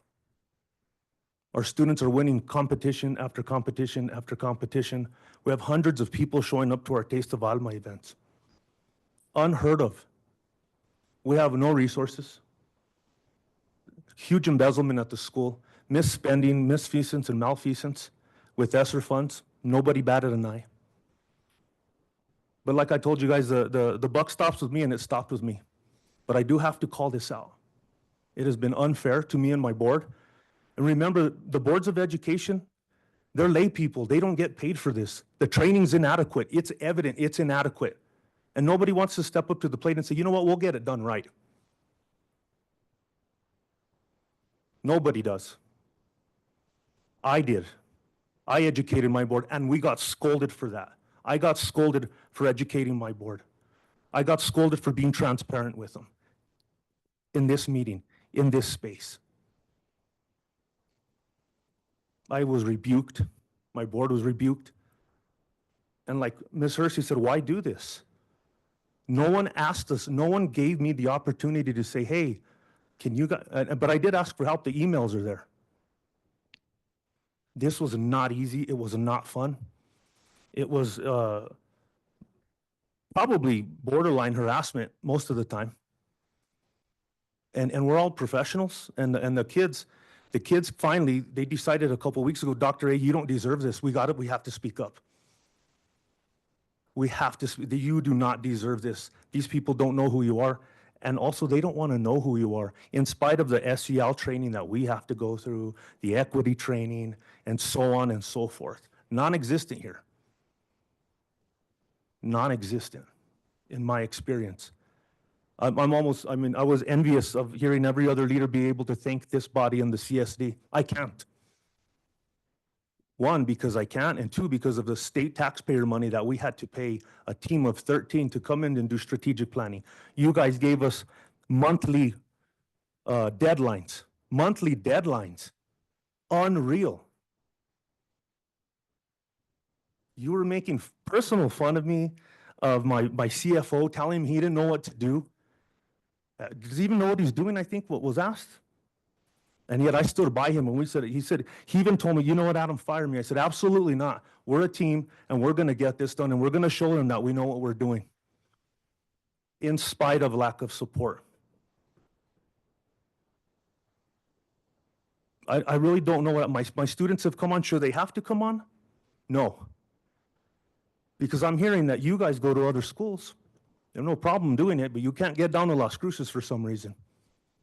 Our students are winning competition after competition after competition. We have hundreds of people showing up to our Taste of Alma events. Unheard of. We have no resources. Huge embezzlement at the school. Misspending, misfeasance, and malfeasance with ESSER funds. Nobody batted an eye. But like I told you guys, the buck stops with me, and it stopped with me. But I do have to call this out. It has been unfair to me and my board. And remember, the boards of education, they're lay people. They don't get paid for this. The training's inadequate. It's evident it's inadequate. And nobody wants to step up to the plate and say, you know what, we'll get it done right. Nobody does. I did. I educated my board, and we got scolded for that. I got scolded for educating my board. I got scolded for being transparent with them in this meeting, in this space. I was rebuked. My board was rebuked. And like Ms. Hersey said, why do this? No one asked us, no one gave me the opportunity to say, hey, can you guys, but I did ask for help. The emails are there. This was not easy. It was not fun. It was probably borderline harassment most of the time. And we're all professionals. And the kids finally, they decided a couple of weeks ago, Dr. A, you don't deserve this. We got it. We have to speak up. We have to, you do not deserve this. These people don't know who you are. And also, they don't want to know who you are. In spite of the SEL training that we have to go through, the equity training, and so on and so forth. Non-existent here. Non-existent, in my experience. I was envious of hearing every other leader be able to thank this body and the CSD. I can't. One, because I can't, and two, because of the state taxpayer money that we had to pay a team of 13 to come in and do strategic planning. You guys gave us monthly deadlines. Monthly deadlines. Unreal. You were making personal fun of me, of my CFO, telling him he didn't know what to do. Does he even know what he's doing, I think, what was asked? And yet I stood by him and he even told me, you know what, Adam, fire me. I said, absolutely not. We're a team and we're gonna get this done and we're gonna show them that we know what we're doing in spite of lack of support. I really don't know what my students have come on. Sure, they have to come on? No. Because I'm hearing that you guys go to other schools. There's no problem doing it, but you can't get down to Las Cruces for some reason.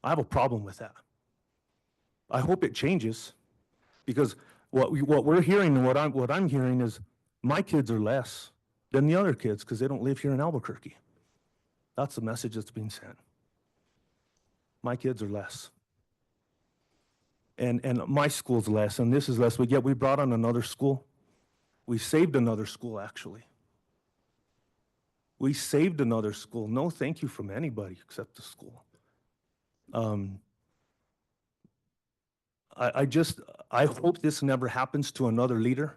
I have a problem with that. I hope it changes, because what we're hearing and what I'm hearing is my kids are less than the other kids because they don't live here in Albuquerque. That's the message that's being sent. My kids are less. And my school's less, and this is less, but yet we brought on another school. We saved another school, actually. We saved another school. No thank you from anybody except the school. I hope this never happens to another leader.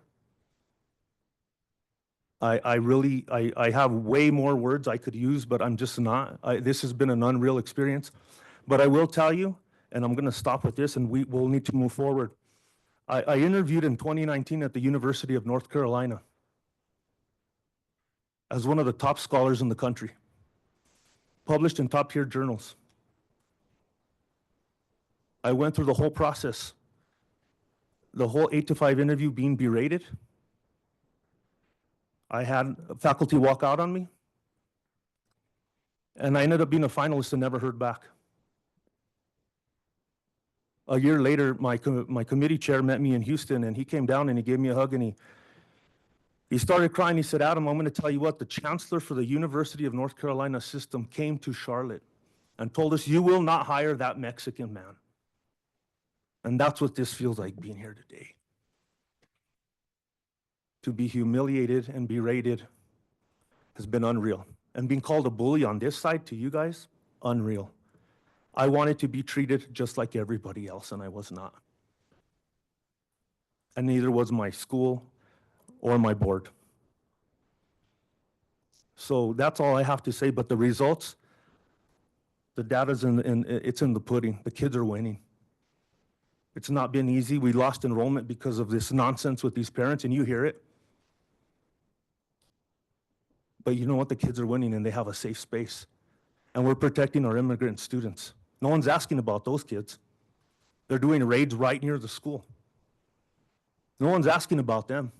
I have way more words I could use, but I'm just not. This has been an unreal experience. But I will tell you, and I'm gonna stop with this and we'll need to move forward. I interviewed in 2019 at the University of North Carolina as one of the top scholars in the country, published in top tier journals. I went through the whole process, the whole 8 to 5 interview being berated. I had faculty walk out on me, and I ended up being a finalist and never heard back. A year later, my committee chair met me in Houston, and he came down and he gave me a hug, and he started crying. He said, Adam, I'm going to tell you what, the chancellor for the University of North Carolina system came to Charlotte and told us, you will not hire that Mexican man. And that's what this feels like being here today. To be humiliated and berated has been unreal. And being called a bully on this side to you guys, unreal. I wanted to be treated just like everybody else, and I was not. And neither was my school or my board. So that's all I have to say, but the results, the data's it's in the pudding. The kids are winning. It's not been easy. We lost enrollment because of this nonsense with these parents, and you hear it. But you know what? The kids are winning, and they have a safe space. And we're protecting our immigrant students. No one's asking about those kids. They're doing raids right near the school. No one's asking about them.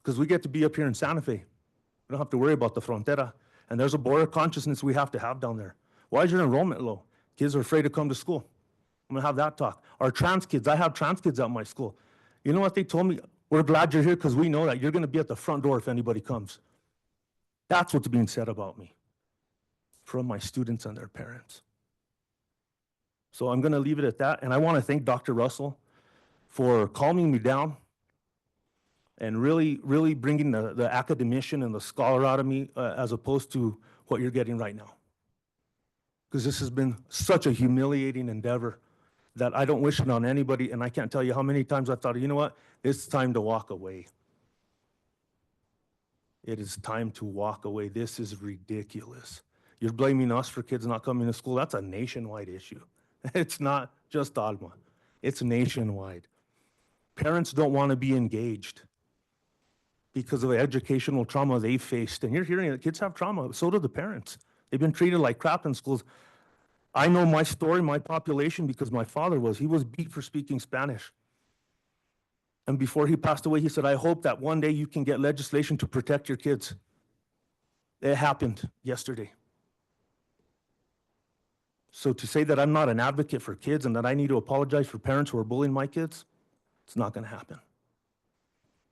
Because we get to be up here in Santa Fe. We don't have to worry about the frontera. And there's a border consciousness we have to have down there. Why is your enrollment low? Kids are afraid to come to school. I'm gonna have that talk. Our trans kids, I have trans kids at my school. You know what they told me? We're glad you're here because we know that you're gonna be at the front door if anybody comes. That's what's being said about me from my students and their parents. So I'm going to leave it at that. And I want to thank Dr. Russell for calming me down and really bringing the academician and the scholar out of me as opposed to what you're getting right now. Because this has been such a humiliating endeavor that I don't wish it on anybody. And I can't tell you how many times I thought, you know what, it's time to walk away. It is time to walk away. This is ridiculous. You're blaming us for kids not coming to school. That's a nationwide issue. It's not just Alma. It's nationwide. Parents don't want to be engaged because of the educational trauma they faced. And you're hearing that kids have trauma. So do the parents. They've been treated like crap in schools. I know my story, my population, because my father he was beat for speaking Spanish. And before he passed away, he said, I hope that one day you can get legislation to protect your kids. It happened yesterday. So to say that I'm not an advocate for kids and that I need to apologize for parents who are bullying my kids, it's not going to happen.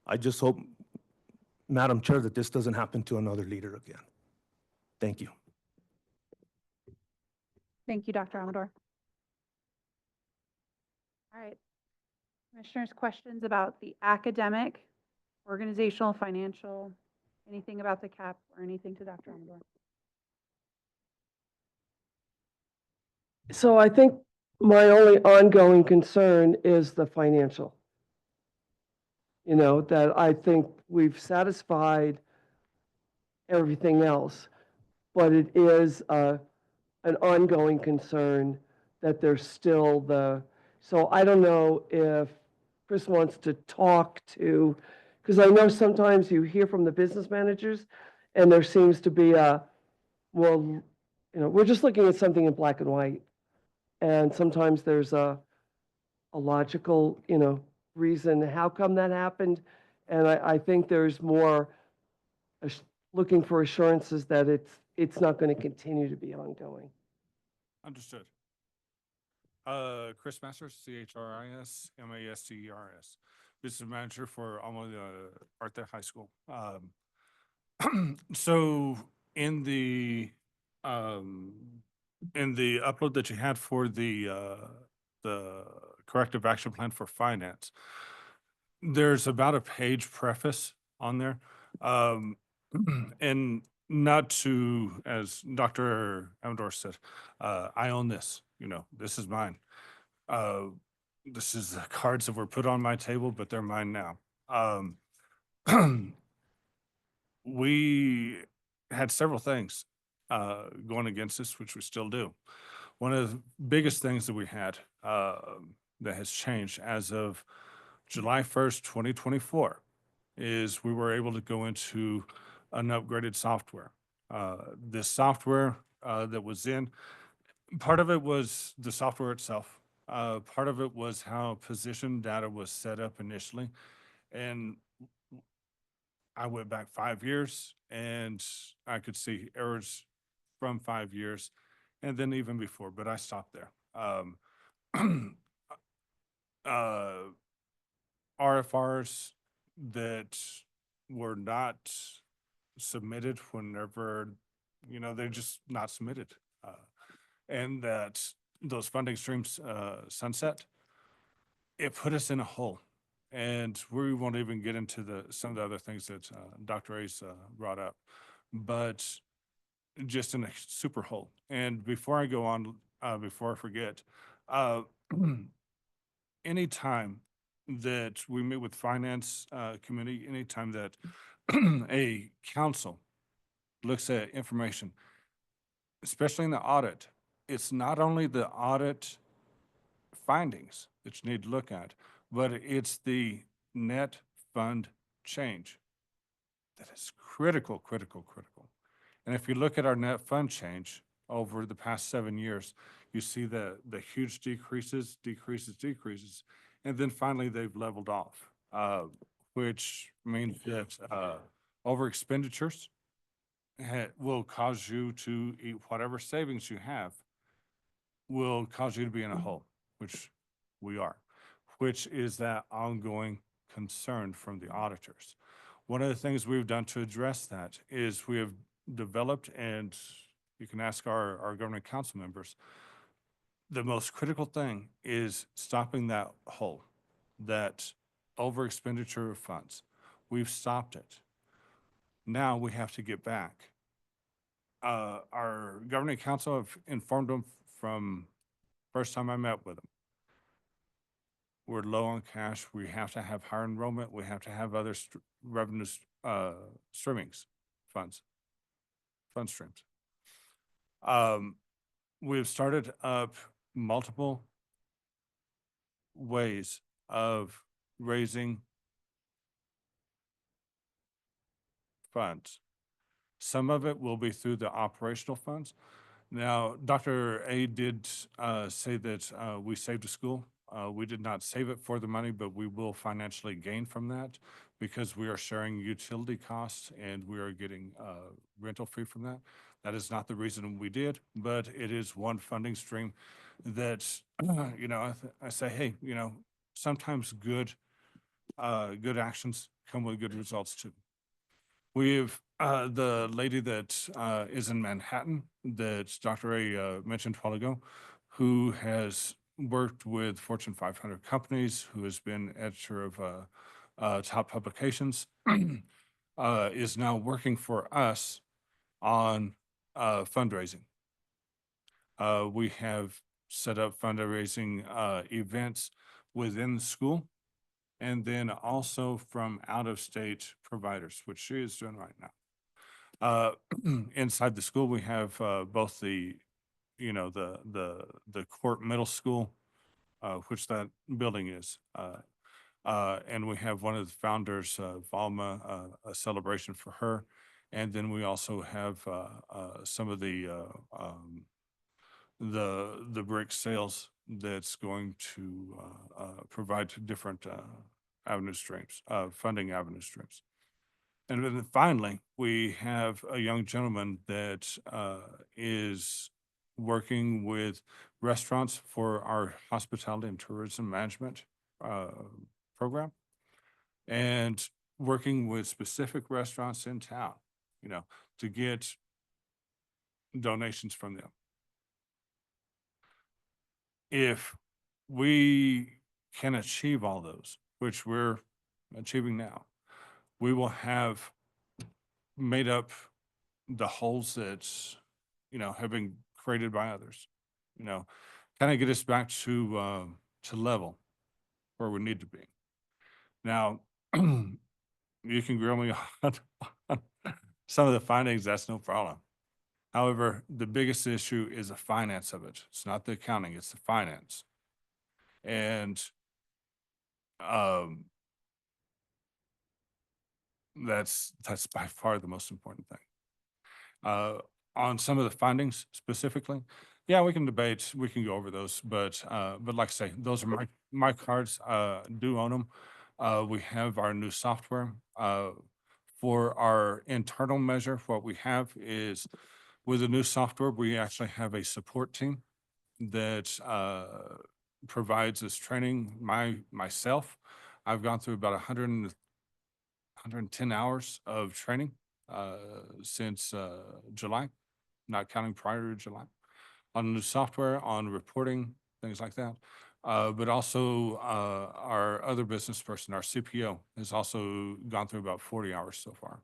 I just hope, Madam Chair, that this doesn't happen to another leader again. Thank you. Thank you, Dr. Amador. All right. Commissioners, questions about the academic, organizational, financial, anything about the CAP or anything to Dr. Amador? So I think my only ongoing concern is the financial. You know, that I think we've satisfied everything else, but it is an ongoing concern that there's still so I don't know if Chris wants to talk to, because I know sometimes you hear from the business managers and there seems to be well, we're just looking at something in black and white. And sometimes there's a logical, reason how come that happened. And I think there's more looking for assurances that it's not going to continue to be ongoing. Understood. Chris Masters, CHRIS, MASTERS, business manager for Arte High School. So in the upload that you had for the corrective action plan for finance, there's about a page preface on there. And not to, as Dr. Amador said, I own this, this is mine. This is the cards that were put on my table, but they're mine now. We had several things going against us, which we still do. One of the biggest things that we had that has changed as of July 1st, 2024, is we were able to go into an upgraded software. This software that was in, part of it was the software itself. Part of it was how position data was set up initially. And I went back 5 years and I could see errors from 5 years and then even before, but I stopped there. RFRs that were not submitted whenever, they're just not submitted. And that those funding streams sunset, it put us in a hole. And we won't even get into some of the other things that Dr. A's brought up, but just in a super hole. And before I go on, before I forget, anytime that we meet with finance committee, anytime that a council looks at information, especially in the audit, it's not only the audit findings that you need to look at, but it's the net fund change that is critical, critical, critical. And if you look at our net fund change over the past 7 years, you see the huge decreases, and then finally they've leveled off, which means that over expenditures will cause you to eat whatever savings you have will cause you to be in a hole, which we are, which is that ongoing concern from the auditors. One of the things we've done to address that is we have developed, and you can ask our government council members, the most critical thing is stopping that hole, that over expenditure of funds. We've stopped it. Now we have to get back. Our governing council have informed them from first time I met with them. We're low on cash. We have to have higher enrollment. We have to have other revenue streamings, fund streams. We've started up multiple ways of raising funds. Some of it will be through the operational funds. Now, Dr. A did say that we saved a school. We did not save it for the money, but we will financially gain from that because we are sharing utility costs and we are getting rental fee from that. That is not the reason we did, but it is one funding stream that, you know, I say, hey, you know, sometimes good actions come with good results too. We've, the lady that is in Manhattan that Dr. A mentioned a while ago, who has worked with Fortune 500 companies, who has been editor of top publications, is now working for us on fundraising. We have set up fundraising events within the school and then also from out-of-state providers, which she is doing right now. Inside the school, we have both the, you know, the Court Middle School, which that building is, and we have one of the founders, Valma, a celebration for her, and then we also have some of the brick sales that's going to provide different avenue streams, funding avenue streams. And then finally, we have a young gentleman that is working with restaurants for our hospitality and tourism management program and working with specific restaurants in town, you know, to get donations from them. If we can achieve all those, which we're achieving now, we will have made up the holes that, you know, have been created by others, you know, kind of get us back to level where we need to be. Now, you can grill me on some of the findings, that's no problem. However, the biggest issue is the finance of it. It's not the accounting, it's the finance. And that's by far the most important thing. On some of the findings specifically, yeah, we can debate, we can go over those, but like I say, those are my cards. Do own them. We have our new software. For our internal measure, what we have is with the new software, we actually have a support team that provides us training. Myself, I've gone through about 110 hours of training since July, not counting prior to July, on new software, on reporting, things like that. But also our other business person, our CPO, has also gone through about 40 hours so far.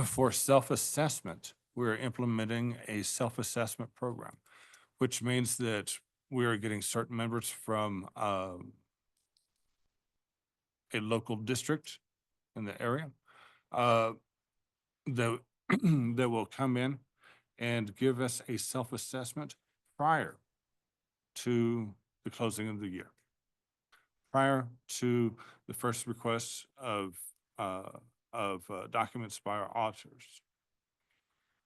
For self-assessment, we're implementing a self-assessment program, which means that we are getting certain members from a local district in the area that will come in and give us a self-assessment prior to the closing of the year, prior to the first request of documents by our auditors.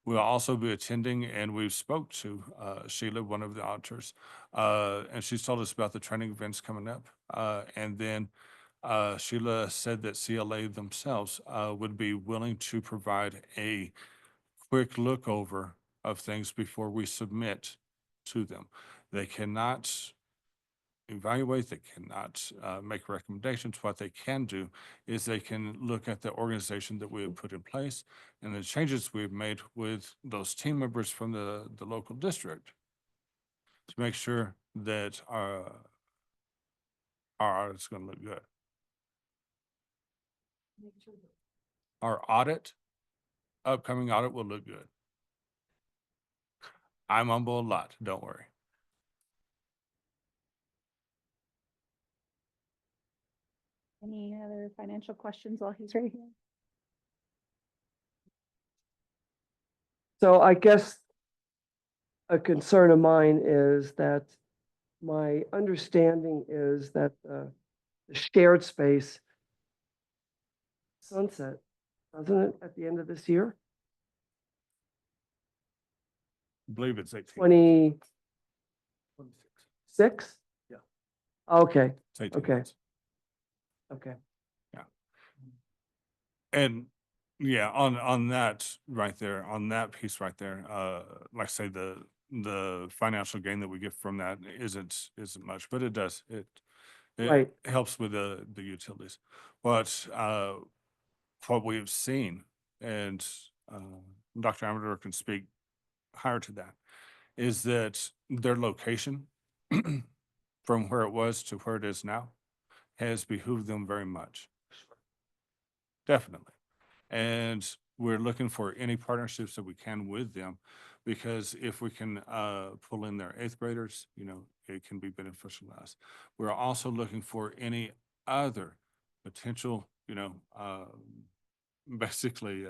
We'll also be attending, and we've spoke to Sheila, one of the auditors, and she's told us about the training events coming up. And then Sheila said that CLA themselves would be willing to provide a quick look over of things before we submit to them. They cannot evaluate, they cannot make recommendations. What they can do is they can look at the organization that we have put in place and the changes we've made with those team members from the local district to make sure that our audit's gonna look good. Our audit, upcoming audit will look good. I'm humble a lot, don't worry. Any other financial questions while he's right here? So I guess a concern of mine is that my understanding is that the shared space sunset, doesn't it, at the end of this year? I believe it's 18. 26? Yeah. Okay, It's 18 okay, months. okay. And yeah, on that right there, on that piece right there, like I say, the financial gain that we get from that isn't much, but it does. It Right. helps with the utilities. But what we've seen, and Dr. Amador can speak higher to that, is that their location from where it was to where it is now has behooved them very much. Definitely. And we're looking for any partnerships that we can with them, because if we can pull in their eighth graders, it can be beneficial to us. We're also looking for any other potential, basically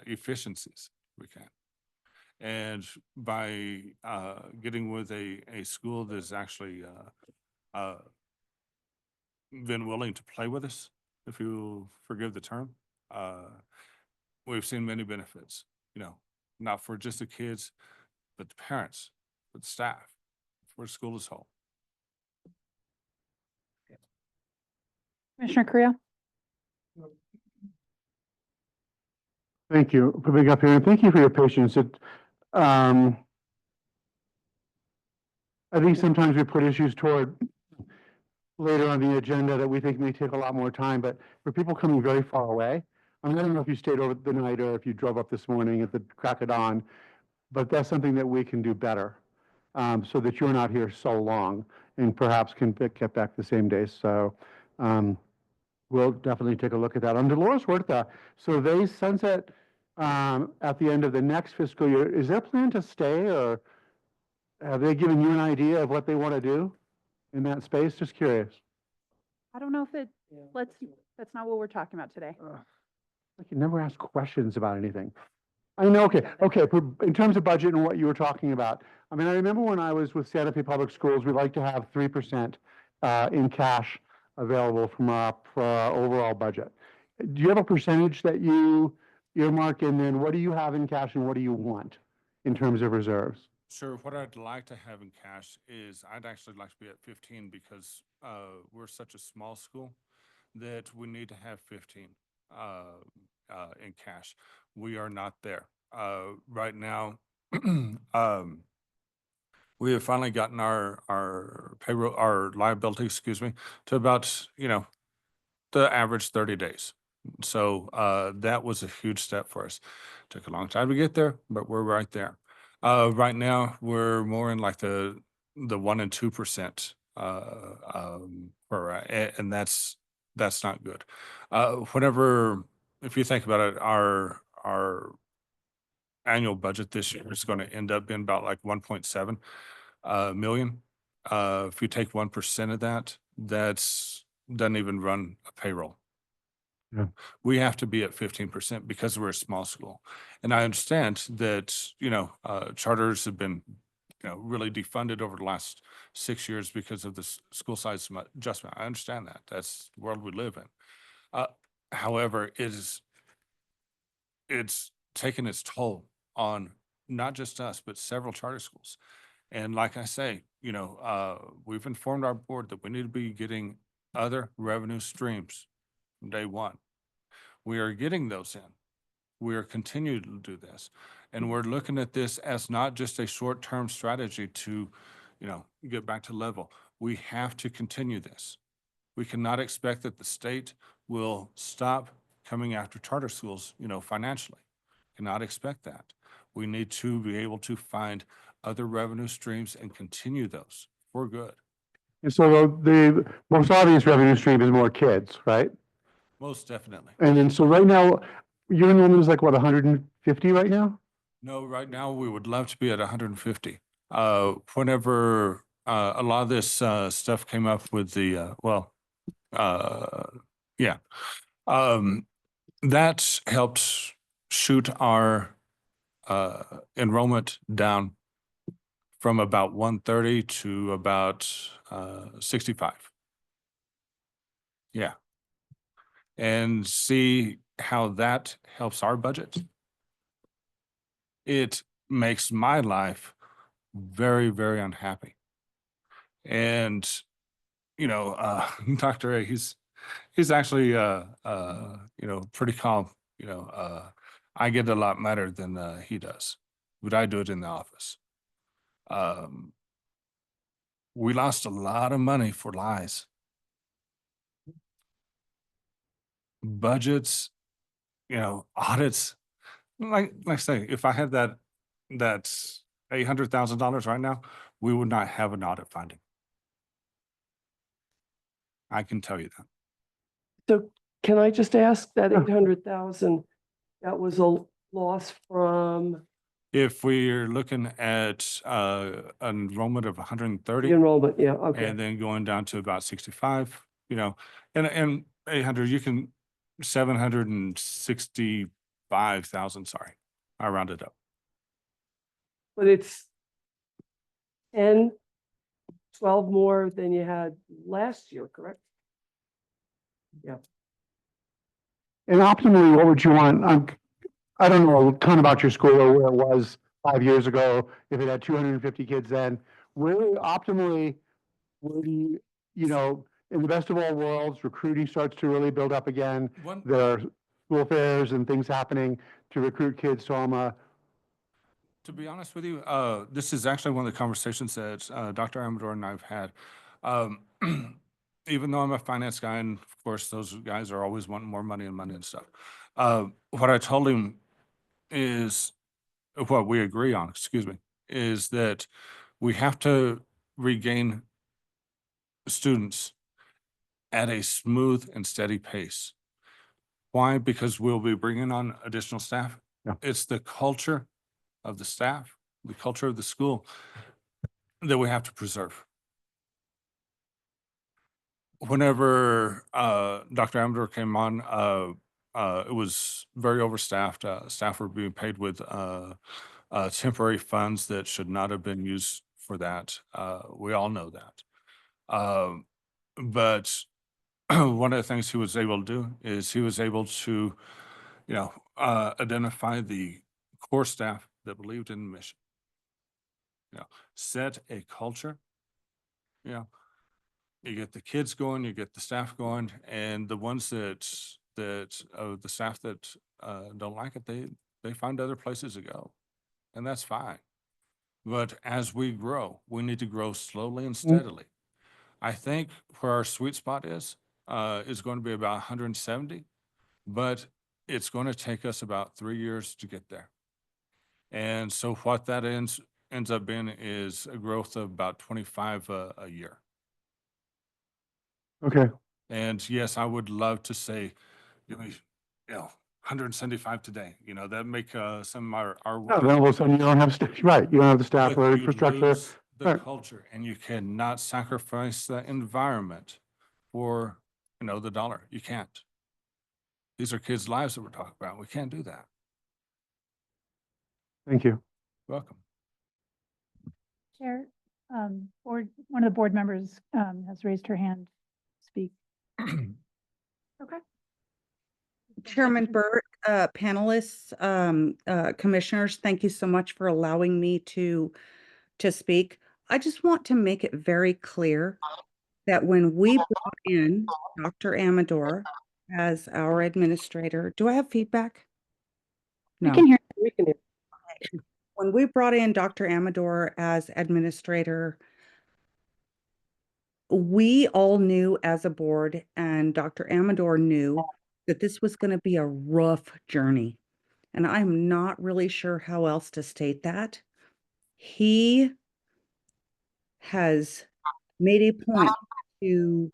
efficiencies we can. And by getting with a school that's actually been willing to play with us, if you forgive the term, we've seen many benefits, not for just the kids, but the parents, but the staff, for the school as a whole. Commissioner Creel? Thank you for being up here, and thank you for your patience. I think sometimes we put issues toward later on the agenda that we think may take a lot more time, but for people coming very far away, I don't know if you stayed over the night or if you drove up this morning at the crack of dawn, but that's something that we can do better, so that you're not here so long and perhaps can get back the same day. So we'll definitely take a look at that. On Dolores Huerta, so they sunset at the end of the next fiscal year. Is their plan to stay, or have they given you an idea of what they want to do in that space? Just curious. I don't know if that's not what we're talking about today. I can never ask questions about anything. I know, okay, in terms of budget and what you were talking about, I remember when I was with Santa Fe Public Schools, we like to have 3% in cash available for our overall budget. Do you have a percentage that you earmark, and then what do you have in cash and what do you want in terms of reserves? Sure. What I'd like to have in cash is I'd actually like to be at 15, because we're such a small school that we need to have 15 in cash. We are not there. Right now, we have finally gotten our payroll, our liability, to about, the average 30 days. So that was a huge step for us. Took a long time to get there, but we're right there. Right now, we're more in like the 1% and 2%, and that's not good. If you think about it, our annual budget this year is going to end up being about like 1.7 million. If you take 1% of that, doesn't even run a payroll. Yeah. We have to be at 15% because we're a small school. And I understand that, charters have been, really defunded over the last 6 years because of the school size adjustment. I understand that. That's the world we live in. However, it's taken its toll on not just us, but several charter schools. And like I say, we've informed our board that we need to be getting other revenue streams from day one. We are getting those in. We are continuing to do this. And we're looking at this as not just a short-term strategy to, get back to level. We have to continue this. We cannot expect that the state will stop coming after charter schools, financially. Cannot expect that. We need to be able to find other revenue streams and continue those for good. And so the most obvious revenue stream is more kids, right? Most definitely. And then, so right now, your enrollment is like, what, 150 right now? No, right now we would love to be at 150. Whenever a lot of this stuff came up with the yeah, that helped shoot our enrollment down from about 130 to about 65. Yeah. And see how that helps our budget. It makes my life very, very unhappy. And, you know, Dr. A, he's actually, you know, pretty calm. You know, I get a lot better than he does, but I do it in the office. We lost a lot of money for lies. Budgets, you know, audits. Like I say, if I had that's $800,000 right now, we would not have an audit finding. I can tell you that. So can I just ask that Sure. 800,000, that was a loss from If we're looking at an enrollment of the 130 enrollment? Yeah, okay. and then going down to about 65, you know, and 800, you can 765,000. Sorry, I rounded up. But it's 10, 12 more than you had last year, correct? Yeah. And optimally, what would you want? I don't know a ton about your school or where it was 5 years ago, if it had 250 kids then. Where optimally, where do you, you know, in the best of all worlds, recruiting starts to really build up again. There are school fairs and things happening to recruit kids. So To be honest with you, this is actually one of the conversations that Dr. Amador and I've had. Even though I'm a finance guy, and of course those guys are always wanting more money and stuff. What I told him is, what we agree on, excuse me, is that we have to regain students at a smooth and steady pace. Why? Because we'll be bringing on additional staff. Yeah. It's the culture of the staff, the culture of the school that we have to preserve. Whenever Dr. Amador came on, it was very overstaffed. Staff were being paid with temporary funds that should not have been used for that. We all know that. But one of the things he was able to do is he was able to, you know, identify the core staff that believed in the mission. You know, set a culture. You know, you get the kids going, you get the staff going, and the ones that the staff that don't like it, they find other places to go, and that's fine. But as we grow, we need to grow slowly and steadily. I think where our sweet spot is going to be about 170, but it's going to take us about 3 years to get there. And so what that ends up being is a growth of about 25 a year. okay. And yes, I would love to say, you know, 175 today, you know, that make some of our No, then all of a sudden you don't have, right, you don't have the staff but or you infrastructure. lose the Right. culture, and you cannot sacrifice the environment for, you know, the dollar. You can't. These are kids' lives that we're talking about. We can't do that. Thank you. Welcome. Chair, one of the board members has raised her hand to speak. Okay. Chairman Burt, panelists, commissioners, thank you so much for allowing me to speak. I just want to make it very clear that when we brought in Dr. Amador as our administrator, do I have feedback? We No. can hear. We can hear. When we brought in Dr. Amador as administrator, we all knew as a board, and Dr. Amador knew, that this was going to be a rough journey. And I'm not really sure how else to state that. He has made a point to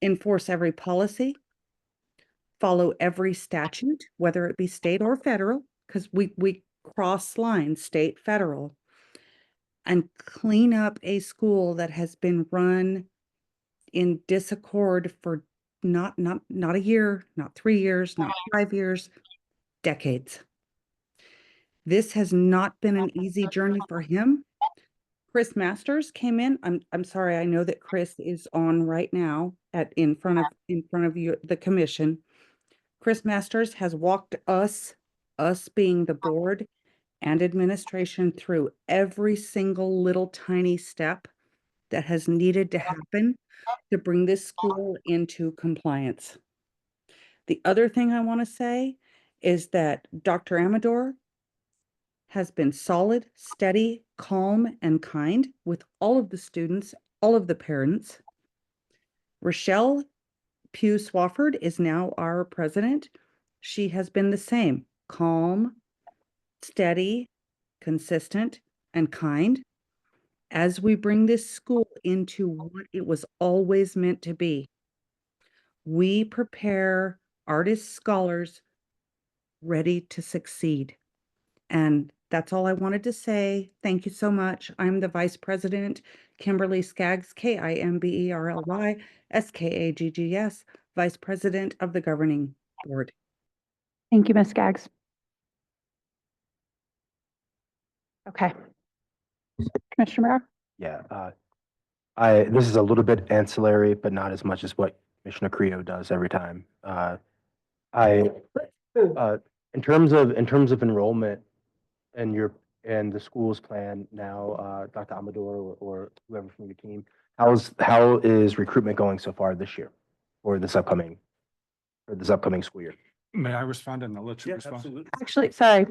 enforce every policy, follow every statute, whether it be state or federal, because we cross lines, state, federal, and clean up a school that has been run in disaccord for not a year, not 3 years, not 5 years, decades. This has not been an easy journey for him. Chris Masters came in. I'm sorry, I know that Chris is on right now in front of you, the commission. Chris Masters has walked us being the board and administration, through every single little tiny step that has needed to happen to bring this school into compliance. The other thing I want to say is that Dr. Amador has been solid, steady, calm, and kind with all of the students, all of the parents. Rochelle Pugh Swafford is now our president. She has been the same, calm, steady, consistent, and kind as we bring this school into what it was always meant to be. We prepare artists, scholars ready to succeed. And that's all I wanted to say. Thank you so much. I'm the Vice President, Kimberly Skaggs, Kimberly Skaggs, Vice President of the Governing Board. Thank you, Ms. Skaggs. Okay. Commissioner Barrow? Yeah, this is a little bit ancillary, but not as much as what Commissioner Creo does every time. In terms of enrollment and the school's plan now, Dr. Amador or whoever from your team, how is recruitment going so far this year or this upcoming school year? May I respond and I'll let you respond? Absolutely. Actually, sorry,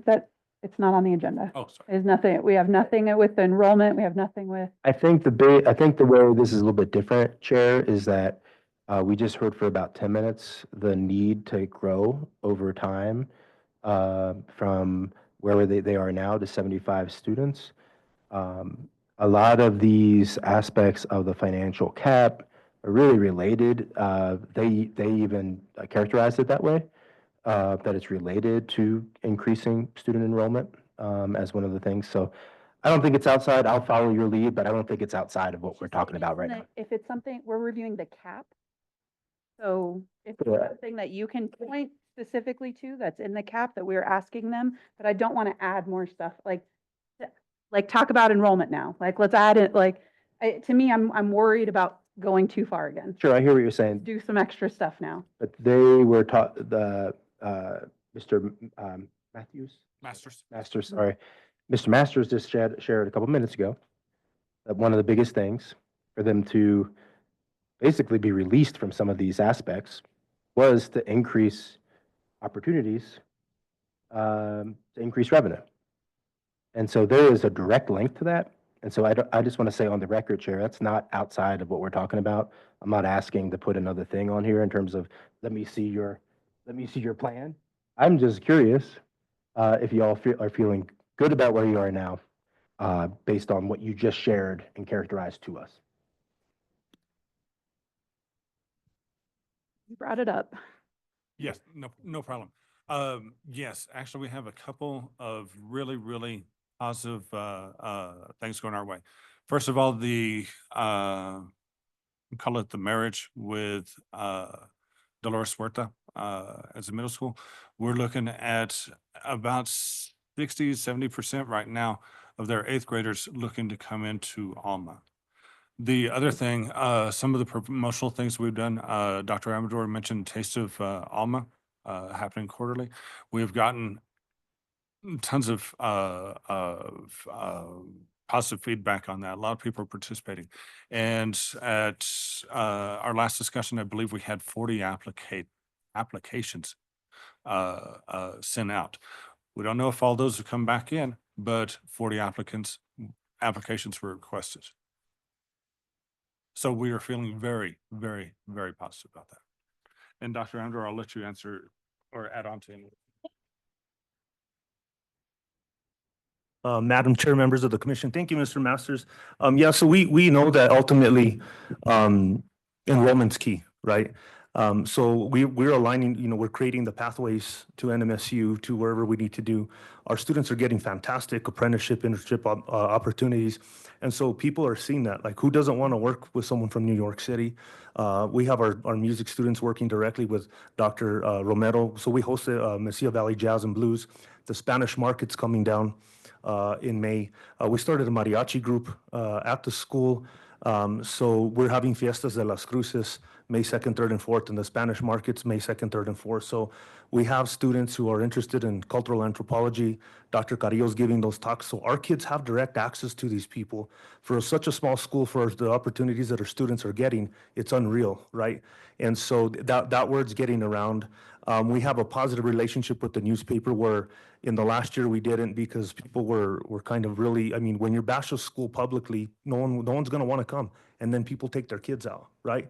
it's not on the agenda. Oh, sorry. There's nothing, we have nothing with enrollment, we have nothing with. I think the way this is a little bit different, Chair, is that we just heard for about 10 minutes the need to grow over time from where they are now to 75 students. A lot of these aspects of the financial cap are really related. They even characterized it that way, that it's related to increasing student enrollment as one of the things. So I don't think it's outside. I'll follow your lead, but I don't think it's outside of what we're talking about right now. If it's something, we're reviewing the cap. So if it's Correct. something that you can point specifically to that's in the cap that we're asking them, but I don't want to add more stuff, like talk about enrollment now, like let's add it, to me, I'm worried about going too far again. Sure, I hear what you're saying, Do some extra stuff now. but they were taught Mr. Masters, sorry. Mr. Masters just shared a couple minutes ago that one of the biggest things for them to basically be released from some of these aspects was to increase opportunities, to increase revenue. And so there is a direct link to that. And so I just want to say on the record, Chair, that's not outside of what we're talking about. I'm not asking to put another thing on here in terms of, let me see your plan. I'm just curious if you all are feeling good about where you are now, based on what you just shared and characterized to us. You brought it up. Yes, no problem. Yes, actually, we have a couple of really positive things going our way. First of all, we call it the marriage with Dolores Huerta as a middle school. We're looking at about 60-70% right now of their 8th graders looking to come into Alma. The other thing, some of the promotional things we've done, Dr. Amador mentioned Taste of Alma happening quarterly. We've gotten tons of positive feedback on that. A lot of people are participating. And at our last discussion, I believe we had 40 applications sent out. We don't know if all those have come back in, but 40 applications were requested. So we are feeling very positive about that. And Dr. Andrew, I'll let you answer or add on to any. Madam Chair, members of the commission. Thank you, Mr. Masters. Yeah, so we know that ultimately enrollment's key, right? So we're aligning, we're creating the pathways to NMSU, to wherever we need to do. Our students are getting fantastic apprenticeship, internship opportunities. And so people are seeing that, like, who doesn't want to work with someone from New York City? We have our music students working directly with Dr. Romero. So we hosted Mesilla Valley Jazz and Blues. The Spanish market's coming down in May. We started a mariachi group at the school. So we're having Fiestas de las Cruces May 2nd, 3rd, and 4th, and the Spanish markets May 2nd, 3rd, and 4th. So we have students who are interested in cultural anthropology. Dr. Carrillo's giving those talks. So our kids have direct access to these people. For such a small school, for the opportunities that our students are getting, it's unreal, right? And so that word's getting around. We have a positive relationship with the newspaper where in the last year we didn't, because people were kind of really, I mean, when you bash a school publicly, no one's going to want to come. And then people take their kids out, right?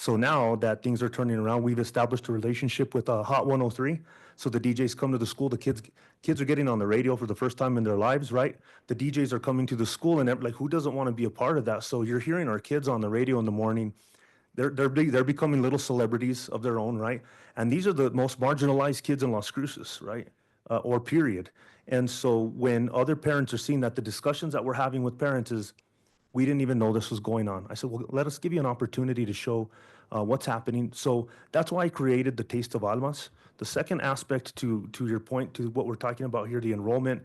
So now that things are turning around, we've established a relationship with Hot 103. So the DJs come to the school, the kids are getting on the radio for the first time in their lives, right? The DJs are coming to the school, and like, who doesn't want to be a part of that? So you're hearing our kids on the radio in the morning. They're becoming little celebrities of their own, right? And these are the most marginalized kids in Las Cruces, right? Or period. And so when other parents are seeing that, the discussions that we're having with parents is, we didn't even know this was going on. I said, well, let us give you an opportunity to show what's happening. So that's why I created the Taste of Almas. The second aspect to your point, to what we're talking about here, the enrollment,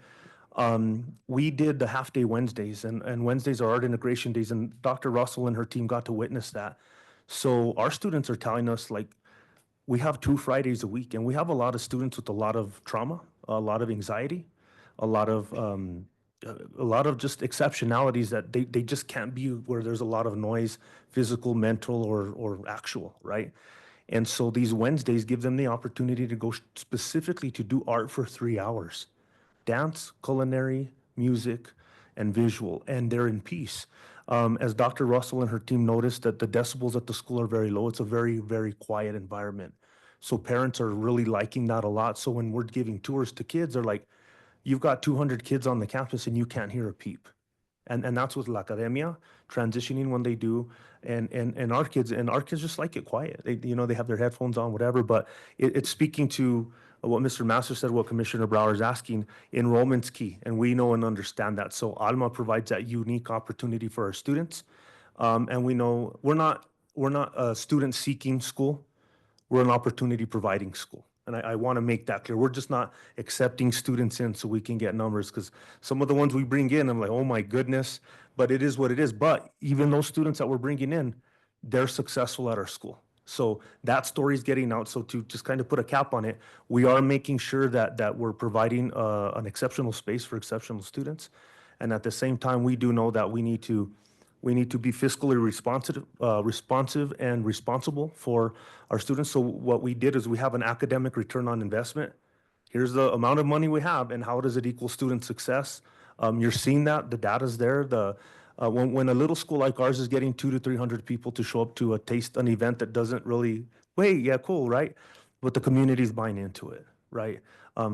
we did the half-day Wednesdays, and Wednesdays are art integration days, and Dr. Russell and her team got to witness that. So our students are telling us, like, we have 2 Fridays a week, and we have a lot of students with a lot of trauma, a lot of anxiety, a lot of just exceptionalities that they just can't be where there's a lot of noise, physical, mental, or actual, right? And so these Wednesdays give them the opportunity to go specifically to do art for 3 hours. Dance, culinary, music, and visual, and they're in peace. As Dr. Russell and her team noticed that the decibels at the school are very low, it's a very, very quiet environment. So parents are really liking that a lot. So when we're giving tours to kids, they're like, you've got 200 kids on the campus and you can't hear a peep. And that's with La Academia, transitioning when they do. And our kids just like it quiet. They have their headphones on, whatever, but it's speaking to what Mr. Master said, what Commissioner Brower is asking. Enrollment's key, and we know and understand that. So Alma provides that unique opportunity for our students. And we know we're not a student seeking school. We're an opportunity providing school. And I want to make that clear. We're just not accepting students in so we can get numbers, because some of the ones we bring in, I'm like, oh my goodness, but it is what it is. But even those students that we're bringing in, they're successful at our school. So that story is getting out. So to just kind of put a cap on it, we are making sure that we're providing an exceptional space for exceptional students. And at the same time, we do know that we need to be fiscally responsive and responsible for our students. So what we did is we have an academic return on investment. Here's the amount of money we have, and how does it equal student success? You're seeing that the data's there. When a little school like ours is getting 200 to 300 people to show up to an event that doesn't really, wait, yeah, cool, right? But the community is buying into it, right?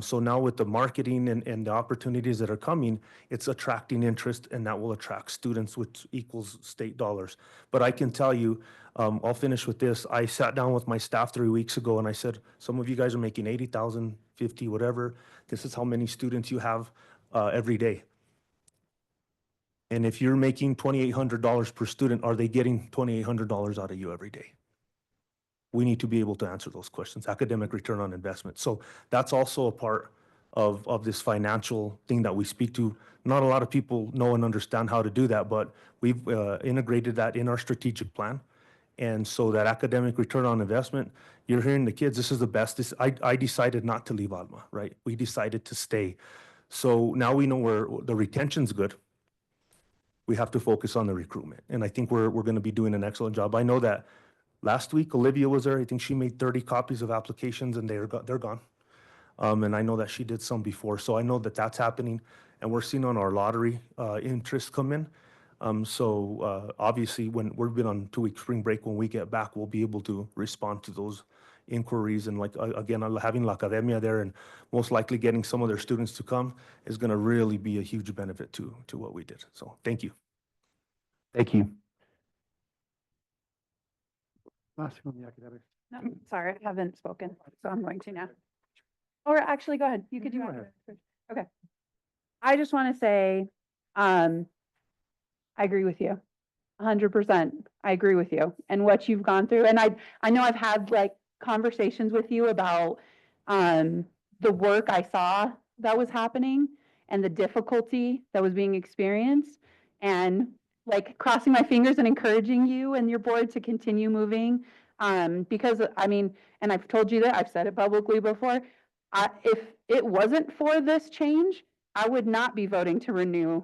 So now with the marketing and the opportunities that are coming, it's attracting interest, and that will attract students, which equals state dollars. But I can tell you, I'll finish with this. I sat down with my staff 3 weeks ago and I said, some of you guys are making 80,000, 50, whatever. This is how many students you have every day. And if you're making $2,800 per student, are they getting $2,800 out of you every day? We need to be able to answer those questions, academic return on investment. So that's also a part of this financial thing that we speak to. Not a lot of people know and understand how to do that, but we've integrated that in our strategic plan. And so that academic return on investment, you're hearing the kids, this is the best. I decided not to leave Alma, right? We decided to stay. So now we know where the retention's good. We have to focus on the recruitment. And I think we're going to be doing an excellent job. I know that last week, Olivia was there. I think she made 30 copies of applications, and they're gone. And I know that she did some before. So I know that that's happening. And we're seeing on our lottery interest come in. Obviously, when we've been on 2-week spring break, when we get back, we'll be able to respond to those inquiries. And like, again, having La Academia there and most likely getting some of their students to come is going to really be a huge benefit to what we did. So thank you. Thank you. Last thing on the academics. No, sorry, I haven't spoken, so I'm going to now. Or actually, go ahead. You could do go it. Okay. I just want to say, I agree with you. 100%. I agree with you and what you've gone through. And I know I've had like conversations with you about the work I saw that was happening and the difficulty that was being experienced, and like crossing my fingers and encouraging you and your board to continue moving. Because I mean, and I've told you that, I've said it publicly before, if it wasn't for this change, I would not be voting to renew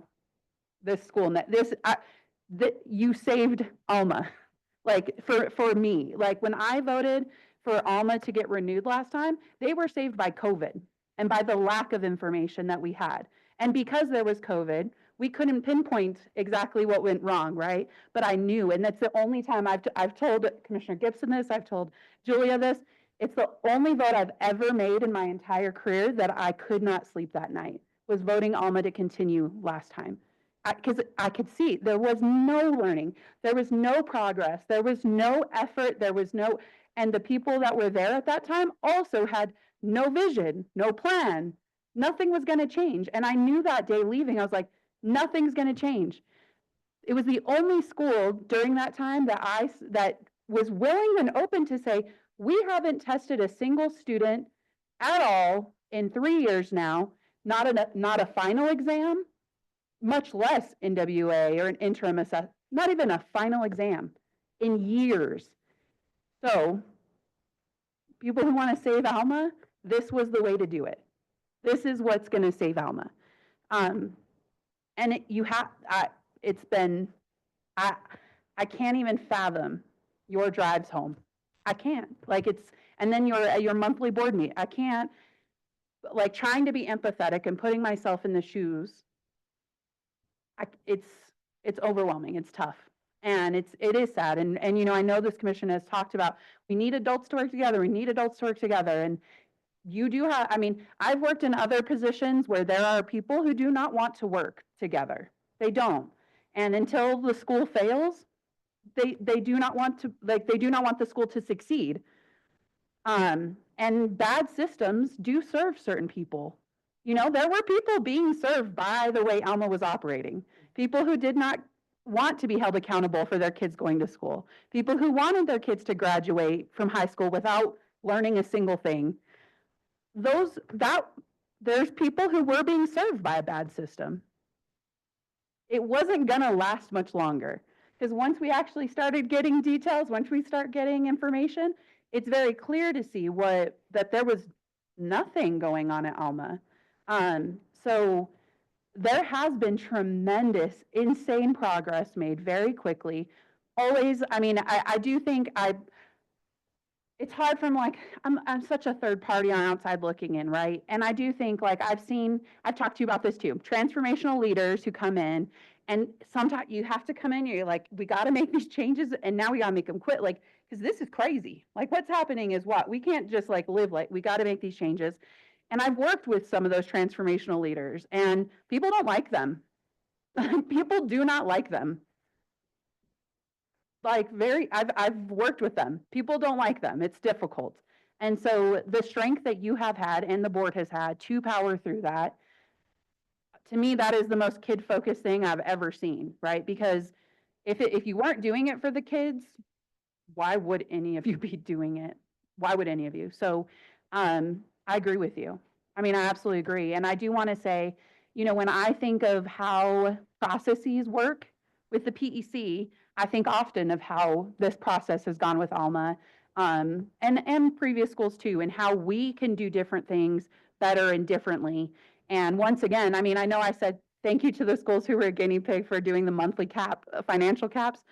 this school. That you saved Alma, like for me, like when I voted for Alma to get renewed last time, they were saved by COVID and by the lack of information that we had. And because there was COVID, we couldn't pinpoint exactly what went wrong, right? But I knew, and that's the only time I've told Commissioner Gibson this, I've told Julia this. It's the only vote I've ever made in my entire career that I could not sleep that night, was voting Alma to continue last time. Because I could see there was no learning, there was no progress, there was no effort, and the people that were there at that time also had no vision, no plan. Nothing was going to change. And I knew that day leaving, I was like, nothing's going to change. It was the only school during that time that was willing and open to say, we haven't tested a single student at all in 3 years now, not a final exam, much less NWA or an interim assessment, not even a final exam in years. So people who want to save Alma, this was the way to do it. This is what's going to save Alma. And I can't even fathom your drives home. I can't, and then your monthly board meet. I can't, like, trying to be empathetic and putting myself in the shoes. It's overwhelming. It's tough. And it is sad. And I know this commission has talked about, we need adults to work together. We need adults to work together. And you do have, I've worked in other positions where there are people who do not want to work together. They don't. And until the school fails, they do not want the school to succeed. And bad systems do serve certain people. There were people being served by the way Alma was operating. People who did not want to be held accountable for their kids going to school. People who wanted their kids to graduate from high school without learning a single thing. There's people who were being served by a bad system. It wasn't gonna last much longer, because once we actually started getting details, once we start getting information, it's very clear to see that there was nothing going on at Alma. So there has been tremendous, insane progress made very quickly. Always, I do think it's hard from I'm such a third party on outside looking in, right? And I do think I've talked to you about this too, transformational leaders who come in, and sometimes you have to come in, you're like, we got to make these changes, and now we got to make them quit, because this is crazy. What's happening is we can't just live we got to make these changes. And I've worked with some of those transformational leaders, and people don't like them. People do not like them. I've worked with them. People don't like them. It's difficult. And so the strength that you have had and the board has had to power through that, to me, that is the most kid-focused thing I've ever seen, right? Because if you weren't doing it for the kids, why would any of you be doing it? Why would any of you? So I agree with you. I absolutely agree. And I do want to say, when I think of how processes work with the PEC, I think often of how this process has gone with Alma, and previous schools too, and how we can do different things better and differently. And once again, I know I said thank you to the schools who were a guinea pig for doing the monthly financial caps,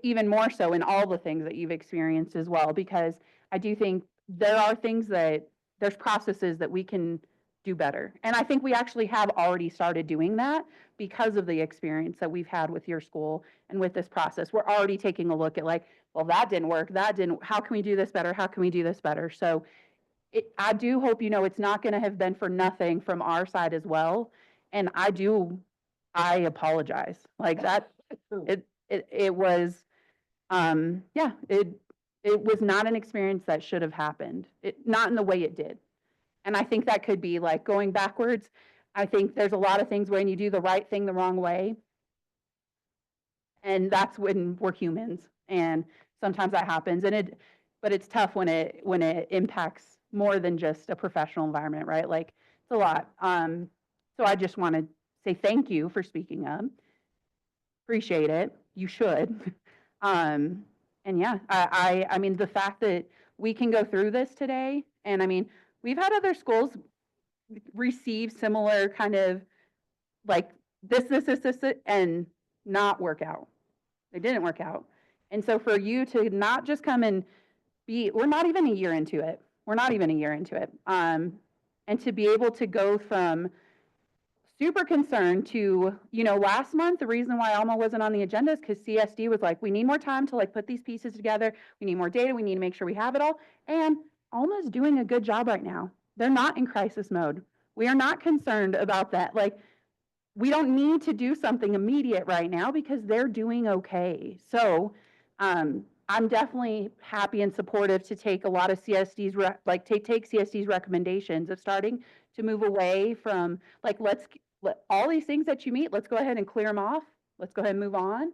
even more so in all the things that you've experienced as well, because I do think there's processes that we can do better. And I think we actually have already started doing that because of the experience that we've had with your school and with this process. We're already taking a look at like, well, that didn't work, that didn't, how can we do this better? How can we do this better? So I do hope you know it's not going to have been for nothing from our side as well. And I apologize. Like that, it was, yeah, it was not an experience that should have happened. Not in the way it did. And I think that could be like going backwards. I think there's a lot of things when you do the right thing the wrong way. And that's when we're humans. And sometimes that happens. But it's tough when it impacts more than just a professional environment, right? Like it's a lot. So I just want to say thank you for speaking up. Appreciate it. You should. And yeah, I mean, the fact that we can go through this today, and I mean, we've had other schools receive similar kind of like this, and not work out. They didn't work out. And so for you to not just come and we're not even a year into it. We're not even a year into it. And to be able to go from super concerned to, last month, the reason why Alma wasn't on the agenda is because CSD was like, we need more time to like put these pieces together. We need more data. We need to make sure we have it all. And Alma's doing a good job right now. They're not in crisis mode. We are not concerned about that. Like, we don't need to do something immediate right now because they're doing okay. So I'm definitely happy and supportive to take a lot of CSD's, take CSD's recommendations of starting to move away from like, all these things that you meet, let's go ahead and clear them off. Let's go ahead and move on.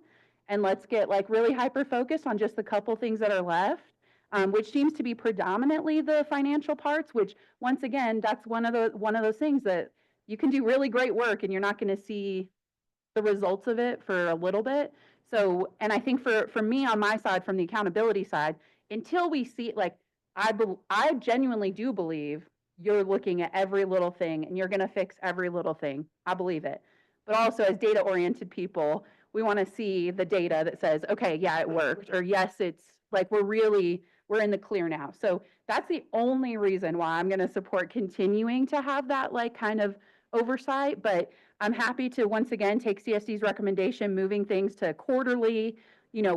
And let's get like really hyper-focused on just the couple things that are left, which seems to be predominantly the financial parts, which once again, that's one of those things that you can do really great work and you're not going to see the results of it for a little bit. So, and I think for me on my side, from the accountability side, until we see, like, I genuinely do believe you're looking at every little thing and you're going to fix every little thing. I believe it. But also as data oriented people, we want to see the data that says, okay, yeah, it worked, or yes, it's like, we're in the clear now. So that's the only reason why I'm going to support continuing to have that like kind of oversight. But I'm happy to once again take CSD's recommendation, moving things to quarterly,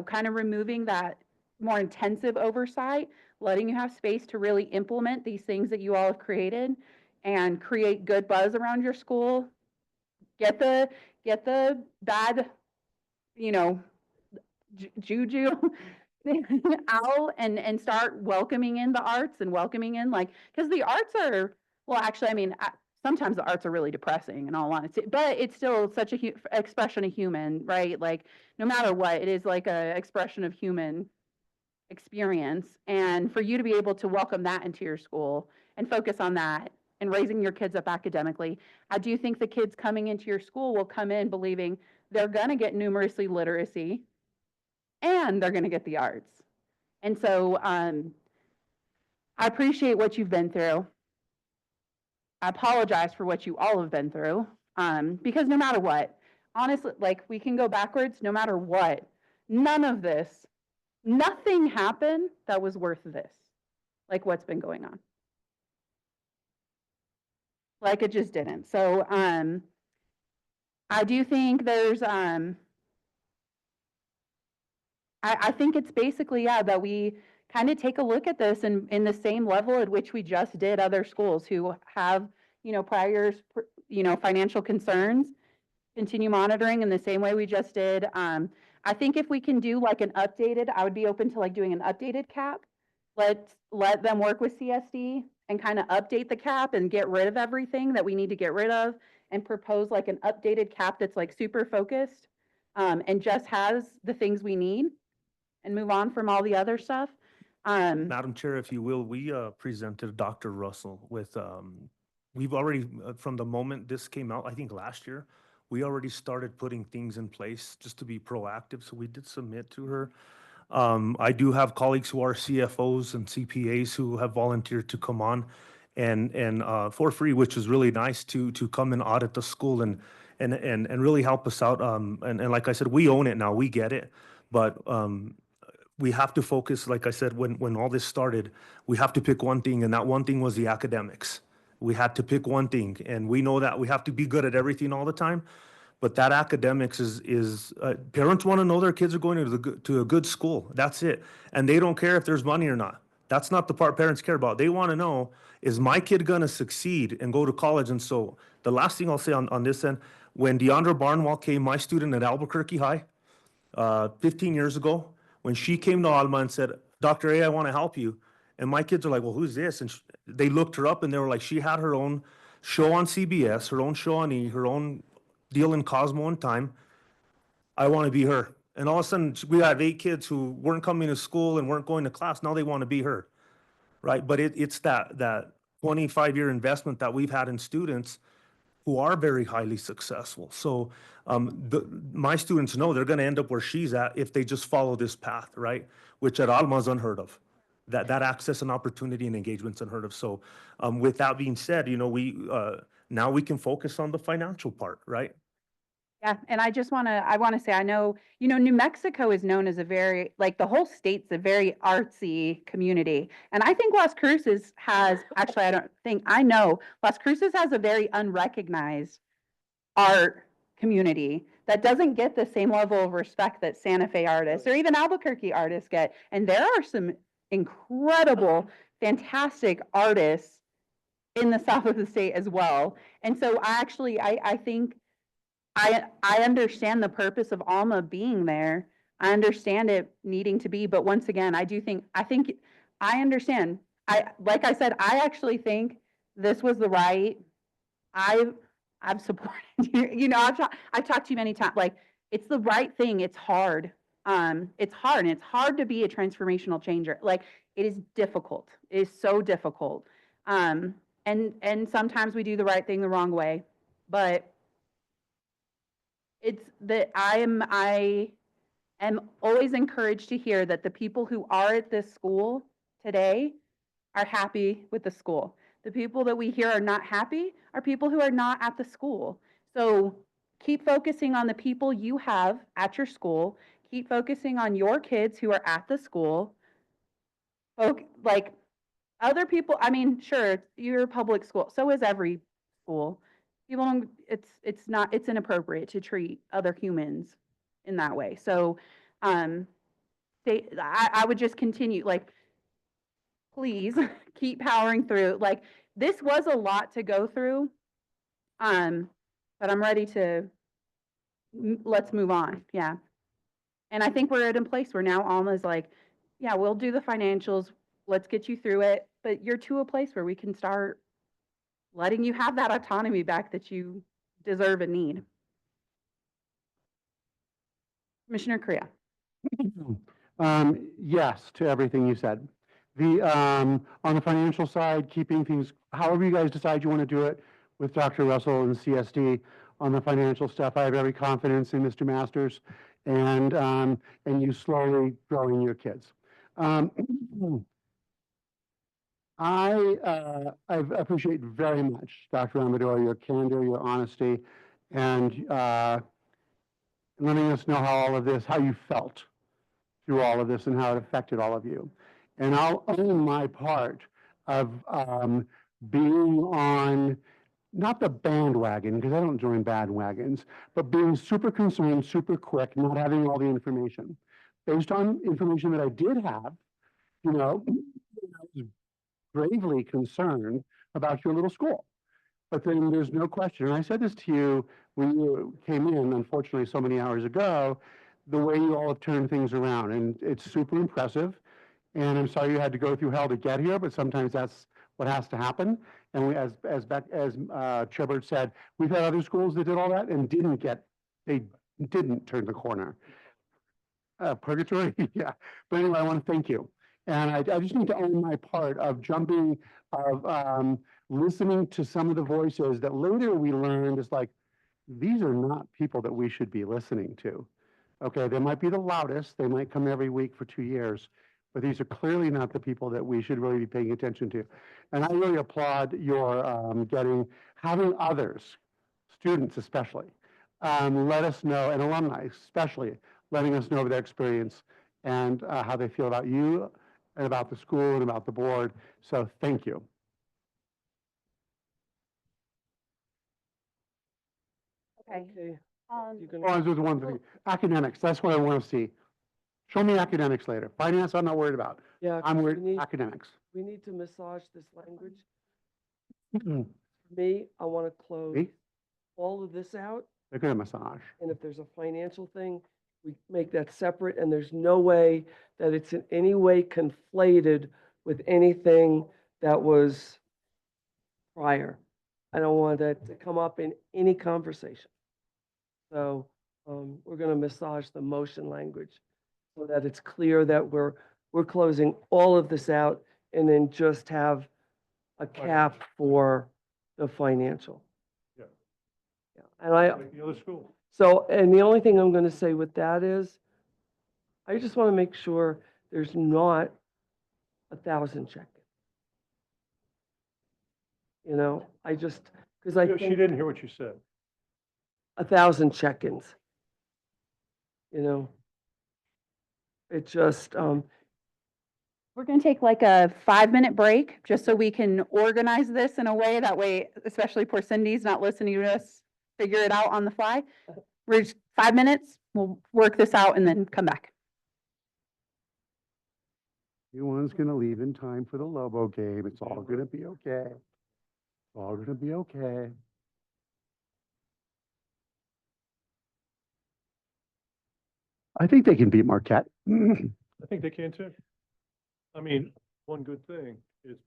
kind of removing that more intensive oversight, letting you have space to really implement these things that you all have created and create good buzz around your school. Get the bad, juju out and start welcoming in the arts and welcoming in because the arts are, well, actually, I mean, sometimes the arts are really depressing in all honesty, but it's still such a expression of human, right? Like no matter what, it is like a expression of human experience. And for you to be able to welcome that into your school and focus on that and raising your kids up academically, I do think the kids coming into your school will come in believing they're going to get numeracy literacy and they're going to get the arts. And so I appreciate what you've been through. I apologize for what you all have been through, because no matter what, honestly, like we can go backwards, no matter what, nothing happened that was worth this, like what's been going on. Like it just didn't. So I do think there's, I think it's basically, yeah, that we kind of take a look at this in the same level at which we just did other schools who have, prior, financial concerns, continue monitoring in the same way we just did. I think if we can do like an updated, I would be open to like doing an updated cap. Let them work with CSD and kind of update the cap and get rid of everything that we need to get rid of and propose like an updated cap that's like super focused and just has the things we need and move on from all the other stuff. Madam Chair, if you will, we presented Dr. Russell with, we've already, from the moment this came out, I think last year, we already started putting things in place just to be proactive. So we did submit to her. I do have colleagues who are CFOs and CPAs who have volunteered to come on and for free, which is really nice to come and audit the school and really help us out. And like I said, we own it now, we get it, but we have to focus, like I said, when all this started, we have to pick one thing, and that one thing was the academics. We had to pick one thing, and we know that we have to be good at everything all the time. But that academics is parents want to know their kids are going to a good school. That's it. And they don't care if there's money or not. That's not the part parents care about. They want to know, is my kid going to succeed and go to college? And so the last thing I'll say on this end, when Deandra Barnwell came, my student at Albuquerque High, 15 years ago, when she came to Alma and said, Dr. A, I want to help you. And my kids are like, well, who's this? And they looked her up and they were like, she had her own show on CBS, her own show on E, her own deal in Cosmo and Time. I want to be her. And all of a sudden, we have 8 kids who weren't coming to school and weren't going to class. Now they want to be her, right? But it's that 25-year investment that we've had in students who are very highly successful. So my students know they're going to end up where she's at if they just follow this path, right? Which at Alma is unheard of. That access and opportunity and engagement's unheard of. So with that being said, you know, now we can focus on the financial part, right? Yeah, and I want to say, I know, you know, New Mexico is known as a very, like the whole state's a very artsy community. And I think Las Cruces has, actually, I know Las Cruces has a very unrecognized art community that doesn't get the same level of respect that Santa Fe artists or even Albuquerque artists get. And there are some incredible, fantastic artists in the south of the state as well. And so I think I understand the purpose of Alma being there. I understand it needing to be, but once again, I understand. Like I said, I actually think this was the right. I've supported you. You know, I've talked to you many times. Like, it's the right thing. It's hard. It's hard, and it's hard to be a transformational changer. Like, it is difficult. It is so difficult. And sometimes we do the right thing the wrong way, but it's that I am always encouraged to hear that the people who are at this school today are happy with the school. The people that we hear are not happy are people who are not at the school. So keep focusing on the people you have at your school. Keep focusing on your kids who are at the school. Like other people, I mean, sure, you're a public school. So is every school. People don't, it's inappropriate to treat other humans in that way. So I would just continue, like, please keep powering through. Like, this was a lot to go through. But I'm ready to, let's move on. Yeah. And I think we're at a place where now Alma's like, yeah, we'll do the financials. Let's get you through it. But you're to a place where we can start letting you have that autonomy back that you deserve and need. Commissioner Correa. Yes, to everything you said. On the financial side, keeping things, however you guys decide you want to do it with Dr. Russell and CSD on the financial stuff, I have every confidence in Mr. Masters and you slowly growing your kids. I appreciate very much, Dr. Amador, your candor, your honesty, and letting us know how you felt through all of this and how it affected all of you. And I'll own my part of being on, not the bandwagon, because I don't join bandwagons, but being super concerned, super quick, not having all the information. Based on information that I did have, you know, I was gravely concerned about your little school. But then there's no question, and I said this to you when you came in, unfortunately, so many hours ago, the way you all have turned things around, and it's super impressive. And I'm sorry you had to go through hell to get here, but sometimes that's what has to happen. And we, as Chair Bird said, we've had other schools that did all that and they didn't turn the corner. Purgatory, yeah. But anyway, I want to thank you. And I just need to own my part of listening to some of the voices that later we learned is like, these are not people that we should be listening to. Okay, they might be the loudest, they might come every week for 2 years, but these are clearly not the people that we should really be paying attention to. And I really applaud your having others, students especially, let us know, and alumni especially, letting us know their experience and how they feel about you and about the school and about the board. So thank you. Okay. Okay. You're Oh, gonna, there's one thing. Academics, that's what I want to see. Show me academics later. Finance, I'm not worried about. yeah, I'm 'cause worried, academics. we need to massage this language. Mhm. For me, I want to close See? all of this out. They're gonna massage. And if there's a financial thing, we make that separate, and there's no way that it's in any way conflated with anything that was prior. I don't want that to come up in any conversation. So, we're gonna massage the motion language so that it's clear that we're closing all of this out and then just have a cap for the financial. Yeah. Yeah, and I. Like the other school. So, and the only thing I'm going to say with that is, I just want to make sure there's not 1,000 check-ins. You know, I just, because I She think didn't hear what you said. 1,000 check-ins. You know, it just, We're going to take like a 5-minute break, just so we can organize this in a way, that way, especially poor Cindy's not listening to us figure it out on the fly. We're just 5 minutes, we'll work this out and then come back. Everyone's gonna leave in time for the Lobo game. It's all gonna be okay. It's all gonna be okay. I think they can beat Marquette. I think they can too. I mean, one good thing is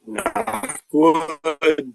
Knock wood.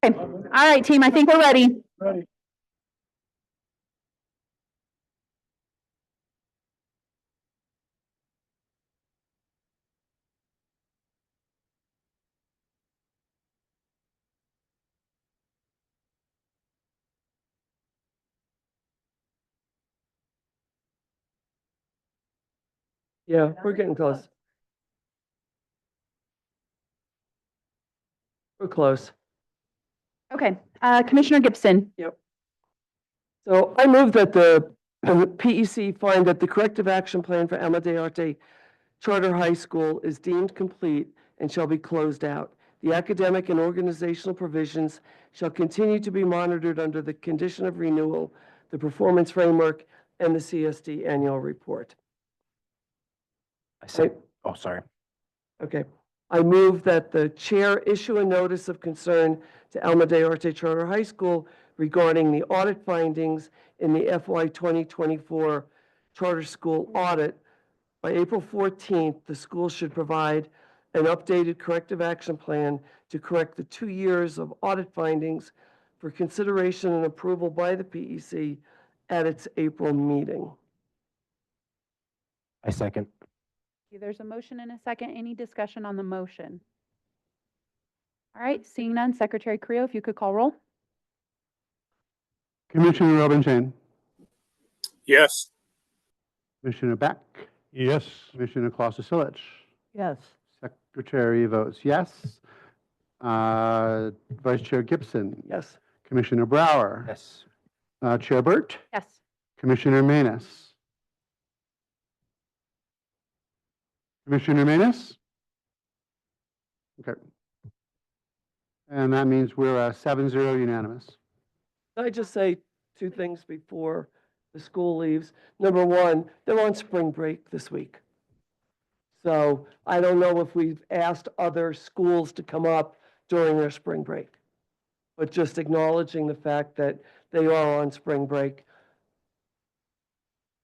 Okay, all right, team, I think we're ready. Yeah, we're getting close. We're close. Okay, Commissioner Gibson. Yep. So I move that the PEC find that the corrective action plan for Alma de Arte Charter High School is deemed complete and shall be closed out. The academic and organizational provisions shall continue to be monitored under the condition of renewal, the performance framework, and the CSD annual report. I said, oh, sorry. Okay. I move that the chair issue a notice of concern to Alma de Arte Charter High School regarding the audit findings in the FY 2024 charter school audit. By April 14th, the school should provide an updated corrective action plan to correct the 2 years of audit findings for consideration and approval by the PEC at its April meeting. I second. There's a motion and a second. Any discussion on the motion? All right, seeing none, Secretary Creel, if you could call roll. Commissioner Rubenstein, Yes. Commissioner Beck, Yes. Commissioner Kloster-Silich. Yes. Secretary votes yes. Vice Chair Gibson. Yes. Commissioner Brower. Yes. Chair Burt. Yes. Commissioner Manus. Commissioner Manus? Okay. And that means we're 7-0 unanimous. Can I just say two things before the school leaves? Number one, they're on spring break this week. So I don't know if we've asked other schools to come up during their spring break. But just acknowledging the fact that they are on spring break.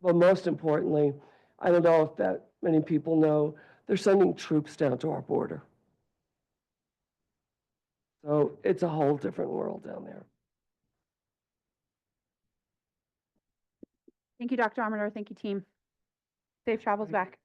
But most importantly, I don't know if that many people know, they're sending troops down to our border. So it's a whole different world down there. Thank you, Dr. Amador. Thank you, team. Safe travels back.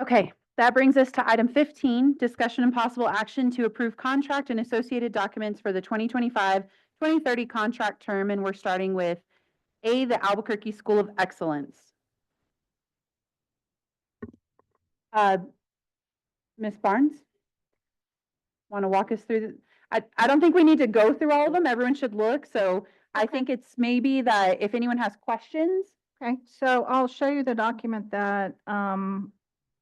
Okay, that brings us to item 15, discussion and possible action to approve contract and associated documents for the 2025-2030 contract term. And we're starting with A, the Albuquerque School of Excellence. Ms. Barnes? Want to walk us through? I don't think we need to go through all of them. Everyone should look. So I think it's maybe that if anyone has questions. Okay, so I'll show you the document that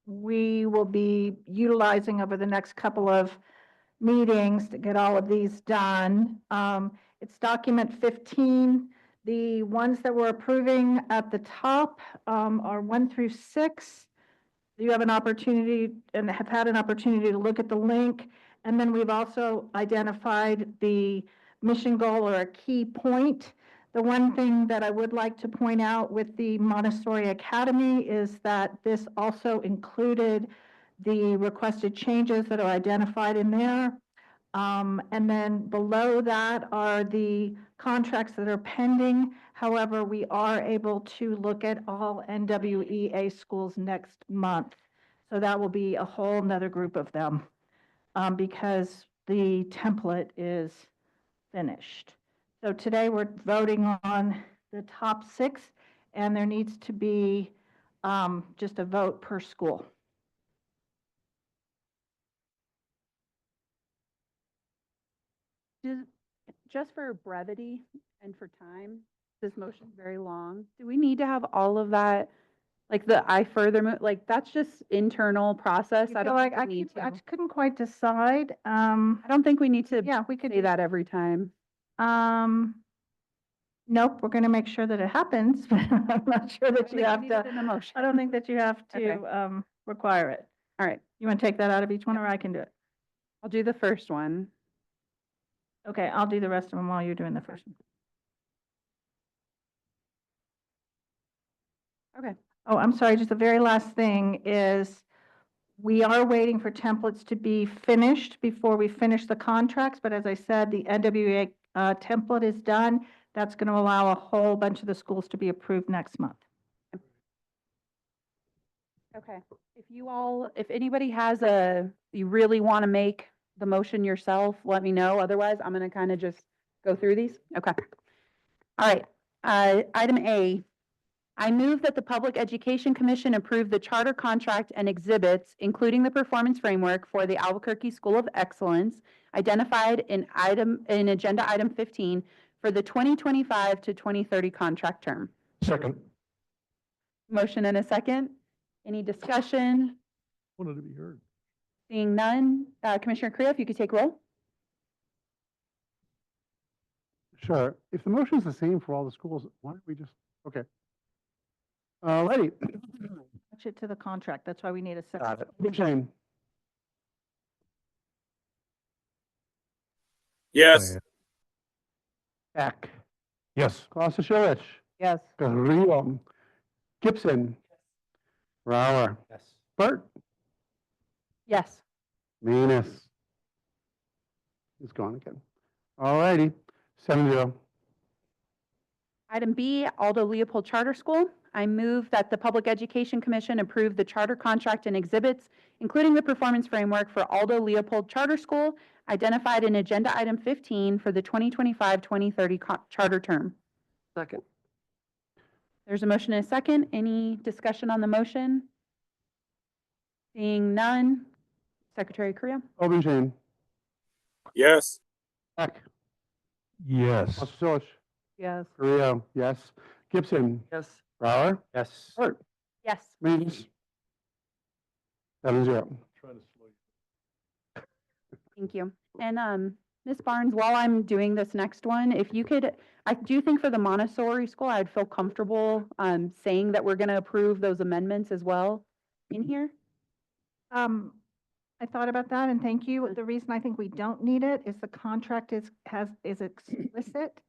we will be utilizing over the next couple of meetings to get all of these done. It's document 15. The ones that we're approving at the top are 1 through 6. You have an opportunity and have had an opportunity to look at the link. And then we've also identified the mission goal or a key point. The one thing that I would like to point out with the Montessori Academy is that this also included the requested changes that are identified in there. And then below that are the contracts that are pending. However, we are able to look at all NWEA schools next month. So that will be a whole nother group of them because the template is finished. So today we're voting on the top 6, and there needs to be just a vote per school. Just for brevity and for time, this motion is very long. Do we need to have all of that? Like the I further, like that's just internal process. I don't think we need I to. couldn't quite decide. I don't think we need to Yeah, we could say that every time. Nope, we're going to make sure that it happens, but I'm not sure that you have to. In the motion. I don't think that you have to Okay. require it. All right, You want to take that out of each one, or I can do it? I'll do the first one. Okay, I'll do the rest of them while you're doing the first one. Okay. Oh, I'm sorry, just the very last thing is We are waiting for templates to be finished before we finish the contracts, but as I said, the NWA template is done. That's going to allow a whole bunch of the schools to be approved next month. Okay. If anybody has you really want to make the motion yourself, let me know. Otherwise, I'm going to kind of just go through these. Okay. All right. Item A, I move that the Public Education Commission approve the charter contract and exhibits, including the performance framework for the Albuquerque School of Excellence, identified in agenda item 15 for the 2025 to 2030 contract term. Second. Motion and a second. Any discussion? Wanted to be heard. Seeing none, Commissioner Creel, if you could take roll. Sure. If the motion is the same for all the schools, why don't we just, okay. Alrighty. Attach it to the contract. That's why we need a second. Got it. Shane. Yes. Beck. Yes. Klasicevich. Yes. Carrillo. Gibson. Brower. Yes. Burt. Yes. Manus. He's gone again. Alrighty. 7-0. Item B, Aldo Leopold Charter School. I move that the Public Education Commission approve the charter contract and exhibits, including the performance framework for Aldo Leopold Charter School, identified in agenda item 15 for the 2025-2030 charter term. Second. There's a motion and a second. Any discussion on the motion? Seeing none. Secretary Correa? Obenshain. Yes. Beck. Yes. Klasicevich. Yes. Carrillo. Yes. Gibson. Yes. Brower. Yes. Burt. Yes. Manus. 7-0. Trying to slow you. Thank you. And Ms. Barnes, while I'm doing this next one, if you could, I do think for the Montessori school, I'd feel comfortable saying that we're going to approve those amendments as well in here. I thought about that and thank you. The reason I think we don't need it is the contract is explicit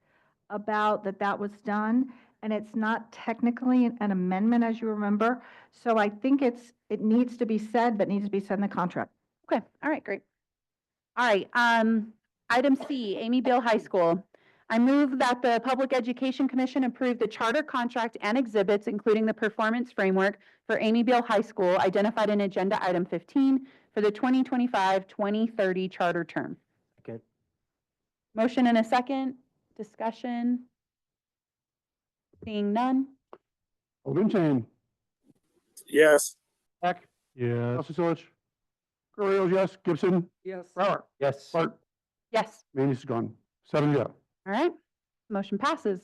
about that was done, and it's not technically an amendment, as you remember. So I think it needs to be said, but needs to be said in the contract. Okay. All right. Great. All right. Item C, Amy Beale High School. I move that the Public Education Commission approve the charter contract and exhibits, including the performance framework for Amy Beale High School, identified in agenda item 15 for the 2025-2030 charter term. Second. Motion and a second. Discussion. Seeing none. Obenshain. Yes. Beck. Yes. Klasicevich. Carrillo. Yes. Gibson. Yes. Brower. Yes. Burt. Yes. Manus is gone. 7-0. All right. Motion passes.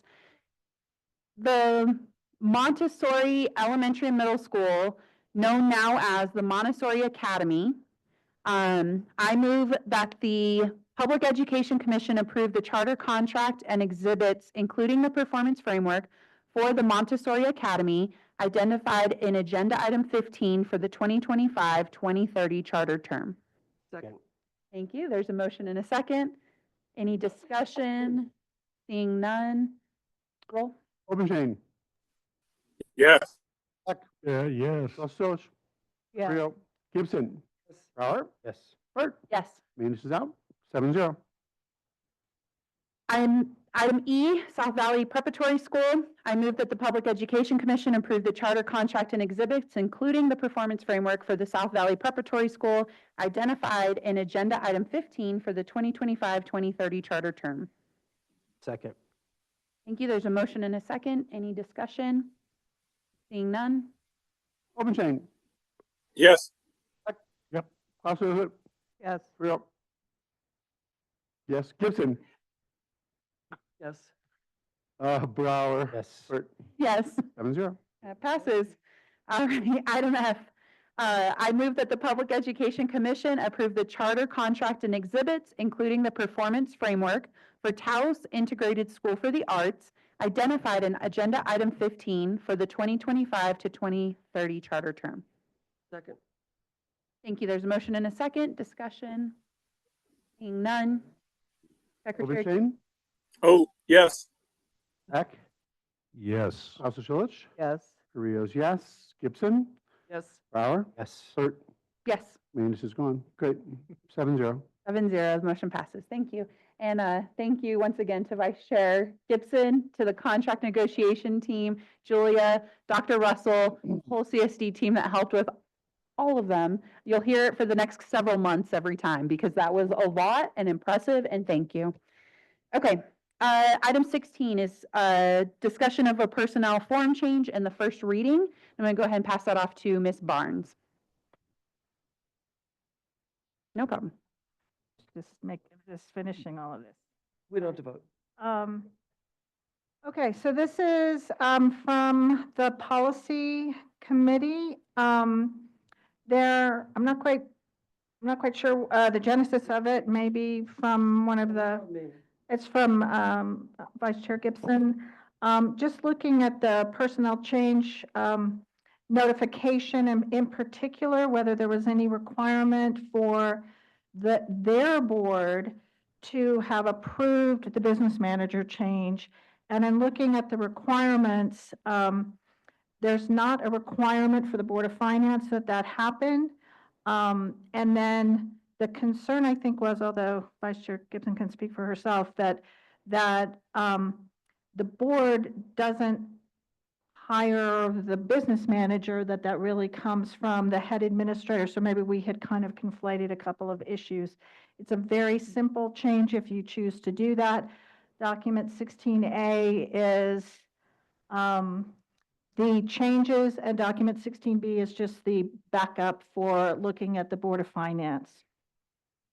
The Montessori Elementary and Middle School, known now as the Montessori Academy. I move that the Public Education Commission approve the charter contract and exhibits, including the performance framework for the Montessori Academy, identified in agenda item 15 for the 2025-2030 charter term. Second. Thank you. There's a motion and a second. Any discussion? Seeing none. Roll. Obenshain. Yes. Beck. Yes. Klasicevich. Yeah. Carrillo. Gibson. Brower. Yes. Burt. Yes. Manus is out. 7-0. Item E, South Valley Preparatory School. I move that the Public Education Commission approve the charter contract and exhibits, including the performance framework for the South Valley Preparatory School, identified in agenda item 15 for the 2025-2030 charter term. Second. Thank you. There's a motion and a second. Any discussion? Seeing none. Obenshain. Yes. Yep. Klasicevich. Yes. Carrillo. Yes. Gibson. Yes. Brower. Yes. Burt. Yes. 7-0. That passes. All right, item F. I move that the Public Education Commission approve the charter contract and exhibits, including the performance framework for Taos Integrated School for the Arts, identified in agenda item 15 for the 2025 to 2030 charter term. Second. Thank you. There's a motion and a second. Discussion. Seeing none. Secretary. Obenshain. Oh, yes. Beck. Yes. Klasicevich. Yes. Carrillo's yes. Gibson. Yes. Brower. Yes. Burt. Yes. Manus is gone. Great. 7-0. 7-0, the motion passes. Thank you. And thank you once again to Vice Chair Gibson, to the contract negotiation team, Julia, Dr. Russell, whole CSD team that helped with all of them. You'll hear it for the next several months every time because that was a lot and impressive, and thank you. Okay, item 16 is a discussion of a personnel form change in the first reading. I'm going to go ahead and pass that off to Ms. Barnes. No problem. Just finishing all of this. We don't have to vote. Okay, so this is from the policy committee. I'm not quite sure the genesis of it. Maybe from one of the. It's from Vice Chair Gibson. Just looking at the personnel change notification, and in particular, whether there was any requirement for their board to have approved the business manager change. And in looking at the requirements, there's not a requirement for the Board of Finance that happen. And then the concern, I think, was, although Vice Chair Gibson can speak for herself, that the board doesn't hire the business manager, that really comes from the head administrator. So maybe we had kind of conflated a couple of issues. It's a very simple change if you choose to do that. Document 16A is the changes, and document 16B is just the backup for looking at the Board of Finance.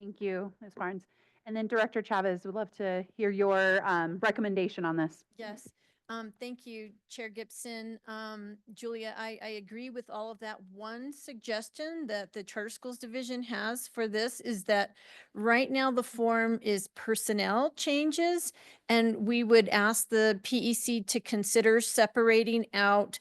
Thank you, Ms. Barnes. And then Director Chavez, would love to hear your recommendation on this. Yes. Thank you, Chair Gibson. Julia, I agree with all of that. One suggestion that the Charter Schools Division has for this is that right now the form is personnel changes, and we would ask the PEC to consider separating out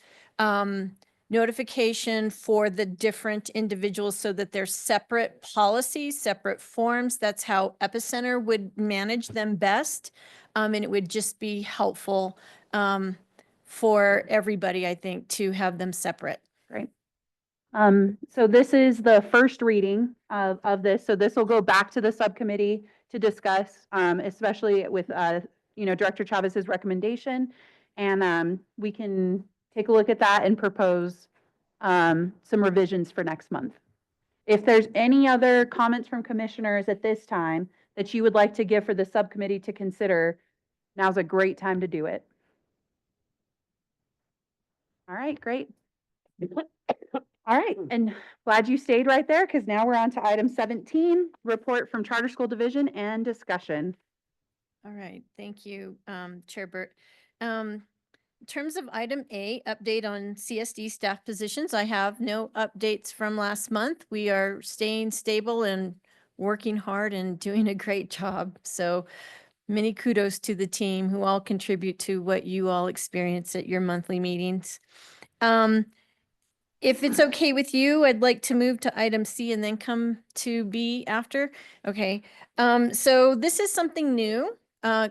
notification for the different individuals so that they're separate policies, separate forms. That's how Epicenter would manage them best. And it would just be helpful for everybody, I think, to have them separate. Great. So this is the first reading of this. So this will go back to the subcommittee to discuss, especially with, Director Chavez's recommendation. And we can take a look at that and propose some revisions for next month. If there's any other comments from commissioners at this time that you would like to give for the subcommittee to consider, now's a great time to do it. All right, great. All right, and glad you stayed right there because now we're on to item 17, report from Charter School Division and discussion. All right, thank you, Chair Burt. In terms of item A, update on CSD staff positions, I have no updates from last month. We are staying stable and working hard and doing a great job. So many kudos to the team who all contribute to what you all experience at your monthly meetings. If it's okay with you, I'd like to move to item C and then come to B after. Okay. So this is something new,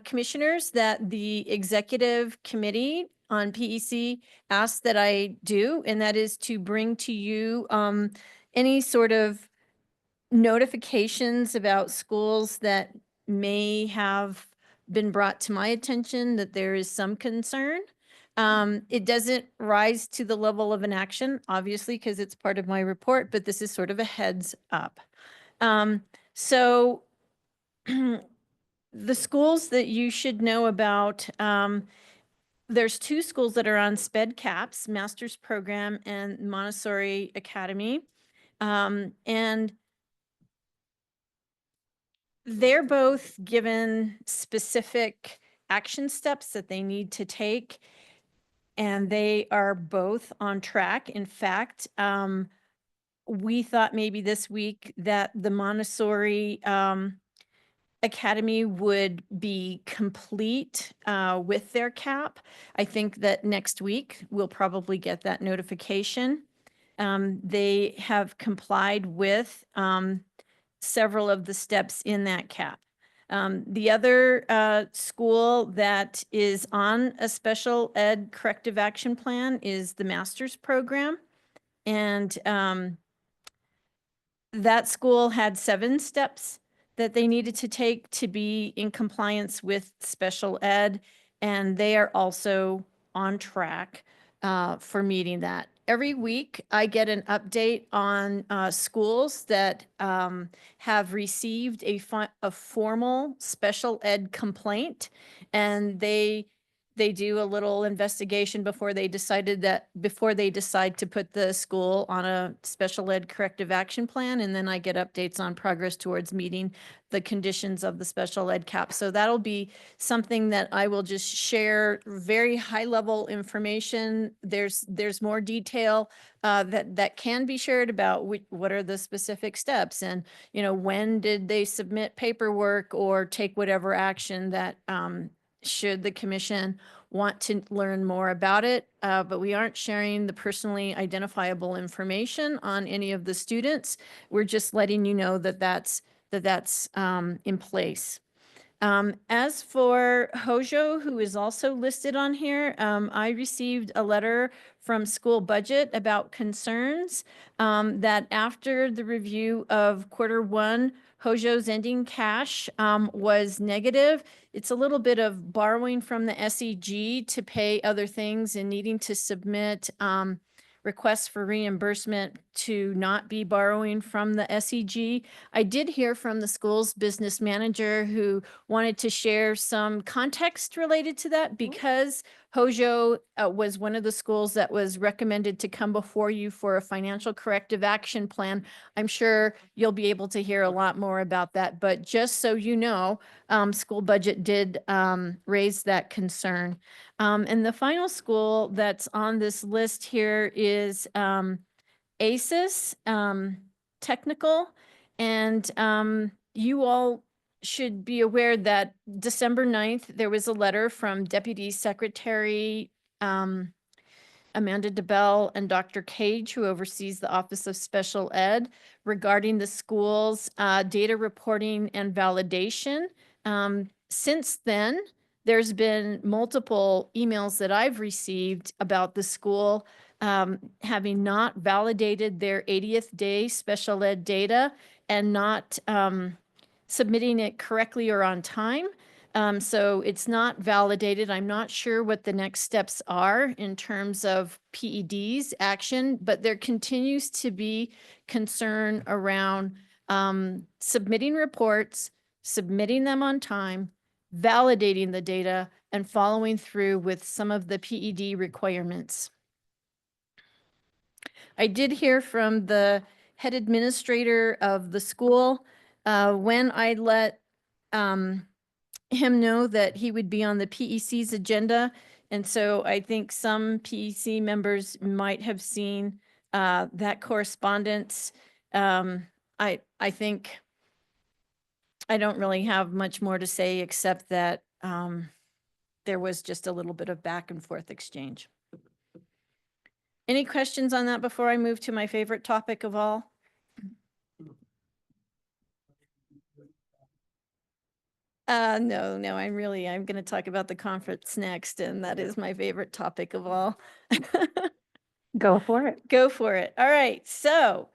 commissioners, that the executive committee on PEC asked that I do, and that is to bring to you any sort of notifications about schools that may have been brought to my attention that there is some concern. It doesn't rise to the level of an action, obviously, because it's part of my report, but this is sort of a heads up. So the schools that you should know about, there's two schools that are on SPED caps, master's program and Montessori Academy. And they're both given specific action steps that they need to take, and they are both on track. In fact, we thought maybe this week that the Montessori Academy would be complete with their cap. I think that next week we'll probably get that notification. They have complied with several of the steps in that cap. The other school that is on a special ed corrective action plan is the master's program. And that school had 7 steps that they needed to take to be in compliance with special ed, and they are also on track for meeting that. Every week, I get an update on schools that have received a formal special ed complaint, and they do a little investigation before they decide to put the school on a special ed corrective action plan. And then I get updates on progress towards meeting the conditions of the special ed cap. So that'll be something that I will just share, very high level information. There's more detail that can be shared about what are the specific steps, and when did they submit paperwork or take whatever action that should the commission want to learn more about it. But we aren't sharing the personally identifiable information on any of the students. We're just letting you know that that's in place. As for Hojo, who is also listed on here, I received a letter from school budget about concerns that after the review of Q1, Hojo's ending cash was negative. It's a little bit of borrowing from the SEG to pay other things and needing to submit requests for reimbursement to not be borrowing from the SEG. I did hear from the school's business manager who wanted to share some context related to that, because Hojo was one of the schools that was recommended to come before you for a financial corrective action plan. I'm sure you'll be able to hear a lot more about that, but just so you know, school budget did raise that concern. And the final school that's on this list here is ACES Technical. And you all should be aware that December 9th, there was a letter from Deputy Secretary Amanda DeBell and Dr. Cage, who oversees the Office of Special Ed, regarding the school's data reporting and validation. Since then, there's been multiple emails that I've received about the school having not validated their 80th day special ed data and not submitting it correctly or on time. So it's not validated. I'm not sure what the next steps are in terms of PED's action, but there continues to be concern around submitting reports, submitting them on time, validating the data, and following through with some of the PED requirements. I did hear from the head administrator of the school when I let him know that he would be on the PEC's agenda. And so I think some PEC members might have seen that correspondence. I think I don't really have much more to say except that there was just a little bit of back and forth exchange. Any questions on that before I move to my favorite topic of all? No, I'm going to talk about the conference next, and that is my favorite topic of all. Go for it. Go for it. All right. So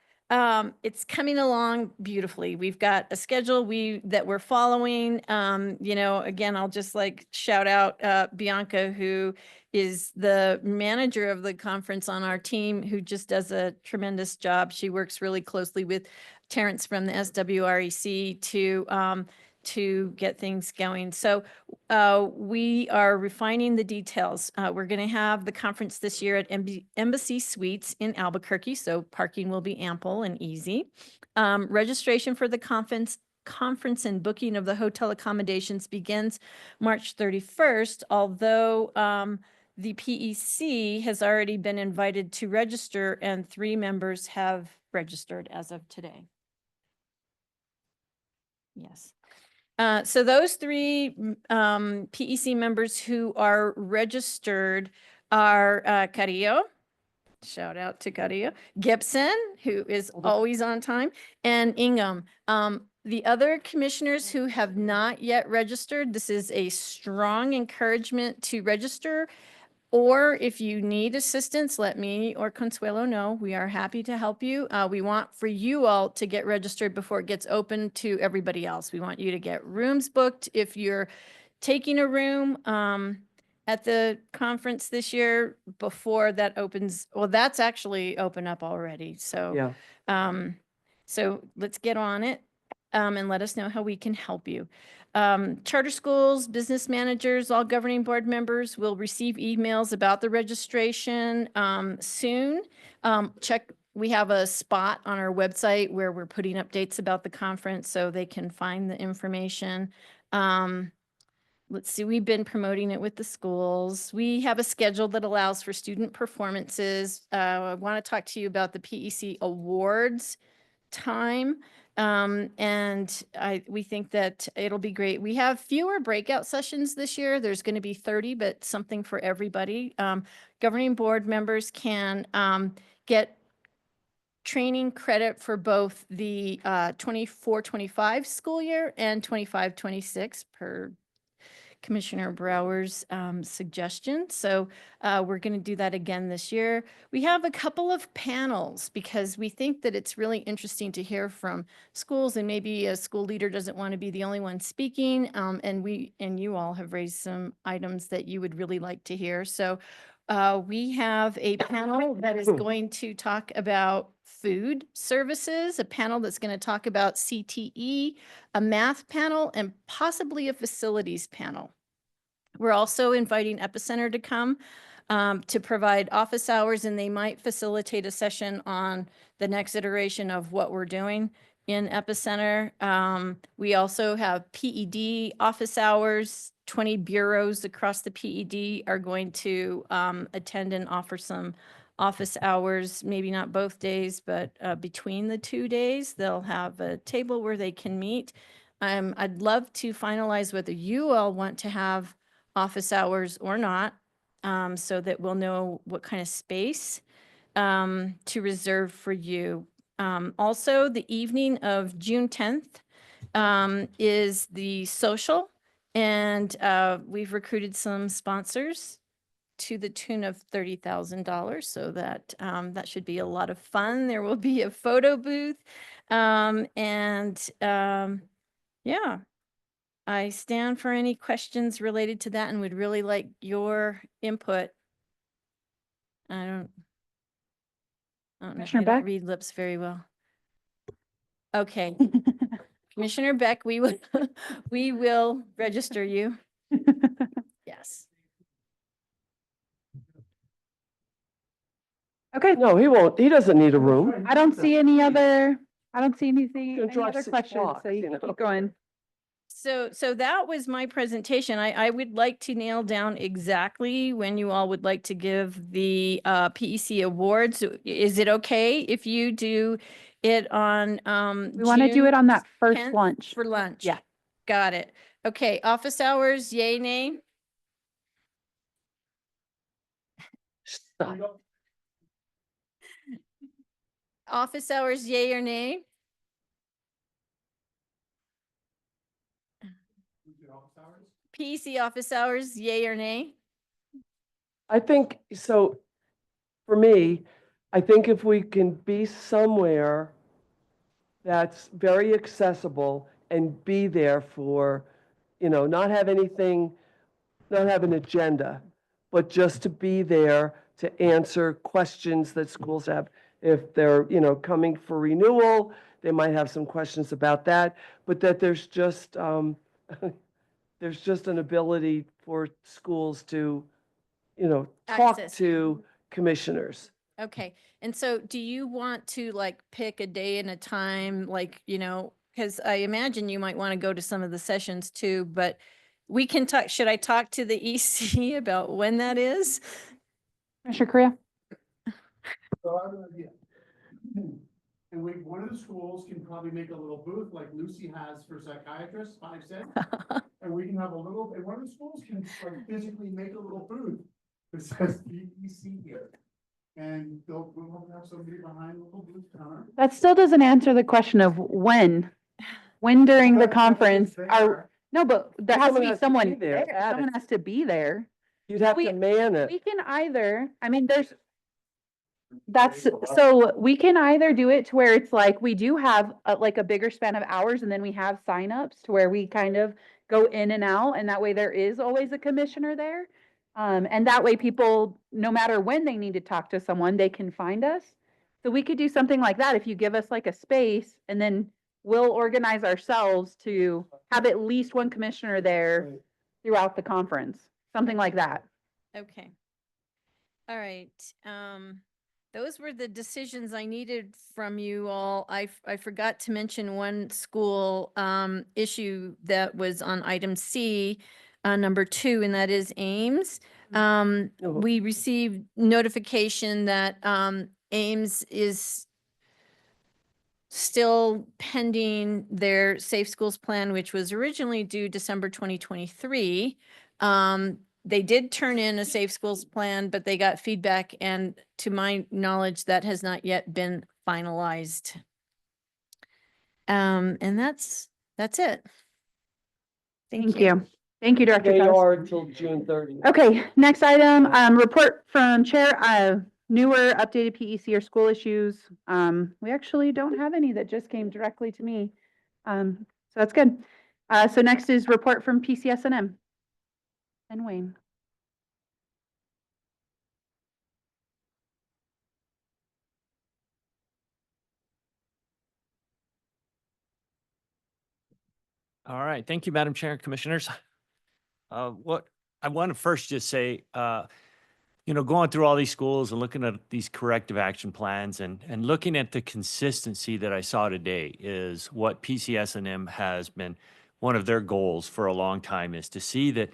it's coming along beautifully. We've got a schedule that we're following. Again, I'll just shout out Bianca, who is the manager of the conference on our team, who just does a tremendous job. She works really closely with Terrence from the SWREC to get things going. So we are refining the details. We're going to have the conference this year at Embassy Suites in Albuquerque, so parking will be ample and easy. Registration for the conference and booking of the hotel accommodations begins March 31st, although the PEC has already been invited to register, and 3 members have registered as of today. Yes. So those 3 PEC members who are registered are Carrillo, shout out to Carrillo, Gibson, who is always on time, and Ingham. The other commissioners who have not yet registered, this is a strong encouragement to register. Or if you need assistance, let me or Consuelo know. We are happy to help you. We want for you all to get registered before it gets open to everybody else. We want you to get rooms booked. If you're taking a room at the conference this year before that opens, well, that's actually open up already. So, Yeah. so let's get on it and let us know how we can help you. Charter schools, business managers, all governing board members will receive emails about the registration soon. We have a spot on our website where we're putting updates about the conference so they can find the information. Let's see, we've been promoting it with the schools. We have a schedule that allows for student performances. I want to talk to you about the PEC awards time. We think that it'll be great. We have fewer breakout sessions this year. There's going to be 30, but something for everybody. Governing board members can get training credit for both the 24-25 school year and 25-26 per Commissioner Brower's suggestion. So we're going to do that again this year. We have a couple of panels because we think that it's really interesting to hear from schools, and maybe a school leader doesn't want to be the only one speaking. And you all have raised some items that you would really like to hear. So we have a panel that is going to talk about food services, a panel that's going to talk about CTE, a math panel, and possibly a facilities panel. We're also inviting Epicenter to come to provide office hours, and they might facilitate a session on the next iteration of what we're doing in Epicenter. We also have PED office hours. 20 bureaus across the PED are going to attend and offer some office hours, maybe not both days, but between the 2 days, they'll have a table where they can meet. I'd love to finalize whether you all want to have office hours or not, so that we'll know what kind of space to reserve for you. Also, the evening of June 10th is the social, and we've recruited some sponsors to the tune of $30,000, so that that should be a lot of fun. There will be a photo booth, yeah, I stand for any questions related to that and would really like your input. I don't know. Commissioner I don't Beck? read lips very well. Okay. Commissioner Beck, we will, we will register you. Yes. Okay. No, he won't. He doesn't need a room. I don't see any other, I don't see anything, Gonna any drive other 6 questions, blocks, so you you can know. keep going. So that was my presentation. I would like to nail down exactly when you all would like to give the PEC awards. Is it okay if you do it on We want to do it on that first 10th lunch. for lunch? Yeah. Got it. Okay, office hours, yay, nay? Stop. Office hours, yay or nay? PEC office hours, yay or nay? I think, so for me, I think if we can be somewhere that's very accessible and be there for, not have anything, not have an agenda, but just to be there to answer questions that schools have. If they're, coming for renewal, they might have some questions about that, but that there's just, there's just an ability for schools to, talk Access. to commissioners. Okay, and so do you want to like pick a day and a time, like, because I imagine you might want to go to some of the sessions too, but we can talk, should I talk to the EC about when that is? Commissioner Korea? So I have an idea. And one of the schools can probably make a little booth like Lucy has for psychiatrists, 5 cents. And we can have a little, and one of the schools can like physically make a little booth that says PEC here. And we'll have somebody behind a little booth counter. That still doesn't answer the question of when. When during the conference are, no, but there has to be someone there. Someone has to be there. You'd have We- to man it. We can either, I mean, so we can either do it to where it's like, we do have like a bigger span of hours and then we have signups to where we kind of go in and out, and that way there is always a commissioner there. And that way people, no matter when they need to talk to someone, they can find us. So we could do something like that if you give us like a space, and then we'll organize ourselves to have at least one commissioner there throughout the conference, something like that. Okay. All right. Those were the decisions I needed from you all. I forgot to mention one school issue that was on item C, number 2, and that is Ames. We received notification that Ames is still pending their Safe Schools plan, which was originally due December 2023. They did turn in a Safe Schools plan, but they got feedback, and to my knowledge, that has not yet been finalized. And that's it. Thank you. Thank you, Director They Chavez. are until June 30th. Okay, next item, report from Chair, newer updated PEC or school issues. We actually don't have any that just came directly to me. So that's good. So next is report from PCS&M. And Wayne. All right. Thank you, Madam Chair and Commissioners. What I want to first just say, going through all these schools and looking at these corrective action plans and looking at the consistency that I saw today is what PCS&M has been one of their goals for a long time, is to see that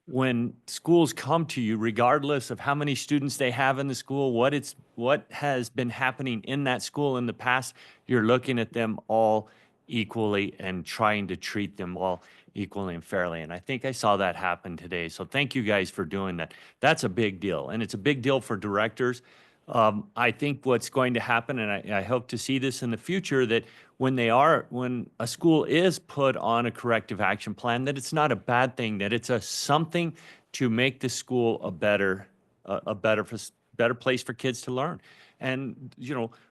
when schools come to you, regardless of how many students they have in the school, what has been happening in that school in the past, you're looking at them all equally and trying to treat them all equally and fairly. And I think I saw that happen today. So thank you guys for doing that. That's a big deal. And it's a big deal for directors. I think what's going to happen, and I hope to see this in the future, that when a school is put on a corrective action plan, that it's not a bad thing, that it's something to make the school a better place for kids to learn. And,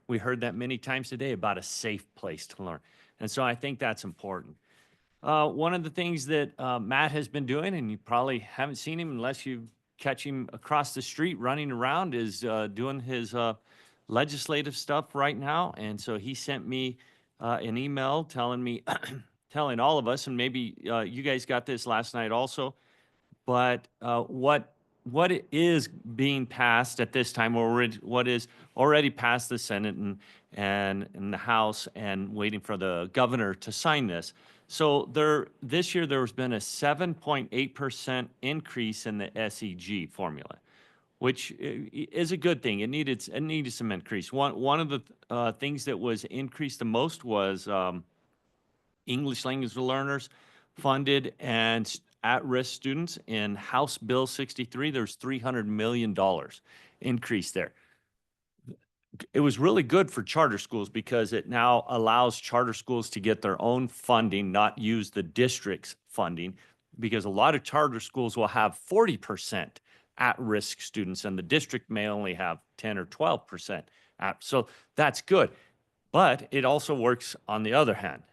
we heard that many times today about a safe place to learn. And so I think that's important. One of the things that Matt has been doing, and you probably haven't seen him unless you catch him across the street running around, is doing his legislative stuff right now. And so he sent me an email telling all of us, and maybe you guys got this last night also, but what is being passed at this time, or what is already passed the Senate and the House, and waiting for the governor to sign this. So this year there has been a 7.8% increase in the SEG formula, which is a good thing. It needed some increase. One of the things that was increased the most was English language learners funded and at-risk students. In House Bill 63, there's $300 million increase there. It was really good for charter schools because it now allows charter schools to get their own funding, not use the district's funding, because a lot of charter schools will have 40% at-risk students and the district may only have 10 or 12%. So that's good. But it also works on the other hand.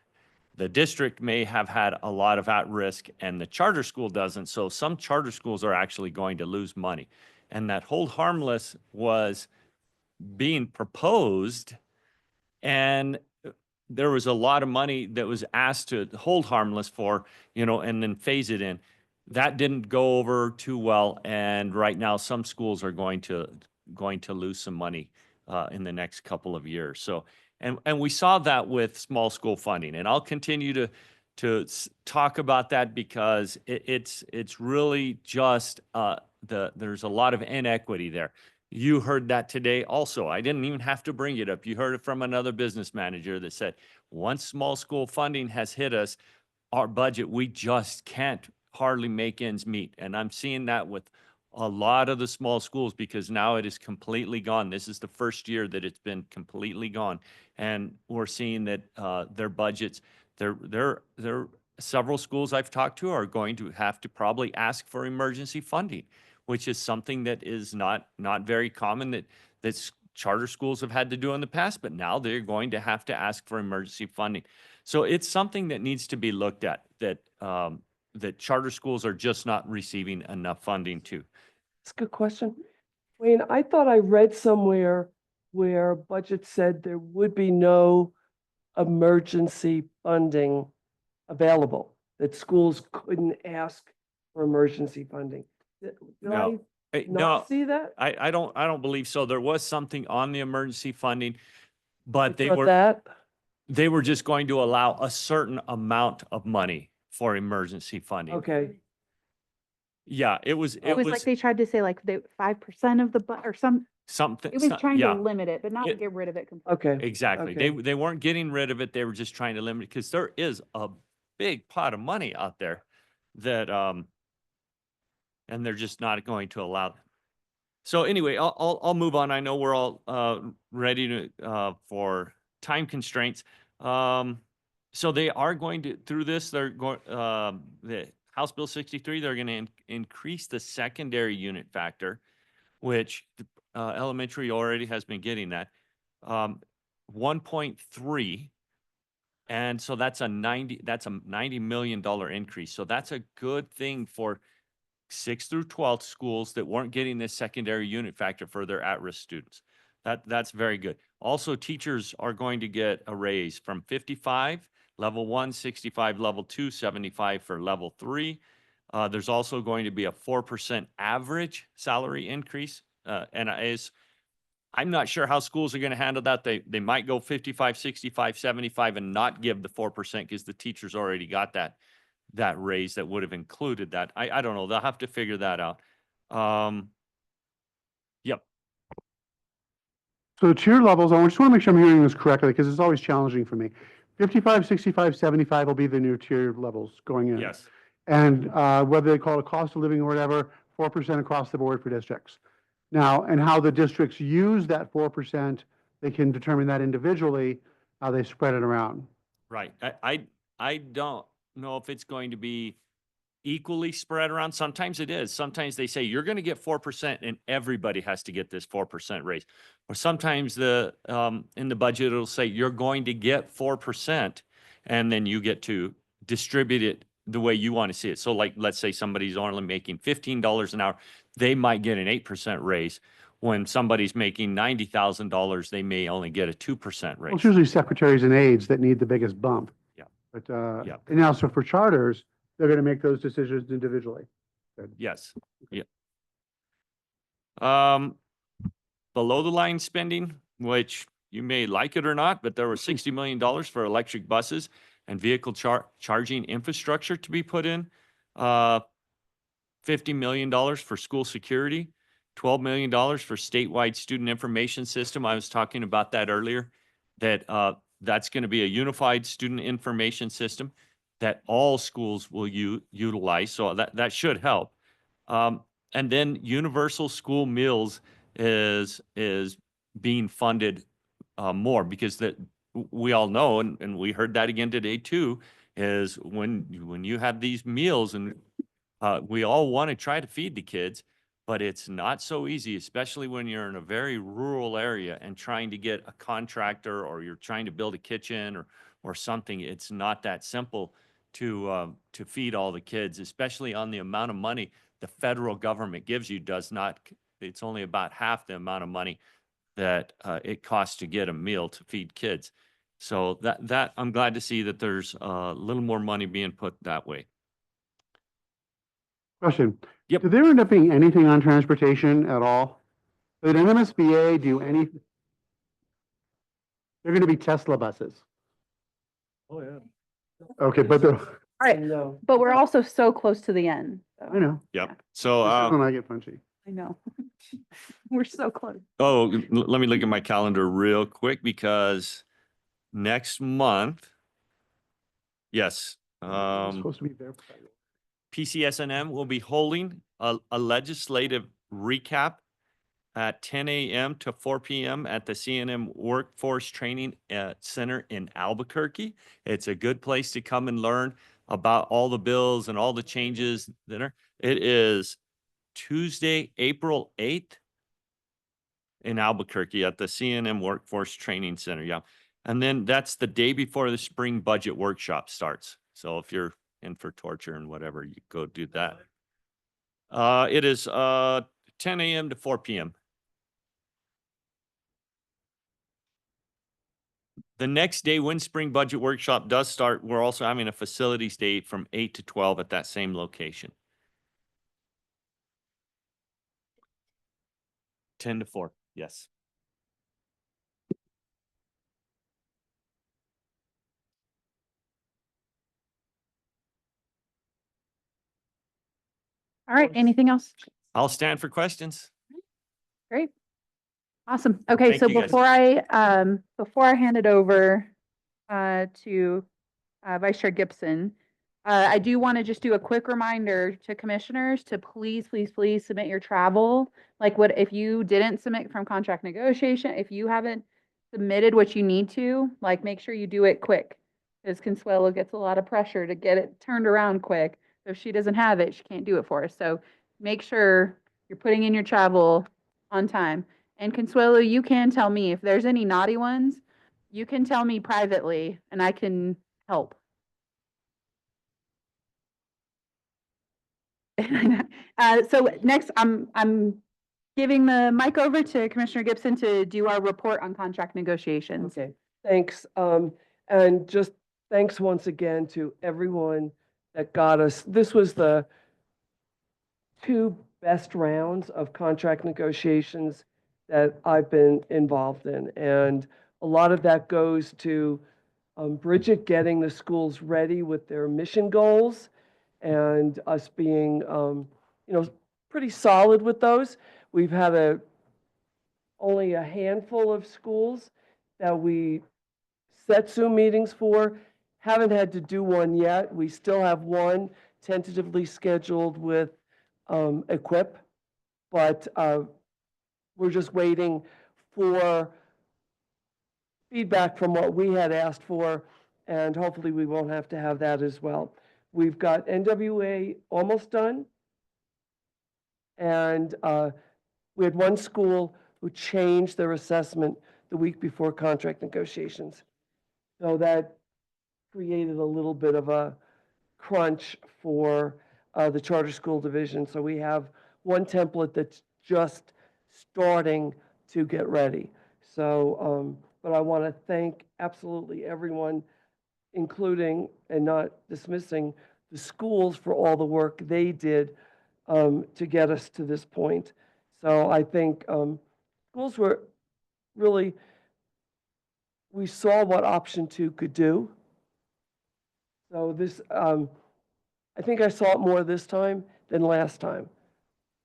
The district may have had a lot of at-risk and the charter school doesn't. So some charter schools are actually going to lose money. And that hold harmless was being proposed, and there was a lot of money that was asked to hold harmless for, and then phase it in. That didn't go over too well. And right now some schools are going to lose some money in the next couple of years. So, and we saw that with small school funding, and I'll continue to talk about that because it's really just there's a lot of inequity there. You heard that today also. I didn't even have to bring it up. You heard it from another business manager that said, once small school funding has hit us, our budget, we just can't hardly make ends meet. And I'm seeing that with a lot of the small schools because now it is completely gone. This is the first year that it's been completely gone. And we're seeing that their budgets, several schools I've talked to are going to have to probably ask for emergency funding, which is something that is not very common that charter schools have had to do in the past, but now they're going to have to ask for emergency funding. So it's something that needs to be looked at, that that charter schools are just not receiving enough funding to. That's a good question. Wayne, I thought I read somewhere where budget said there would be no emergency funding available, that schools couldn't ask for emergency funding. Did No. I not see that? I don't believe so. There was something on the emergency funding, but they Thought were that? they were just going to allow a certain amount of money for emergency funding. Okay. Yeah, it was like they tried to say like the 5% of the, or something. something. It was trying yeah, to limit it, but not It- get rid of it completely. Okay. exactly. Okay. They weren't getting rid of it. They were just trying to limit it because there is a big pot of money out there that and they're just not going to allow them. So anyway, I'll move on. I know we're all ready to for time constraints. So they are going to, through this, they're going the House Bill 63, they're going to increase the secondary unit factor, which elementary already has been getting that 1.3. And so that's a $90 million increase. So that's a good thing for 6th through 12th schools that weren't getting this secondary unit factor for their at-risk students. That's very good. Also, teachers are going to get a raise from 55, level 1, 65, level 2, 75 for level 3. There's also going to be a 4% average salary increase. And I'm not sure how schools are going to handle that. They might go 55, 65, 75 and not give the 4% because the teachers already got that raise that would have included that. I don't know. They'll have to figure that out. Yep. So tier levels, I just want to make sure I'm hearing this correctly because it's always challenging for me. 55, 65, 75 will be the new tier levels going in. Yes. And whether they call it cost of living or whatever, 4% across the board for districts. Now, and how the districts use that 4%, they can determine that individually, how they spread it around. Right. I don't know if it's going to be equally spread around. Sometimes it is. Sometimes they say you're going to get 4% and everybody has to get this 4% raise. Or sometimes in the budget it'll say you're going to get 4% and then you get to distribute it the way you want to see it. So like, let's say somebody's only making $15 an hour, they might get an 8% raise. When somebody's making $90,000, they may only get a 2% raise. Well, it's usually secretaries and aides that need the biggest bump. Yeah. But, Yeah. and now, so for charters, they're going to make those decisions individually. Good. Yes. Yeah. Below the line spending, which you may like it or not, but there was $60 million for electric buses and vehicle charging infrastructure to be put in. $50 million for school security, $12 million for statewide student information system. I was talking about that earlier, that's going to be a unified student information system that all schools will utilize. So that should help. And then universal school meals is being funded more because we all know, and we heard that again today too, is when you have these meals and we all want to try to feed the kids, but it's not so easy, especially when you're in a very rural area and trying to get a contractor or you're trying to build a kitchen or something. It's not that simple to feed all the kids, especially on the amount of money the federal government gives you. It's only about half the amount of money that it costs to get a meal to feed kids. So that I'm glad to see that there's a little more money being put that way. Question. Yep. Did there end up being anything on transportation at all? Did NMSBA do anything? They're going to be Tesla buses. Oh, yeah. Okay, but they're, All right, No. but we're also so close to the end. so- I know. Yep. So, This is when I get punchy. I know. We're so close. let me look at my calendar real quick because next month, yes, I'm supposed to be there. PCSNM will be holding a legislative recap at 10 a.m. to 4 p.m. at the CNM Workforce Training Center in Albuquerque. It's a good place to come and learn about all the bills and all the changes that are. It is Tuesday, April 8th in Albuquerque at the CNM Workforce Training Center. Yeah. And then that's the day before the spring budget workshop starts. So if you're in for torture and whatever, you go do that. It is 10 a.m. to 4 p.m. The next day, when spring budget workshop does start, we're also having a facilities day from 8 to 12 at that same location. 10 to 4, yes. All right, anything else? I'll stand for questions. Great. Awesome. Okay, Thank so you, guys. before I hand it over to Vice Chair Gibson, I do want to just do a quick reminder to commissioners to please, please, please submit your travel. Like what, if you didn't submit from contract negotiation, if you haven't submitted what you need to, like make sure you do it quick. Because Consuelo gets a lot of pressure to get it turned around quick. So if she doesn't have it, she can't do it for us. So make sure you're putting in your travel on time. And Consuelo, you can tell me if there's any naughty ones, you can tell me privately and I can help. So next, I'm giving the mic over to Commissioner Gibson to do our report on contract negotiations. Okay, thanks. And just thanks once again to everyone that got us. This was the 2 best rounds of contract negotiations that I've been involved in. And a lot of that goes to Bridget getting the schools ready with their mission goals and us being, pretty solid with those. We've had only a handful of schools that we set Zoom meetings for. Haven't had to do one yet. We still have one tentatively scheduled with Equip, but we're just waiting for feedback from what we had asked for, and hopefully we won't have to have that as well. We've got NWA almost done, and we had one school who changed their assessment the week before contract negotiations. So that created a little bit of a crunch for the charter school division. So we have one template that's just starting to get ready. So, but I want to thank absolutely everyone, including and not dismissing the schools for all the work they did to get us to this point. So I think schools were really, we saw what option 2 could do. So this, I think I saw it more this time than last time.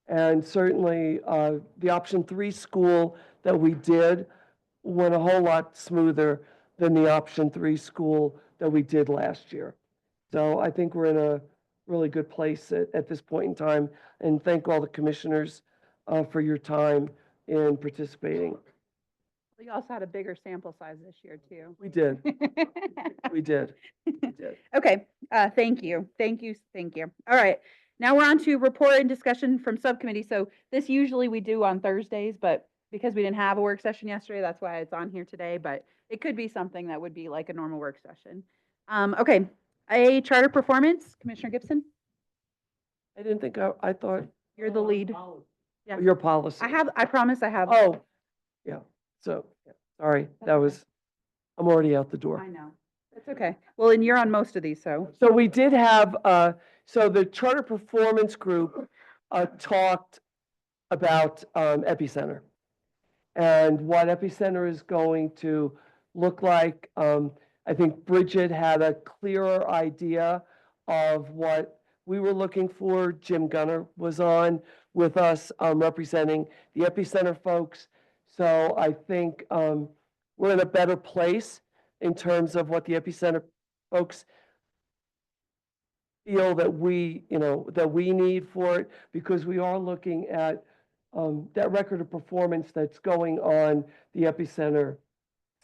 And certainly the option 3 school that we did went a whole lot smoother than the option 3 school that we did last year. So I think we're in a really good place at this point in time. And thank all the commissioners for your time in participating. We also had a bigger sample size this year too. We did. We did. We did. Okay, thank you. Thank you. Thank you. All right. Now we're on to report and discussion from subcommittee. So this usually we do on Thursdays, but because we didn't have a work session yesterday, that's why it's on here today, but it could be something that would be like a normal work session. Okay, a charter performance, Commissioner Gibson, I didn't think, I thought, you're the lead. Yeah, your policy. I promise I have. Oh, yeah. So, sorry, that was, I'm already out the door. I know. It's okay. Well, and you're on most of these, so. So we did have, so the Charter Performance Group talked about Epicenter and what Epicenter is going to look like. I think Bridget had a clearer idea of what we were looking for. Jim Gunner was on with us representing the Epicenter folks. So I think we're in a better place in terms of what the Epicenter folks feel that we need for it, because we are looking at that record of performance that's going on the Epicenter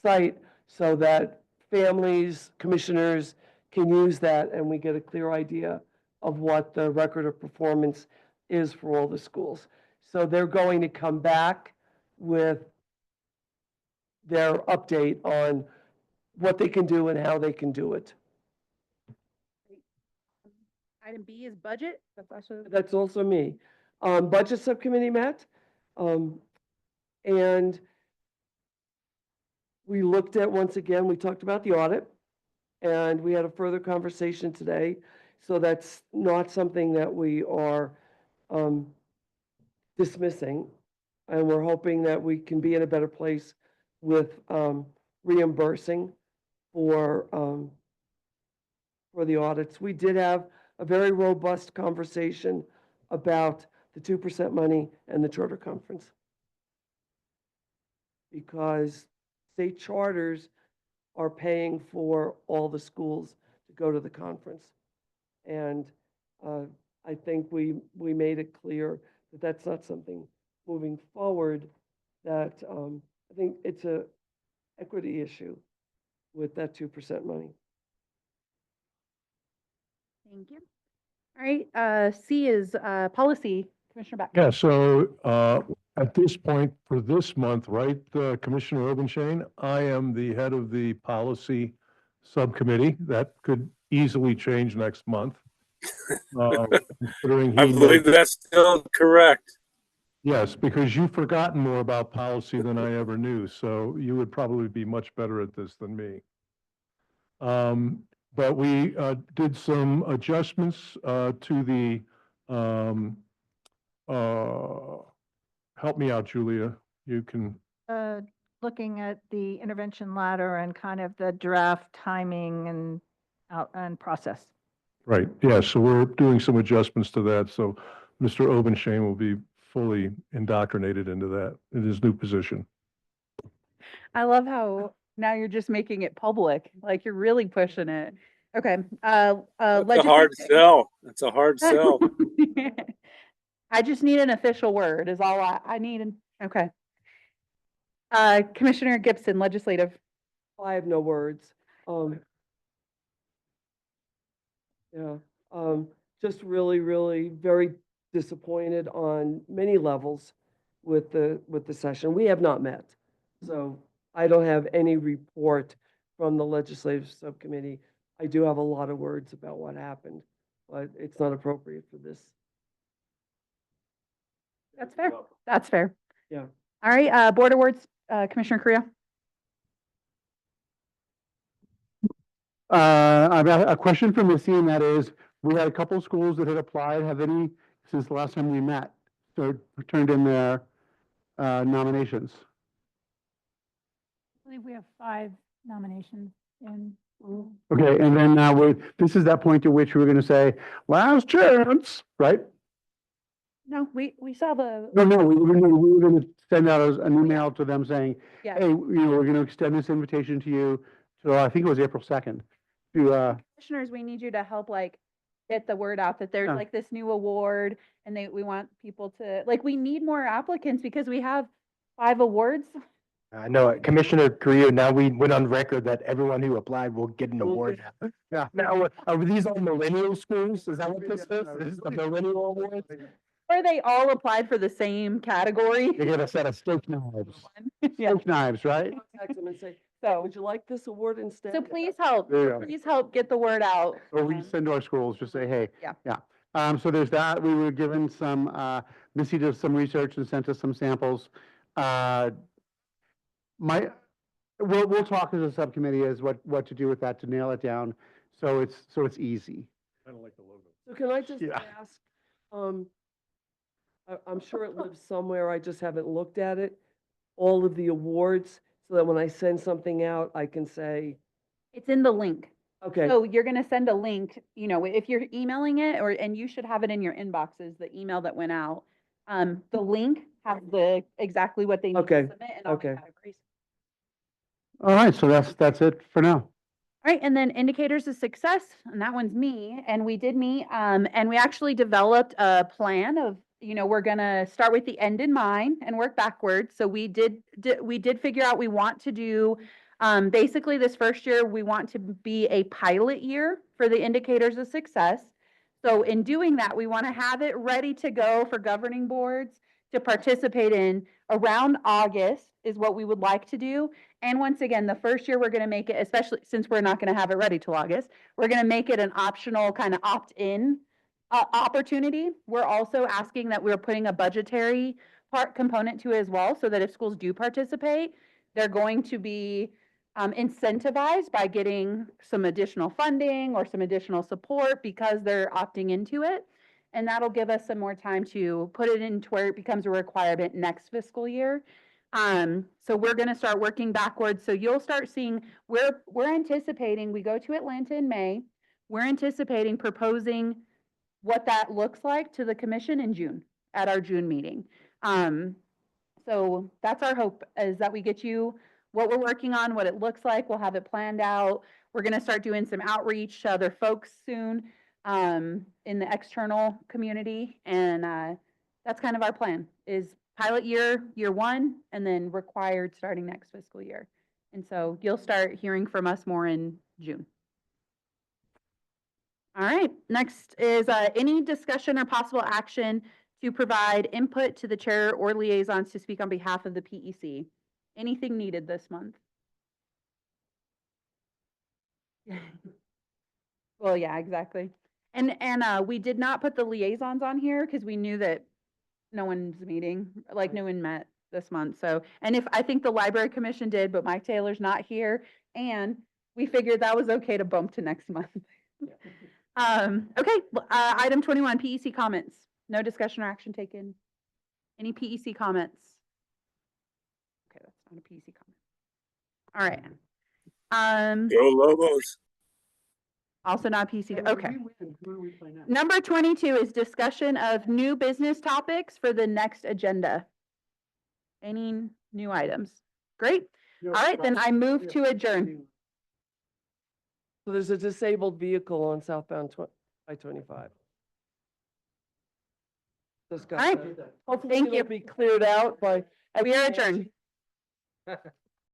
site so that families, commissioners can use that and we get a clear idea of what the record of performance is for all the schools. So they're going to come back with their update on what they can do and how they can do it. Item B is budget. That's also me. Budget subcommittee met, and we looked at, once again, we talked about the audit, and we had a further conversation today. So that's not something that we are dismissing, and we're hoping that we can be in a better place with reimbursing for the audits. We did have a very robust conversation about the 2% money and the charter conference. Because state charters are paying for all the schools to go to the conference. And I think we made it clear that that's not something moving forward, that I think it's a equity issue with that 2% money. Thank you. All right, C is policy. Commissioner Beck. Yeah, so at this point for this month, right, Commissioner Obenshain, I am the head of the policy subcommittee. That could easily change next month. Considering I he believe knows, that's still correct. yes, because you've forgotten more about policy than I ever knew, so you would probably be much better at this than me. But we did some adjustments to the help me out, Julia. You can. Looking at the intervention ladder and kind of the draft timing and process. Right, yeah, so we're doing some adjustments to that, so Mr. Obenshain will be fully indoctrinated into that, in his new position. I love how now you're just making it public, like you're really pushing it. Okay. That's a hard sell. That's a hard sell. I just need an official word is all I need. Okay. Commissioner Gibson, legislative. I have no words. Just really, really very disappointed on many levels with the session. We have not met. So I don't have any report from the legislative subcommittee. I do have a lot of words about what happened, but it's not appropriate for this. That's fair. That's fair. Yeah. All right, board awards, Commissioner Correa. I've got a question from Missy, and that is, we had a couple of schools that had applied. Have any, since the last time we met, so turned in their nominations? I believe we have 5 nominations in. Okay, and then now this is that point at which we're going to say, last chance, right? No, we saw the. No, we were going to send out an email to them saying, Yeah. hey, we're going to extend this invitation to you. So I think it was April 2nd. Commissioners, we need you to help get the word out that there's this new award, and we want people to, we need more applicants because we have 5 awards. I know, Commissioner Carrillo, now we went on record that everyone who applied will get an award. Yeah. Now, are these all millennial schools? Is that what this is? This is the millennial awards? Or they all applied for the same category. They get a set of steak knives. Yeah. Steak knives, right? Contact them and say, So, would you like this award instead? so please help, There you go. please help get the word out. Or we send to our schools, just say, hey. Yeah. So there's that. We were given some, Missy did some research and sent us some samples. We'll talk as a subcommittee as what to do with that to nail it down. So it's easy. I don't like the logo. So can I just ask, I'm sure it lives somewhere, I just haven't looked at it, all of the awards, so that when I send something out, I can say, It's in the link. okay, So you're gonna send a link, if you're emailing it and you should have it in your inboxes, the email that went out. The link has exactly what they need to Okay, submit and all the okay. categories. All right, so that's it for now. All right, and then indicators of success, and that one's me, and we did meet, and we actually developed a plan of, we're gonna start with the end in mind and work backwards. So we did figure out we want to do, basically this first year, we want to be a pilot year for the indicators of success. So in doing that, we want to have it ready to go for governing boards to participate in around August is what we would like to do. And once again, the first year we're going to make it, especially since we're not going to have it ready till August, we're going to make it an optional kind of opt-in opportunity. We're also asking that we're putting a budgetary part component to it as well, so that if schools do participate, they're going to be incentivized by getting some additional funding or some additional support because they're opting into it. And that'll give us some more time to put it into where it becomes a requirement next fiscal year. So we're going to start working backwards. So you'll start seeing, we're anticipating, we go to Atlanta in May. We're anticipating proposing what that looks like to the commission in June at our June meeting. So that's our hope, is that we get you what we're working on, what it looks like. We'll have it planned out. We're going to start doing some outreach to other folks soon in the external community. And that's kind of our plan, is pilot year 1, and then required starting next fiscal year. And so you'll start hearing from us more in June. All right, next is any discussion or possible action to provide input to the chair or liaisons to speak on behalf of the PEC. Anything needed this month? Well, yeah, exactly. And we did not put the liaisons on here because we knew that no one's meeting, like no one met this month. So, and if I think the library commission did, but Mike Taylor's not here, and we figured that was okay to bump to next month. Okay, item 21, PEC comments. No discussion or action taken. Any PEC comments? Okay, that's not a PEC comment. All right. Go Lobos. Also not PEC. Okay. Number 22 is discussion of new business topics for the next agenda. Any new items? Great. All right, then I move to adjourn. So there's a disabled vehicle on southbound I-25. All right. Hopefully Thank it'll you. be cleared out by. We are adjourned.